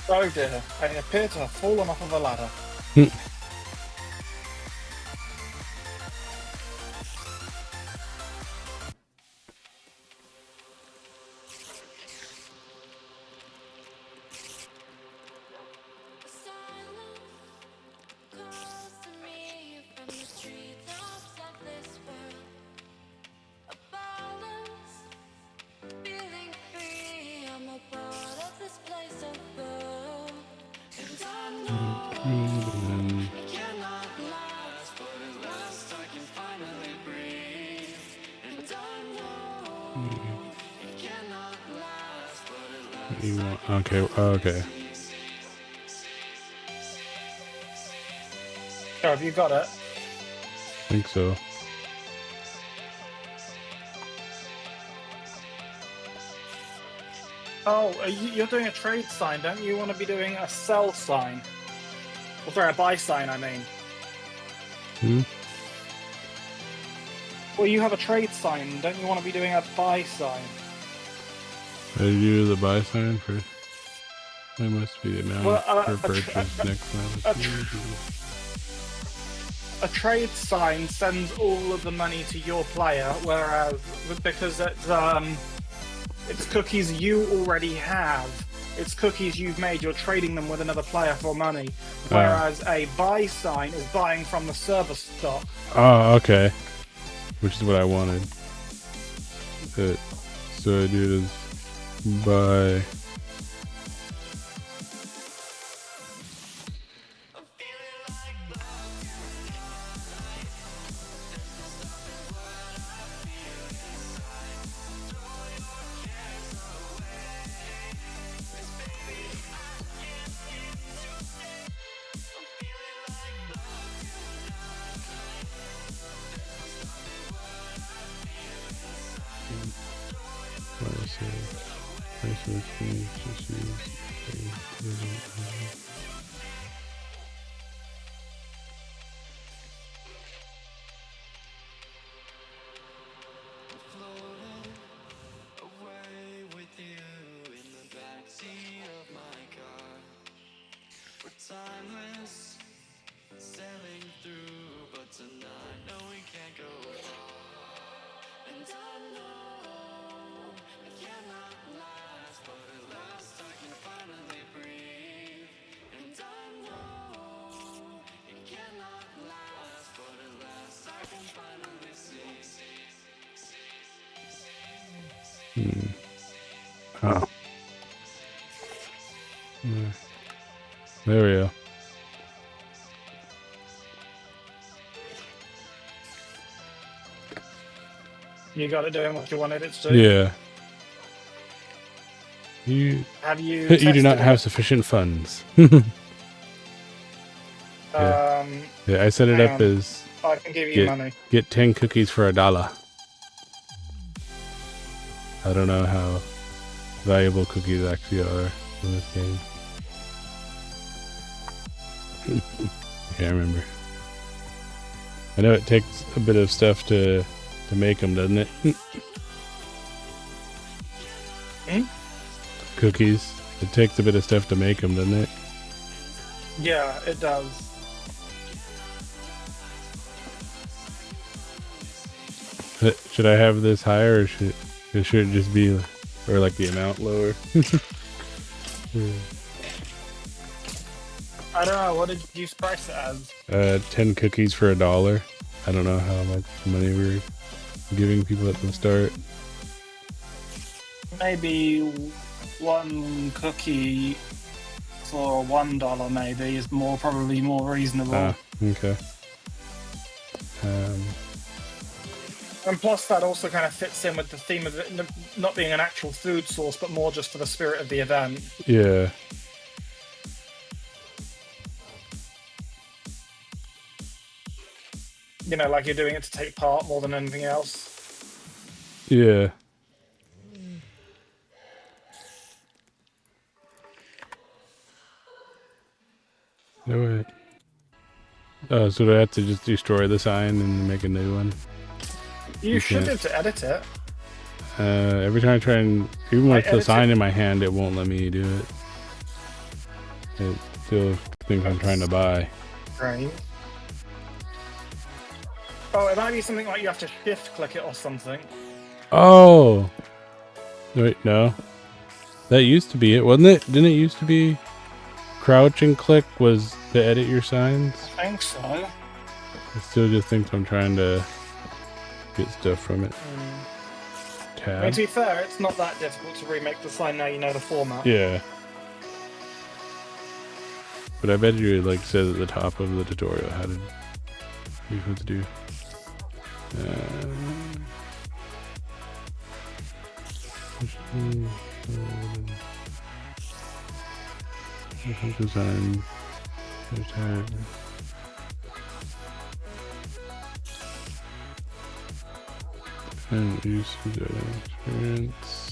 Oh dear, I appear to have fallen off of a ladder. Okay, okay. Oh, have you got it? I think so. Oh, you're doing a trade sign, don't you want to be doing a sell sign? Or sorry, a buy sign, I mean. Hmm? Well, you have a trade sign, don't you want to be doing a buy sign? I do the buy sign first. That must be the amount Well, per purchase next month. A trade sign sends all of the money to your player, whereas because it's cookies you already have, it's cookies you've made, you're trading them with another player for money. Whereas a buy sign is buying from the server stock. Oh, okay. Which is what I wanted. So I do it as buy. Oh. Yeah. There we go. You got it doing what you wanted it to do. Yeah. You you do not have sufficient funds. Yeah. Yeah, I set it up as I can give you money. Get 10 cookies for $1. I don't know how valuable cookies actually are in this game. I can't remember. I know it takes a bit of stuff to make them, doesn't it? Cookies. It takes a bit of stuff to make them, doesn't it? Yeah, it does. Should I have this higher, or should it just be, or like the amount lower? I don't know. What did you price it as? 10 cookies for $1. I don't know how much money we're giving people at the start. Maybe one cookie for $1 maybe is probably more reasonable. Ah, okay. And plus, that also kind of fits in with the theme of it not being an actual food source, but more just for the spirit of the event. Yeah. You know, like you're doing it to take part more than anything else. Yeah. No way. Oh, so do I have to just destroy the sign and make a new one? You should be can't. able to edit it. Every time I try and, even with the sign in my hand, it won't let me do it. It still thinks I'm trying to buy. Right. Oh, it might be something like you have to shift click it or something. Oh! Wait, no. That used to be it, wasn't it? Didn't it used to be crouch and click was to edit your signs? I think so. It still just thinks I'm trying to get stuff from it. I mean, Tab. to be fair, it's not that difficult to remake the sign now you know the format. Yeah. But I bet you it like says at the top of the tutorial how to use what to do. Design. And use the experience.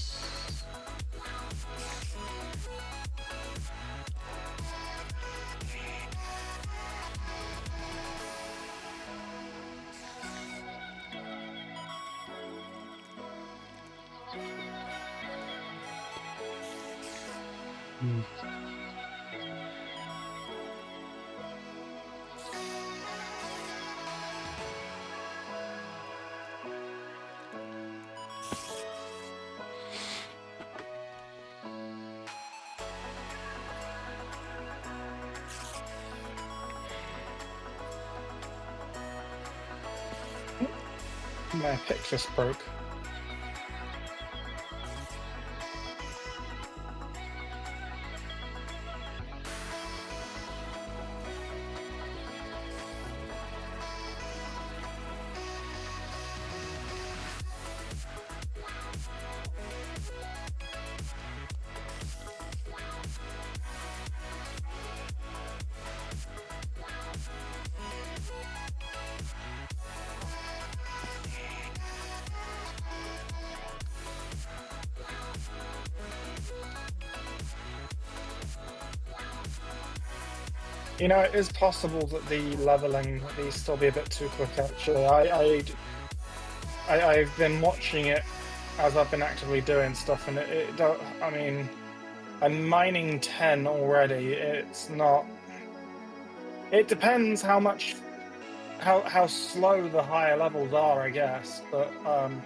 My pick just broke. You know, it is possible that the leveling may still be a bit too quick. Actually, I've been watching it as I've been actively doing stuff, and it don't. I mean, I'm mining 10 already. It's not. It depends how much, how slow the higher levels are, I guess. But I'm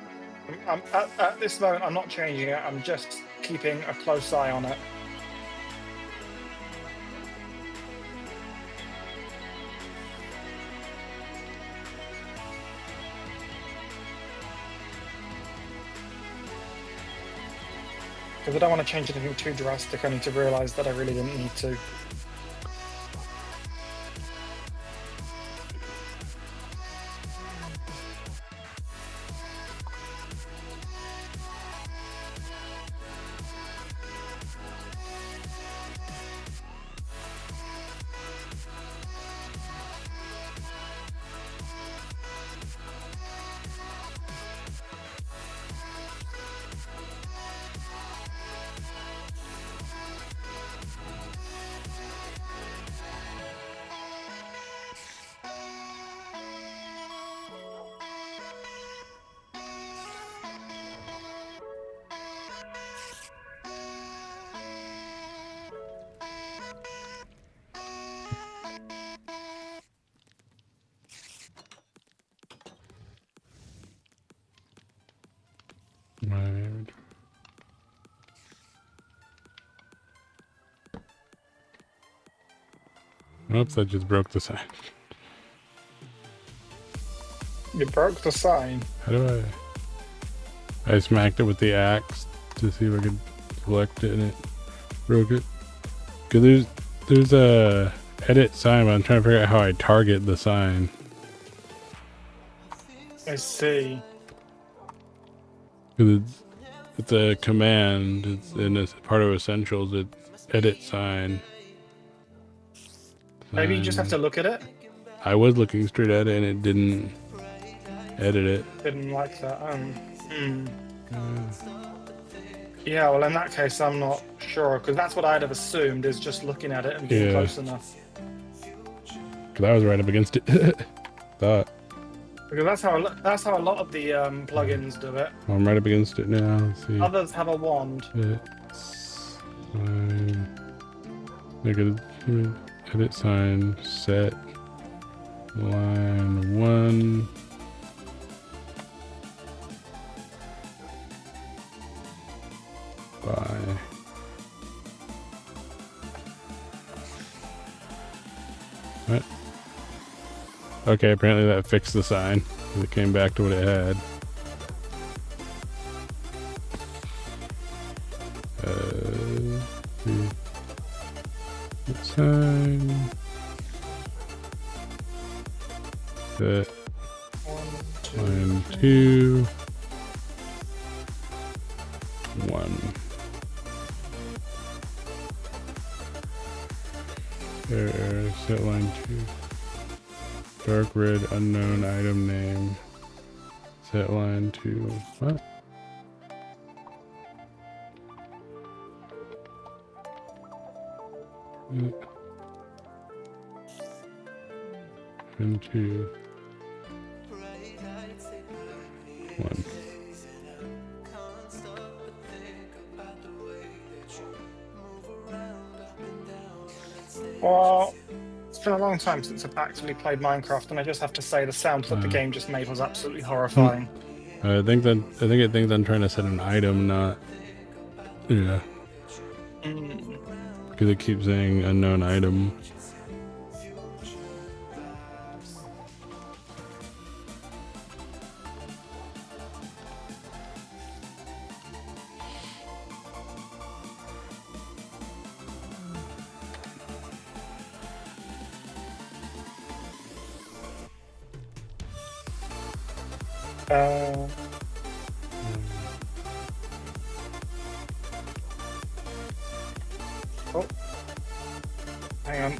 at this moment, I'm not changing it. I'm just keeping a close eye on it. Because I don't want to change anything too drastic, only to realise that I really didn't need to. Right. Oops, I just broke the sign. You broke the sign. How do I smacked it with the axe to see if I could select it and it broke it. Cause there's a edit sign, but I'm trying to figure out how I target the sign. I see. 'Cause it's a command. It's in a part of essentials. It's edit sign. Maybe you just have to look at it. I was looking straight at it and it didn't edit it. Didn't like that. Yeah, well, in that case, I'm not sure, because that's what I'd have assumed, is just looking at it and being Yeah. close enough. Because I was right up against it. Thought. Because that's how a lot of the plugins do it. I'm right up against it now. Let's see. Others have a wand. It's edit sign set line 1. By what? Okay, apparently that fixed the sign. It came back to what it had. Sign. Set line 2. 1. There, set line 2. Dark red unknown item name. Set line 2. What? And 2. 1. Well, it's been a long time since I've actually played Minecraft, and I just have to say the sound that the game just made was absolutely horrifying. I think it thinks I'm trying to set an item, not yeah. Because it keeps saying unknown item. Oh, hang on.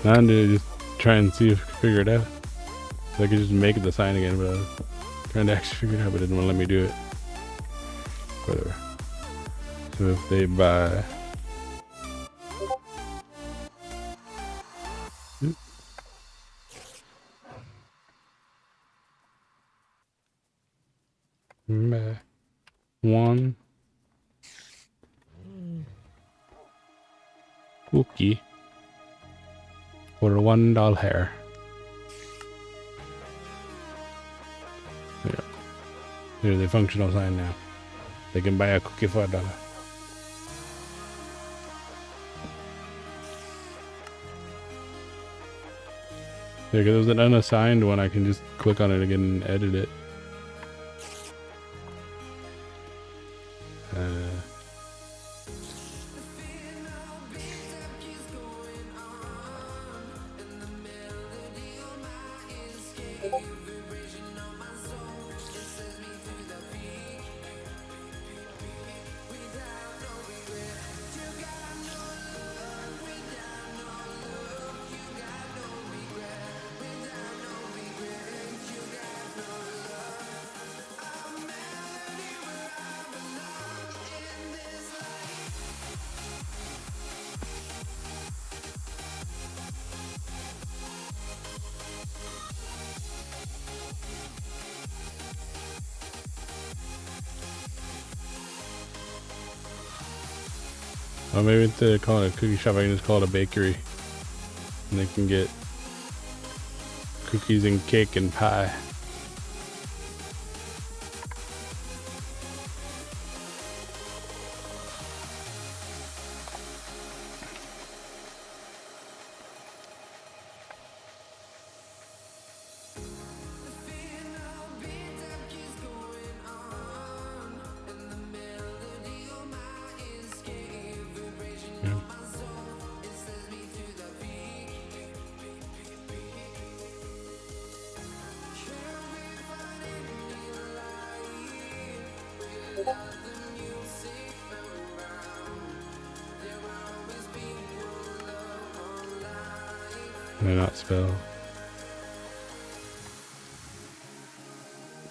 Now I'm to just try and see if I can figure it out. So I could just make the sign again, but I was trying to actually figure it out, but it didn't want to let me do it. Whatever. So if they buy... Buy 1 cookie for $1. Yeah. There's a functional sign now. They can buy a cookie for $1. Yeah, because there's an unassigned one, I can just click on it again and edit it. Or maybe instead of calling it a cookie shop, I can just call it a bakery. And they can get cookies and cake and pie. Can I not spell?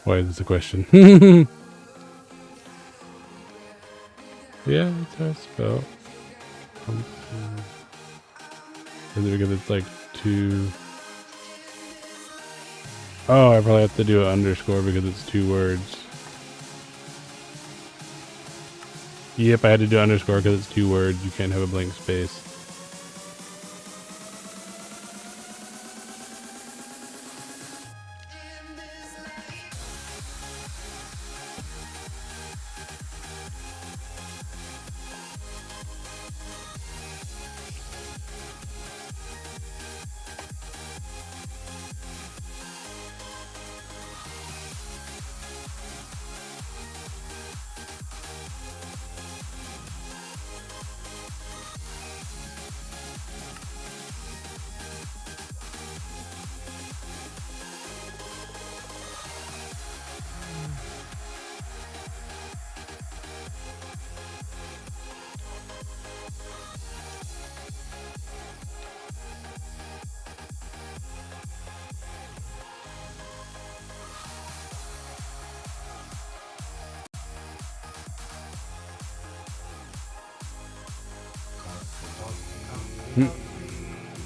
Why is this a question? Yeah, it's how to spell. Is it because it's like two? Oh, I probably have to do an underscore because it's 2 words. Yep, I had to do underscore because it's 2 words. You can't have a blank space.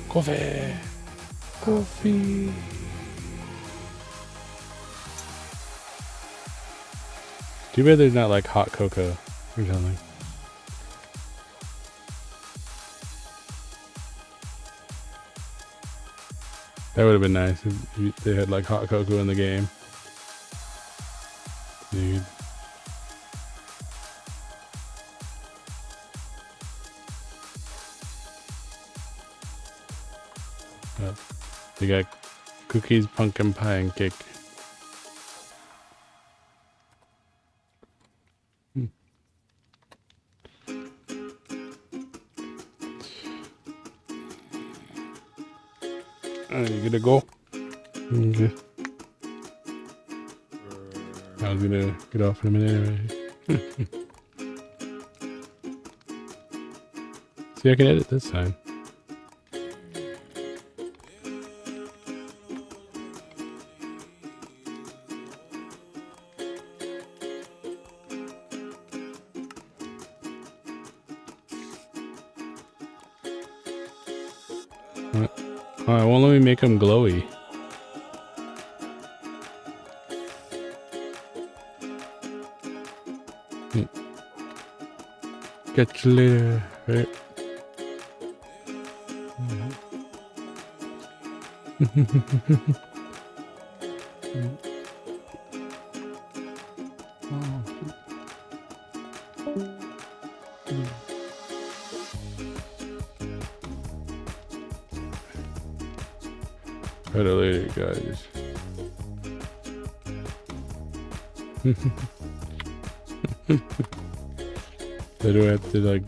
Coffee! Coffee! Too bad there's not like hot cocoa or something. That would have been nice if they had like hot cocoa in the game. Dude. Oh, they got cookies, pumpkin pie, and cake. You gonna go? Okay. I was gonna get off in a minute anyway. See, I can edit this time. Oh, it won't let me make them glowy. Catch you later, right? Better later, guys. So do I have to like?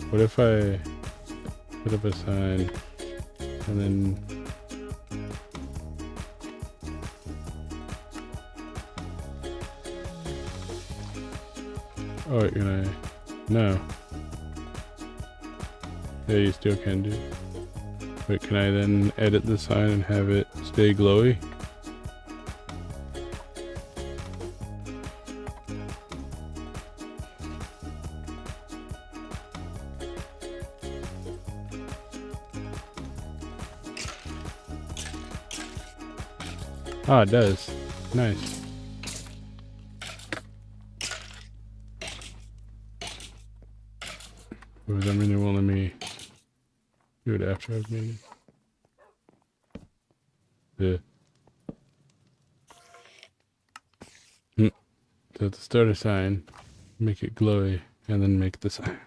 What if I put up a sign and then? Oh, wait, can I? No. Yeah, you still can do. Wait, can I then edit the sign and have it stay glowy? Ah, it does. Nice. For some reason, it won't let me do it after I've made it. Yeah. So to start a sign, make it glowy, and then make the sign.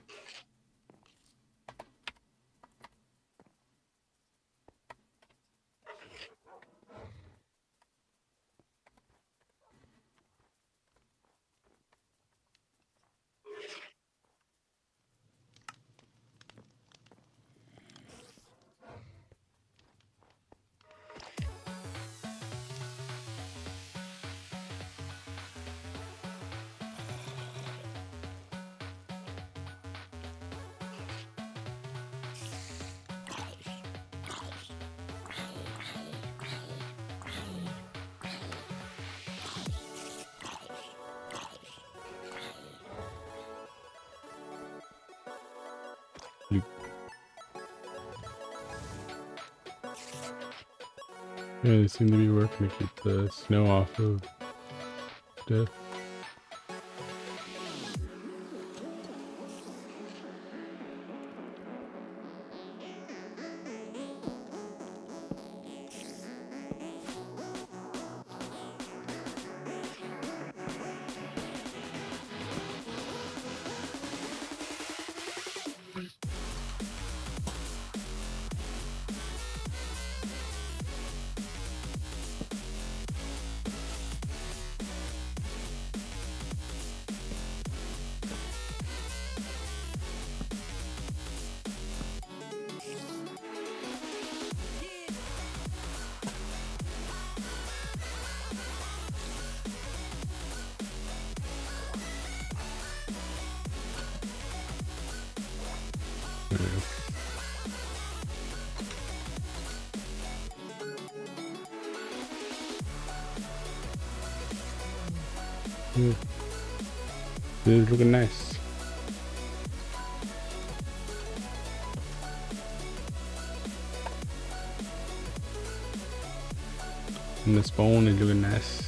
Yeah, they seem to be working to keep the snow off of stuff. Yeah. It's looking nice. And the spawn is looking nice.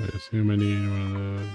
I assume I need one of those.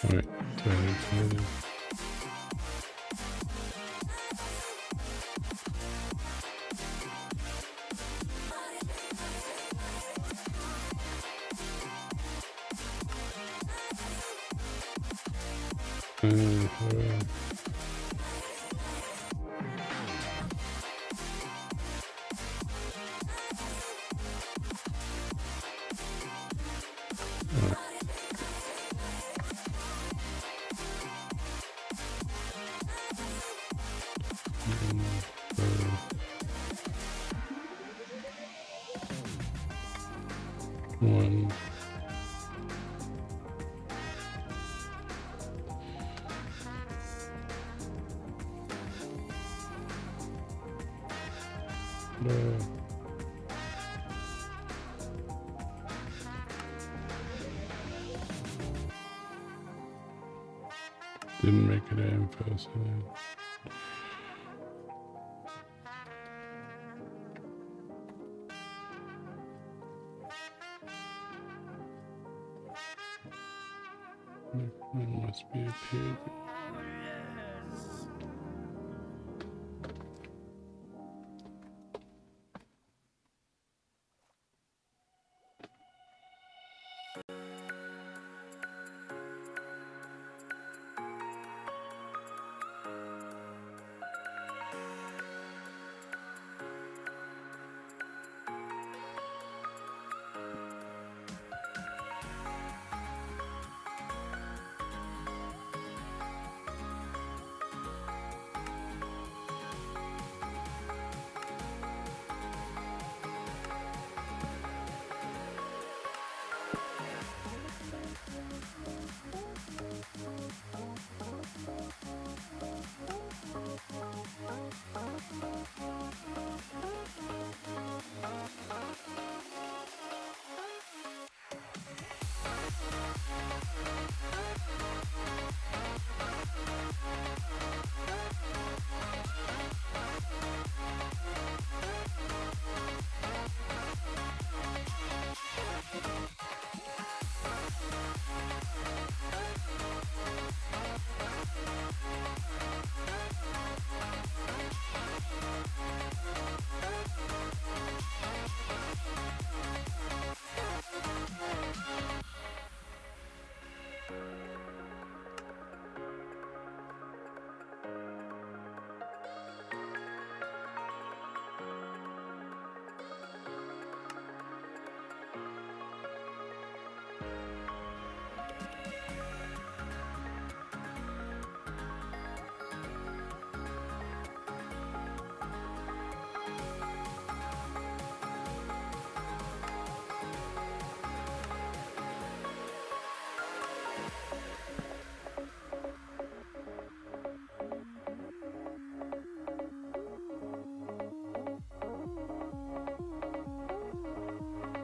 Alright, so I need to one. Didn't make it info sign. It must be a pig.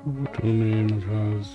What name has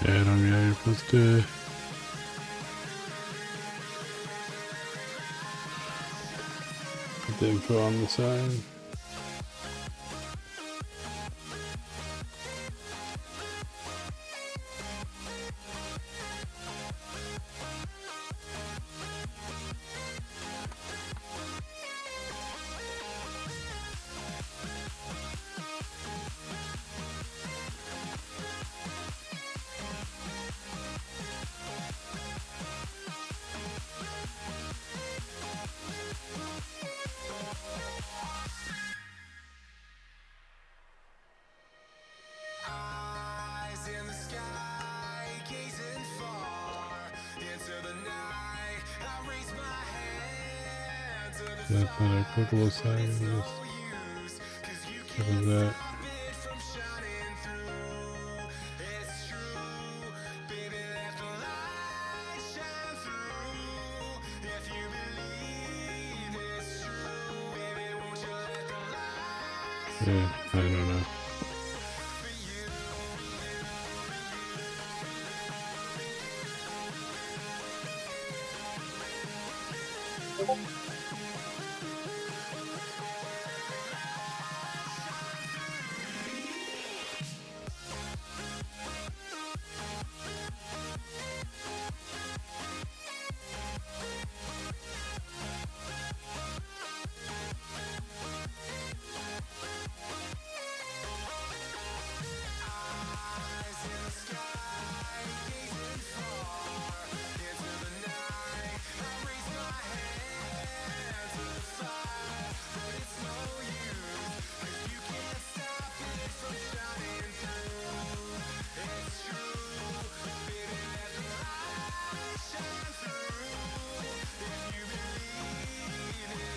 Yeah, I don't know. You're supposed to. Put the info on the side. That's not a clickable side. Just give that. Yeah, I don't know.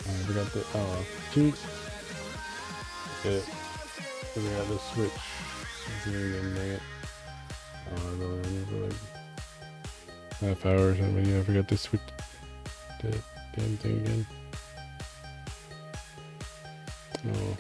I forgot the cheat. Yeah, I forgot the switch. Dang it. I was only in for like half hour or something. Yeah, I forgot to switch the damn thing again. Oh.